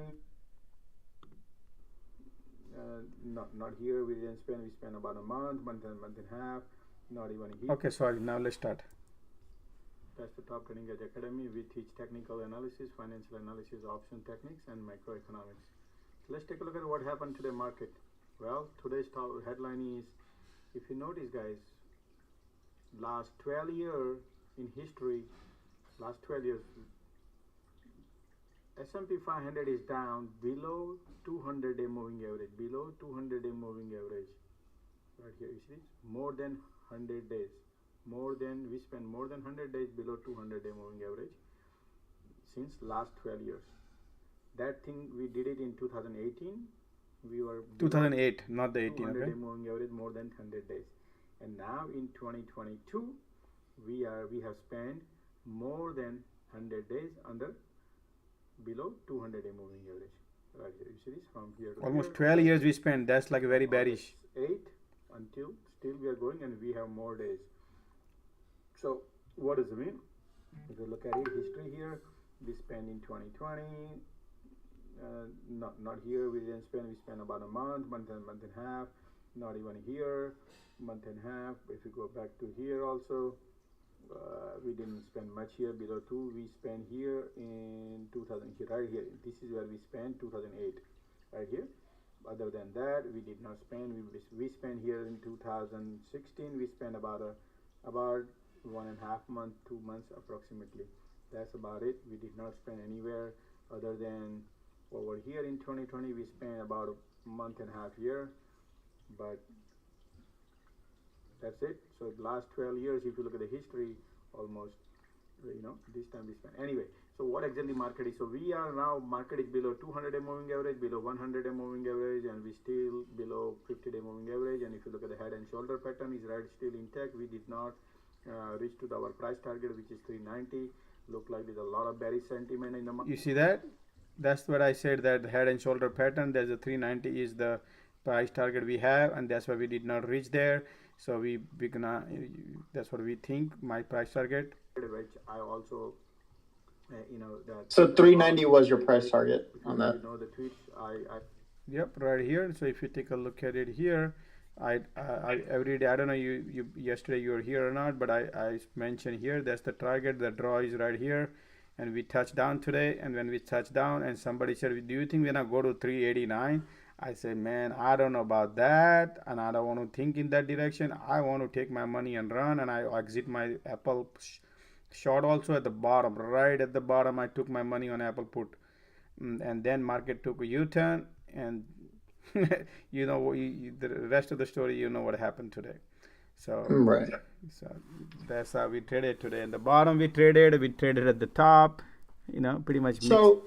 Not here, we didn't spend, we spent about a month and a half, not even here. Okay, sorry, now let's start. That's the Top Trading Edge Academy. We teach technical analysis, financial analysis, option techniques, and microeconomics. So let's take a look at what happened to the market. Well, today's top headline is, if you notice, guys, last 12 years in history, last 12 years, S&P 500 is down below 200-day moving average, below 200-day moving average. Right here, you see, more than 100 days. We spend more than 100 days below 200-day moving average since last 12 years. That thing, we did it in 2018. We were 2008, not the 18, 200-day moving average, more than 100 days. And now in 2022, we have spent more than 100 days under below 200-day moving average. Right here, you see this from here to almost here. 12 years we spent. That's like very bearish. 8 until still we are going, and we have more days. So what does it mean? If you look at it, history here, we spent in 2020. Not here, we didn't spend. We spent about a month and a half. Not even here, month and a half. If you go back to here also, we didn't spend much here, below 2. We spent here in 2000, right here. This is where we spent 2008, right here. Other than that, we did not spend. We spent here in 2016. We spent about 1.5 months, 2 months approximately. That's about it. We did not spend anywhere other than over here in 2020. We spent about a month and a half here, but that's it. So last 12 years, if you look at the history, almost, you know, this time we spent. Anyway, so what exactly market is? So we are now, market is below 200-day moving average, below 100-day moving average, and we still below 50-day moving average. And if you look at the head and shoulder pattern, is right still intact. We did not reach to our price target, which is 390. Look like there's a lot of bearish sentiment in the market. You see that? That's what I said, that the head and shoulder pattern, there's a 390 is the price target we have, and that's why we did not reach there. So we gonna, that's what we think, my price target, which I also, you know, that. So 390 was your price target on that. You know the tweets, yep, right here. So if you take a look at it here, I every day, I don't know you yesterday you were here or not, but I mentioned here, that's the target. The draw is right here, and we touched down today. And when we touched down, and somebody said, do you think we're gonna go to 389? I said, man, I don't know about that, and I don't want to think in that direction. I want to take my money and run, and I exit my Apple short also at the bottom, right at the bottom. I took my money on Apple put, and then market took a U-turn, and you know, the rest of the story, you know what happened today. So right. So that's how we traded today. In the bottom, we traded at the top, you know, pretty much. So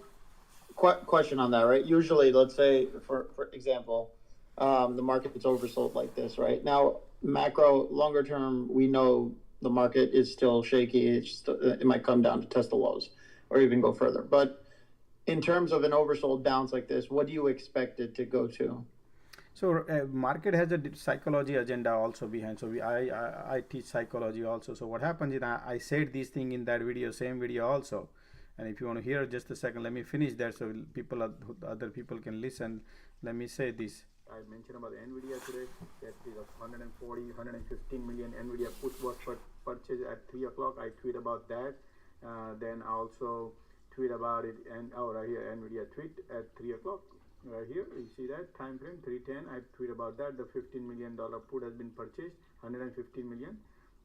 question on that, right? Usually, let's say, for example, the market's oversold like this, right? Now, macro, longer term, we know the market is still shaky. It might come down to test the lows or even go further. But in terms of an oversold bounce like this, what do you expect it to go to? So market has a psychology agenda also behind. So I teach psychology also. So what happens is, I said this thing in that video, same video also. And if you want to hear, just a second, let me finish that so other people can listen. Let me say this. I mentioned about Nvidia today that is 115 million Nvidia put was purchased at 3 o'clock. I tweet about that. Then I also tweet about it, and right here Nvidia tweet at 3 o'clock. Right here you see that time frame 3:10. I tweet about that. The $15 million put has been purchased, 115 million.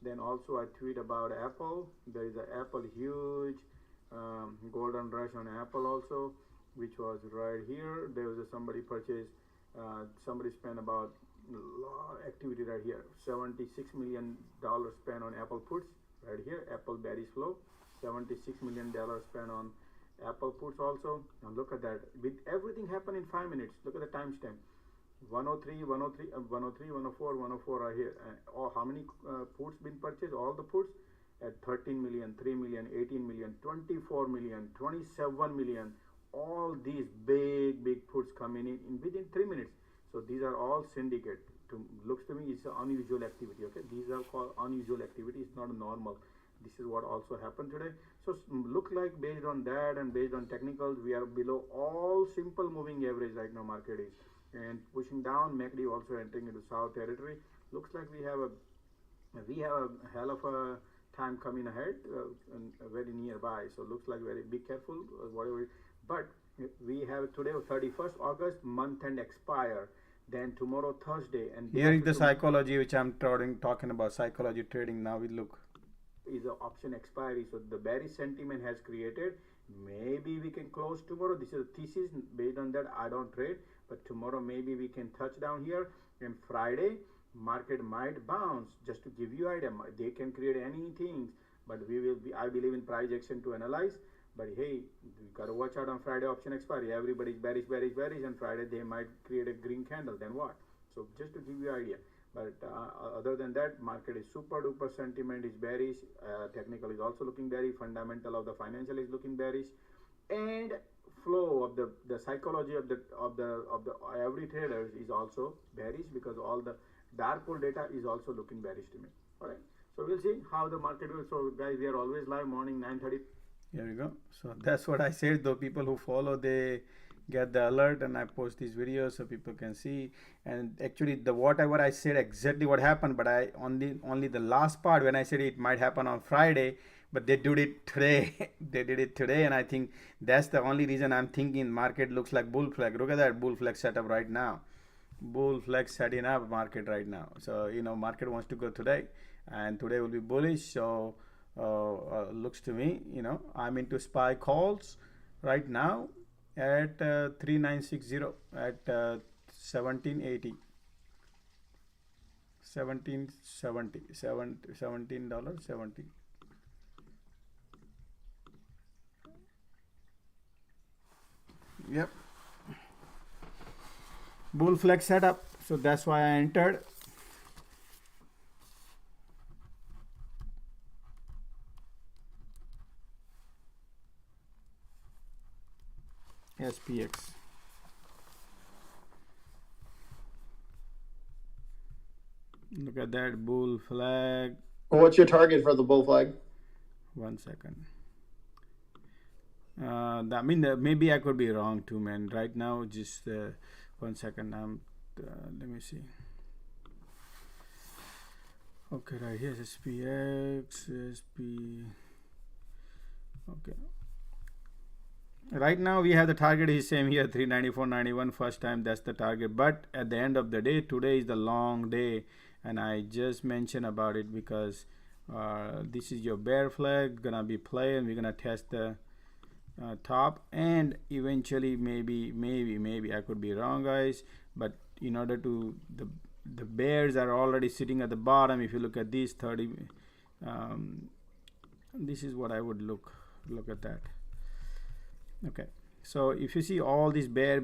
Then also I tweet about Apple. There is an Apple huge golden rush on Apple also, which was right here. There was somebody purchased. Somebody spent about activity right here, $76 million spent on Apple puts right here. Apple bearish flow, $76 million spent on Apple puts also. Now look at that. With everything happened in 5 minutes. Look at the timestamp. 103, 103, 103, 104, 104 right here. How many puts been purchased? All the puts at 13 million, 3 million, 18 million, 24 million, 27 million. All these big puts coming in within 3 minutes. So these are all syndicate. Looks to me it's an unusual activity. Okay, these are called unusual activity. It's not normal. This is what also happened today. So look like based on that and based on technicals, we are below all simple moving average right now. Market is and pushing down. MACD also entering into south territory. Looks like we have a hell of a time coming ahead and very nearby. So looks like very be careful whatever. But we have today 31st August month end expire. Then tomorrow Thursday and here is the psychology which I'm talking about, psychology trading. Now we look is an option expiry. So the bearish sentiment has created. Maybe we can close tomorrow. This is a thesis. Based on that, I don't trade. But tomorrow maybe we can touch down here. And Friday market might bounce. Just to give you idea, they can create anything. But we will be. I believe in price action to analyze. But hey, we gotta watch out on Friday option expiry. Everybody's bearish, and Friday they might create a green candle. Then what? So just to give you idea. But other than that, market is super duper sentiment is bearish. Technical is also looking bearish. Fundamental of the financial is looking bearish, and flow of the psychology of the every traders is also bearish because all the dark pool data is also looking bearish to me. All right. So we'll see how the market will. So guys, we are always live morning 9:30. Here we go. So that's what I said. Though people who follow, they get the alert, and I post these videos so people can see. And actually, the whatever I said exactly what happened, but I only the last part when I said it might happen on Friday, but they did it today. They did it today, and I think that's the only reason I'm thinking market looks like bull flag. Look at that bull flag setup right now. Bull flag setting up market right now. So market wants to go today, and today will be bullish. So looks to me, I'm into SPY calls right now at 3960 at 1780 $17.70. Yep, bull flag setup. So that's why I entered. SPX. Look at that bull flag. What's your target for the bull flag? 1 second. Maybe I could be wrong too, man. Right now, just 1 second. Let me see. Okay, right here's SPX, SP. Okay. Right now we have the target is same here 394.91 first time, that's the target. But at the end of the day, today is the long day, and I just mentioned about it because this is your bear flag gonna be play, and we're gonna test the top, and eventually maybe I could be wrong, guys, but in order to the bears are already sitting at the bottom. If you look at these 30, this is what I would look at that. Okay, so if you see all these bear,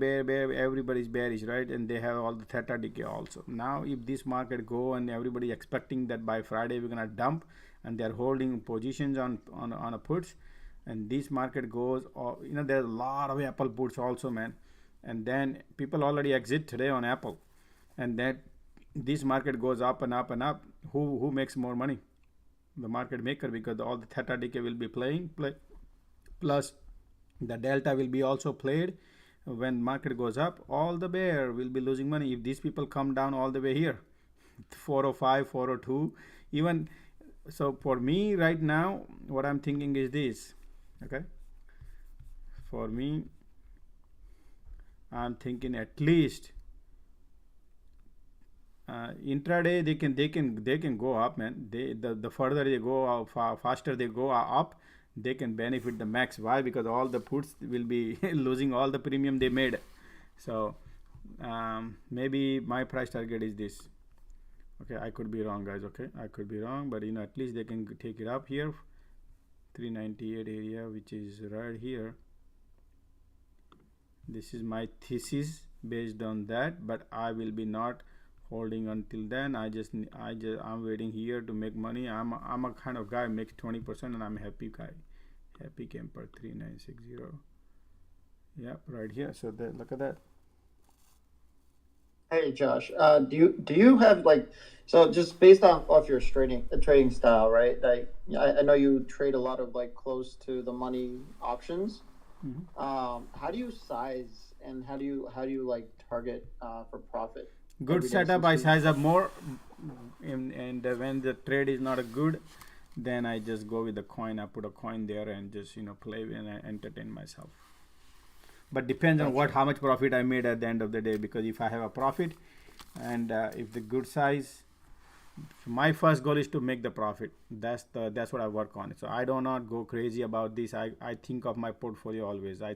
everybody's bearish, right? And they have all the theta decay also. Now if this market go and everybody expecting that by Friday we're gonna dump, and they're holding positions on a puts, and this market goes, there's a lot of Apple puts also, man, and then people already exit today on Apple, and that this market goes up and up and up. Who makes more money? The market maker, because all the theta decay will be playing plus the delta will be also played. When market goes up, all the bear will be losing money. If these people come down all the way here, 405, 402, even so, for me right now, what I'm thinking is this. Okay, for me, I'm thinking at least intraday they can go up, man. The further they go up, faster they go up, they can benefit the max. Why? Because all the puts will be losing all the premium they made. So maybe my price target is this. Okay, I could be wrong, guys. Okay, I could be wrong, but at least they can take it up here, 398 area, which is right here. This is my thesis based on that, but I will be not holding until then. I'm waiting here to make money. I'm a kind of guy makes 20%, and I'm a happy guy, happy camper. 3960. Yep, right here. So look at that. Hey Josh, do you have like, so just based off your trading style, right? Like I know you trade a lot of like close to the money options. How do you size and how do you like target for profit? Good setup, I size up more, and when the trade is not a good, then I just go with the coin. I put a coin there and just play and I entertain myself. But depends on how much profit I made at the end of the day. Because if I have a profit, and if the good size, my first goal is to make the profit. That's what I work on. So I do not go crazy about this. I think of my portfolio always. I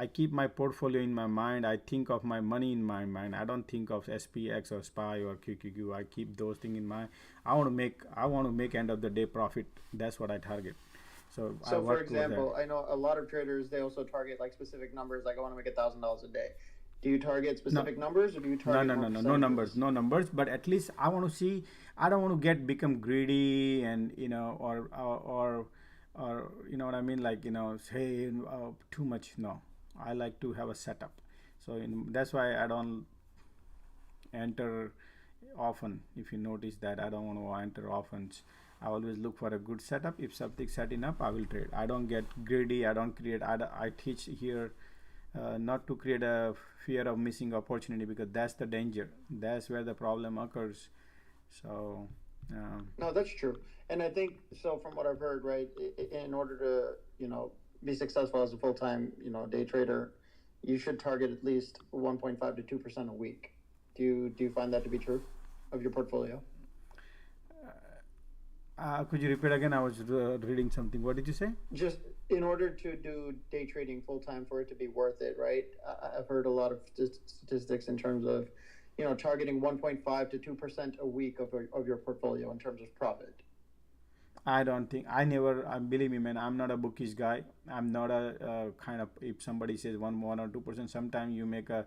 keep my portfolio in my mind. I think of my money in my mind. I don't think of SPX or SPY or QQQ. I keep those things in mind. I want to make end of the day profit. That's what I target. So for example, I know a lot of traders, they also target like specific numbers. Like I want to make $1,000 a day. Do you target specific numbers, or do you target no numbers? But at least I want to see. I don't want to become greedy and or you know what I mean, like say too much. No, I like to have a setup. So that's why I don't enter often. If you notice that I don't want to enter often. I always look for a good setup. If something setting up, I will trade. I don't get greedy. I don't create. I teach here not to create a fear of missing opportunity, because that's the danger. That's where the problem occurs. So no, that's true. And I think so. From what I've heard, right, in order to be successful as a full-time day trader, you should target at least 1.5 to 2% a week. Do you find that to be true of your portfolio? Could you repeat again? I was reading something. What did you say? Just in order to do day trading full time, for it to be worth it, right? I've heard a lot of statistics in terms of, targeting 1.5 to 2% a week of your portfolio in terms of profit. I don't think, believe me, man, I'm not a bookish guy. I'm not a kind of, if somebody says 1 or 2%, sometimes you make a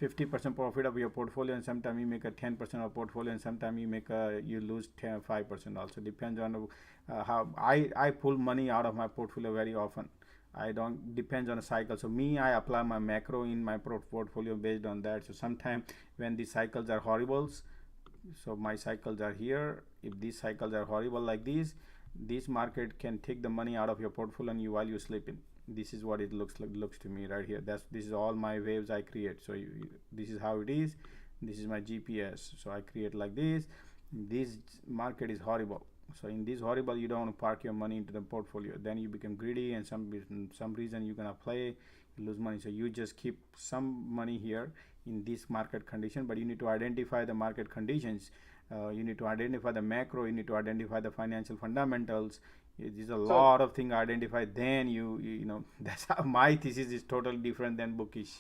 50% profit of your portfolio, and sometimes you make a 10% of portfolio, and sometimes you lose 5%. Also depends on how I pull money out of my portfolio very often. I don't, depends on a cycle. So I apply my macro in my portfolio based on that. So sometimes when the cycles are horrible, so my cycles are here. If these cycles are horrible like this market can take the money out of your portfolio and while you're sleeping. This is what it looks to me right here. This is all my waves I create. So this is how it is. This is my GPS. So I create like this. This market is horrible. So in this horrible, you don't want to park your money into the portfolio. Then you become greedy, and some reason you're gonna play, you lose money. So you just keep some money here in this market condition. But you need to identify the market conditions. You need to identify the macro. You need to identify the financial fundamentals. There's a lot of things identified. Then you that's how my thesis is totally different than bookish.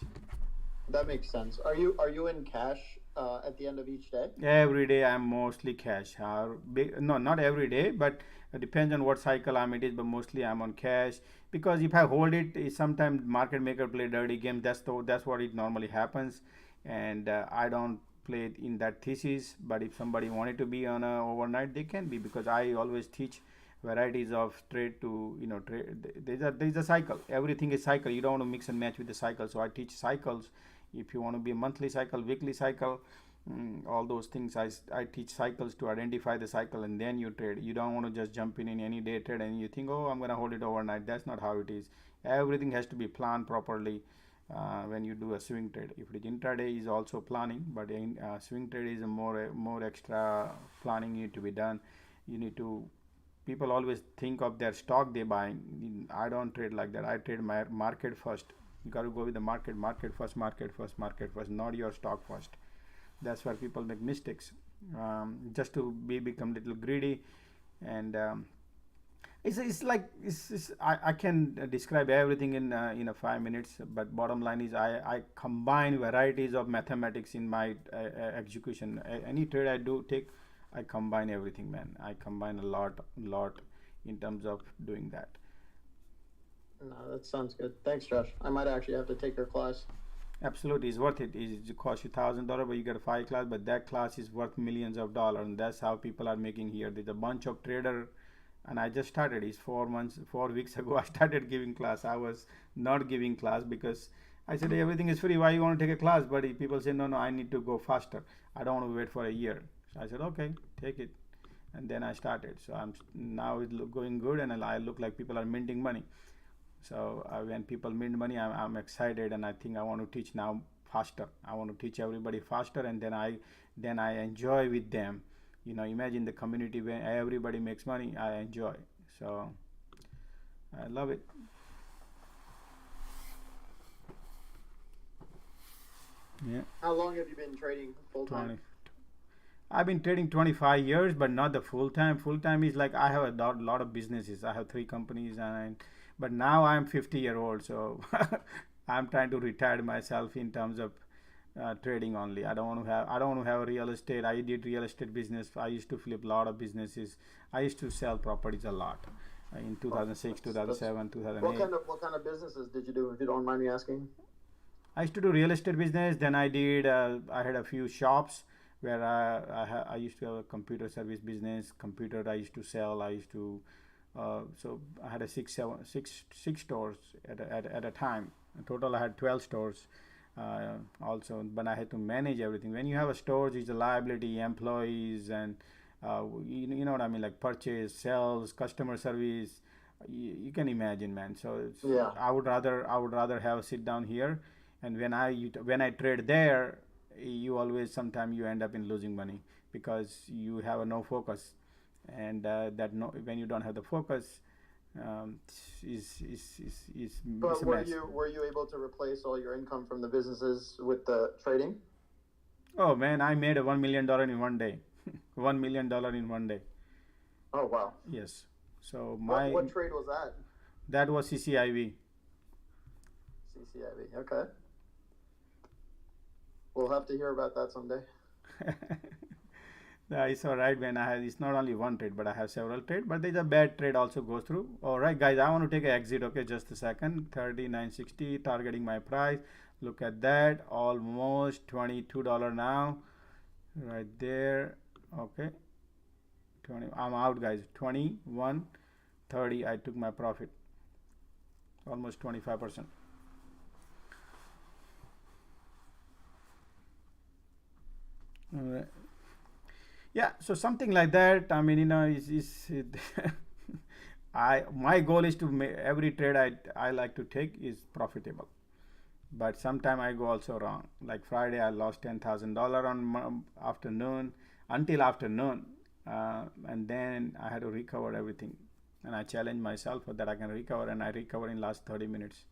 That makes sense. Are you in cash at the end of each day? Every day I'm mostly cash. No, not every day, but it depends on what cycle it is. But mostly I'm on cash, because if I hold it, sometimes market maker play dirty game. That's what it normally happens, and I don't play it in that thesis. But if somebody wanted to be on a overnight, they can be, because I always teach varieties of trade to trade. There's a cycle. Everything is cycle. You don't want to mix and match with the cycle. So I teach cycles. If you want to be a monthly cycle, weekly cycle, all those things. I teach cycles to identify the cycle and then you trade. You don't want to just jump in any day trade and you think, oh, I'm going to hold it overnight. That's not how it is. Everything has to be planned properly when you do a swing trade. If it is intraday, is also planning, but in swing trade is a more extra planning need to be done. You need to. People always think of their stock they buying. I don't trade like that. I trade my market first. You got to go with the market first, not your stock first. That's where people make mistakes, just to become little greedy. And it's like I can describe everything in a 5 minutes, but bottom line is I combine varieties of mathematics in my execution. Any trade I do take, I combine everything, man. I combine a lot in terms of doing that. No, that sounds good. Thanks, Josh. I might actually have to take your class. Absolutely, it's worth it. It costs you $1,000, but you get a 5 class. But that class is worth millions of dollars, and that's how people are making here. There's a bunch of trader, and I just started. It's 4 weeks ago. I started giving class. I was not giving class because I said, hey, everything is free. Why you want to take a class? But people say, no, I need to go faster. I don't want to wait for a year. So I said, okay, take it, and then I started. So I'm now it's going good, and I look like people are minting money. So when people mint money, I'm excited, and I think I want to teach now faster. I want to teach everybody faster, and then I enjoy with them. Imagine the community where everybody makes money. I enjoy. So I love it. Yeah. How long have you been trading full time? I've been trading 25 years, but not the full time. Full time is like I have a lot of businesses. I have 3 companies, but now I'm 50-year-old, so I'm trying to retire myself in terms of trading only. I don't want to have a real estate. I did real estate business. I used to flip a lot of businesses. I used to sell properties a lot in 2006, 2007, 2008. What kind of businesses did you do, if you don't mind me asking? I used to do real estate business. Then I had a few shops where I used to have a computer service business. Computer I used to sell. I used to so I had six stores at a time. In total, I had 12 stores. Also, but I had to manage everything. When you have a store, it's a liability, employees, and you know what I mean, like purchase, sales, customer service. You can imagine, man. So Yeah. I would rather have a sit down here, and when I trade there, sometimes you end up in losing money because you have no focus, and when you don't have the focus, is But a were mess. you able to replace all your income from the businesses with the trading? Oh man, I made a $1 million in one day. $1 million in one day. Oh wow. Yes. So What trade was that? that was CCIV. CCIV. Okay. We'll have to hear about that someday. It's all right, man. It's not only one trade, but I have several trade. But there's a bad trade also goes through. All right, guys, I want to take an exit. Okay, just a second. 39.60 targeting my price. Look at that, almost $22 now, right there. Okay, 20. I'm out, guys. 21.30. I took my profit, almost 25%. All right. Yeah, so something like that. I mean, my goal is to make every trade I like to take is profitable, but sometime I go also wrong. Like Friday, I lost $10,000 on afternoon until afternoon, and then I had to recover everything, and I challenged myself that I can recover, and I recover in last 30 minutes.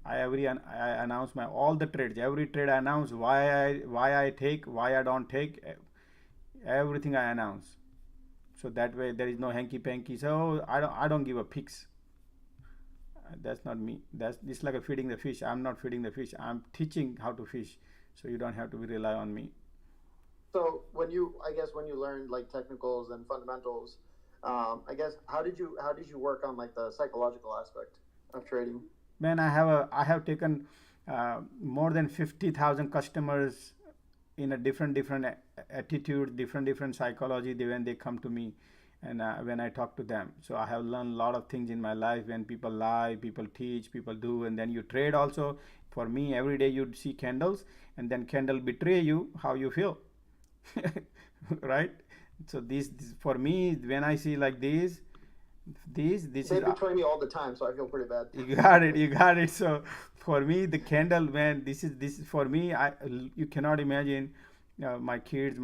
I announce all the trades. Every trade I announce why I take, why I don't take. Everything I announce. So that way there is no hanky panky. So I don't give a picks. That's not me. It's like a feeding the fish. I'm not feeding the fish. I'm teaching how to fish. So you don't have to rely on me. So when you learned like technicals and fundamentals, I guess how did you work on like the psychological aspect of trading? Man, I have taken more than 50,000 customers in a different attitude, different psychology when they come to me, and when I talk to them. So I have learned a lot of things in my life. When people lie, people teach, people do, and then you trade also. For me, every day you'd see candles, and then candle betray you. How you feel, right? So this for me, when I see like this They is betray me all the time, so I feel pretty bad. you got it. So for me, the candle, man, this is for me. You cannot imagine. My kids,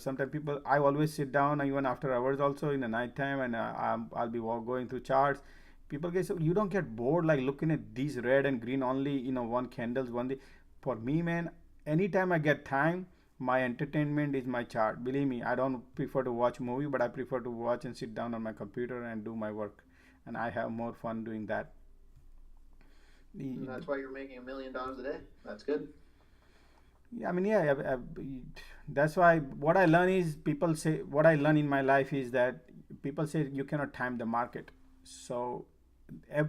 sometimes people. I always sit down even after hours, also in the night time, and I'll be going through charts. People get, so you don't get bored like looking at these red and green only, one candles one day. For me, man, anytime I get time, my entertainment is my chart. Believe me, I don't prefer to watch movie, but I prefer to watch and sit down on my computer and do my work, and I have more fun doing that. And that's why you're making $1 million a day. That's good. Yeah, I mean, yeah, that's why what I learn is people say, what I learn in my life is that people say you cannot time the market. So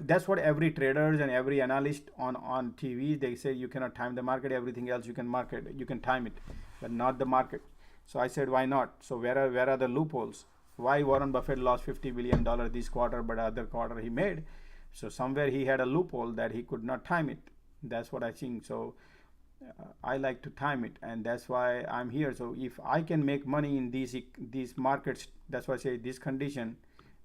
that's what every traders and every analyst on TV, they say you cannot time the market. Everything else you can market, you can time it, but not the market. So I said, why not? So where are the loopholes? Why Warren Buffett lost $50 billion this quarter, but other quarter he made? So somewhere he had a loophole that he could not time it. That's what I think. So I like to time it, and that's why I'm here. So if I can make money in these markets, that's why I say this condition.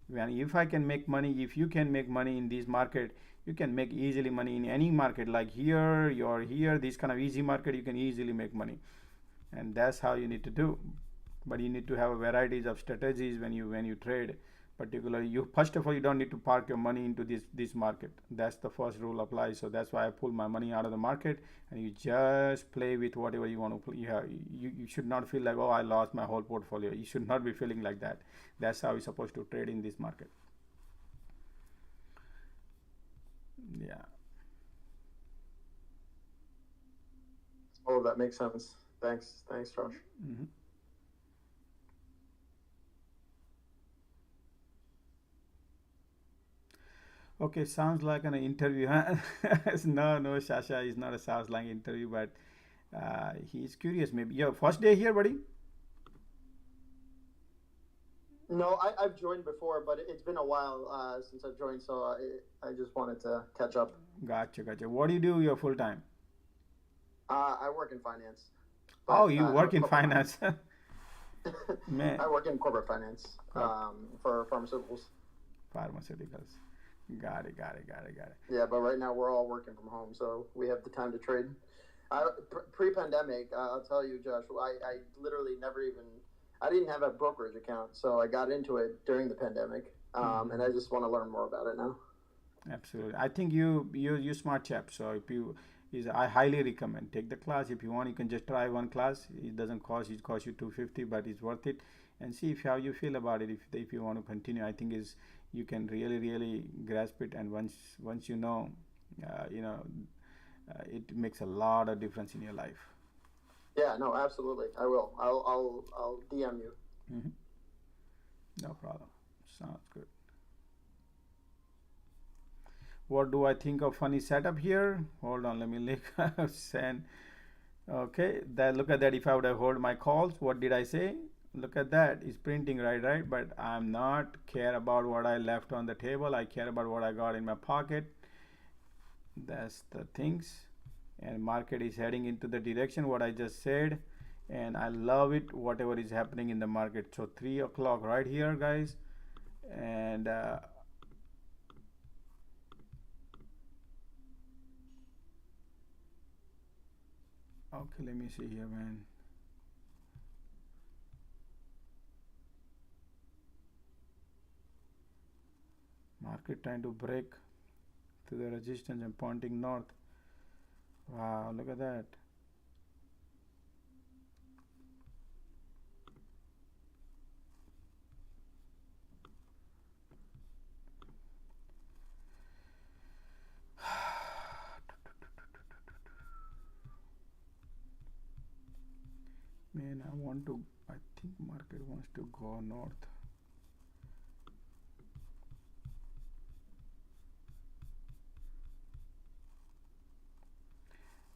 When if I can make money, if you can make money in this market, you can make easily money in any market. Like here, you're here, this kind of easy market, you can easily make money, and that's how you need to do. But you need to have varieties of strategies when you trade. Particularly, you first of all, you don't need to park your money into this market. That's the first rule applies. So that's why I pull my money out of the market, and you just play with whatever you want to play. You should not feel like, oh, I lost my whole portfolio. You should not be feeling like that. That's how you're supposed to trade in this market. Yeah. All of that makes sense. Thanks, Josh. Mm-hmm. Okay, sounds like an interview, huh? No, Shasha is not a sounds like interview, but he's curious. Maybe your first day here, buddy. No, I've joined before, but it's been a while since I've joined, so I just wanted to catch up. Gotcha. What do you do? Your full time? I work in finance. Oh, you work in finance. Man. I work in corporate finance for pharmaceuticals. Pharmaceuticals. Got it. Yeah, but right now we're all working from home, so we have the time to trade. Pre-pandemic, I'll tell you, Josh, I literally I didn't have a brokerage account, so I got into it during the pandemic, and I just want to learn more about it now. Absolutely. I think you smart chap. So I highly recommend take the class. If you want, you can just try one class. It doesn't cost. It costs you $250, but it's worth it. And see how you feel about it. If you want to continue, I think you can really grasp it. And once you know, it makes a lot of difference in your life. Yeah, no, absolutely. I will. I'll DM you. Mm-hmm. No problem. Sounds good. What do I think of funny setup here? Hold on, let me look. Send. Okay, look at that. If I would have hold my calls, what did I say? Look at that. It's printing right. But I'm not care about what I left on the table. I care about what I got in my pocket. That's the things. And market is heading into the direction what I just said, and I love it whatever is happening in the market. So 3 o'clock right here, guys, and okay, let me see here, man. Market trying to break to the resistance and pointing north. Wow, look at that. Man, I think market wants to go north.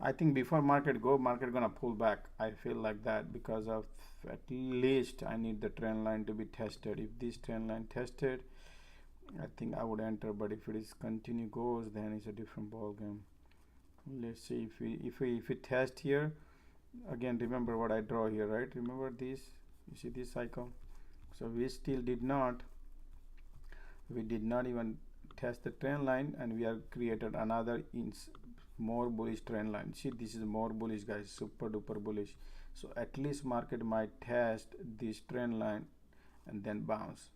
I think before market gonna pull back. I feel like that because of at least I need the trend line to be tested. If this trend line tested, I think I would enter. But if it is continue goes, then it's a different ball game. Let's see if we test here again. Remember what I draw here, right? Remember this? You see this cycle? So we still did not. We did not even test the trend line, and we have created another more bullish trend line. See, this is more bullish, guys, super duper bullish. So at least market might test this trend line and then bounce.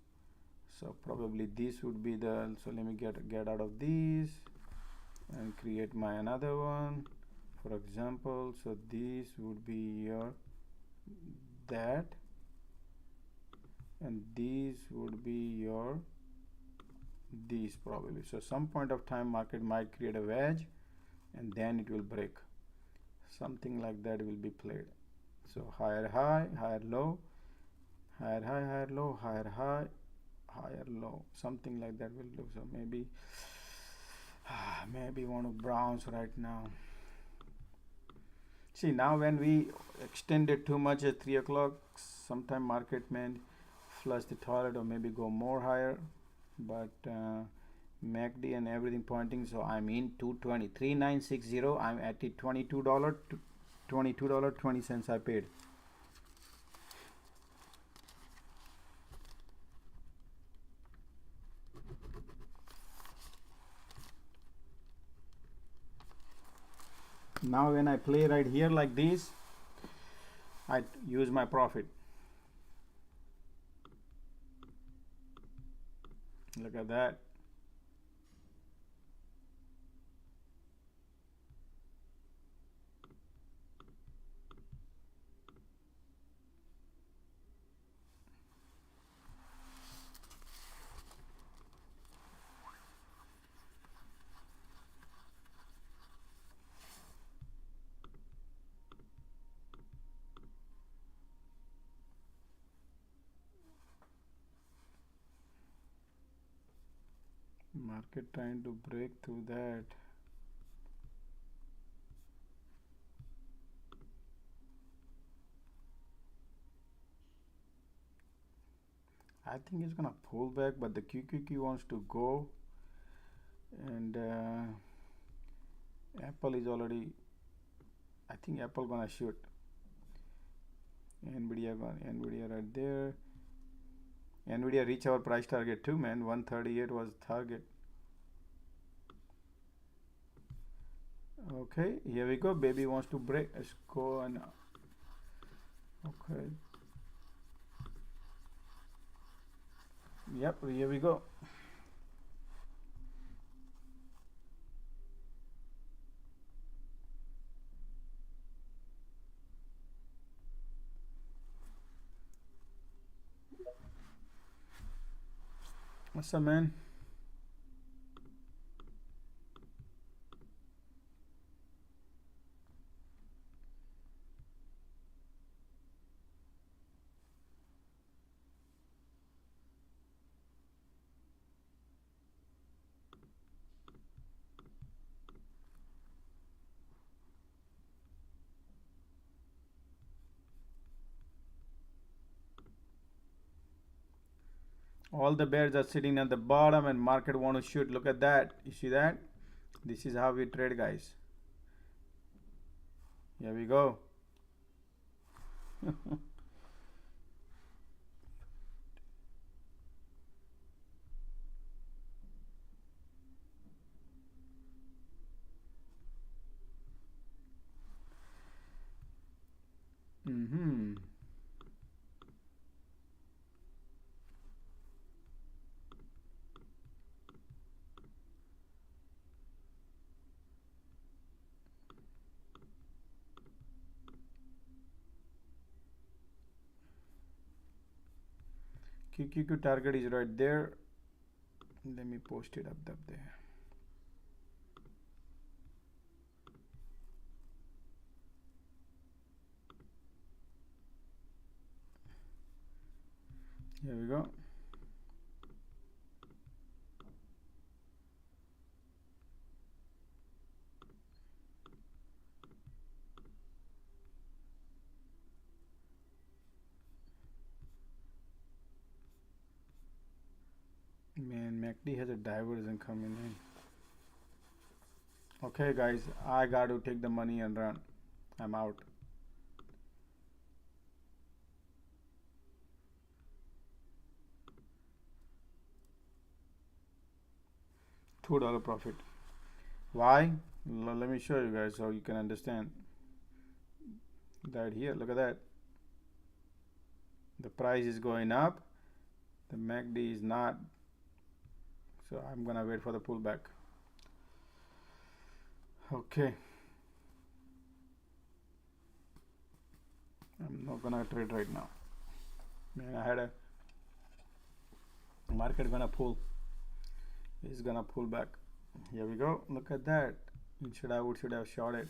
So probably this would be the, so let me get out of these and create my another one, for example. So this would be your that, and these would be your these probably. So some point of time market might create a wedge and then it will break. Something like that will be played. So higher high, higher low, higher high, higher low, higher high, higher low, something like that will do. So maybe want to bounce right now. See, now when we extended too much at 3 o'clock, sometime market may flush the toilet or maybe go more higher, but MACD and everything pointing, so I'm in 220 3960. I'm at the $22.20 I paid. Now when I play right here like this, I use my profit. Look at that. Market trying to break through that. I think it's gonna pull back, but the QQQ wants to go, and Apple is already, I think Apple gonna shoot. Nvidia right there. Nvidia reach our price target too, man. 138 was target. Okay, here we go. Baby wants to break. Let's go and okay. Yep, here we go. What's up, man? All the bears are sitting at the bottom and market want to shoot. Look at that. You see that? This is how we trade, guys. Here we go. QQQ target is right there. Let me post it up there. Here we go. MACD has a diversion coming in. Okay guys, I got to take the money and run. I'm out. $2 profit. Why? Let me show you guys so you can understand that. Here, look at that. The price is going up, the MACD is not, so I'm gonna wait for the pullback. Okay, I'm not gonna trade right now, man. I had a market gonna pull, it's gonna pull back. Here we go, look at that. Instead I should have shorted.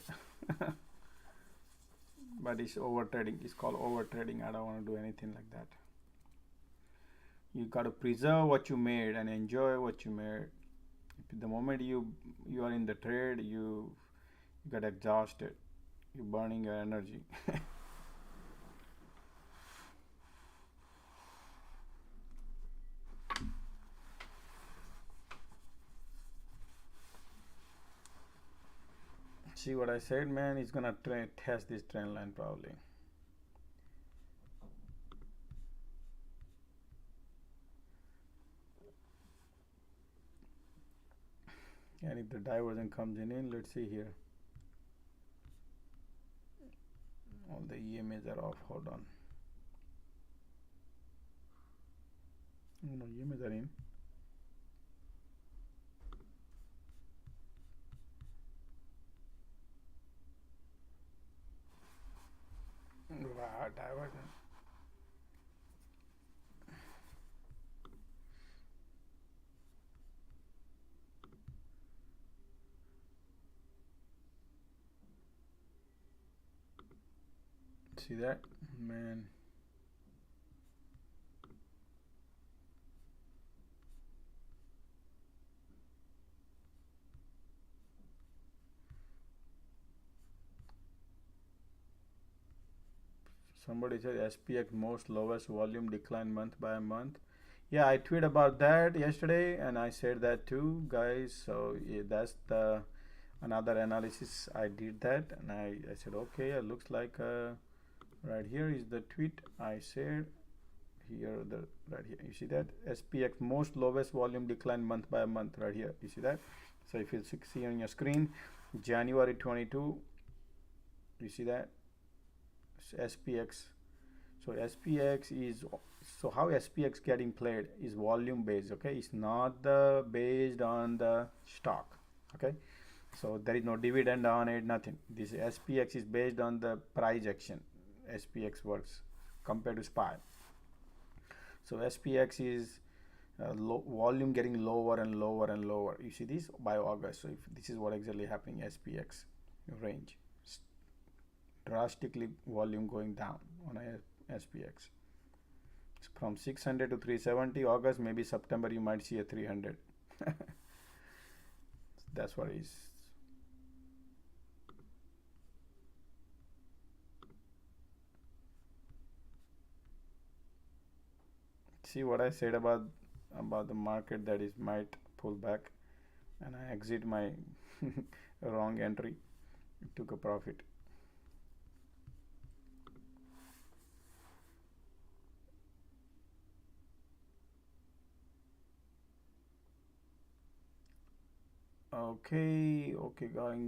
But it's over trading. It's called over trading. I don't want to do anything like that. You got to preserve what you made and enjoy what you made. The moment you are in the trade, you get exhausted. You're burning your energy. See what I said, man? It's gonna test this trend line probably. And if the diversion comes in, let's see here. All the EMAs are off. Hold on. Oh, no, EMAs are in. Wow, diversion. See that, man? Somebody said SPX most lowest volume decline month by month. Yeah, I tweeted about that yesterday and I said that too, guys. So yeah, that's the another analysis. I did that and I said okay, it looks like right here is the tweet I said. Here, the right here, you see that SPX most lowest volume decline month by month, right here, you see that. So if you see on your screen, January 22, you see that SPX. So SPX is, so how SPX getting played is volume based. Okay, it's not the based on the stock. Okay, so there is no dividend on it, nothing. This SPX is based on the price action. SPX works compared to SPY. So SPX is volume getting lower and lower and lower. You see this by August. So if this is what exactly happening, SPX range drastically volume going down on a SPX. It's from 600 to 370 August, maybe September you might see a 300. That's what it is. See what I said about the market, that is might pull back, and I exit my wrong entry, took a profit. Okay,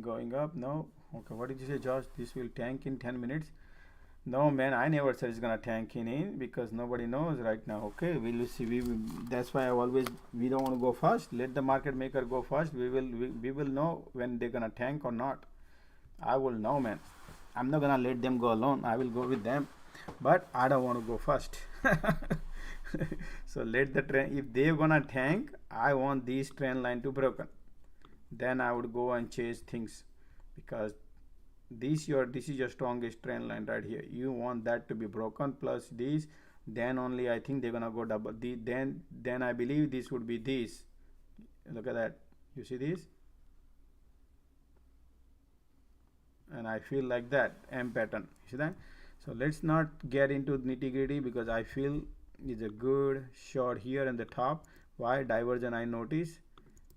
going up. No, okay, what did you say, Josh? This will tank in 10 minutes. No, man, I never said it's gonna tank in because nobody knows right now. Okay, we'll see. That's why we don't want to go first. Let the market maker go first. We will know when they're gonna tank or not. I will know, man. I'm not gonna let them go alone. I will go with them, but I don't want to go first. So let the trend. If they're gonna tank, I want this trend line to broken. Then I would go and chase things, because this is your strongest trend line right here. You want that to be broken plus this, then only I think they're gonna go double. Then I believe this would be this. Look at that. You see this? And I feel like that M pattern. You see that? So let's not get into nitty gritty because I feel it's a good short here in the top, Why? Divergence I noticed,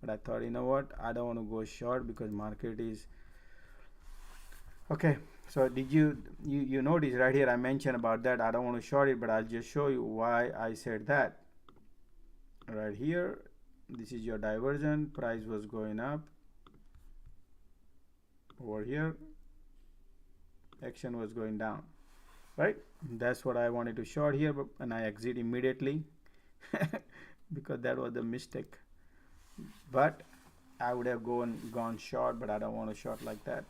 but I thought, you know what, I don't want to go short because market is okay. So did you notice right here I mentioned about that I don't want to short it, but I'll just show you why I said that. Right here, this is your divergence, price was going up. Over here, action was going down, right? That's what I wanted to short here, and I exit immediately because that was the mistake. But I would have gone short, but I don't want to short like that.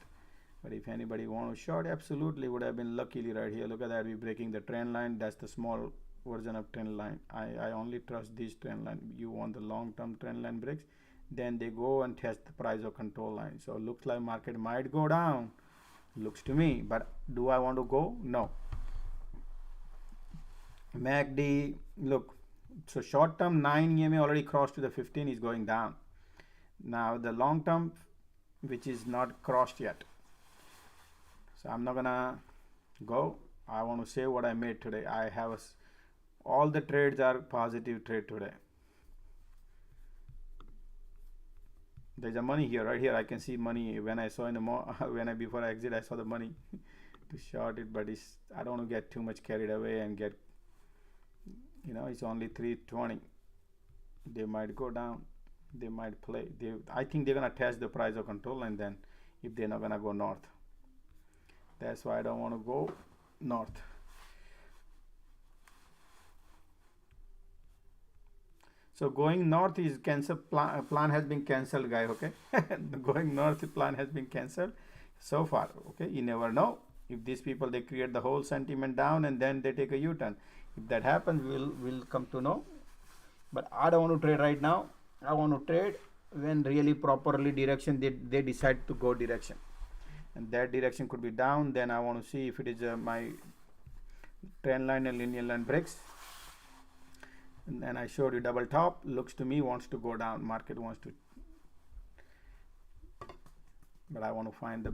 But if anybody want to short, absolutely would have been luckily right here. Look at that, we breaking the trend line. That's the small version of trend line. I only trust this trend line. You want the long-term trend line breaks, then they go and test the price of control line. So looks like market might go down, looks to me, but do I want to go? No. MACD, look, so short term 9 EMA already crossed to the 15 is going down. Now the long term, which is not crossed yet, so I'm not gonna go. I want to say what I made today. I have all the trades are positive trade today. There's a money here, right here. I can see money when I saw in the before I exit, I saw the money to short it, but I don't want to get too much carried away and get, it's only 320. They might go down. They might play. I think they're gonna test the price of control, and then if they're not gonna go north, that's why I don't want to go north. So going north is cancelled. Plan has been cancelled, guy. Okay, going north plan has been cancelled so far. Okay, you never know. If these people they create the whole sentiment down and then they take a U-turn. If that happens, we'll come to know. But I don't want to trade right now. I want to trade when really properly direction they decide to go direction, and that direction could be down. Then I want to see if it is my trend line and linear line breaks. And then I showed you double top. Looks to me wants to go down. Market wants to, but I want to find a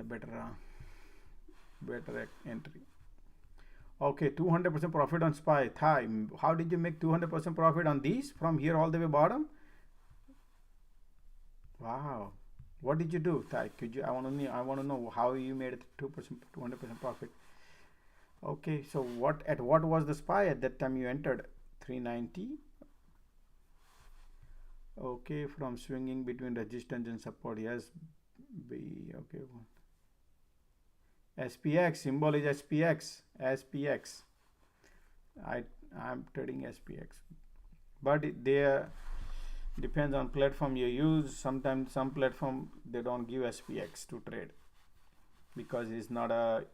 better entry. Okay, 200% profit on SPY. Thai. How did you make 200% profit on these from here all the way bottom? Wow. What did you do, Thai? Could you? I want to know how you made 200% profit. Okay, so what was the SPY at that time you entered? 390. Okay, from swinging between resistance and support. Yes, okay. SPX symbol is SPX. I'm trading SPX, but there depends on platform you use. Sometimes some platform they don't give SPX to trade because it's not a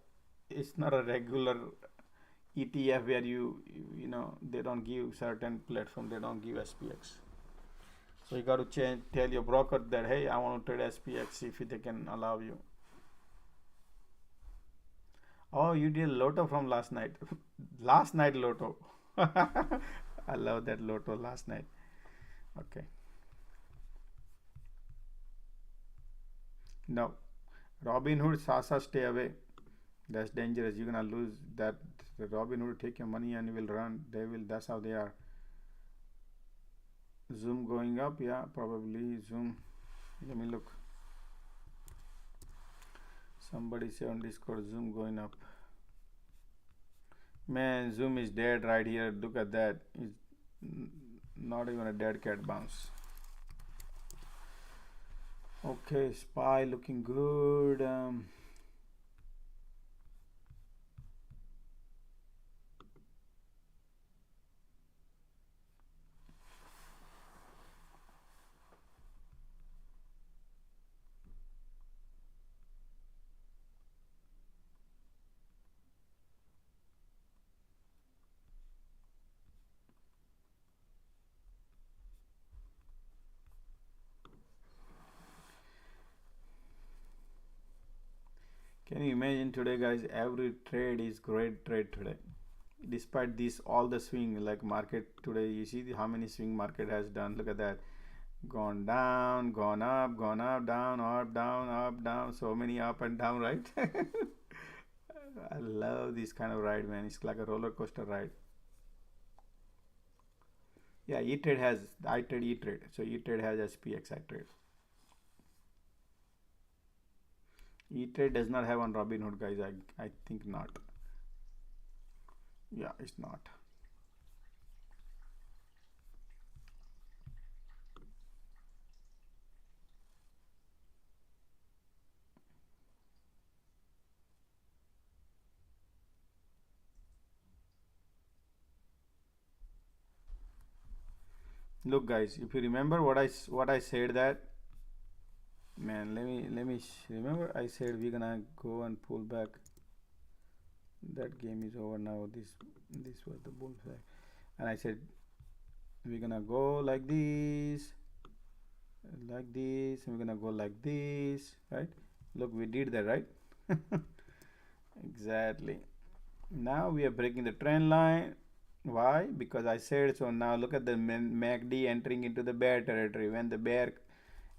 regular ETF where they don't give certain platform, they don't give SPX. So you got to tell your broker that, hey, I want to trade SPX if they can allow you. Oh, you did Lotto from last night. Last night Lotto. I love that Lotto last night. Okay. No. Robinhood, Sasa, stay away. That's dangerous. You're gonna lose that. The Robinhood take your money and will run. That's how they are. Zoom going up, yeah, probably Zoom. Let me look. Somebody say on Discord, Zoom going up. Man, Zoom is dead right here. Look at that. It's not even a dead cat bounce. Okay, SPY looking good. Can you imagine today, guys? Every trade is great trade today. Despite this, all the swing like market today, you see how many swing market has done. Look at that. Gone down, gone up, down, up, down. So many up and down, right? I love this kind of ride, man. It's like a roller coaster ride. Yeah, E-Trade has, I trade E-Trade. So E-Trade has SPX I trade. E-Trade does not have on Robinhood, guys. I think not. Yeah, it's not. Look, guys, if you remember what I said, that, man, let me remember. I said we're gonna go and pull back. That game is over now. This was the bull flag, and I said we're gonna go like this, and we're gonna go like this, right? Look, we did that, right? Exactly. Now we are breaking the trend line. Why? Because I said so. Now look at the MACD entering into the bear territory. When the bear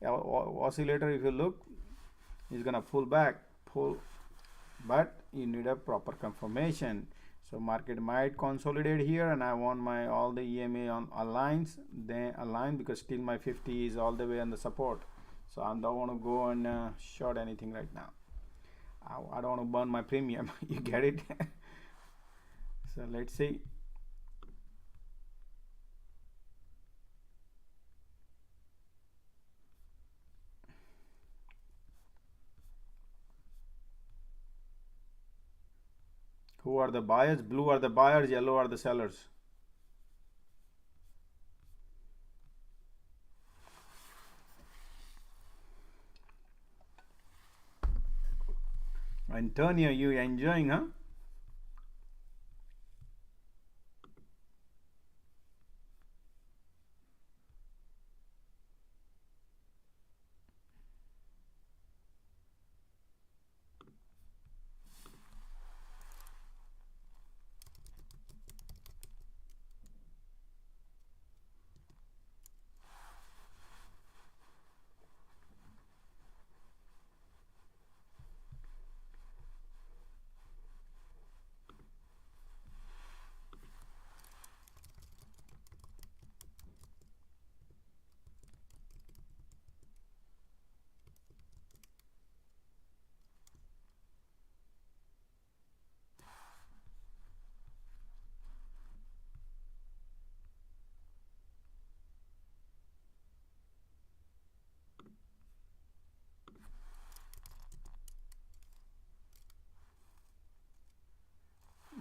oscillator, if you look, is gonna pull back, but you need a proper confirmation. So market might consolidate here, and I want my all the EMA on aligns, then align, because still my 50 is all the way on the support. So I don't want to go and short anything right now. I don't want to burn my premium. You get it? So let's see. Who are the buyers? Blue are the buyers, yellow are the sellers. Antonio, you enjoying, huh?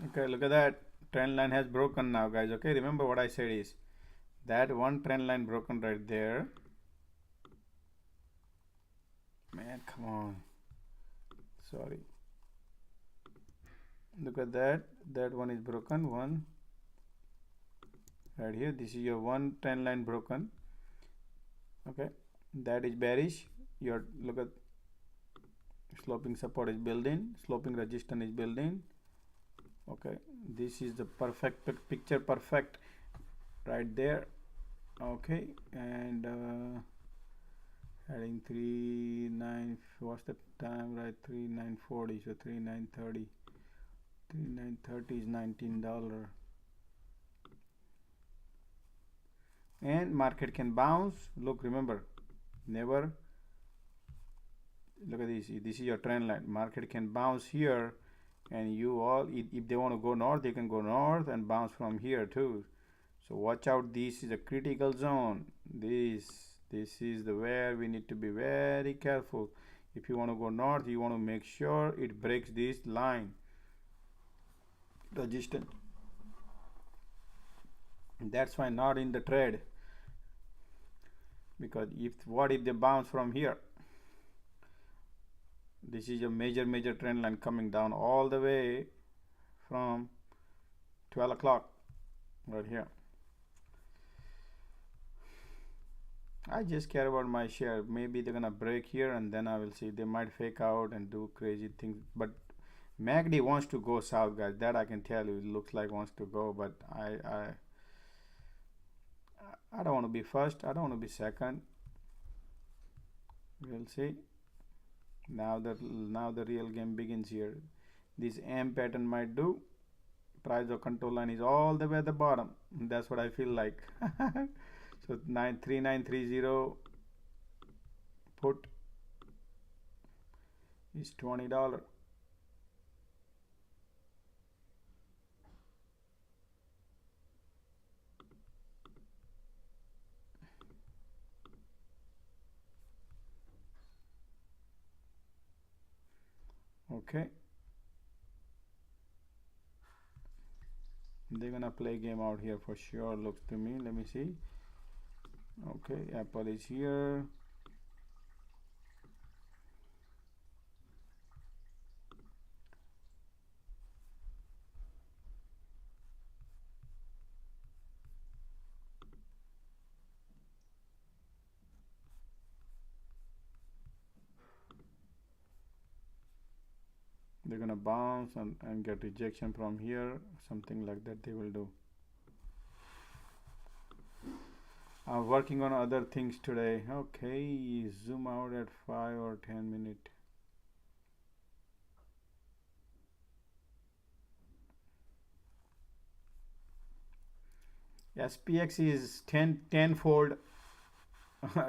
Okay, look at that. Trend line has broken now, guys. Okay, remember what I said is that one trend line broken right there. Man, come on. Sorry. Look at that. That one is broken. One right here. This is your one trend line broken. Okay, that is bearish. Your look at sloping support is building. Sloping resistance is building. Okay, this is the perfect picture, perfect right there. Okay, and heading 39, what's the time, right? 3940, so 3930. 3930 is $19, and market can bounce. Look, remember, never, look at this is your trend line. Market can bounce here, and you all, if they want to go north, they can go north and bounce from here too. So watch out, this is a critical zone. This is the where we need to be very careful. If you want to go north, you want to make sure it breaks this line resistance. That's why not in the trade, because what if they bounce from here? This is a major trend line coming down all the way from 12 o'clock right here. I just care about my share. Maybe they're gonna break here, and then I will see. They might fake out and do crazy things, but MACD wants to go south, guys. That I can tell you. It looks like wants to go, but I don't want to be first. I don't want to be second. We'll see. Now the real game begins here. This M pattern might do price of control line is all the way at the bottom. That's what I feel like. So 3930 put is $20. Okay, they're gonna play game out here for sure, looks to me. Let me see. Okay, Apple is here. They're gonna bounce and get rejection from here, something like that they will do. I'm working on other things today. Okay, zoom out at 5 or 10 minutes. SPX is 10-fold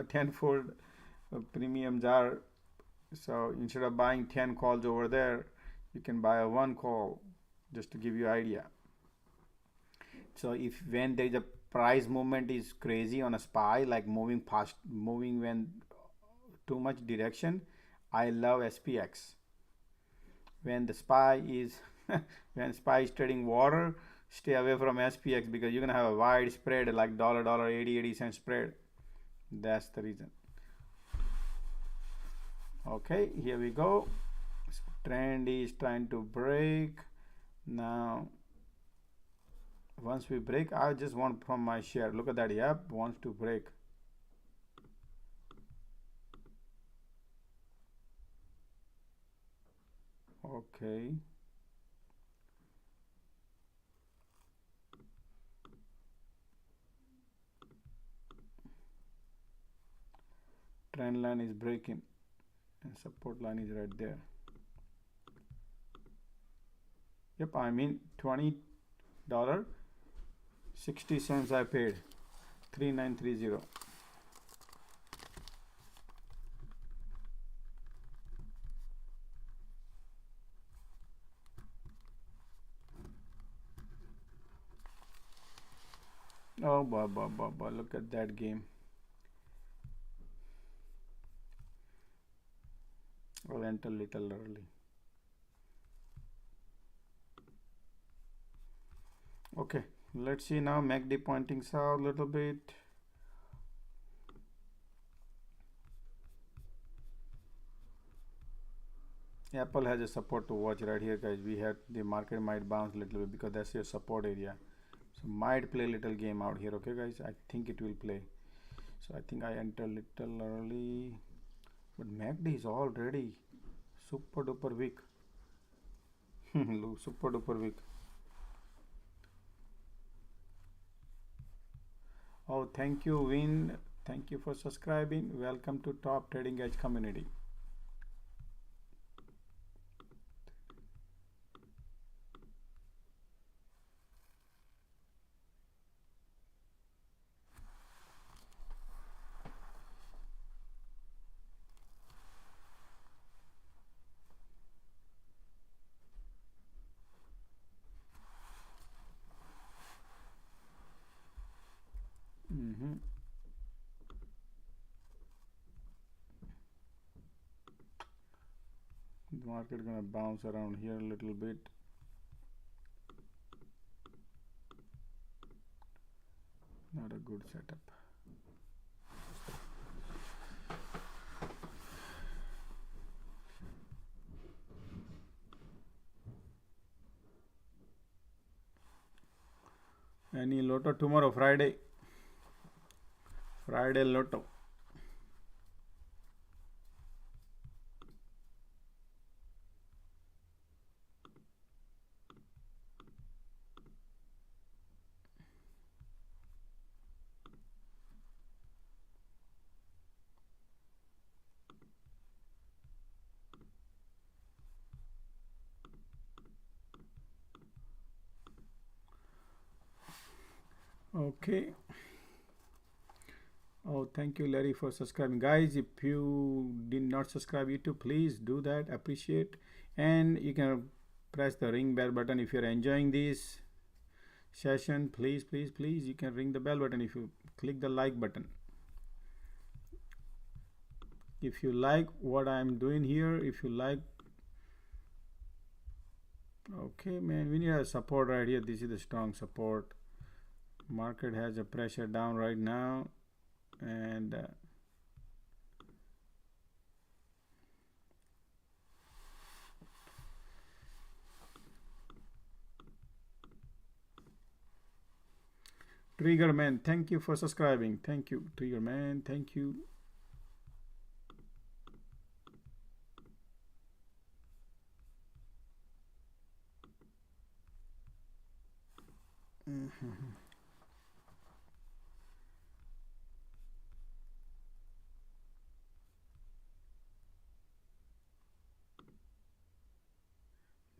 tenfold premium jar. So instead of buying 10 calls over there, you can buy a 1 call, just to give you idea. So if when there is a price movement is crazy on a SPY, like moving when too much direction, I love SPX. When the SPY is when SPY is trading water, stay away from SPX because you're gonna have a wide spread, like $80 spread. That's the reason. Okay, here we go. Trend is trying to break. Now once we break, I just want from my share, look at that. Yep, wants to break. Okay, trend line is breaking and support line is right there. Yep, I mean $20.60 I paid. 3930. Oh, look at that game. I'll enter a little early. Okay, let's see now. MACD pointing south a little bit. Apple has a support to watch right here, guys. We had the market might bounce a little bit because that's your support area. So might play a little game out here. Okay, guys, I think it will play. So I think I enter a little early, but MACD is already super duper weak. Super duper weak. Oh, thank you, Win. Thank you for subscribing. Welcome to Top Trading Edge community. The market gonna bounce around here a little bit. Not a good setup. Any lotto tomorrow, Friday? Friday lotto. Okay. Oh, thank you, Larry, for subscribing. Guys, if you did not subscribe YouTube, please do that. Appreciate. And you can press the ring bell button if you're enjoying this session. Please, please, please, you can ring the bell button if you click the like button. If you like what I'm doing here, if you like, okay, man, we need a support right here. This is the strong support. Market has a pressure down right now, and Trigger Man, thank you for subscribing. Thank you, Trigger Man. Thank you.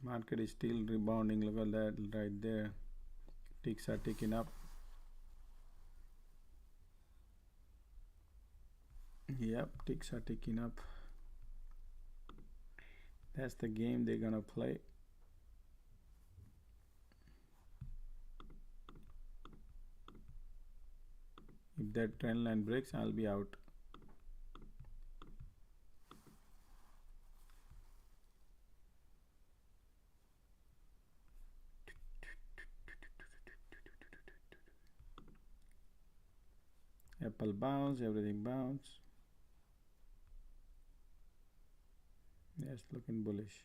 Market is still rebounding. Look at that right there. Ticks are ticking up. Yep, ticks are ticking up. That's the game they're gonna play. If that trend line breaks, I'll be out. Apple bounce, everything bounce. Yes, looking bullish.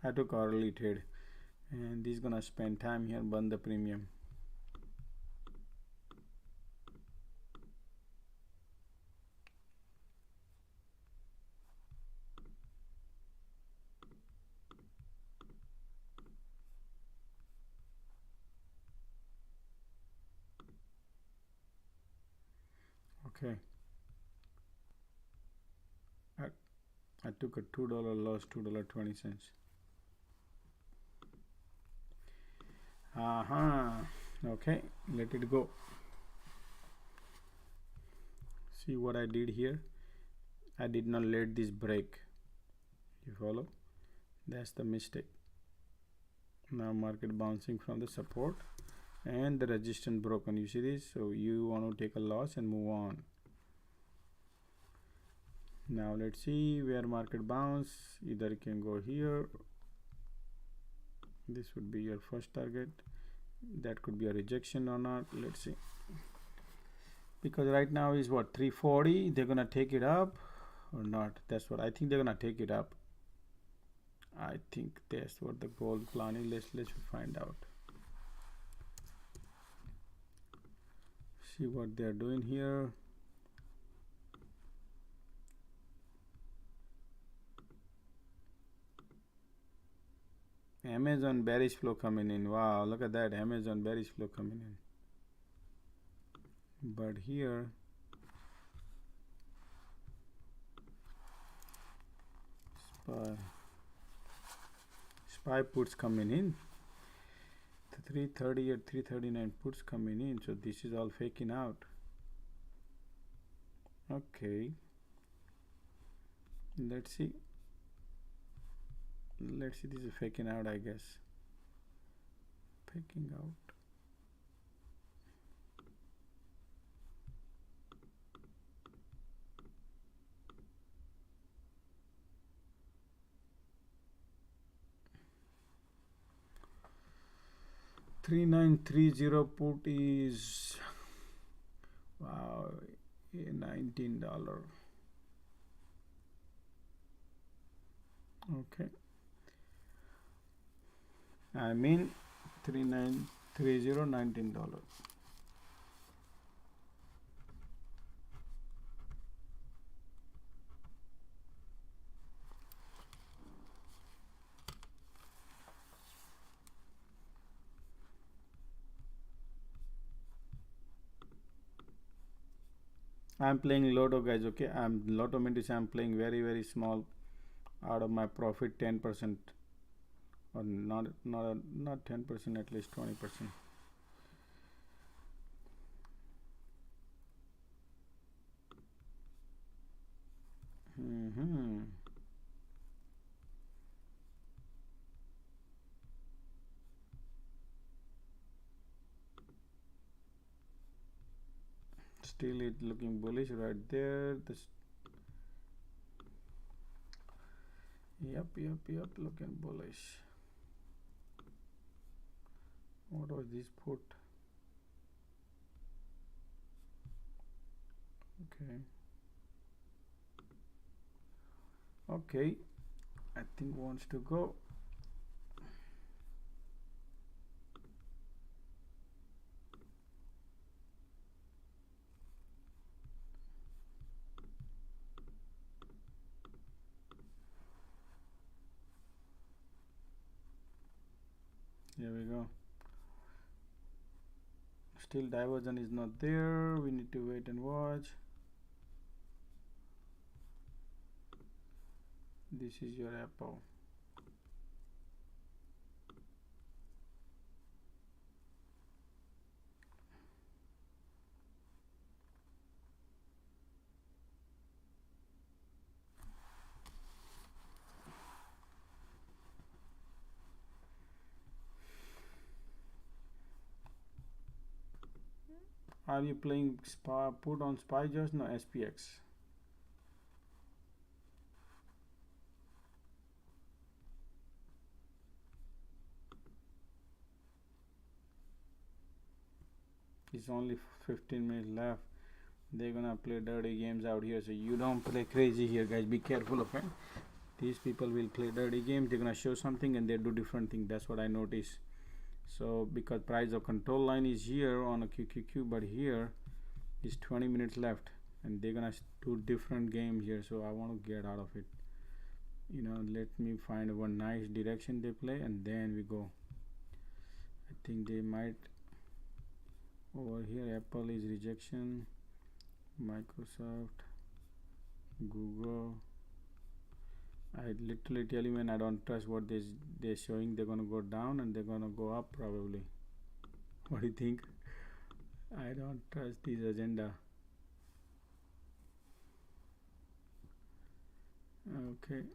I took early trade, and this is gonna spend time here, burn the premium. Okay. I took a $2 loss, $2.20. Okay, let it go. See what I did here? I did not let this break. You follow? That's the mistake. Now market bouncing from the support and the resistance broken. You see this? So you want to take a loss and move on. Now let's see where market bounce. Either you can go here. This would be your first target. That could be a rejection or not. Let's see. Because right now is what, 340. They're gonna take it up or not. That's what I think. They're gonna take it up. I think that's what the goal plan is. Let's find out. See what they're doing here. Amazon bearish flow coming in. Wow, look at that. Amazon bearish flow coming in. But here SPY puts coming in. The 330 or 339 puts coming in. So this is all faking out. Okay. Let's see. This is faking out, I guess. Faking out. 3930 put is, wow, $19. Okay, I mean 3930 $19. I'm playing Lotto, guys. Okay, Lotto means I'm playing very small out of my profit, 10%, or not 10%, at least 20%. Still it looking bullish right there. Yep, looking bullish. What was this put? Okay, I think wants to go. Here we go. Still diversion is not there. We need to wait and watch. This is your Apple. Are you playing put on SPY just? No, SPX. It's only 15 minutes left. They're gonna play dirty games out here, so you don't play crazy here, guys. Be careful, okay? These people will play dirty games. They're gonna show something and they do different thing. That's what I noticed. So because price of control line is here on a QQQ, but here is 20 minutes left and they're gonna do different game here, so I want to get out of it. Let me find one nice direction they play and then we go. I think they might over here. Apple is rejection, Microsoft, Google. I literally tell you, man, I don't trust what they're showing. They're gonna go down and they're gonna go up probably. What do you think? I don't trust this agenda. Okay.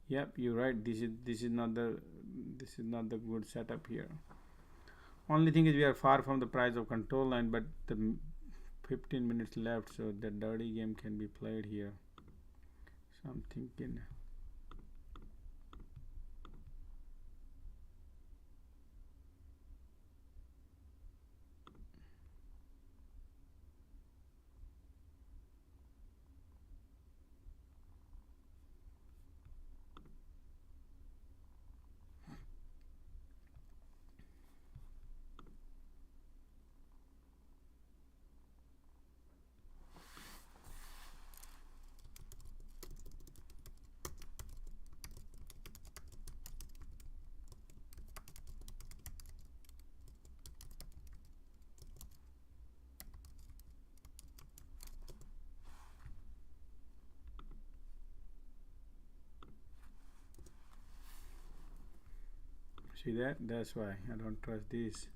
Yep, you're right. This is not the good setup here. Only thing is we are far from the price of control line, but the 15 minutes left, so the dirty game can be played here. So I'm thinking. See that? That's why I don't trust this.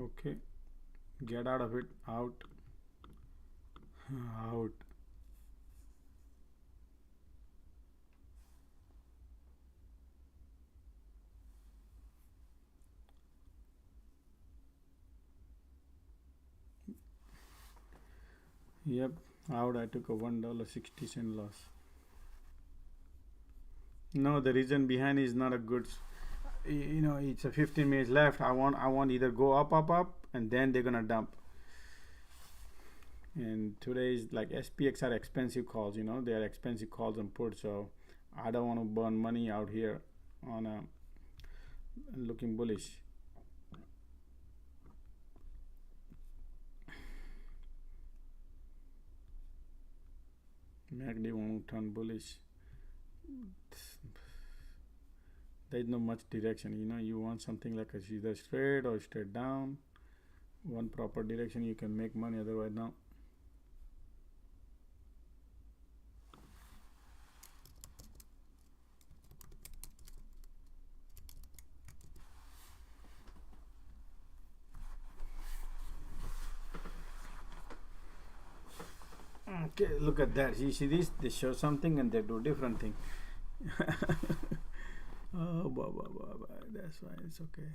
Okay, get out of it. Out. Out. Yep, out. I took a $1.60 loss. No, the reason behind is not a good. You know, it's a 15 minutes left. I want either go up, and then they're gonna dump. And today's like SPX are expensive calls. You know, they are expensive calls and put. So I don't want to burn money out here on a looking bullish. MACD won't turn bullish. There's no much direction. You know, you want something like a either straight or straight down. One proper direction you can make money. Otherwise, no. Okay, look at that. You see this? They show something and they do different thing. Oh, that's why it's okay.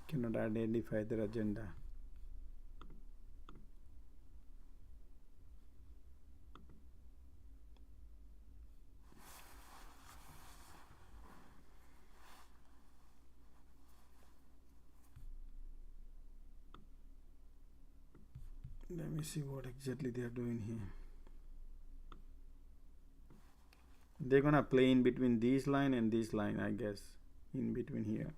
Cannot identify their agenda. Let me see what exactly they are doing here. They're gonna play in between this line and this line, I guess. In between here.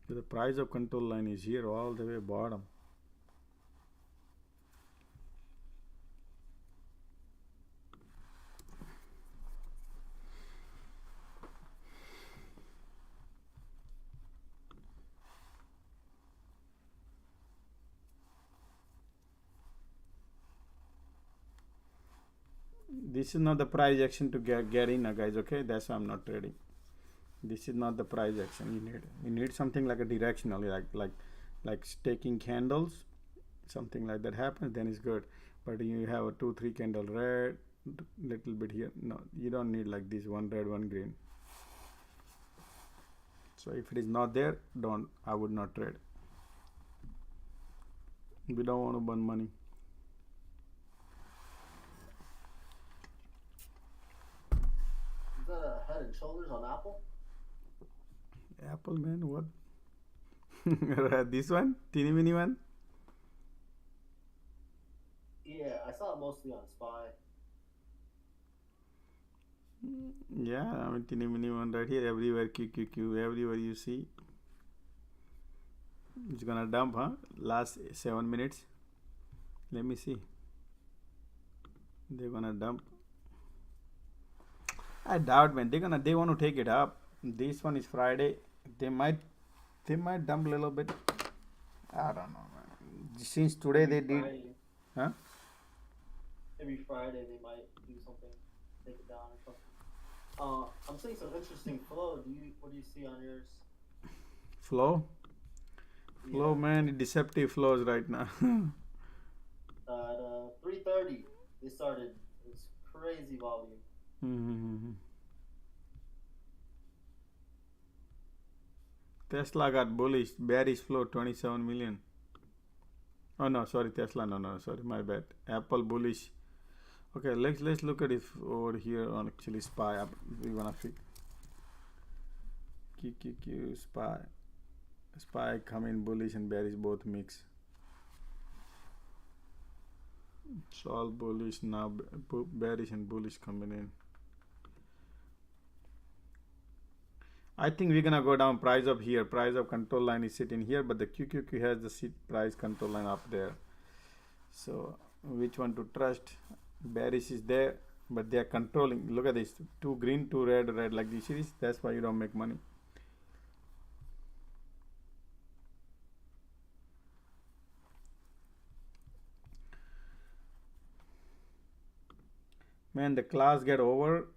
So the price of control line is here all the way bottom. This is not the price action to get in, guys. Okay, that's why I'm not trading. This is not the price action you need. You need something like a directional, like staking candles, something like that happens. Then it's good. But you have a 2-3 candle red, little bit here. No, you don't need like this one red, one green. So if it is not there, I would not trade. We don't want to burn money. Is that a Head and Shoulders on Apple? Apple, man, what? This one? Teeny mini one? Yeah, I saw it mostly on SPY. Yeah, I mean teeny mini one right here. Everywhere QQQ, everywhere you see. It's gonna dump, huh? Last 7 minutes. Let me see. They're gonna dump. I doubt, man. They want to take it up. This one is Friday. They might dump a little bit. I don't know, man. Since today they did, huh? Maybe Friday they might do something, take it down or something. I'm seeing some interesting flow. What do you see on yours? Flow, Yeah. man. Deceptive flows right now. At 3:30 they started. It's crazy volume. Tesla got bullish, bearish flow 27 million. Oh no, sorry, Tesla. No, sorry, my bad. Apple bullish. Okay, let's look at it over here on actually SPY. We wanna fix QQQ SPY. SPY come in bullish and bearish both mix. It's all bullish now, bearish and bullish coming in. I think we're gonna go down price up here. Price of control line is sitting here, but the QQQ has the price control line up there. So which one to trust? Bearish is there, but they are controlling. Look at this: 2 green, 2 red, red like this series. That's why you don't make money. Man, the class get over.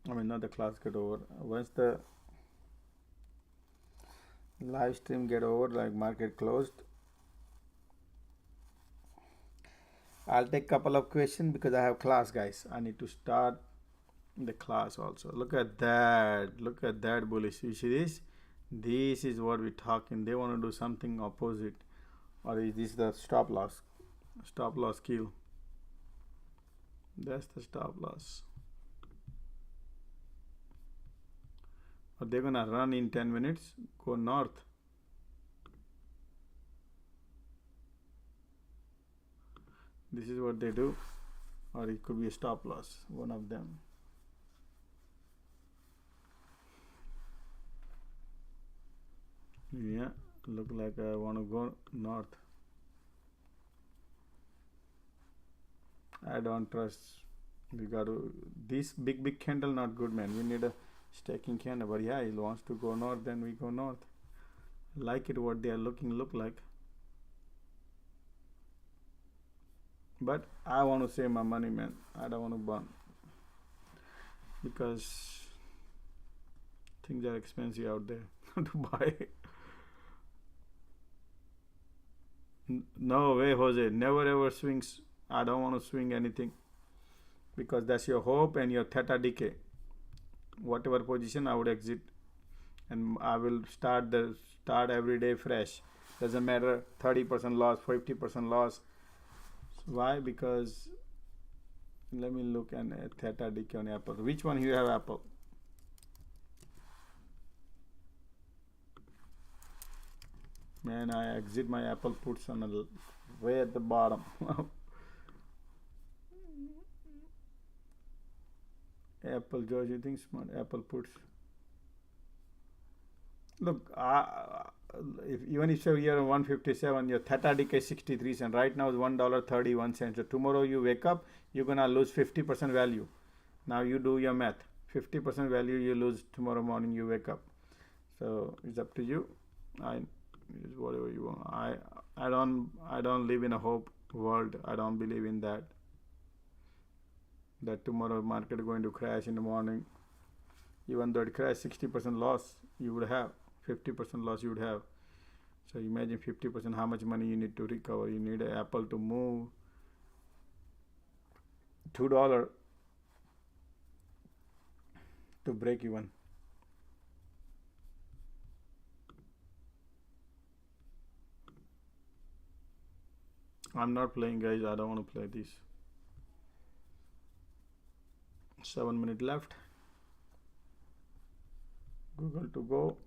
I mean, not the class get over. Once the Live stream get over like market closed. I'll take couple of questions because I have class, guys. I need to start the class also. Look at that. Look at that bullish. You see this? This is what we're talking. They want to do something opposite. Or is this the stop loss? Stop loss kill. That's the stop loss. Are they gonna run in 10 minutes? Go north. This is what they do. Or it could be a stop loss. One of them. Yeah, look like I want to go north. I don't trust. We got to, this big candle not good, man. We need a staking candle. But yeah, he wants to go north, then we go north. Like it what they are look like. But I want to save my money, man. I don't want to burn because things are expensive out there to buy. No way, Jose. Never ever swings. I don't want to swing anything because that's your hope and your theta decay. Whatever position I would exit, and I will start every day fresh. Doesn't matter 30% loss, 50% loss. Why? Because let me look at theta decay on Apple. Which one you have Apple? Man, I exit my Apple puts on the way at the bottom. Apple, George, you think smart? Apple puts. Look, even if you're on 157, your theta decay 63 cents. Right now is $1.31. So tomorrow you wake up, you're gonna lose 50% value. Now you do your math. 50% value you lose tomorrow morning. You wake up. So it's up to you. Is whatever you want. I don't live in a hope world. I don't believe in that tomorrow market is going to crash in the morning. Even though it crashed 60% loss you would have, 50% loss you would have. So imagine 50%, how much money you need to recover. You need an Apple to move $2 to break even. I'm not playing, guys. I don't want to play this. 7 minutes left. Google to go.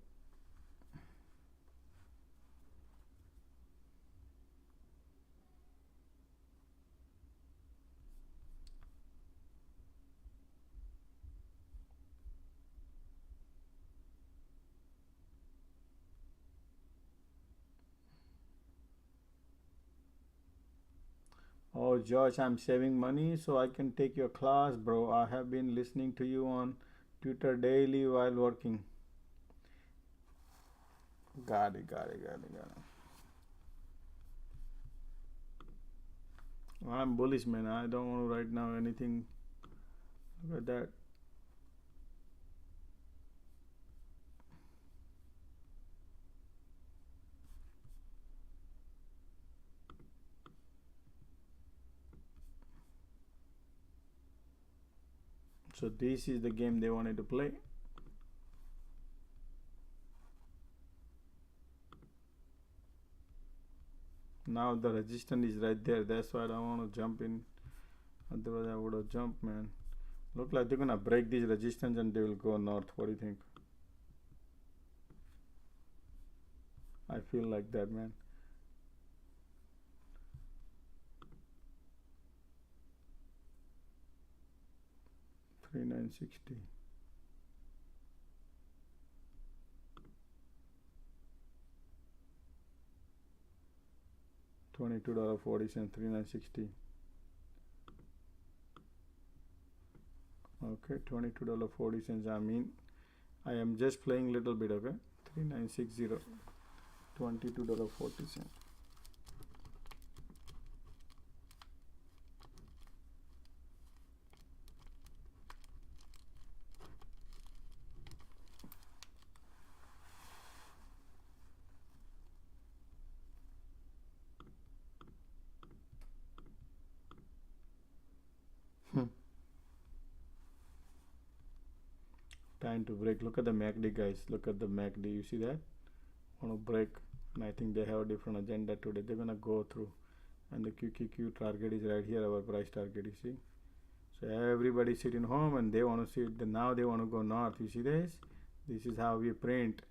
Oh, Josh, I'm saving money so I can take your class, bro. I have been listening to you on Twitter daily while working. Got it. I'm bullish, man. I don't want to right now anything. Look at that. So this is the game they wanted to play. Now the resistance is right there. That's why I don't want to jump in. Otherwise I would have jumped, man. Look like they're gonna break this resistance and they will go north. What do you think? I feel like that, man. $3,960. $22.40, $3,960. Okay, $22.40. I mean, I am just playing little bit. Okay, 3,960, $22.40. time to break. Look at the MACD, guys. Look at the MACD. You see that? Want to break, and I think they have a different agenda today. They're gonna go through, and the QQQ target is right here. Our price target. You see? So everybody sitting home and they want to see it. Now they want to go north. You see this? This is how we print.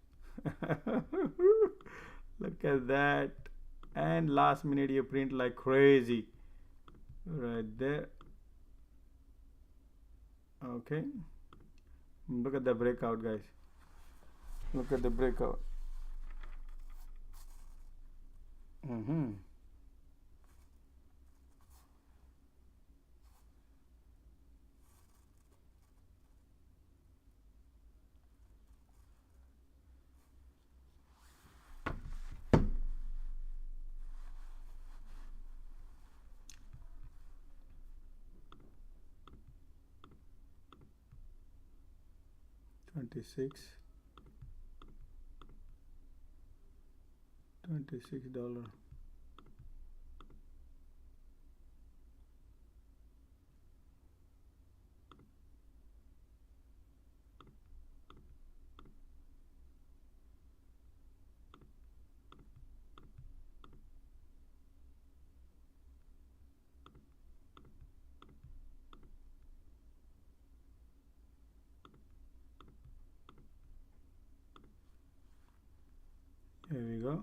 Look at that. And last minute you print like crazy. Right there. Okay. Look at the breakout, guys. Look at the breakout. 26 $26. Here we go.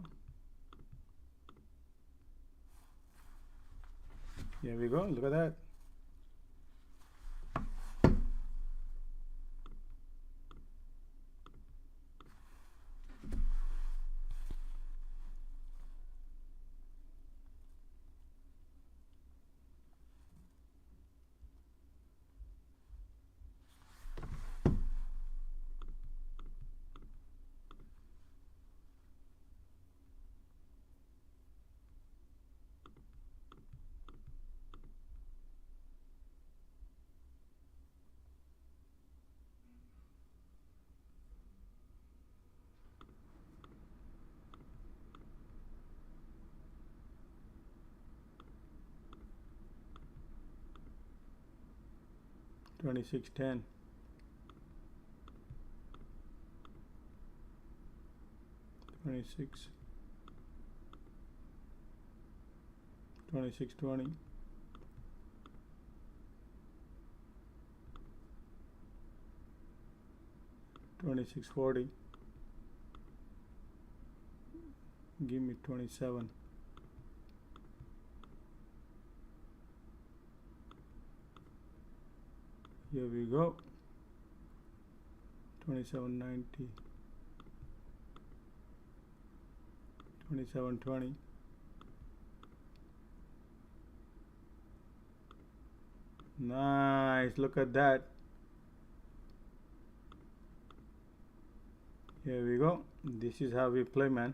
Here we go. Look at that. $26.10. $26.20. $26.40. Give me 27. Here we go. 27.90. 27.20. Nice. Look at that. Here we go. This is how we play, man.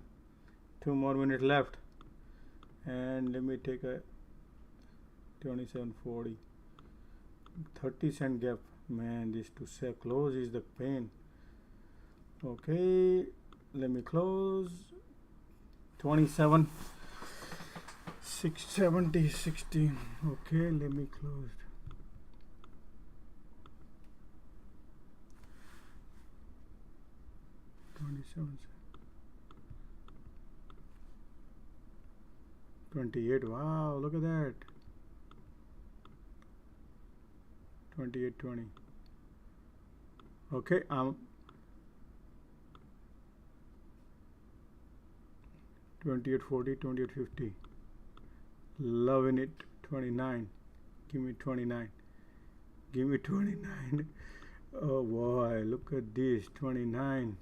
2 more minutes left. And let me take a 27.40. 30-cent gap. Man, this to say close is the pain. Okay, let me close. 27 670 16. Okay, let me close. $27 $28. Wow, look at that. $28.20. Okay, $28.40, $28.50. Loving it. 29. Give me 29. Give me 29. Oh boy, look at this. 29.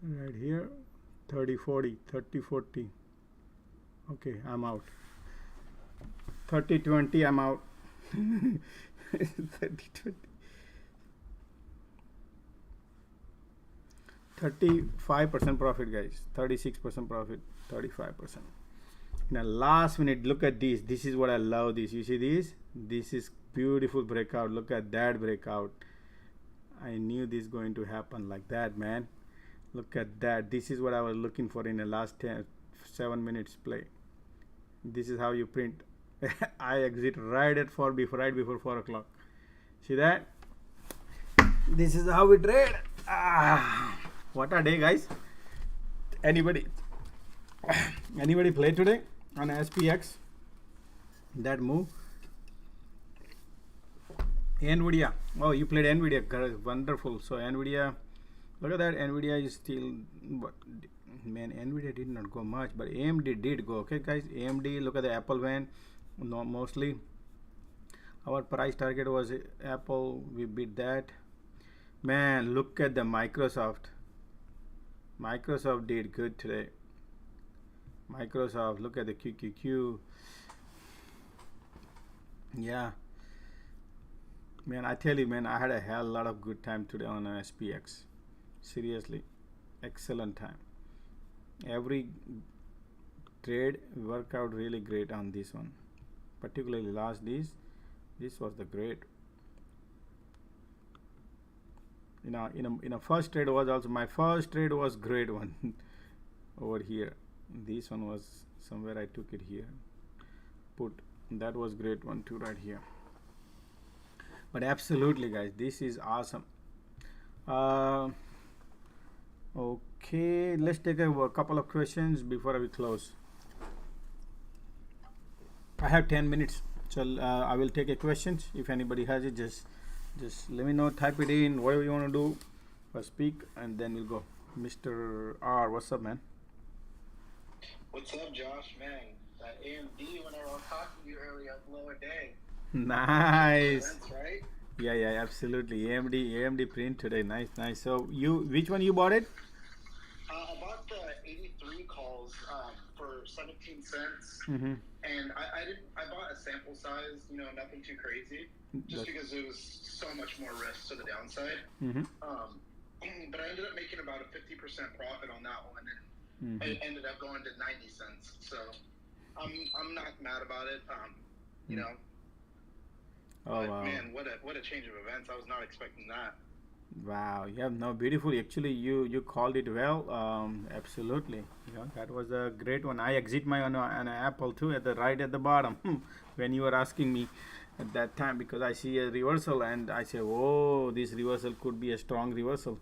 Right here. 30.40, 30.40. Okay, I'm out. 30.20, I'm out. 30.20. 35% profit, guys. 36% profit. 35%. Now last minute, look at this. This is what I love. This, you see this? This is beautiful breakout. Look at that breakout. I knew this going to happen like that, man. Look at that. This is what I was looking for in the last 7 minutes play. This is how you print. I exit right before 4 o'clock. See that? This is how we trade. What a day, guys. Anybody play today on SPX? That move? Nvidia. Oh, you played Nvidia. Wonderful. So Nvidia, look at that. Nvidia is still, but man, Nvidia did not go much, but AMD did go. Okay, guys. AMD. Look at the Apple van. No, mostly our price target was Apple. We beat that. Man, look at the Microsoft. Microsoft did good today. Microsoft. Look at the QQQ. Yeah. Man, I tell you, man, I had a hell lot of good time today on SPX. Seriously, excellent time. Every trade worked out really great on this one. Particularly last this was the great. In a first trade was also my first trade was great one over here. This one was somewhere I took it here. That was great one too right here. But absolutely, guys, this is awesome. Okay, let's take a couple of questions before we close. I have 10 minutes, so I will take a questions. If anybody has it, just let me know. Type it in, whatever you want to do, or speak, and then we'll go. Mr. R, what's up, man? What's up, Josh? Man, that AMD, whenever I was talking to you earlier, lower day. Nice. That's right. Yeah, absolutely. AMD print today. Nice. So which one you bought it? I bought the 83 calls for 17 cents, Mm-hmm. and I bought a sample size, nothing too crazy, just because it was so much more risk to the downside. Mm-hmm. But I ended up making about a 50% profit on that one, and it ended up going to 90 cents. So I'm not mad about it. Oh, but wow. Man, what a change of events! I was not expecting that. Wow, yeah, no, beautiful. Actually, you called it well. Absolutely, that was a great one. I exit my on Apple too at the bottom when you were asking me at that time, because I see a reversal and I say, whoa, this reversal could be a strong reversal.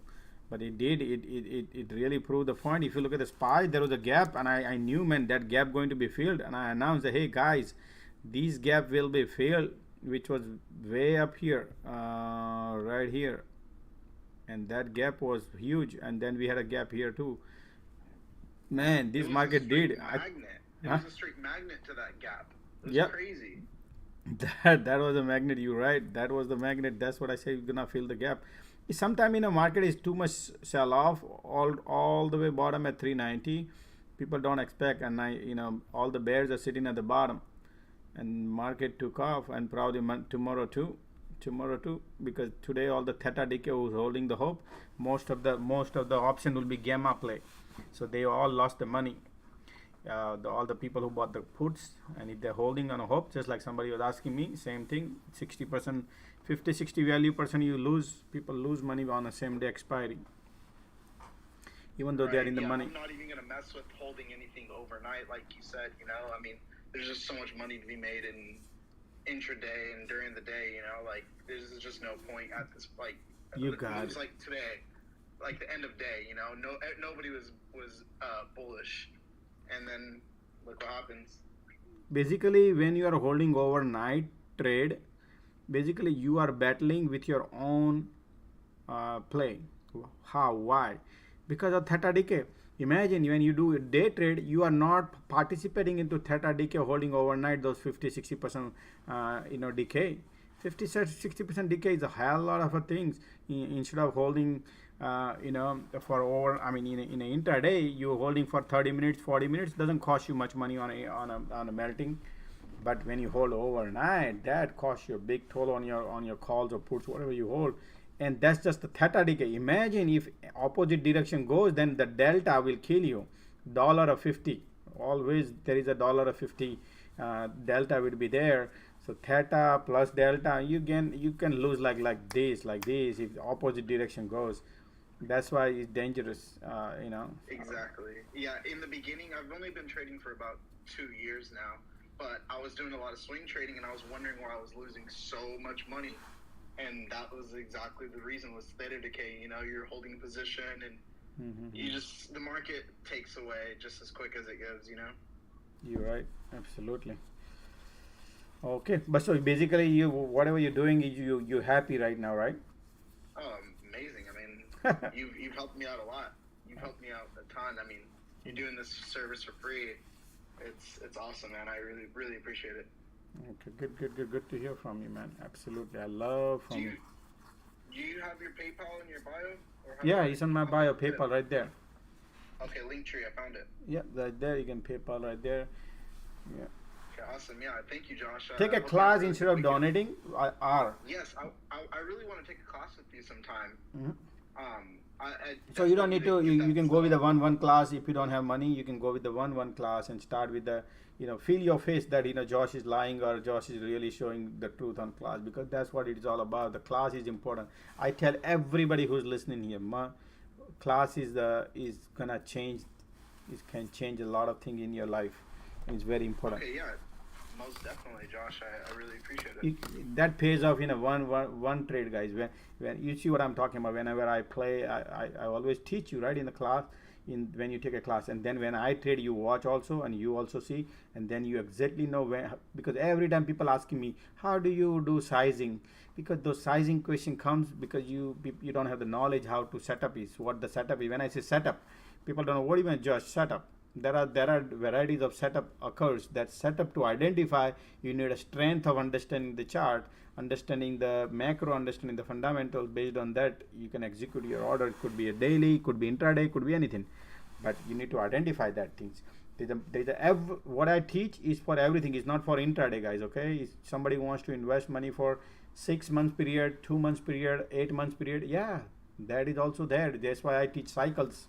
But it did. It really proved the point. If you look at the SPY, there was a gap, and I knew, man, that gap going to be filled, and I announced that, hey guys, this gap will be filled, which was way up here, right here. And that gap was huge, and then we had a gap here too. Man, this market did. It was a straight magnet to that gap. It was crazy. That was a magnet. You're right. That was the magnet. That's what I say. You're gonna fill the gap. Sometime in a market is too much sell off all the way bottom at 390. People don't expect, and all the bears are sitting at the bottom, and market took off, and probably tomorrow too, because today all the theta decay was holding the hope. Most of the option will be gamma play, so they all lost the money. All the people who bought the puts, and if they're holding on a hope, just like somebody was asking me, same thing, 60%, 50-60 value percent people lose money on the same day expiry, even though they're in the money. I'm not even gonna mess with holding anything overnight, like you said. I mean, there's just so much money to be made in intraday and during the day, like there's just no point at this, like you got it. Like today, like the end of day, nobody was bullish, and then look what happens. Basically, when you are holding overnight trade, basically you are battling with your own play. Why? Because of theta decay. Imagine when you do a day trade, you are not participating into theta decay, holding overnight those 50-60% decay. 50-60% decay is a hell lot of things. Instead of holding for over, I mean, in an intraday, you're holding for 30 minutes, 40 minutes, doesn't cost you much money on a melting. But when you hold overnight, that costs you a big toll on your calls or puts, whatever you hold. And that's just the theta decay. Imagine if opposite direction goes, then the delta will kill you. $1.50. Always there is a $1.50 delta will be there. So theta plus delta, you can lose like this if the opposite direction goes. That's why it's dangerous. Exactly. Yeah. In the beginning, I've only been trading for about 2 years now, but I was doing a lot of swing trading, and I was wondering why I was losing so much money. and that was exactly the reason was theta decay. You know, you're holding a position, and you just, the market takes away just as quick as it gives. You know. You're right. Absolutely. Okay, but so basically, you whatever you're doing, you're happy right now, right? Oh, amazing! I mean, you've helped me out a lot. You've helped me out a ton. I mean, you're doing this service for free. It's awesome, man. I really appreciate it. Okay, good to hear from you, man. Absolutely, I love from you. Do you have your PayPal in your bio? Or Yeah, it's on my bio, PayPal right there. Okay, Linktree, I found it. Yeah, right there. You can PayPal right there. Yeah. Okay, awesome. Yeah, thank you, Josh. Take a class instead of donating. Yes, I really want to take a class with you sometime. So you don't need to. You can go with the one class if you don't have money. You can go with the one class and start with the. Feel your face that Josh is lying or Josh is really showing the truth on class, because that's what it is all about. The class is important. I tell everybody who's listening here, class is gonna change. It can change a lot of things in your life. It's very important. Okay, yeah, most definitely, Josh. I really appreciate it. That pays off in a one trade, guys. When you see what I'm talking about, whenever I play, I always teach you right in the class. When you take a class, and then when I trade, you watch also, and you also see, and then you exactly know when. Because every time people asking me, how do you do sizing? Because those sizing question comes because you don't have the knowledge how to set up is what the setup is. When I say setup, people don't know what even just setup. There are varieties of setup occurs. That setup to identify, you need a strength of understanding the chart, understanding the macro, understanding the fundamentals. Based on that, you can execute your order. It could be a daily, could be intraday, could be anything, but you need to identify that things. What I teach is for everything. It's not for intraday, guys. Okay, if somebody wants to invest money for 6 months period, 2 months period, 8 months period, yeah, that is also there. That's why I teach cycles.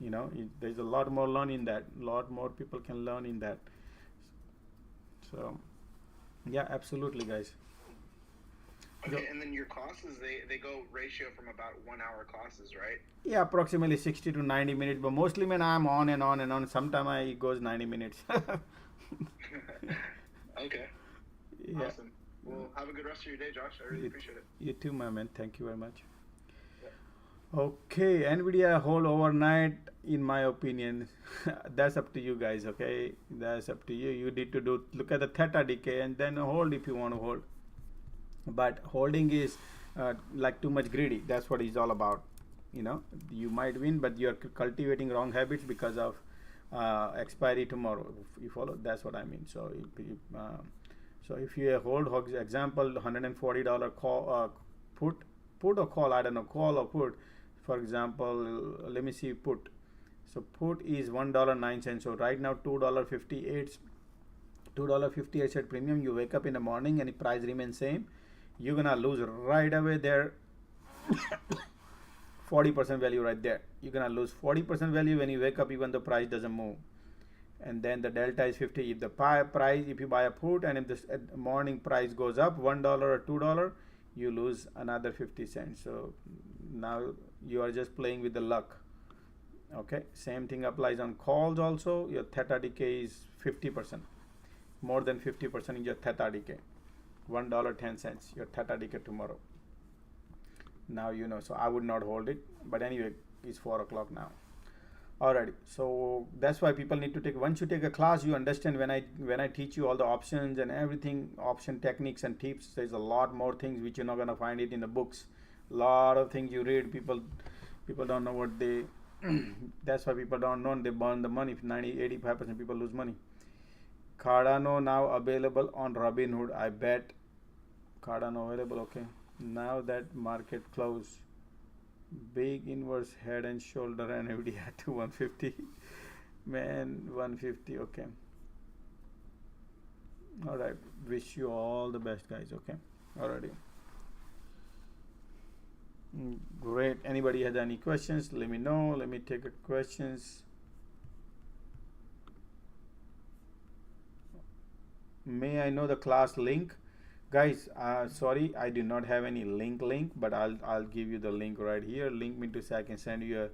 There's a lot more learn in that. A lot more people can learn in that. So, yeah, absolutely, guys. Okay, and then your classes, they go ratio from about 1 hour classes, right? Yeah, approximately 60 to 90 minutes. But mostly when I'm on and on and on, sometimes it goes 90 minutes. Okay. Yeah. Awesome. Well, have a good rest of your day, Josh. I really appreciate it. You too, my man. Thank you very much. Okay, Nvidia hold overnight, in my opinion. That's up to you guys. Okay, that's up to you. You need to look at the theta decay and then hold if you want to hold. But holding is like too much greedy. That's what it's all about. You might win, but you're cultivating wrong habits because of expiry tomorrow. You follow? That's what I mean. So if you hold, for example, $140 call, put or call, I don't know, call or put. For example, let me see put. So put is $1.09. So right now $2.58 at premium. You wake up in the morning and the price remains same. You're gonna lose right away there 40% value right there. You're gonna lose 40% value when you wake up, even the price doesn't move. And then the delta is 50. If the price, if you buy a put, and if the morning price goes up $1 or $2, you lose another 50 cents. So now you are just playing with the luck. Okay, same thing applies on calls also. Your theta decay is 50%, more than 50% in your theta decay. $1.10 your theta decay tomorrow. Now so I would not hold it, but anyway, it's 4 o'clock now. Alright, so that's why people need to take. Once you take a class, you understand. When I teach you all the options and everything, option techniques and tips, there's a lot more things which you're not gonna find it in the books. Lot of things you read, people don't know what they. That's why people don't know, and they burn the money. 85% people lose money. Cardano now available on Robinhood. I bet Cardano available. Okay, now that market close. Big inverse head and shoulder Nvidia to 150. Man, 150. Okay. All right. Wish you all the best, guys. Okay. Alrighty. Great. Anybody has any questions? Let me know. Let me take questions. May I know the class link? Guys, sorry, I do not have any link, but I'll give you the link right here. Link me to say I can send you a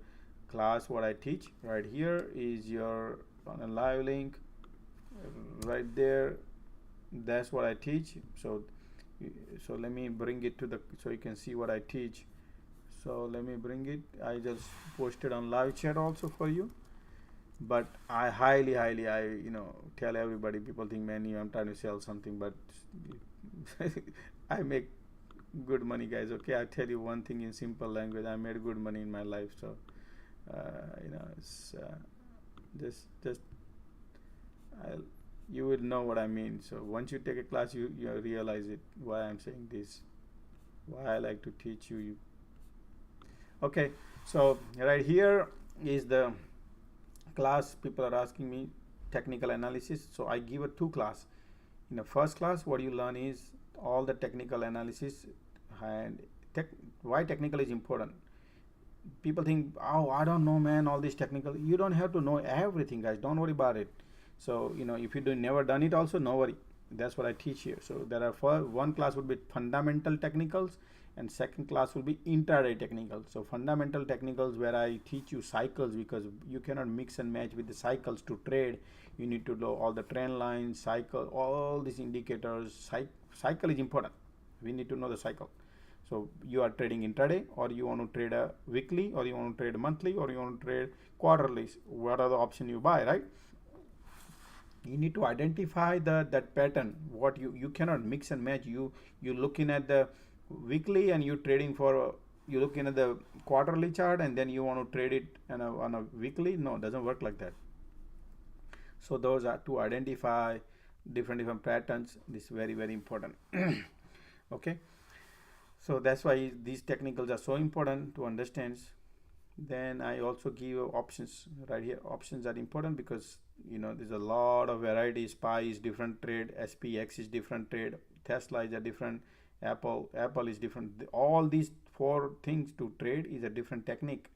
class what I teach. Right here is your on a live link. Right there, that's what I teach. So So let me bring it to the, so you can see what I teach. So let me bring it. I just posted on live chat also for you. But I highly, I tell everybody. People think, man, I'm trying to sell something, but I make good money, guys. Okay, I tell you one thing in simple language. I made good money in my life. So it's just you would know what I mean. So once you take a class, you realize it. Why I'm saying this. Why I like to teach you. Okay, so right here is the class. People are asking me technical analysis, so I give a 2 class. In the first class, what you learn is all the technical analysis and why technical is important. People think, oh, I don't know, man, all this technical. You don't have to know everything, guys. Don't worry about it. So if you never done it also, no worry. That's what I teach here. So there are one class would be fundamental technicals, and second class will be intraday technicals. So fundamental technicals, where I teach you cycles, because you cannot mix and match with the cycles to trade. You need to know all the trend lines, cycle, all these indicators. Cycle is important. We need to know the cycle. So you are trading intraday, or you want to trade a weekly, or you want to trade monthly, or you want to trade quarterly. What are the options you buy, right? You need to identify that pattern. What you cannot mix and match. You looking at the weekly, and you trading for you looking at the quarterly chart, and then you want to trade it on a weekly. No, it doesn't work like that. So those are to identify different patterns. This is very, very important. Okay, so that's why these technicals are so important to understand. Then I also give options right here. Options are important because there's a lot of variety. SPY is different trade, SPX is different trade, Tesla is a different, Apple is different. All these 4 things to trade is a different technique.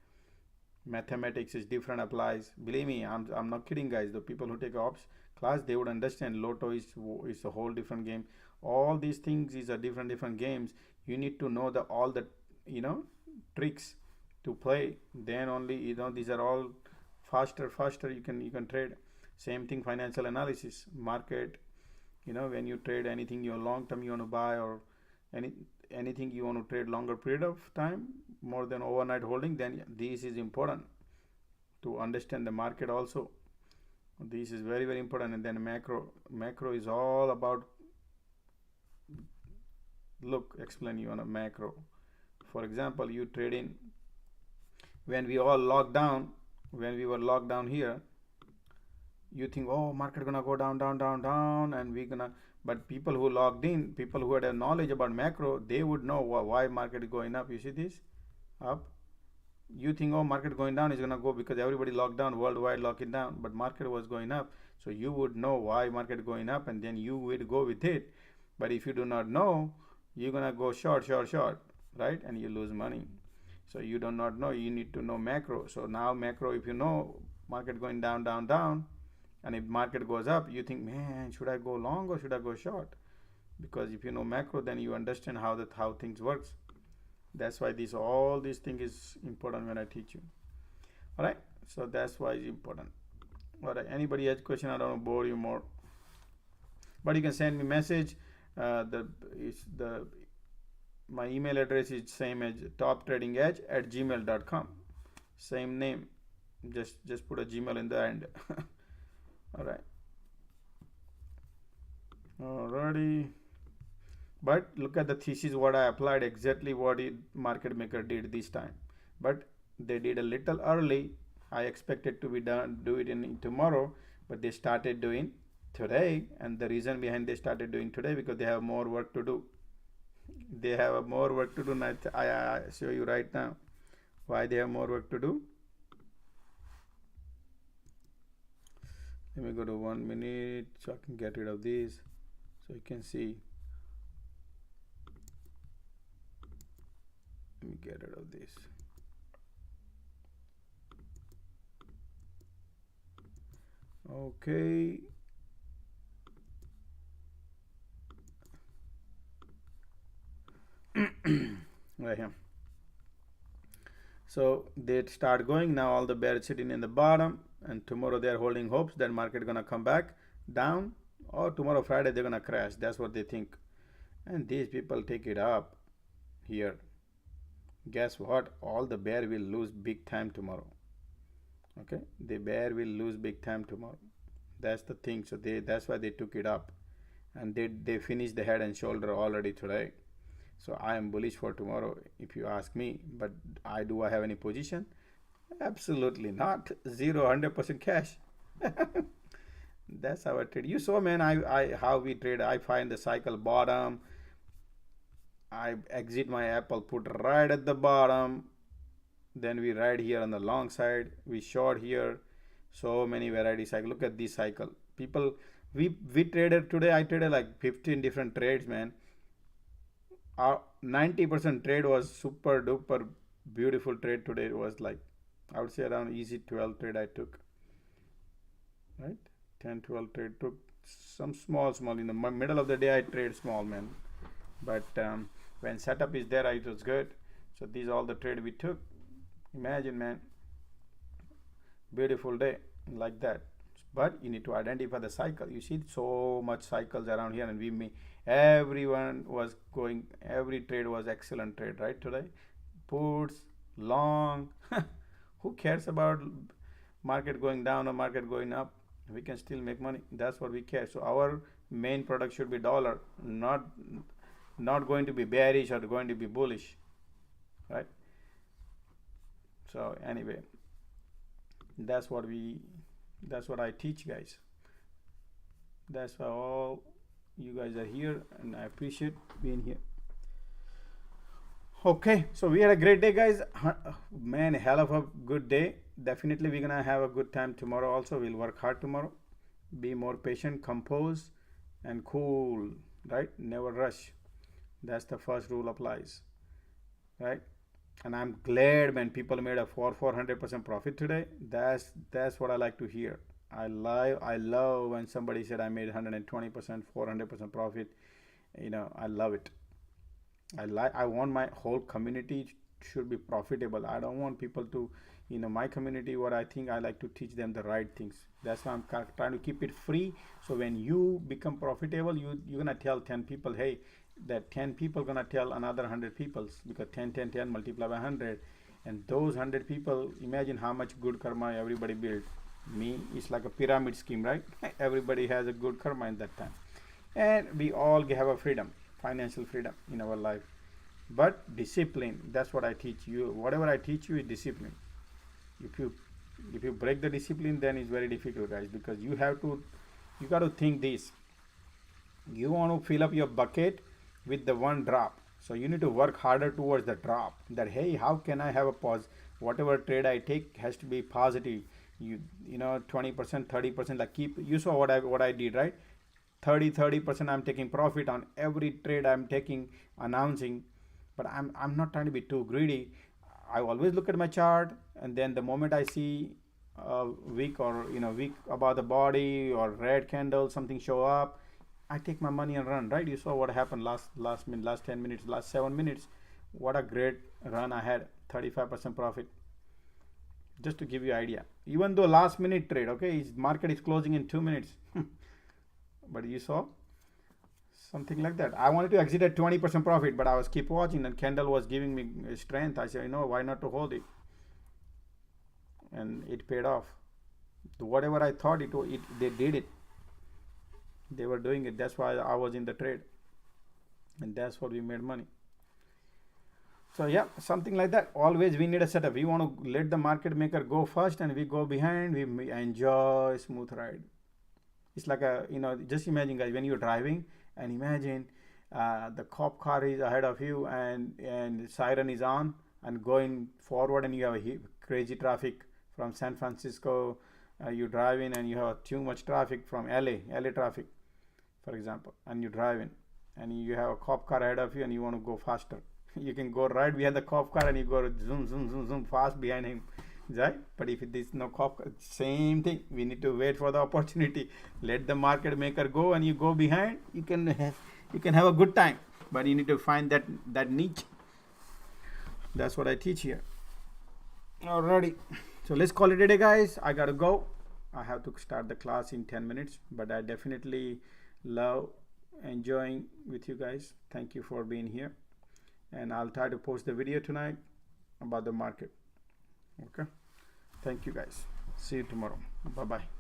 Mathematics is different, applies. Believe me, I'm not kidding, guys. The people who take ops class, they would understand. Lotto is a whole different game. All these things is a different games. You need to know all the tricks to play. Then only these are all faster you can trade. Same thing, financial analysis, market. When you trade anything, you long term you want to buy, or anything you want to trade longer period of time, more than overnight holding, then this is important to understand the market also. This is very, very important. And then macro is all about, explain you on a macro. For example, you trade in, when we were locked down here, you think, oh, market gonna go down, and we gonna, but people who logged in, people who had a knowledge about macro, they would know why market is going up. You see this up, you think, oh, market going down is gonna go because everybody locked down, worldwide locking down, but market was going up. So you would know why market going up, and then you would go with it. But if you do not know, you're gonna go short, right? And you lose money. So you do not know, you need to know macro. So now macro, if you know market going down, and if market goes up, you think, man, should I go long or should I go short? Because if you know macro, then you understand how things works. That's why all these things is important when I teach you. All right, so that's why it's important. All right, anybody has question? I don't want to bore you more, but you can send me message. My email address is same as toptradingedge@gmail.com. Same name. Just put a Gmail in the end. All right. Alrighty. But look at the thesis. What I applied exactly what market maker did this time. But they did a little early. I expected to be done do it in tomorrow, but they started doing today. And the reason behind they started doing today, because they have more work to do. They have more work to do. And I show you right now why they have more work to do. Let me go to 1 minute so I can get rid of this, so you can see. Let me get rid of this. Okay. Right here. So they start going now. All the bears sitting in the bottom, and tomorrow they are holding hopes that market gonna come back down, or tomorrow Friday they're gonna crash. That's what they think. and these people take it up here. Guess what? All the bear will lose big time tomorrow. Okay, the bear will lose big time tomorrow. That's the thing. So that's why they took it up, and they finished the head and shoulder already today. So I am bullish for tomorrow if you ask me. But do I have any position? Absolutely not. 100% cash. That's our trade. You saw, man, I how we trade. I find the cycle bottom. I exit my Apple put right at the bottom. Then we ride here on the long side. We short here. So many variety cycle. Look at this cycle. People, we traded today. I traded like 15 different trades, man. Our 90% trade was super duper beautiful trade today. It was like, I would say around easy 12 trade I took. Right? 10, 12 trade took some small. In the middle of the day I trade small, man. But when setup is there, it was good. So these all the trade we took. Imagine, man, beautiful day like that. But you need to identify the cycle. You see so much cycles around here, and everyone was going, every trade was excellent trade, right? Today puts long. Who cares about market going down or market going up? We can still make money. That's what we care. So our main product should be dollar, not going to be bearish or going to be bullish, right? So anyway, that's what I teach, guys. That's why all you guys are here, and I appreciate being here. Okay, so we had a great day, guys. Man, hell of a good day. Definitely we're gonna have a good time tomorrow also. We'll work hard tomorrow. Be more patient, compose, and cool, right? Never rush. That's the first rule applies, right? And I'm glad when people made a 400% profit today. That's what I like to hear. I love when somebody said I made 120%, 400% profit. You know, I love it. I want my whole community should be profitable. I don't want people to, my community, what I think, I like to teach them the right things. That's why I'm trying to keep it free. So when you become profitable, you're gonna tell 10 people, hey, that 10 people gonna tell another 100 people, because 10 multiplied by 100, and those 100 people, imagine how much good karma everybody built. Me, it's like a pyramid scheme, right? Everybody has a good karma in that time, and we all have a freedom, financial freedom in our life. But discipline, that's what I teach you. Whatever I teach you is discipline. If you break the discipline, then it's very difficult, guys, because you got to think this. You want to fill up your bucket with the one drop, so you need to work harder towards the drop. That, hey, how can I have a pause? Whatever trade I take has to be positive. 20%, 30%, like you saw what I did, right? 30% I'm taking profit on every trade I'm taking, announcing. But I'm not trying to be too greedy. I always look at my chart, and then the moment I see a week or week above the body or red candle, something show up, I take my money and run, right? You saw what happened last 10 minutes, last 7 minutes. What a great run I had, 35% profit. Just to give you an idea. Even though last minute trade, okay, market is closing in 2 minutes. But you saw something like that. I wanted to exit at 20% profit, but I was keep watching, and candle was giving me strength. I said, why not to hold it? And it paid off. Whatever I thought they did it. They were doing it. That's why I was in the trade, and that's what we made money. So yeah, something like that. Always we need a setup. We want to let the market maker go first, and we go behind. We enjoy smooth ride. It's like just imagine, guys, when you're driving, and imagine the cop car is ahead of you, and siren is on and going forward, and you have a crazy traffic from San Francisco. You're driving, and you have too much traffic from LA traffic, for example, and you're driving, and you have a cop car ahead of you, and you want to go faster. You can go right behind the cop car, and you go zoom fast behind him, right? But if there's no cop car, same thing. We need to wait for the opportunity. Let the market maker go, and you go behind. You can have a good time, but you need to find that niche. That's what I teach here. Alrighty, so let's call it a day, guys. I gotta go. I have to start the class in 10 minutes, but I definitely love enjoying with you guys. Thank you for being here, and I'll try to post the video tonight about the market. Okay, thank you guys. See you tomorrow. Bye bye.